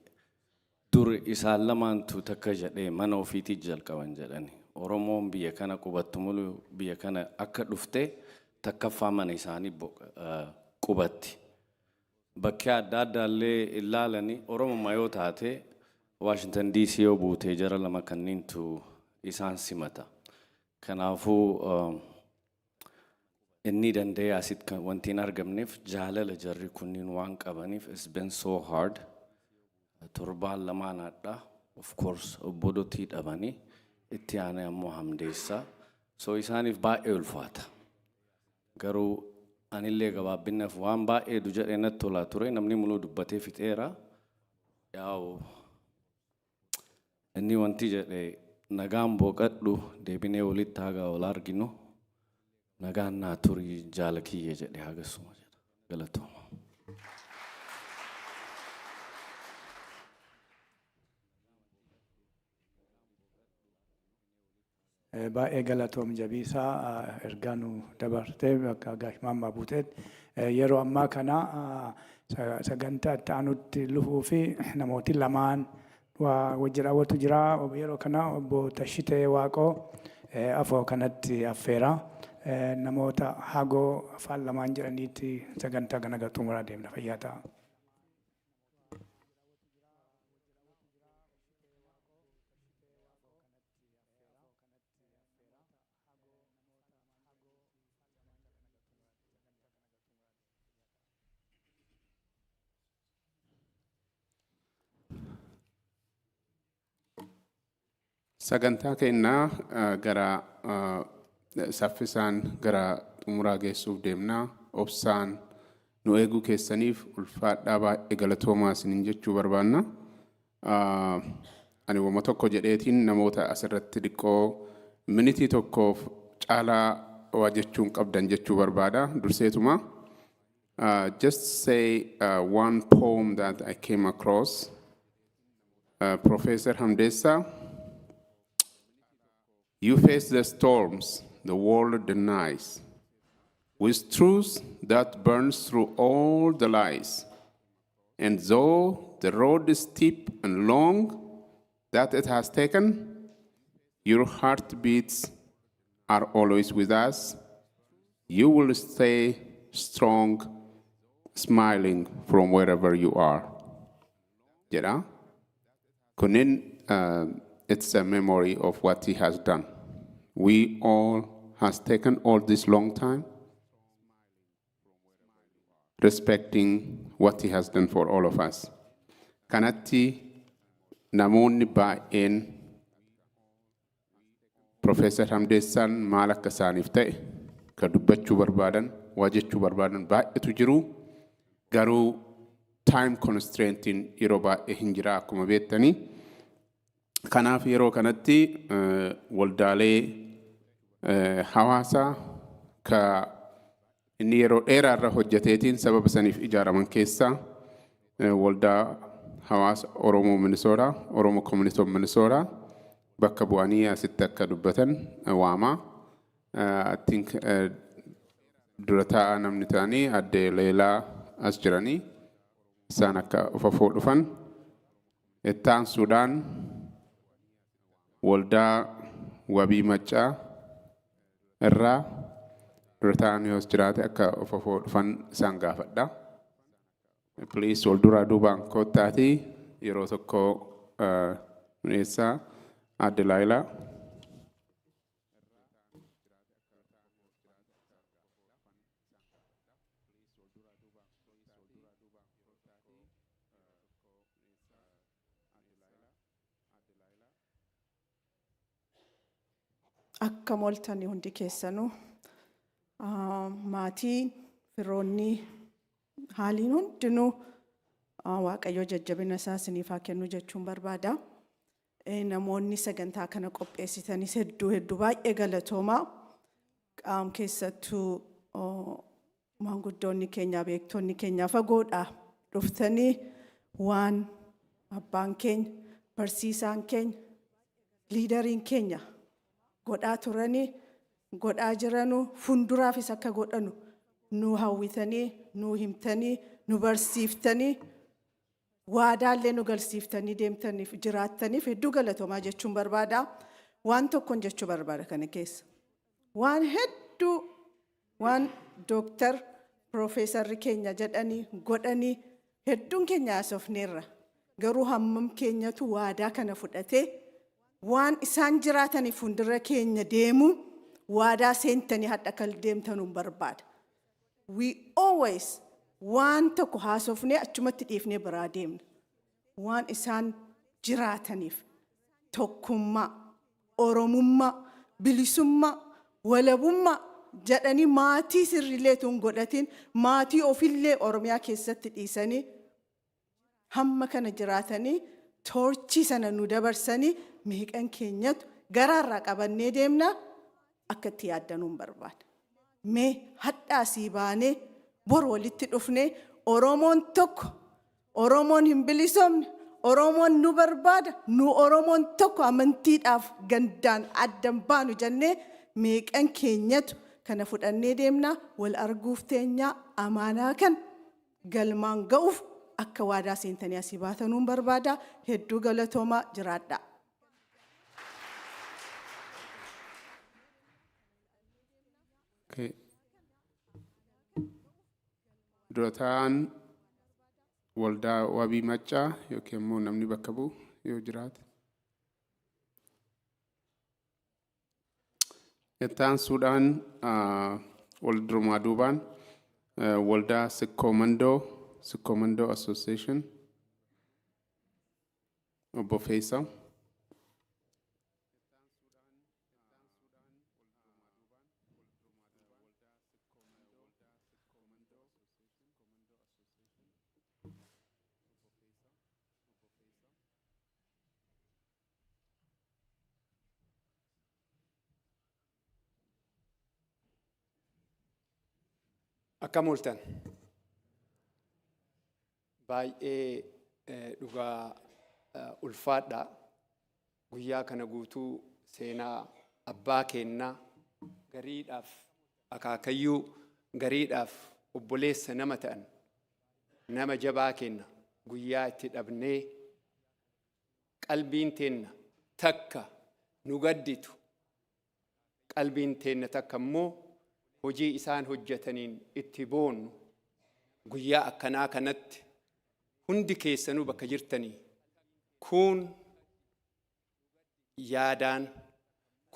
dur isa laman tu takajade mana ofiti jal kawan jadani. Oromo biya kana kubatumulu biya kana akka dufte takaffa mana isani kubatti. Bakka adda addaallee ilaalanii Oromo mayoo taate Washington DC yoo buute jara lama kanniintu isaan simata. Kanaafuu inni danda'ee asitti wanti hin argamneef jaalala jarri kunniin waan qabaniif it's been so hard. Torbaan lamaan adda of course obbodotii dhabanii itti aanee ammoo Hamdeessaa. So isaaniif baay'ee ulfaata. Garuu anillee gabaabinnaaf waan baay'ee jedhee natti tolaa ture namni muluu dubbatee fixeera. Yaa'u inni wanti jedhee nagaan boqadhu deebinee walitti haga wal arginu nagaan naa turii jaala kiyya jedhee hagasuma jedha. Galatooma. Baay'ee galatoom jabiisaa ergaa nu dabartee bakka gaashmaan buuteet yeroo ammaa kana sagantaa itti aanutti lufuu fi namooti lamaan wajjin raawwatu jira. Yeroo kana obbo Tashitee Waaqoo afoo kanatti affeera. Namoota hagoo afaan lamaan jedhaniitti sagantaa kana xumuraa deemna fayyaa ta'a. Sagantaa kennaa gara saffisaan gara xumuraa geessuuf deemnaa obsaan nu eeguu keessaniif ulfaadhaa baay'ee galatoomaa isiniin jechuu barbaanna. Ani wama tokko jedheetiin namoota asirratti dhiqqoo minitii tokkoof caalaa waa jechuun qabdan jechuu barbaada durseetuma. Just say one poem that I came across. Professor Hamdessa. You face the storms the world denies. with truth that burns through all the lies. And though the road is steep and long that it has taken, your heartbeats are always with us. You will stay strong, smiling from wherever you are. Jeda? Kunin, it's a memory of what he has done. We all has taken all this long time, respecting what he has done for all of us. Kanatti namoonni baay'een Professor Hamdessan maal akka isaaniif ta'e ka dubbachuu barbaadan, waa jechuu barbaadan baay'eetu jiru. Garuu time constraintiin yeroo baay'ee hin jira akkuma beektanii. Kanaaf yeroo kanatti waldaalee hawaasaa ka inni yeroo dheeraarra hojjeteetiin sababa saniif ijaaraman keessaa waldaa hawaasa Oromoo Minnesota, Oromoo Community of Minnesota bakka bu'anii asitti akka dubbatan waama. I think dura taa'aa namni ta'anii adde Leelaa as jiranii isaan akka ufafoo dhufan. Ittaan Suudaan waldaa wabii maccaa irraa dura taa'anii os jiraate akka ufafoo dhufan isaan gaafadha. Please wal duraa duubaan koottaatii yeroo tokko mineessaa adde Leelaa. Akka moltanii hundi keessanuu maatiin firoonni haaliin hundinuu Waaqayyo jajjabina isaa isiniif haa kennu jechuun barbaada. Namoonni sagantaa kana qopheessitanis hedduu baay'ee galatoomaa. Keessattuu maanguddoonni keenya beektonni keenya fagoodhaa dhuftanii waan abbaan keenya barsiisaan keenya liidariin keenya godhaa turanii godhaa jiranuu fuulduraafis akka godhanu nu hawwitanii nu himtanii nu barsiiftanii waadaallee nu galsiiftanii deemtaniif jiraattaniif hedduu galatoomaa jechuun barbaada. Waan tokkoon jechuu barbaada kana keessa. Waan hedduu waan Dooktar Profeesarri keenya jedhanii godhanii hedduun keenya haasofneerra. Garuu hammam keenyatu waadaa kana fudhatee waan isaan jiraataniif fuuldura keenya deemu waadaa seentanii hadha kal deemtanuun barbaada. We always waan tokko haasofnee achumatti dhiifnee biraa deemna. Waan isaan jiraataniif tokkummaa, oromummaa, bilisummaa, walabummaa jedhanii maatii sirrileetuun godhatiin maatii ofillee Oromiyaa keessatti dhiisanii hamma kana jiraatanii torchii sana nu dabarsanii meeqan keenyatu garaarraa qabannee deemna akka itti yaaddanuun barbaada. Mee hadhaasii baanee bor walitti dhufnee Oromoon tokko, Oromoon hin bilisoomne, Oromoon nu barbaada, nu Oromoon tokko amantiidhaaf gandaan addan baanu jennee meeqan keenyatu kana fudhannee deemna wal arguuf teenyaa amaanaa kan galmaan ga'uuf akka waadaa seentanii asii baatanuun barbaada. Hedduu galatoomaa jiraadha. Durataan waldaa wabii maccaa yookiin immoo namni bakka bu'u yoo jiraate. Ittaan Suudaan wal durumaa duubaan waldaa Sikkoomandoo Association obbo Feesaa. Akka mul'atan baay'ee dhugaa ulfaadha. Guyyaa kana guutuu seenaa abbaa keenyaa gariidhaaf akaakayyuu gariidhaaf obboleessa nama ta'an nama jabaa kenna guyyaa itti dhabnee qalbiin teenna takka nu gadditu qalbiin teenna takka immoo hojii isaan hojjetaniin itti boonnu guyyaa akkanaa kanatti hundi keessanuu bakka jirtanii kun yaadaan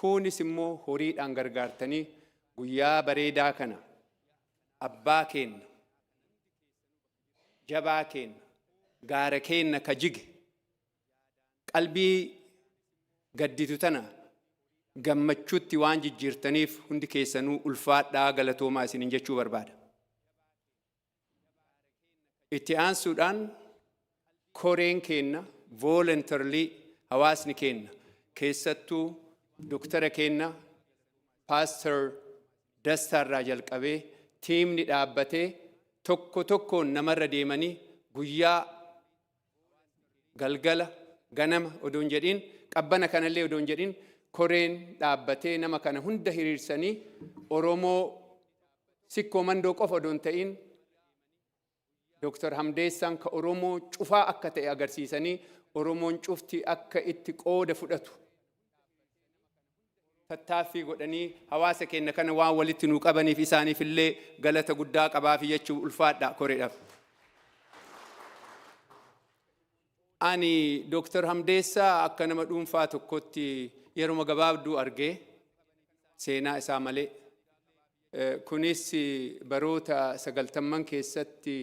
kunis immoo horiidhaan gargaartanii guyyaa bareedaa kana abbaa keenna jabaa keenna gaara keenna ka jige qalbii gadditu tana gammachuutti waan jijjiirtaniif hundi keessanuu ulfaadhaa galatoomaa isinin jechuu barbaada. Itti aansuudhaan koreen keenna voluntarily hawaasni keenna keessattuu doktara keenna Pastor Dastarraa jalqabee tiimni dhaabbatee tokko tokkoon namarra deemanii guyyaa galgala ganama odoon jedhin qabbana kanallee odoon jedhin koreen dhaabbatee nama kana hunda hiriirsanii Oromoo sikkoo mandoo qofa odoon ta'in Dr.Hamdessaan ka Oromoo cufaa akka ta'e agarsiisanii Oromoon cufti akka itti qooda fudhatu tattaaffii godhanii hawaasa keenya kana waan walitti nuu qabaniif isaaniif illee galata guddaa qabaafi jechuu ulfaadha koreedhaaf. Ani Dr.Hamdessa akka nama dhuunfaa tokkotti yeroo gabaabduu argee seenaa isaa malee kunis baroota 90 keessatti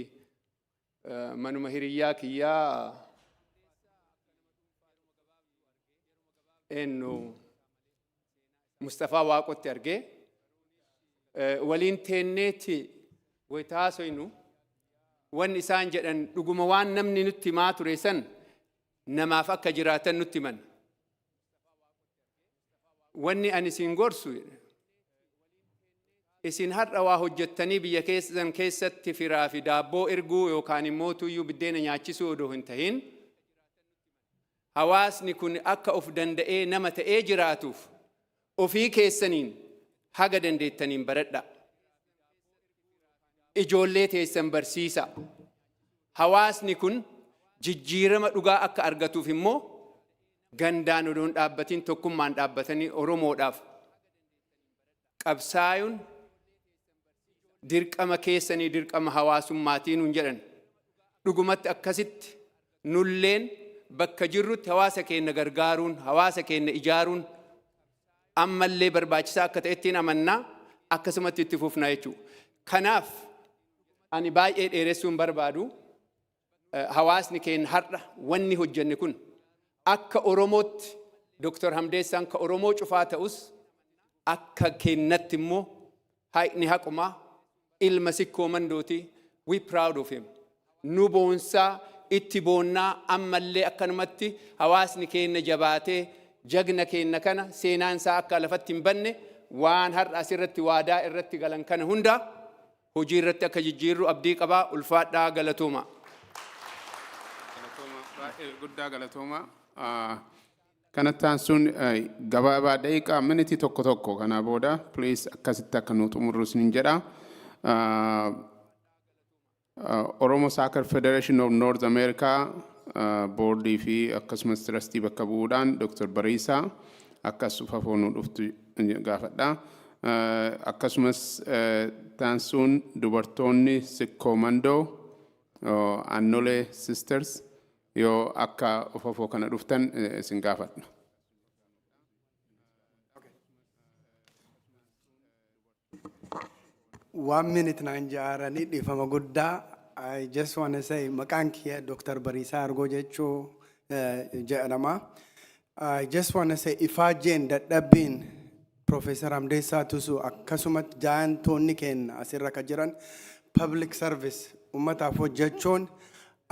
manuma hiriyyaa kiyyaa ennu Mustafaa Waaqotti argee waliin teenneetti wayitaasoynu wanni isaan jedhan dhuguma waan namni nutti himaa ture san namaaf akka jiraatan nutti himan. Wanni ani isin gorsu isin har'a waa hojjettanii biyya keessan keessatti firaa fi daabboo erguu yookaan immoo tuyyuu biddeena nyaachisuu odoo hin tahin hawaasni kun akka of danda'ee nama ta'ee jiraatuuf ofii keessaniin haga dandeettaniin baradha. Ijoollee teessan barsiisa. Hawaasni kun jijjiirama dhugaa akka argatuuf immoo gandaan odoon dhaabbatiin tokkummaan dhaabbatanii Oromoodhaaf qabsaayuun dirqama keessanii dirqama hawaasummaatiin hun jedhan dhugumatti akkasitti nulleen bakka jirrutti hawaasa keenya gargaaruun hawaasa keenya ijaaruun ammallee barbaachisaa akka ta'ettiin amannaa akkasumatti itti fufnaa jechuudha. Kanaaf ani baay'ee dheeressuun barbaadu hawaasni keenya har'a wanni hojjenne kun akka Oromootti Dr.Hamdessaan ka Oromoo cufaa ta'us akka kennatti immoo haaqni haqumaa ilma sikkoo mandooti we proud of him nu boonsaa itti boonnaa ammallee akkanumatti hawaasni keenya jabaatee jagna keenya kana seenaan isaa akka lafatti hin banne waan har'a asirratti waadaa irratti galan kana hunda hojii irratti akka jijjiirru abdii qabaa ulfaadhaa galatooma. Guddaa galatooma. Kanattaan sun gabaabaa daqiiqaa miniti tokko tokko kana booda please akkasitti akka nu xumurru isin jedha. Oromo Soccer Federation of North America boardii fi akkasumas trustii bakka bu'uudhaan Dr. Bariisaa akkas ufafoo nu dhuftu gaafadha. Akkasumas taansuun dubartoonni sikkoo mandoo Annolee Sisters yoo akka ufafoo kana dhuftan isin gaafadha. One minute naan jaaranii dhiifama guddaa. I just want to say maqaan kiyya Dr. Bariisaa Argoo jechuu jedhama. I just want to say ifaajeen dadhabbiin Professor Hamdesa Tuso akkasumas jaantoonni keenya asirra ka jiran public service ummataaf hojjechuun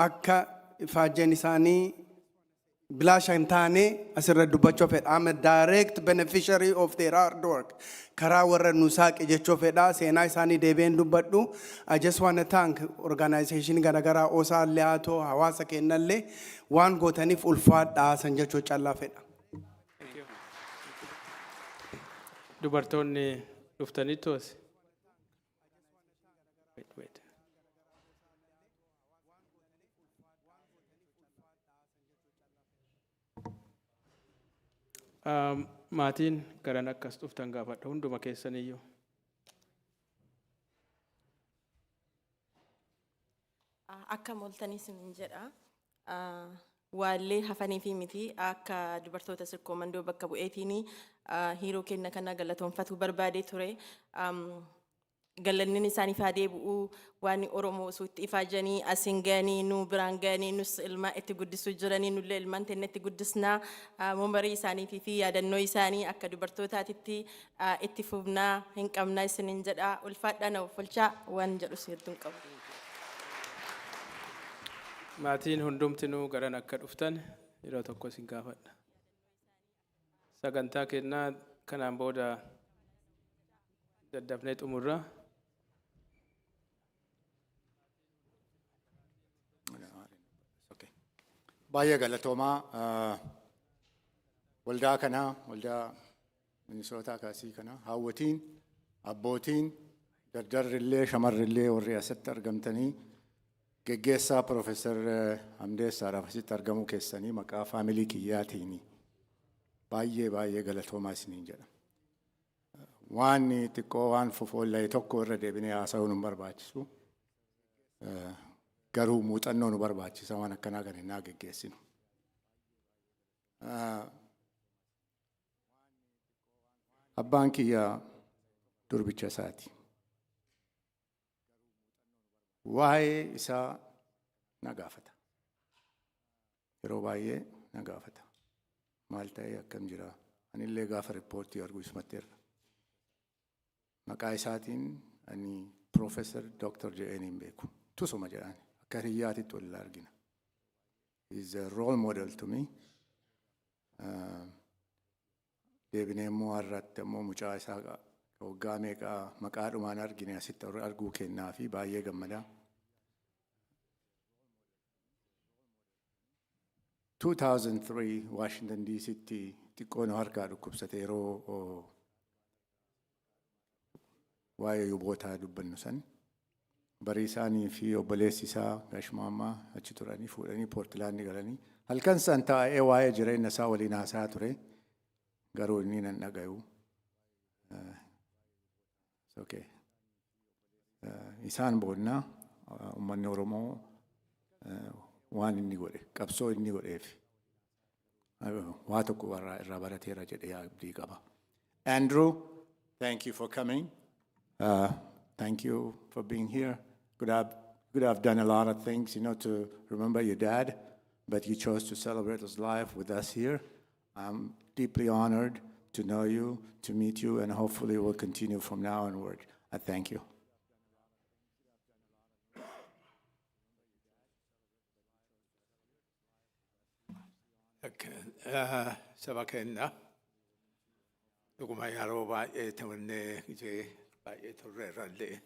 akka ifaajeen isaanii bilaasha hin taane asirra dubbachuu fedha. I'm a direct beneficiary of their hard work. Karaa warra nusaaqi jechuu fedha. Seenaa isaanii deebi'een dubbadhu. I just want to thank organization garagaraa Osaa Liyaatoo hawaasa kennallee waan gootaniif ulfaadhaa san jechuu callaa fedha. Dubartoonni dhuftanii toos. Wait. Maatiin garan akkas dhuftan gaafadha hunduma keessaniyyuu. Akka moltanis hin jedha. Waallee hafanii fi miti akka dubartoota sirkoomandoo bakka bu'eetiin hiiroo kenna kana galatoonfatu barbaadee ture. Galannin isaaniif haa deebi'u waan Oromoo suutti ifaajanii asiin ga'anii nu biraan ga'anii nus ilmaa itti guddisuu jiranii nullee ilmaan teenne itti guddisnaa moomarii isaaniitii fi yaadannoo isaanii akka dubartootaatitti itti fufnaa hin qabnaa isiniin jedha ulfaadhaa na offolchaa waan jedhu sirtuun qabu. Maatiin hundumtinuu garan akka dhuftan yeroo tokko isin gaafadha. Sagantaa kennaa kanaan booda daddafnee xumurra. Baay'ee galatoomaa waldaa kanaa waldaa Minisootaa kaasii kanaa hawwatiin abbootiin dardarrillee shamarrillee warri asitti argamtanii geggeessaa Profeesar Hamdeessaadhaaf asitti argamuu keessanii maqaa faamilii kiyyaatiin baay'ee galatoomaa isiniin jedha. Waan xiqqoo waan fofoolla'e tokko irra deebinee haasa'uu nu barbaachisu. Garuu muuxannoo nu barbaachisa waan akkanaa kan hin geggeessinu. Abbaan kiyyaa durbicha isaati. Waa'ee isaa na gaafata. Yeroo baay'ee na gaafata. Maal ta'ee akkam jira? Anillee gaafa riippoortii arguu ismatteerra. Maqaa isaatiin ani Profeesar Dr. jedheen hin beeku. Tusuma jedhaan. Akka hiriyaatitti wal argina. He's a role model to me. Deebinee immoo har'atti immoo mucaa isaa waggaa meeqaa maqaadhumaan argine asitti arguu kennaa fi baay'ee gammadaa. 2003 Washington DC'tti xiqqoo nu harkaa dhukkubsate yeroo waa'ee yubootaa dubbannu san. Barii isaanii fi obboleessi isaa Gashmaammaa achi turanii fuudhanii Poortilaandi galanii halkan san taa'ee waa'ee jireenya isaa waliin haasaa ture garuu inni nan dhagayu. Isaan boonnaa uummanni Oromoo waan inni godhe qabsoo inni godheef waa tokko irraa barateera jedhee abdii qaba. Andrew, thank you for coming. Thank you for being here. Could have done a lot of things, to remember your dad, but you chose to celebrate his life with us here. I'm deeply honored to know you, to meet you, and hopefully we'll continue from now onward. I thank you. Sabakenna. Dhuguma yeroo baay'ee tawannee baay'ee turreerrallee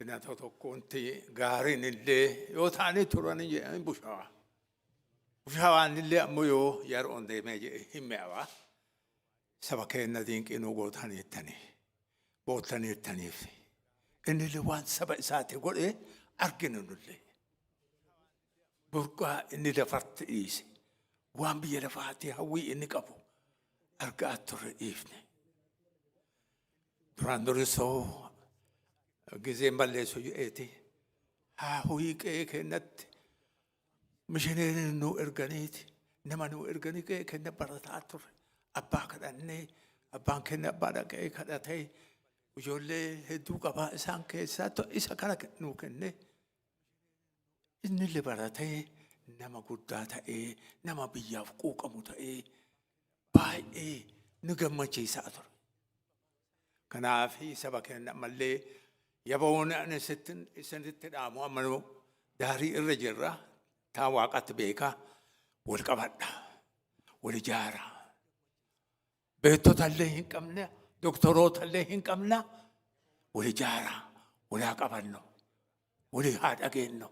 inni tokkoonti gaariin illee yoo ta'anii turanii jedhanii bushaawaa. Bushaawaan illee ammoo yoo yeroon deemee hin mi'aawaa. Saba keenya dinqinuu bootaniittaniif inni illee waan saba isaati godhee arginu nullee. Burqaa inni lafatti dhiise waan biyya lafaatti hawwii inni qabu argaa turre dhiifne. Duraan durisoo gizeen balleessu jedheeti haa huyiqee kennatti mishineerin nu erganiiti nama nu erganii qe'ee kenna barataa turre abbaa kadhannee abbaan kenna abbaa dhaqee kadhatee ijoollee hedduu qabaa isaan keessaa isa kana nu kenne inni illee baratee nama guddaa ta'ee nama biyyaaf quuqamu ta'ee baay'ee nu gammachiisaa ture. Kanaaf saba keenya ammallee yabawoon isinitti dhaamu ammaloo daarii irra jirra taa waaqatti beekaa wal qabadha wal ijaara. Beektota illee hin qabne doktoroota illee hin qabna wal ijaara wal haa qabannu wal haa dhageenyu.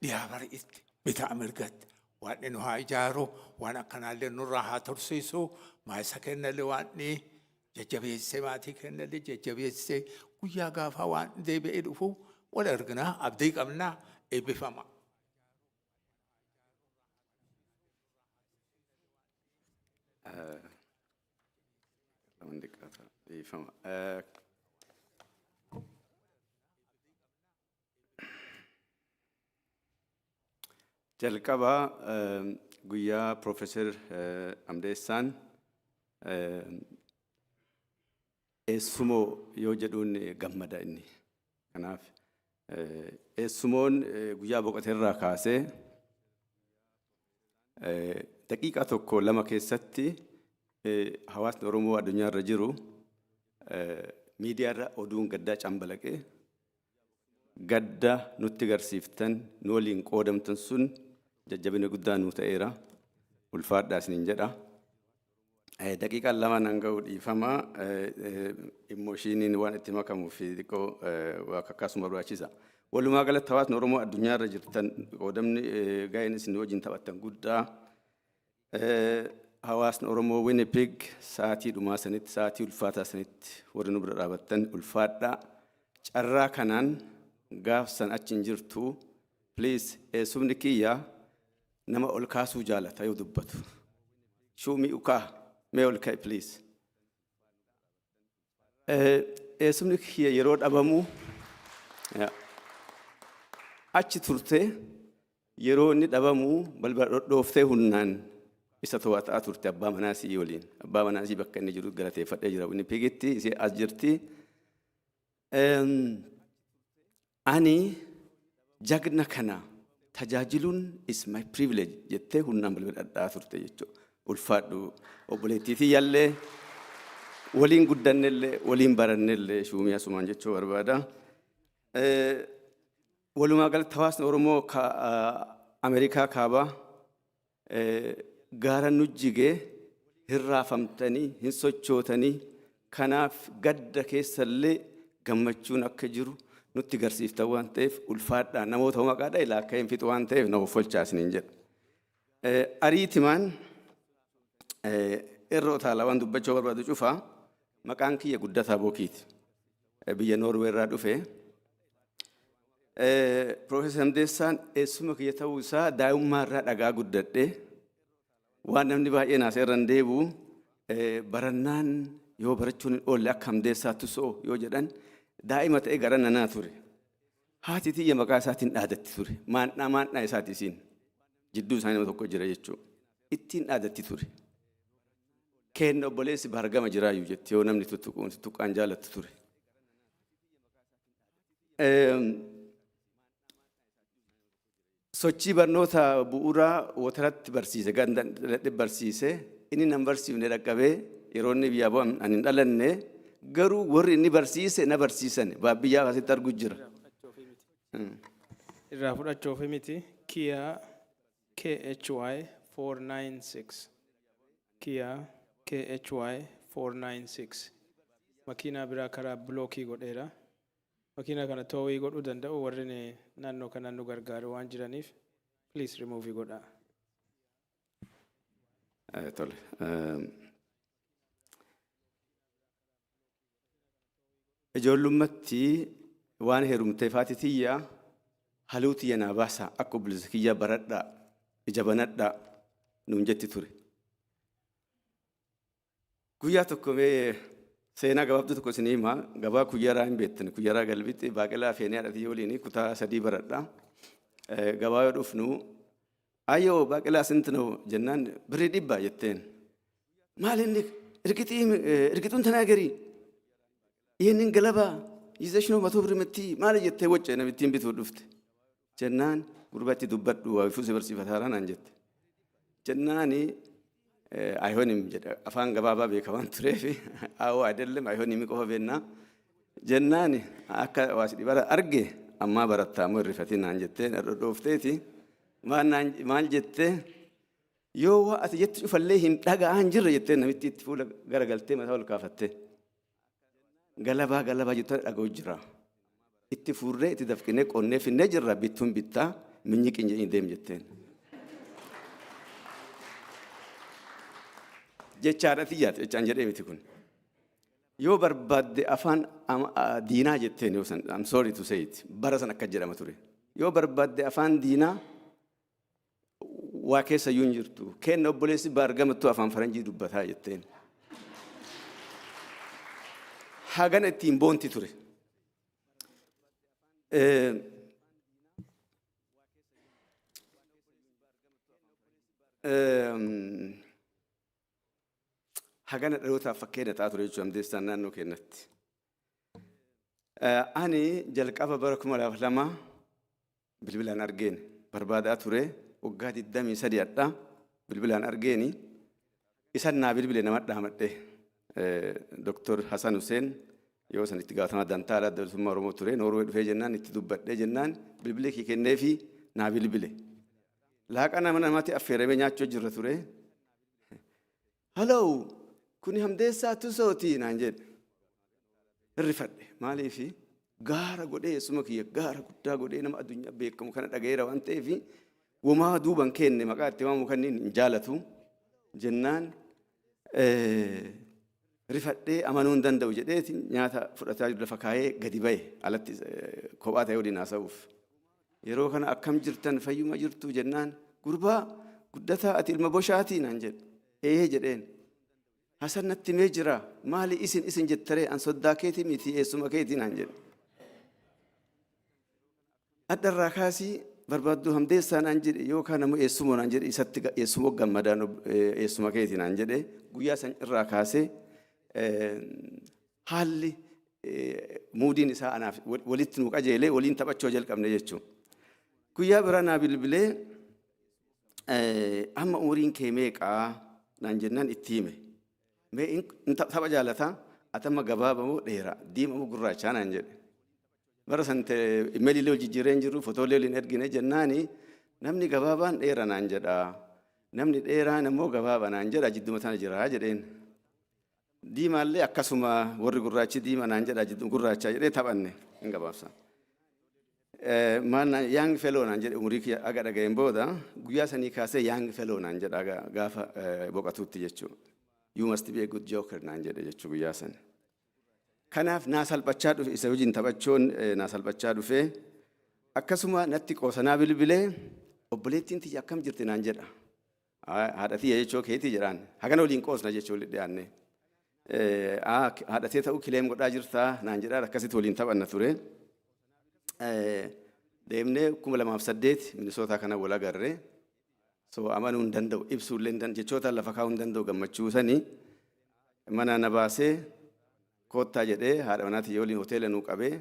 Dhiyaa bari'itti bitaa mirgatti waan nu haa ijaaru waan akkanaallee nurraa haa tursiisu maayisa kennallee waan jajjabeessee maatii kennallee jajjabeessee guyyaa gaafa waan deebi'ee dhufu wal arginaa abdii qabnaa eebbifama. jalqaba guyyaa Profeesar Hamdeessaan eessumoo yoo jedhuun gammada inni. Kanaaf eessumoon guyyaa boqoteerraa kaasee daqiiqaa tokko lama keessatti hawaasni Oromoo addunyaarra jiru miidiyaarra oduun gaddaa cambalaqee gadda nutti garsiiftan nu waliin qoodamtan sun jajjabina guddaa nu ta'eera. Ulfaadhaa isiniin jedha. Daqiiqaan lama nan ga'u dhiifama immooshiiniin waan itti makamuu fi xiqqoo akkasuma barbaachisa. Walumaa galatti hawaasni Oromoo addunyaarra jirtan qoodamni ga'een isin wajjin taphattan guddaa. Hawaasni Oromoo Winnipeg sa'aatii dhumaa sanitti sa'aatii ulfaataa sanitti warri nu bira dhaabattan ulfaadhaa. Carraa kanaan gaafsan achi hin jirtu please eessumni kiyya nama ol kaasuu jaalata yoo dubbatu. Shuumii ukaa mee ol ka'i please. Eessumni kiyya yeroo dhabamu achi turte yeroo inni dhabamu balbala dhooftee humnaan isa to'ataa turte abbaa manaasii waliin. Abbaa manaasii bakka inni jiru galateeffadhee jira. Winnipegitti isee as jirti. Ani jagna kana tajaajiluun is my privilege jettee humnaan balbala dhadhaa turte jechuudha. Ulfaadhu obboleettiitii yallee waliin guddannellee waliin barannellee shuumii asumaan jechuu barbaada. Walumaa galatti hawaasni Oromoo Ameerikaa kaabaa gaara nu jigee hin raafamtanii hin sochootanii kanaaf gadda keessallee gammachuun akka jiru nutti garsiiftan waan ta'eef ulfaadhaa namoota maqaadhaa ilaa akka hin fixu waan ta'eef na offolchaa isiniin jedha. Ariitimaan irra utaalaa waan dubbachuu barbaadu cufaa maqaan kiyya Guddataa Bookiiti. Biyya Noorweerraa dhufe. Profeesar Hamdeessaan eessuma kiyya ta'uu isaa daa'imummaarraa dhagaa guddadhe. Waan namni baay'een asirra hin deebi'u barannaan yoo barachuun hin oolle akka Hamdeessaa Tusoo yoo jedhan daa'ima ta'ee gara nanaa ture. Haati tiyya maqaa isaatiin dhaadatti ture. Maandhaa isaati isiin. Jidduu isaanii nama tokko jira jechuudha. Ittiin dhaadatti ture. Kenna obboleessi bargama jiraayyuu jetti yoo namni tuttuqaan jaalatti ture. Sochii barnoota bu'uuraa wataratti barsiise gandaan barsiise inni nan barsiifne dhaqqabee yeroo inni biyyaa bu'an ani hin dhalanne garuu warri inni barsiise na barsiisan baabiyyaa asitti argu jira. Irraa fudhachuu fi miti Kia KHY 496 Kia KHY 496 makiinaa biraa karaa bilookii godheera. Makiinaa kana toowii godhuu danda'u warri naannoo kanaan nu gargaaru waan jiraniif please remove godhaa. Tole. Ijoollummaatti waan heerumteef haati tiyya haluu tiyya naa baasa akka obboleessa kiyya baradhaa ija banadhaa nuun jetti ture. Guyyaa tokko mee seenaa gabaabduu tokko isin himaa gabaa kuyyaraa hin beektan kuyyaraa galbitti baaqelaa feenee haadhatii waliin kutaa 3 baradhaa. Gabaa yoo dhufnu ayyoo baaqelaa sinti noo jennaan birrii 100 jetteen. Maal inni irgixuun tanaa garii ይህንን ገለባ ይዘሽ ነው 100 ብር የምትይ ማለት jettee wacce namittiin bituu dhufte jennaan gurbatti dubbadhu waayifuu si barsiifataaraan aan jette jennaani አይሆንም jedha afaan gabaabaa beeka waan tureef aawoo አይደለም አይሆንም qofa beennaa jennaani akka waasi dibara arge ammaa barattaa moo irrifatiin aan jettee dhofteeti maal jettee yoo ati jetti cufallee hin dhaga'an jirre jettee namitti itti fuula garagaltee mataa ol kaafattee galabaa jettu dhaga'u jira. Itti fuurree itti dafqinee qonnee finnee jirra bittuun bittaa minyi qinjee deem jetteen. Jechaadha xiyyaate jechaan jedhee miti kun. yoo barbaadde afaan diinaa jetteen yoo san I'm sorry to say it bara san akka jedhama ture yoo barbaadde afaan diinaa waa keessa yuun jirtu kenna obboleessi baargamattu afaan faranjii dubbataa jetteen hagan ittiin boonti ture hagana dhalootaaf fakkeenya ta'aa ture jechuudha Hamdeessaan naannoo keenyatti. Ani jalqaba bara 2002 bilbilaan argeen barbaadaa ture waggaa 23 adda bilbilaan argeeni isan naa bilbile nama dhaamadhe Dr. Hassan Hussein yoo san itti gaafatamaa dantaa adda bilisummaa Oromoo ture Noorwee dhufee jennaan itti dubbadhee jennaan bilbilee kii kenneefi naa bilbile. Laaqa nama namatti affeeramee nyaachuu jirra ture. Hello. Kuni Hamdesa Tuso naan jedhe irrifadhe maaliifi gaara godhee suma kiyya gaara guddaa godhee nama addunyaa beekamu kana dhagayeera waan ta'eef womaa duuban kenne maqaa itti waamu kanneen hin jaalatu jennaan rifadhee amanuu hin danda'u jedheeti nyaata fudhataa lafa kaayee gadi ba'e alatti kophaa ta'ee waliin haasa'uuf yeroo kana akkam jirtan fayyuma jirtu jennaan gurbaa guddataa ati ilma boshaatii naan jedhe ee jedheen Hasan natti mee jira maali isin jettaree an soddaa keetii miti eessuma keetii naan jedhe addarraa kaasii barbaaddu Hamdeessaa naan jedhe yookaan ammoo eessumoo naan jedhe isatti eessumoo gammadaan eessuma keetii naan jedhe guyyaa san irraa kaasee haalli muudiin isaa anaaf walitti nu qajeelee waliin taphachuu jalqabne jechuudha. Guyyaa biraa naa bilbilee amma umuriin kee meeqaa naan jennaan itti hime. Mee tapha jaalataa atama gabaabamoo dheeraa diimamoo gurraachaa naan jedhe. Bara sante imeeliilee hojii jireen jiru fotoolee waliin ergine jennaani namni gabaabaan dheera naan jedha. Namni dheeraan ammoo gabaaba naan jedha jidduma tana jira jedheen. Diimaallee akkasuma warri gurraachi diima naan jedha jidduma gurraachaa jedhee taphanne hin gabaabsa. Maal young fellow naan jedhe umurii kiyya aga dhaga'een booda guyyaa sanii kaasee young fellow naan jedha gaafa boqatuutti jechuudha. You must be a good joker naan jedhe jechuudha guyyaa sana. Kanaaf naa salphachaa dhufe isa hojiin taphachuun naa salphachaa dhufe akkasuma natti qoosanaa bilbilee obboleettiin tiyya akkam jirti naan jedha. Haadha tiyya jechuu keetii jedhaan hagana waliin qoosna jechuu walitti dhiyaanne. Haadhatee ta'uu kileem godhaa jirtaa naan jedhaa akkasitti waliin taphanna ture. Deemnee 2008 Minisootaa kana wal agarree. So amanuu hin danda'u ibsuullee jechoota lafa kaa'uu hin danda'u gammachuu sanii mana na baasee koottaa jedhee haadha manaatii waliin hoteela nuu qabee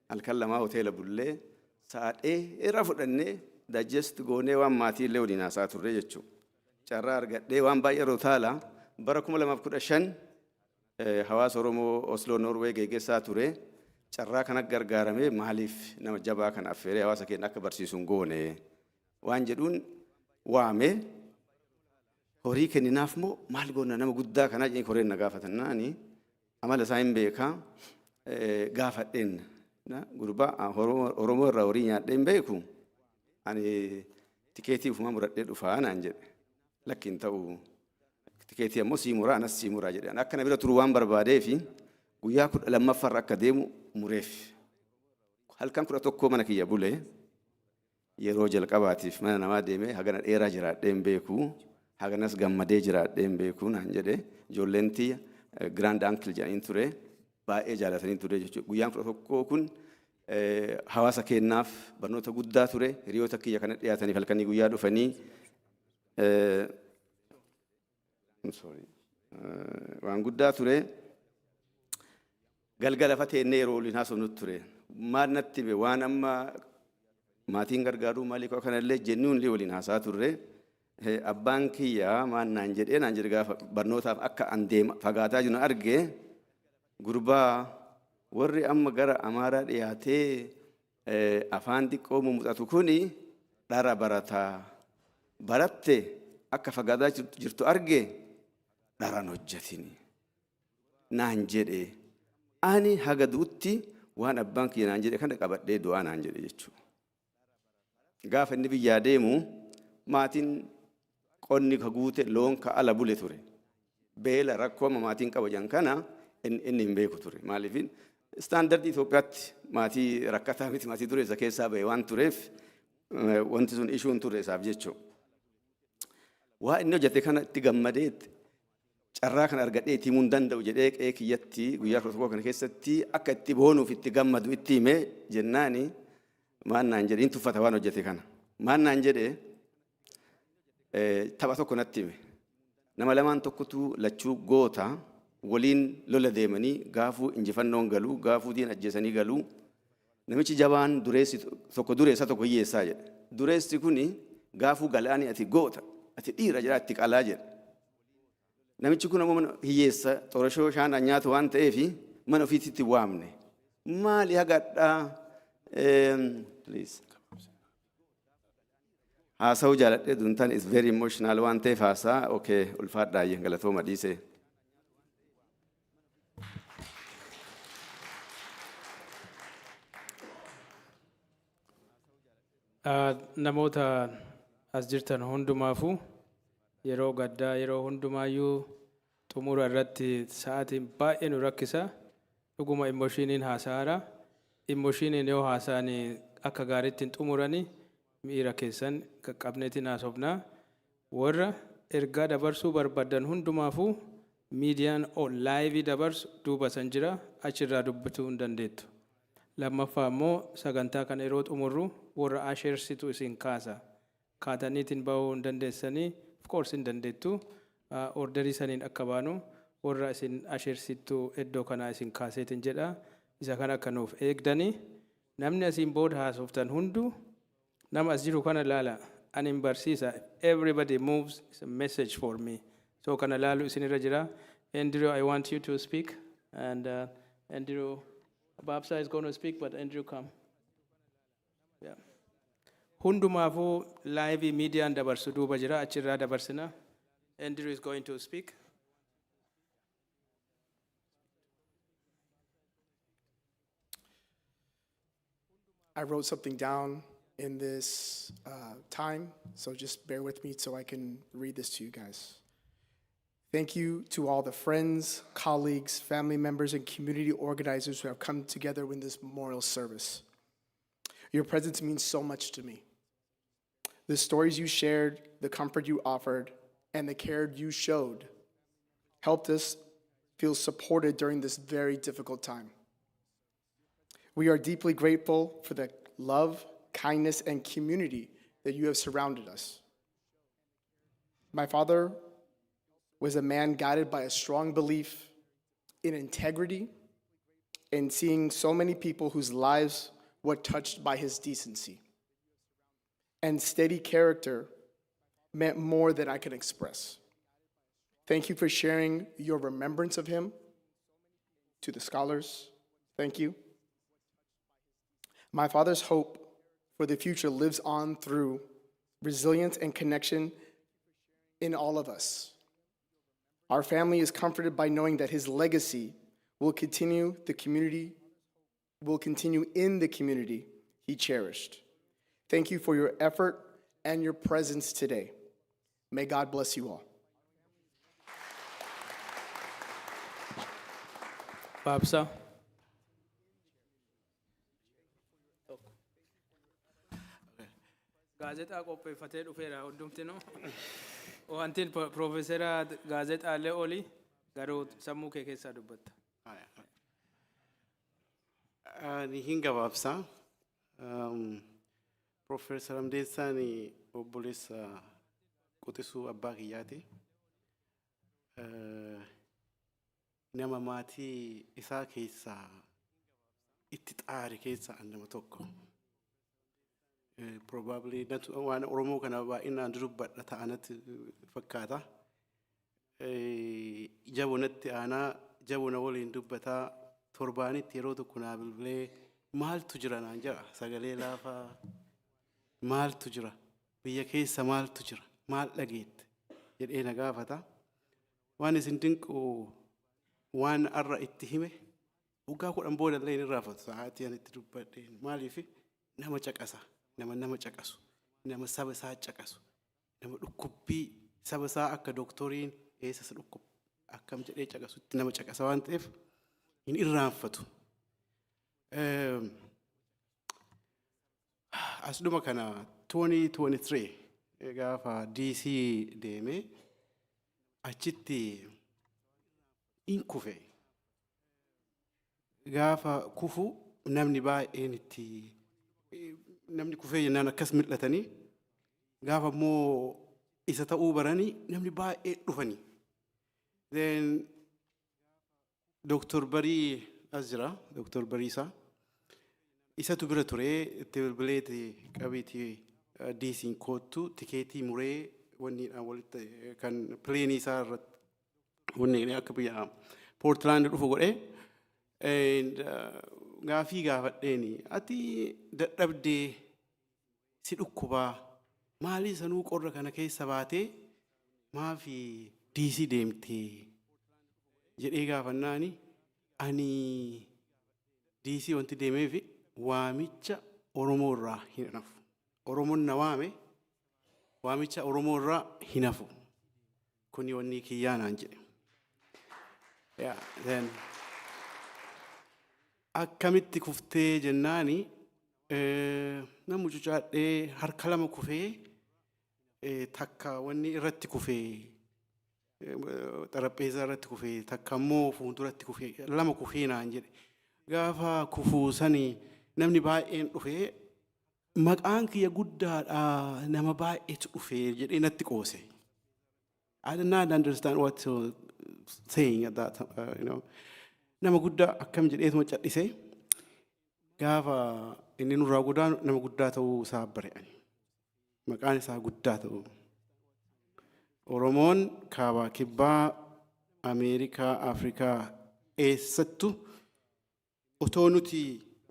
halkan lamaa hoteela bullee saadhee irra fudhannee digest goonee waan maatiillee waliin haasaa turre jechuudha. Carraa argadhee waan baay'ee rootaala bara 2015 hawaasa Oromoo Osloo Noorwee geggeessaa ture. Carraa kana gargaaramee maaliif nama jabaa kana affeeree hawaasa keenya akka barsiisuun goone waan jedhuun waame horii kenninaaf moo maal goona nama guddaa kanaa jedhanii koreen na gaafatannaani amala isaa hin beekaa gaafadheen gurbaa Oromoo irraa horii nyaadheen beeku ani tikeetii ufuma muradhee dhufaa naan jedhe lakkiin ta'u tikeetii ammoo sii muraa anas sii muraa jedhe akka na bira turu waan barbaadee fi guyyaa 12 akka deemu mureef halkan 11 mana kiyya bulee yeroo jalqabaatiif mana namaa deemee hagana dheeraa jiraadheen beeku haganas gammadee jiraadheen beeku naan jedhe ijoolleen tiyya grand uncle jedhaniin ture baay'ee jaalatanii ture jechuudha. Guyyaan 11 kun hawaasa keenyaaf barnoota guddaa ture hiriyoota kiyya kana dhiyaataniif halkanii guyyaa dhufanii waan guddaa ture. Galgala fateennee yeroo waliin haasofnu ture maal natti be waan amma maatiin gargaaruu maalii koo kanallee jennuun illee waliin haasaa turre abbaan kiyyaa maan naan jedhe gaafa barnootaaf akka an deema fagaataa jiru arge gurbaa warri amma gara Amaaraa dhiyaatee afaan xiqqoo mumuxatu kuni dhara barataa baratte akka fagaataa jirtu arge dharan hojjetini naan jedhe ani haga duutti waan abbaan kiyya naan jedhe kana qabadhee du'aa naan jedhe jechuudha. Gaafa inni biyyaa deemu maatiin qonni ka guute loon ka ala bule ture. Beela rakkoo maatiin qabajan kana inni hin beeku ture. Maaliifin istaandardii Itoophiyaatti maatii rakkataa miti maatii dureessa keessaa ba'e waan tureef wanti sun ishuun ture isaaf jechuudha. Waa inni hojjete kana itti gammadeetti carraa kan argadhee itti himuu hin danda'u jedhee qe'ee kiyyatti guyyaa tokko kana keessatti akka itti boonuuf itti gammadu itti himee jennaani maan naan jedhe tuffata waan hojjete kana. Maan naan jedhe tapha tokko natti hime. Nama lamaan tokkotu lachuu goota waliin lola deemanii gaafuu injifannoon galuu gaafuu diin ajjeesanii galuu namichi jabaan dureessi tokko dureessa tokko hiyyeessaa jedhe. Dureessi kuni gaafuu galaanii ati goota ati dhiira jedha itti qalaa jedhe. Namichi kun ammoo hiyyeessa xorashoo shaanaa nyaatu waan ta'eef mana ofiitti waamne. Maali hagadhaa please. Haasa'uu jaaladhee duntaan is very emotional waan ta'eef haasaa okay ulfaadhaayyee galatooma dhiisee. Namoota as jirtan hundumaafu yeroo gaddaa yeroo hundumaayyuu xumura irratti sa'aatiin baay'ee nu rakkisa. Dhuguma emoshiniin haasaara. Emoshiniin yoo haasaan akka gaariitti hin xumurani miira keessan qaqqabneetiin haasofnaa. Warra ergaa dabarsuu barbaadan hundumaafu miidiyaan laayivii dabarsu duuba san jira achirraa dubbituu hin dandeettu. Lammaffaa immoo sagantaa kana yeroo xumurru warra asheersitu isin kaasa. Kaataniitiin bahuu hin dandeessanii of course hin dandeettu. Orderii saniin akka baanu warra isin asheersitu iddoo kanaa isin kaaseetiin jedha. Isa kana akka nuuf eegdanii namni asiin booda haasoftan hundu nama as jiru kana laala. Ani hin barsiisa. Everybody moves is a message for me. So kana laalu isinirra jira. Andrew, I want you to speak. And Andrew, Babsa is going to speak, but Andrew come. Yeah. Hundumaafu live media dabarsu duuba jira achirraa dabarsina. Andrew is going to speak. I wrote something down in this time, so just bear with me so I can read this to you guys. Thank you to all the friends, colleagues, family members, and community organizers who have come together in this memorial service. Your presence means so much to me. The stories you shared, the comfort you offered, and the care you showed helped us feel supported during this very difficult time. We are deeply grateful for the love, kindness, and community that you have surrounded us. My father was a man guided by a strong belief in integrity and seeing so many people whose lives were touched by his decency. And steady character meant more than I could express. Thank you for sharing your remembrance of him. To the scholars, thank you. My father's hope for the future lives on through resilience and connection in all of us. Our family is comforted by knowing that his legacy will continue in the community he cherished. Thank you for your effort and your presence today. May God bless you all. Babsa. Gaazexaa qopheeffatee dhufeera hundumtinu. Wantiin Profeesera gaazexaalee oli garuu sammuu kee keessaa dubbatta. Ani hin gabaabsa. Profeesar Hamdessaan obboleessa quxisuu abbaa kiyyaati. Nama maatii isaa keessaa itti xaare keessaa nama tokko. Probably waan Oromoo kana baay'inaan dubbadha ta'anatti fakkaata. Jabonatti aanaa jabona waliin dubbataa torbaanitti yeroo tokko naa bilbilee maaltu jira naan jedha sagalee laafaa maaltu jira biyya keessa maaltu jira maal dhageette jedhee na gaafata. Waan isin dinqu waan arra itti hime waggaa 10 booda illee hin raafatu sa'aatii ani itti dubbadheen maaliif nama caqasa. Nama caqasu, nama saba isaa caqasu, nama dhukkubbii saba isaa akka dooktoriin eessas dhukkub akkam jedhee caqasutti nama caqasa waan ta'eef hin irraanfatu. Asduma kana 2023 gaafa DC deeme achitti in kufe. Gaafa kufu namni baay'een itti namni kufee jennaan akkas mil'atanii gaafa immoo isa ta'uu baranii namni baay'ee dhufanii. Then Dr. Barii as jira, Dr. Bariisaa. Isatu bira ture itti bilbileeti qabiitii diisiin koottu tikeetii muree wanniidhaan walitti kan pileenii isaa irratti wanni akka biyya Portland dhufu godhee gaafii gaafadheeni ati dadhabdee si dhukkubaa maalii sanuu qorra kana keessa baatee maafi diisii deemtee jedhee gaafannaani ani diisii wanti deemeefi waamicha Oromoo irraa hin hafu. Oromoon na waame waamicha Oromoo irraa hin hafu. Kuni wanni kiyyaa naan jedhe. Then akkamitti kuftee jennaani nama mucucaadhee harka lama kufee takka wanni irratti kufee xarapheezaa irratti kufee takka immoo fuulduratti kufee lama kufee naan jedhe. Gaafa kufuu sanii namni baay'een dhufee maqaan kiyya guddaadha nama baay'eetu dhufee jedhee natti qoose. I did not understand what to saying at that nama guddaa akkam jedheetuma cadhise. Gaafa inni nurraa godaanu nama guddaa ta'uu isaa bare'ani. Maqaan isaa guddaa ta'uu. Oromoon kaabaa kibbaa Ameerikaa Afrikaa eessattu otoo nuti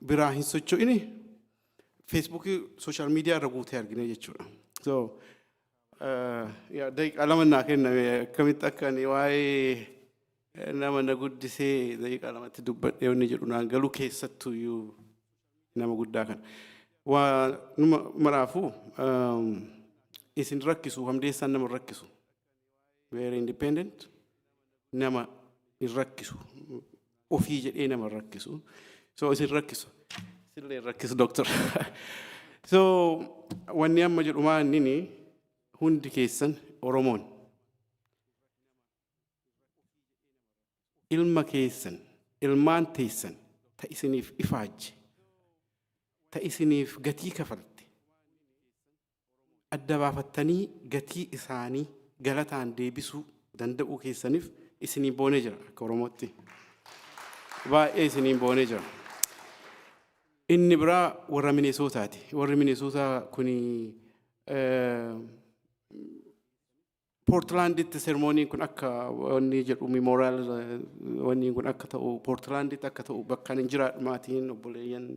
biraa hin socho'ini Feesbuukii sooshaal miidiyaa irra guutee argine jechuudha. So daqiiqaa lama naa kenname akkamitti akka ani waa'ee nama na guddisee daqiiqaa lamatti dubbadhee wanni jedhu naan galuu keessattuu iyyuu nama guddaa kana. Waa numa maraafuu isin rakkisu Hamdeessaan nama rakkisu. Very independent nama hin rakkisu. Ofii jedhee nama rakkisu. So isin rakkisu. Isinillee rakkisu doctor. So wanni amma jedhumaa innini hundi keessan Oromoon. Ilma keessan, ilmaan teessan ta isiniif ifaajje. Ta isiniif gatii kafalte. Adda baafattanii gatii isaanii galataan deebisuu danda'uu keessaniif isinii boonee jira akka Oromootti. Baay'ee isiniin boonee jira. Inni biraa warra Mineesootaati. Warri Mineesootaa kuni Portlanditti sermooniin kun akka wanni jedhu memorial wanni kun akka ta'u Portlanditti akka ta'u bakka hin jiraadhu maatiin obboleeyyan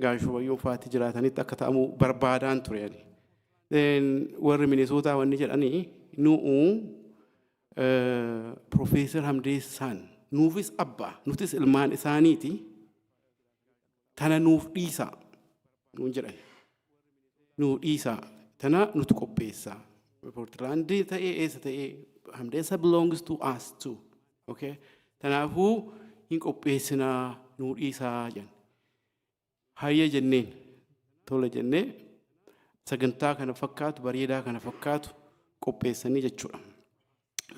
gaashuu wayyoo faati jiraatanitti akka ta'amu barbaadaan ture. Warri Mineesootaa wanni jedhanii nu'uu Profeesar Hamdeessaan nuufis abbaa nutis ilmaan isaaniiti tana nuuf dhiisaa nuun jedhan nuu dhiisaa tana nuti qopheessaa. Portland ta'ee eessa ta'ee Hamdesa belongs to us too. Okay? Tanaafuu hin qopheessinaa nuu dhiisaa jedhan. Hayya jenneen tola jennee sagantaa kana fakkaatu bareedaa kana fakkaatu qopheessanii jechuudha.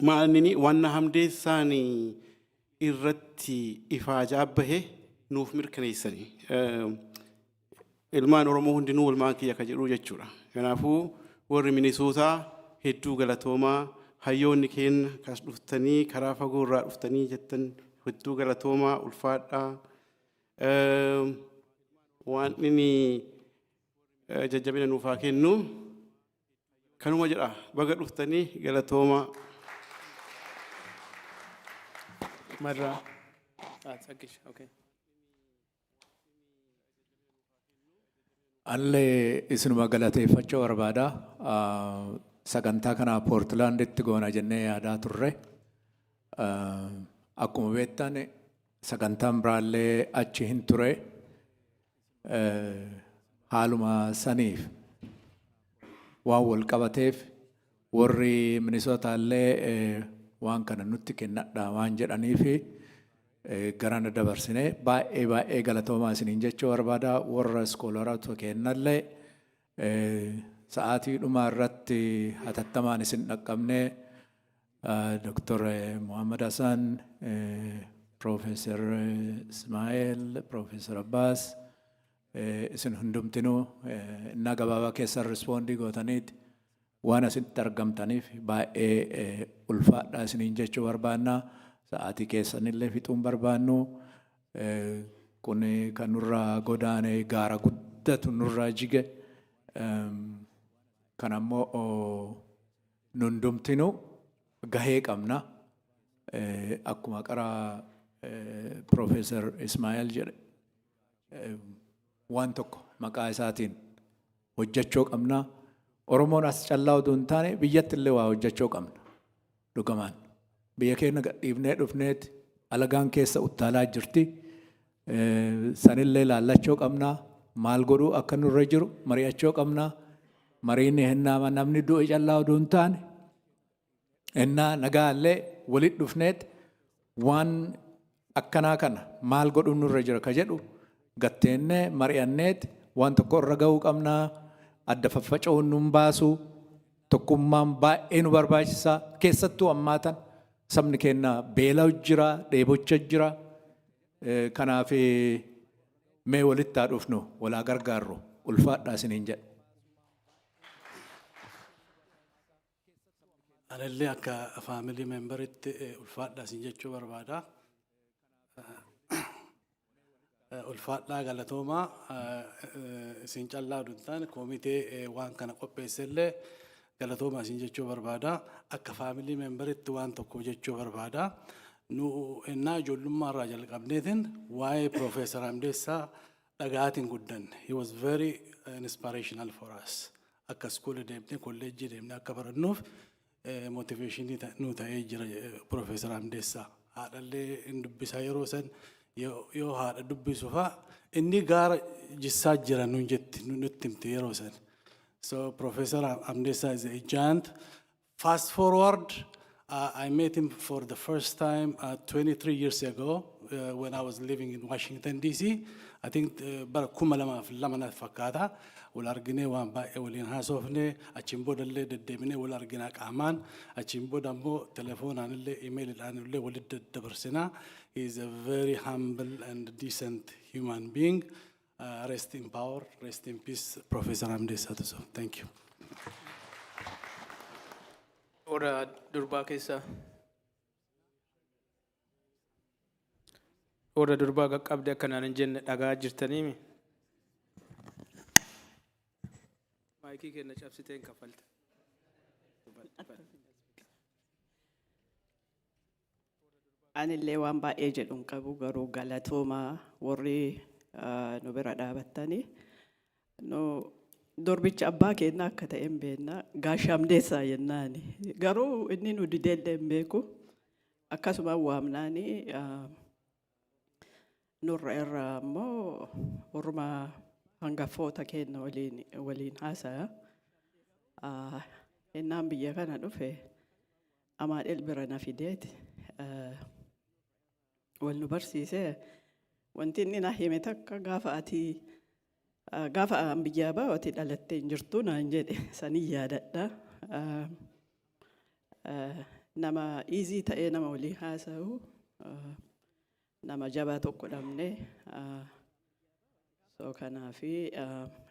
Maalinni wanna Hamdeessaan irratti ifaajaa bahe nuuf mirkaneessanii. Ilmaan Oromoo hundinuu ilmaan kiyya ka jedhu jechuudha. Kanaafuu warri Mineesootaa hedduu galatoomaa hayyoonni keenya kas dhuftanii karaa fagoo irraa dhuftanii jettan hedduu galatoomaa ulfaadhaa. Waan inni jajjabina nuuf haa kennu kanuma jedha baga dhuftanii galatoomaa. Marra. Okay. Allee isinuma galateeffachuu barbaada. Sagantaa kana Poortilaanditti goona jennee yaadaa turre. Akkuma beektan sagantaan biraallee achi hin ture. Haaluma saniif waan wal qabateef warri Mineesotaallee waan kana nutti kennadha waan jedhaniifi garana dabarsine baay'ee galatoomaa isiniin jechuu barbaada warra iskoolaraatu kennallee sa'aatii dhumaa irratti hatattamaan isin dhaqqabne Dr. Muhammad Hassan, Professor Ismail, Professor Abbas isin hundumtinuu innaa gabaabaa keessan rispoondii gootaniiti waan asitti argamtaniif baay'ee ulfaadhaa isiniin jechuu barbaanna. Sa'aatii keessanillee fixuun barbaannu kun kan nurraa godaane gaara guddatu nurraa jige kan ammoo hundumtinuu gahee qabna. Akkuma qaraa Professor Ismail jedhe waan tokko maqaa isaatiin hojjechuu qabna. Oromoon as callaa utuu hin taane biyyatti illee waa hojjechuu qabna. Dhugamaan biyya keenya gadhiifnee dhufneeti alagaan keessa uttaalaa jirti. Sanillee laallachuu qabna. Maal godhuu akka nurra jiru mari'achuu qabna. Mariin hennaama namni du'e callaa utuu hin taane ennaa nagaallee walitti dhufneeti waan akkanaa kana maal godhuu nurra jira ka jedhu gatteennee mari'anneeti waan tokko irra gahuu qabna. Adda faffaca'uun nun baasu tokkummaan baay'ee nu barbaachisaa keessattuu ammaatan sabni keenya beela'u jira dheebocha jira kanaaf mee walitti haa dhufnu walaa gargaarru ulfaadhaa isiniin jedha. Anallee akka family memberitti ulfaadhaa isin jechuu barbaada. Ulfaadhaa galatoomaa isin callaa duntaan komitee waan kana qopheessellee galatoomaa isin jechuu barbaada. Akka family memberitti waan tokko jechuu barbaada. Nu ennaa ijoollummaa irraa jalqabneetiin waa'ee Professor Hamdessaa dhagaatiin guddanne. He was very inspirational for us. Akka iskoola deemnee kolleejjii deemnee akka barannuuf motivationii nu ta'ee jira Professor Hamdessaa. Haadhallee hin dubbisaa yeroo san yoo haadha dubbisu fa'a inni gaara jissaa jira nuun jetti nutti himte yeroo san. So Professor Hamdessa is a giant. Fast forward, I met him for the first time 23 years ago when I was living in Washington, D.C. I think bara kuma lama fakkaata. Wal argine waan baay'ee waliin haasofne achiin boodallee deddeebine wal arginaa qaamaan achiin booda immoo telefoonaan illee imeelidhaan illee walitti dabarsina. He is a very humble and decent human being. Rest in power, rest in peace, Professor Hamdesa Tuso. Thank you. Ora durbaa keessa ora durbaa qaqqabde akkanaan hin jenne dhagaa jirtaniimi. Maayikii kenna cabsiteen kaffalte. Anillee waan baay'ee jedhuun qabu garuu galatoomaa warri nu bira dhaabattanii dorbicha abbaa keenya akka ta'e hin beekna gaasha Hamdeessaa jennaani garuu inni nu dideellee hin beeku akkasuma waamnaani nurra irraa immoo orma hangafoota keenya waliin haasaya innaan biyya kana dhufe amaadhel bira na fideeti wal nu barsiisee wanti inni na hime takka gaafa an biyyaa baawati dhalattee hin jirtu naan jedhe sanii yaadadha. Nama easy ta'ee nama waliin haasa'u nama jabaa tokko dhabne so kanaafi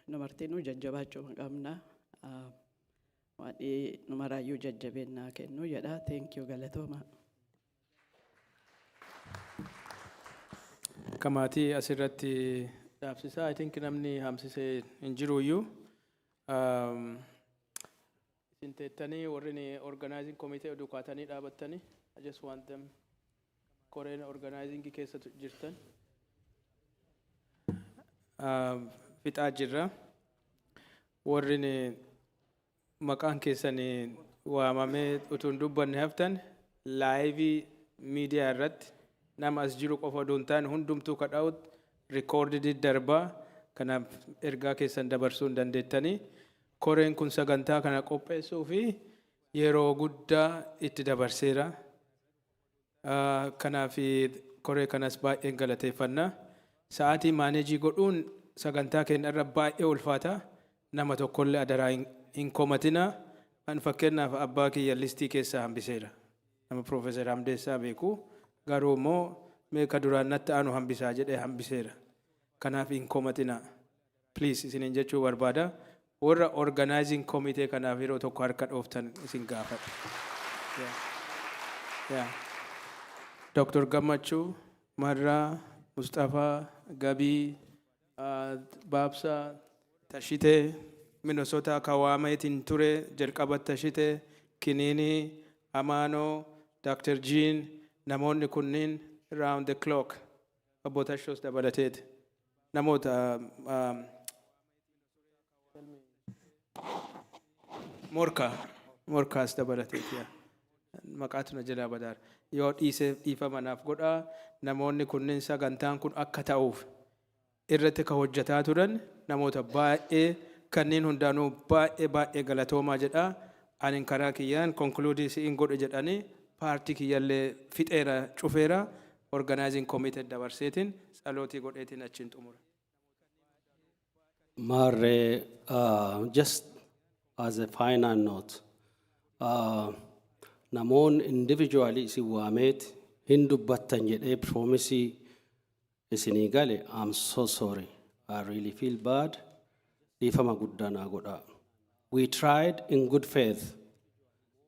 numartinuu jajjabaachuu qabna. Waadhii numaraayyuu jajjabeenyaa kennu jedha. Thank you galatooma. Kamaatii asirratti dhaabsisaa I think namni hamsisee hin jiruyyuu isin teettanii warri organizing committee dukaatanii dhaabattanii I just want them koreen organizing keessa jirtan fixaa jirra warri maqaan keessanii waamamee utuu hin dubbanne haftan laayivii miidiyaa irratti nama as jiru qofa oduun ta'an hundumtuu kadhaa'utti recorded darbaa kanaaf ergaa keessan dabarsuu hin dandeettanii koreen kun sagantaa kana qopheessuu fi yeroo guddaa itti dabarseera. Kanaaf koree kanas baay'een galateeffannaa. Sa'aatii maaneejii godhuun sagantaa keenya irra baay'ee ulfaata. Nama tokkollee adaraa hin komatinaa. An fakkeenyaaf abbaa kiyya listii keessaa hambiseera. Nama Profeesar Hamdeessaa beeku. Garuu immoo meeqa duraan natti aanu hambisaa jedhee hambiseera. Kanaaf hin komatinaa. Please isiniin jechuu barbaada. Warra organizing committee kanaaf yeroo tokko harka dhooftan isin gaafadha. Dr. Gammachuu, Marraa, Mustafaa, Gabii, Baabsaa, Tashitee, Minnesota Kawaameetiin ture, jalqaba Tashitee, Kiniinii, Amaanoo, Dr. Jean, namoonni kunniin round the clock abboota shoos dabalateeti. Namoota morkaas dabalateeti. Maqaatu na jalaa badaara. Yoo dhiifama naaf godhaa namoonni kunniin sagantaan kun akka ta'uuf irratti ka hojjetaa turan namoota baay'ee kanneen hundaanuu baay'ee galatoomaa jedhaa. Ani karaa kiyyaan konkuluudii si'in godhe jedhanii paartii kiyyallee fixeera cufeera organizing committee dabarseetiin tsalootii godheetiin achiin xumura. Marre, just as a final note, namoon individually isi waameet hin dubbattan jedhee promisii isinii gale, I'm so sorry. I really feel bad. Dhiifama guddaa naa godhaa. We tried in good faith.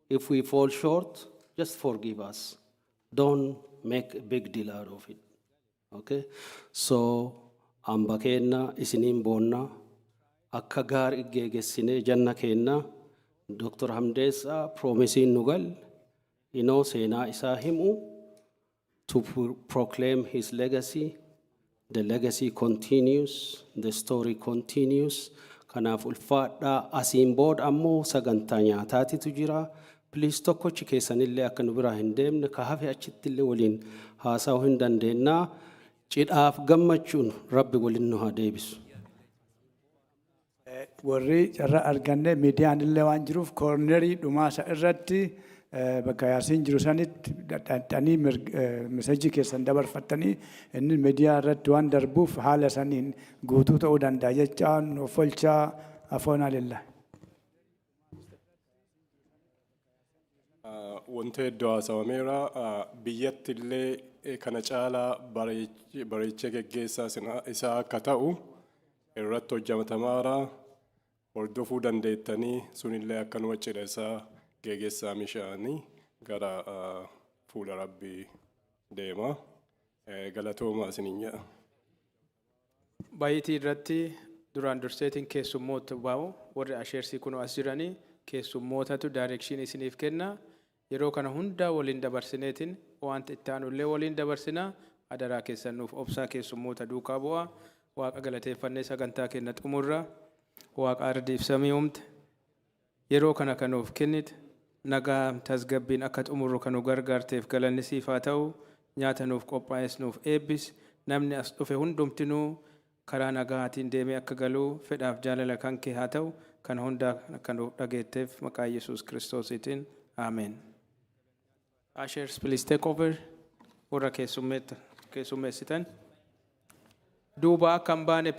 If we fall short, just forgive us. Don't make a big deal out of it. Okay? So, amba kenna isinin bonna akka gaar iggeegessine janna kenna Dr. Hamdessa promising nugal seenaa isaa himu to proclaim his legacy. The legacy continues, the story continues. Kanaaf ulfaadhaa asiin booda ammoo sagantaa nyaataatitu jira. Please tokkochi keessanillee akka nu biraa hin deemne ka hafe achittillee waliin haasa'uu hin dandeennaa. Cidhaaf gammachuun Rabbi waliin nu haa deebisu. Warri carraa arganne miidiyaan illee waan jiruuf koornerii dhumaasa irratti bakka yaasiin jiru sanitti dhadhanii mesejii keessan dabarfattanii inni miidiyaa irratti waan darbuuf haala saniin guutuu ta'uu danda'a jechaan of olchaa afoonaa lillahi. Wanti hedduu haasawameera biyyatti illee kana caalaa bareechee geggeessaa isaa akka ta'u irratti hojjetamaara hordofuu dandeettanii sunillee akkanuma cidha isaa geggeessaa mishaanii gara fuula Rabbii deema. Galatoomaa isiniin jedha. Baay'itii irratti duraan durseetiin keessummoota baa'u warri asheersii kun as jiranii keessummootatu daayirekshinii isiniif kenna. Yeroo kana hundaa waliin dabarsineetiin wanta itti aanullee waliin dabarsinaa adaraa keessan nuuf obsaa keessummoota duukaa bu'aa. Waaqa galateeffannee sagantaa kenna xumurra. Waaqa ardiif samii uumte. Yeroo kana kanuuf kennite nagaa tasgabbiin akka xumurru kanu gargaarteef galanni siif haa ta'u. Nyaata nuuf qophaa'es nuuf eebbis. Namni as dhufe hundumtinuu karaa nagaatiin deemee akka galuu fedhaaf jaalala kan kee haa ta'u. Kana hundaa akka nuuf dhageetteef maqaa Yesuus Kiristoosiitiin. Amen. Ushers, please take over. Warra keessummeessitan. Duuba akka hin baane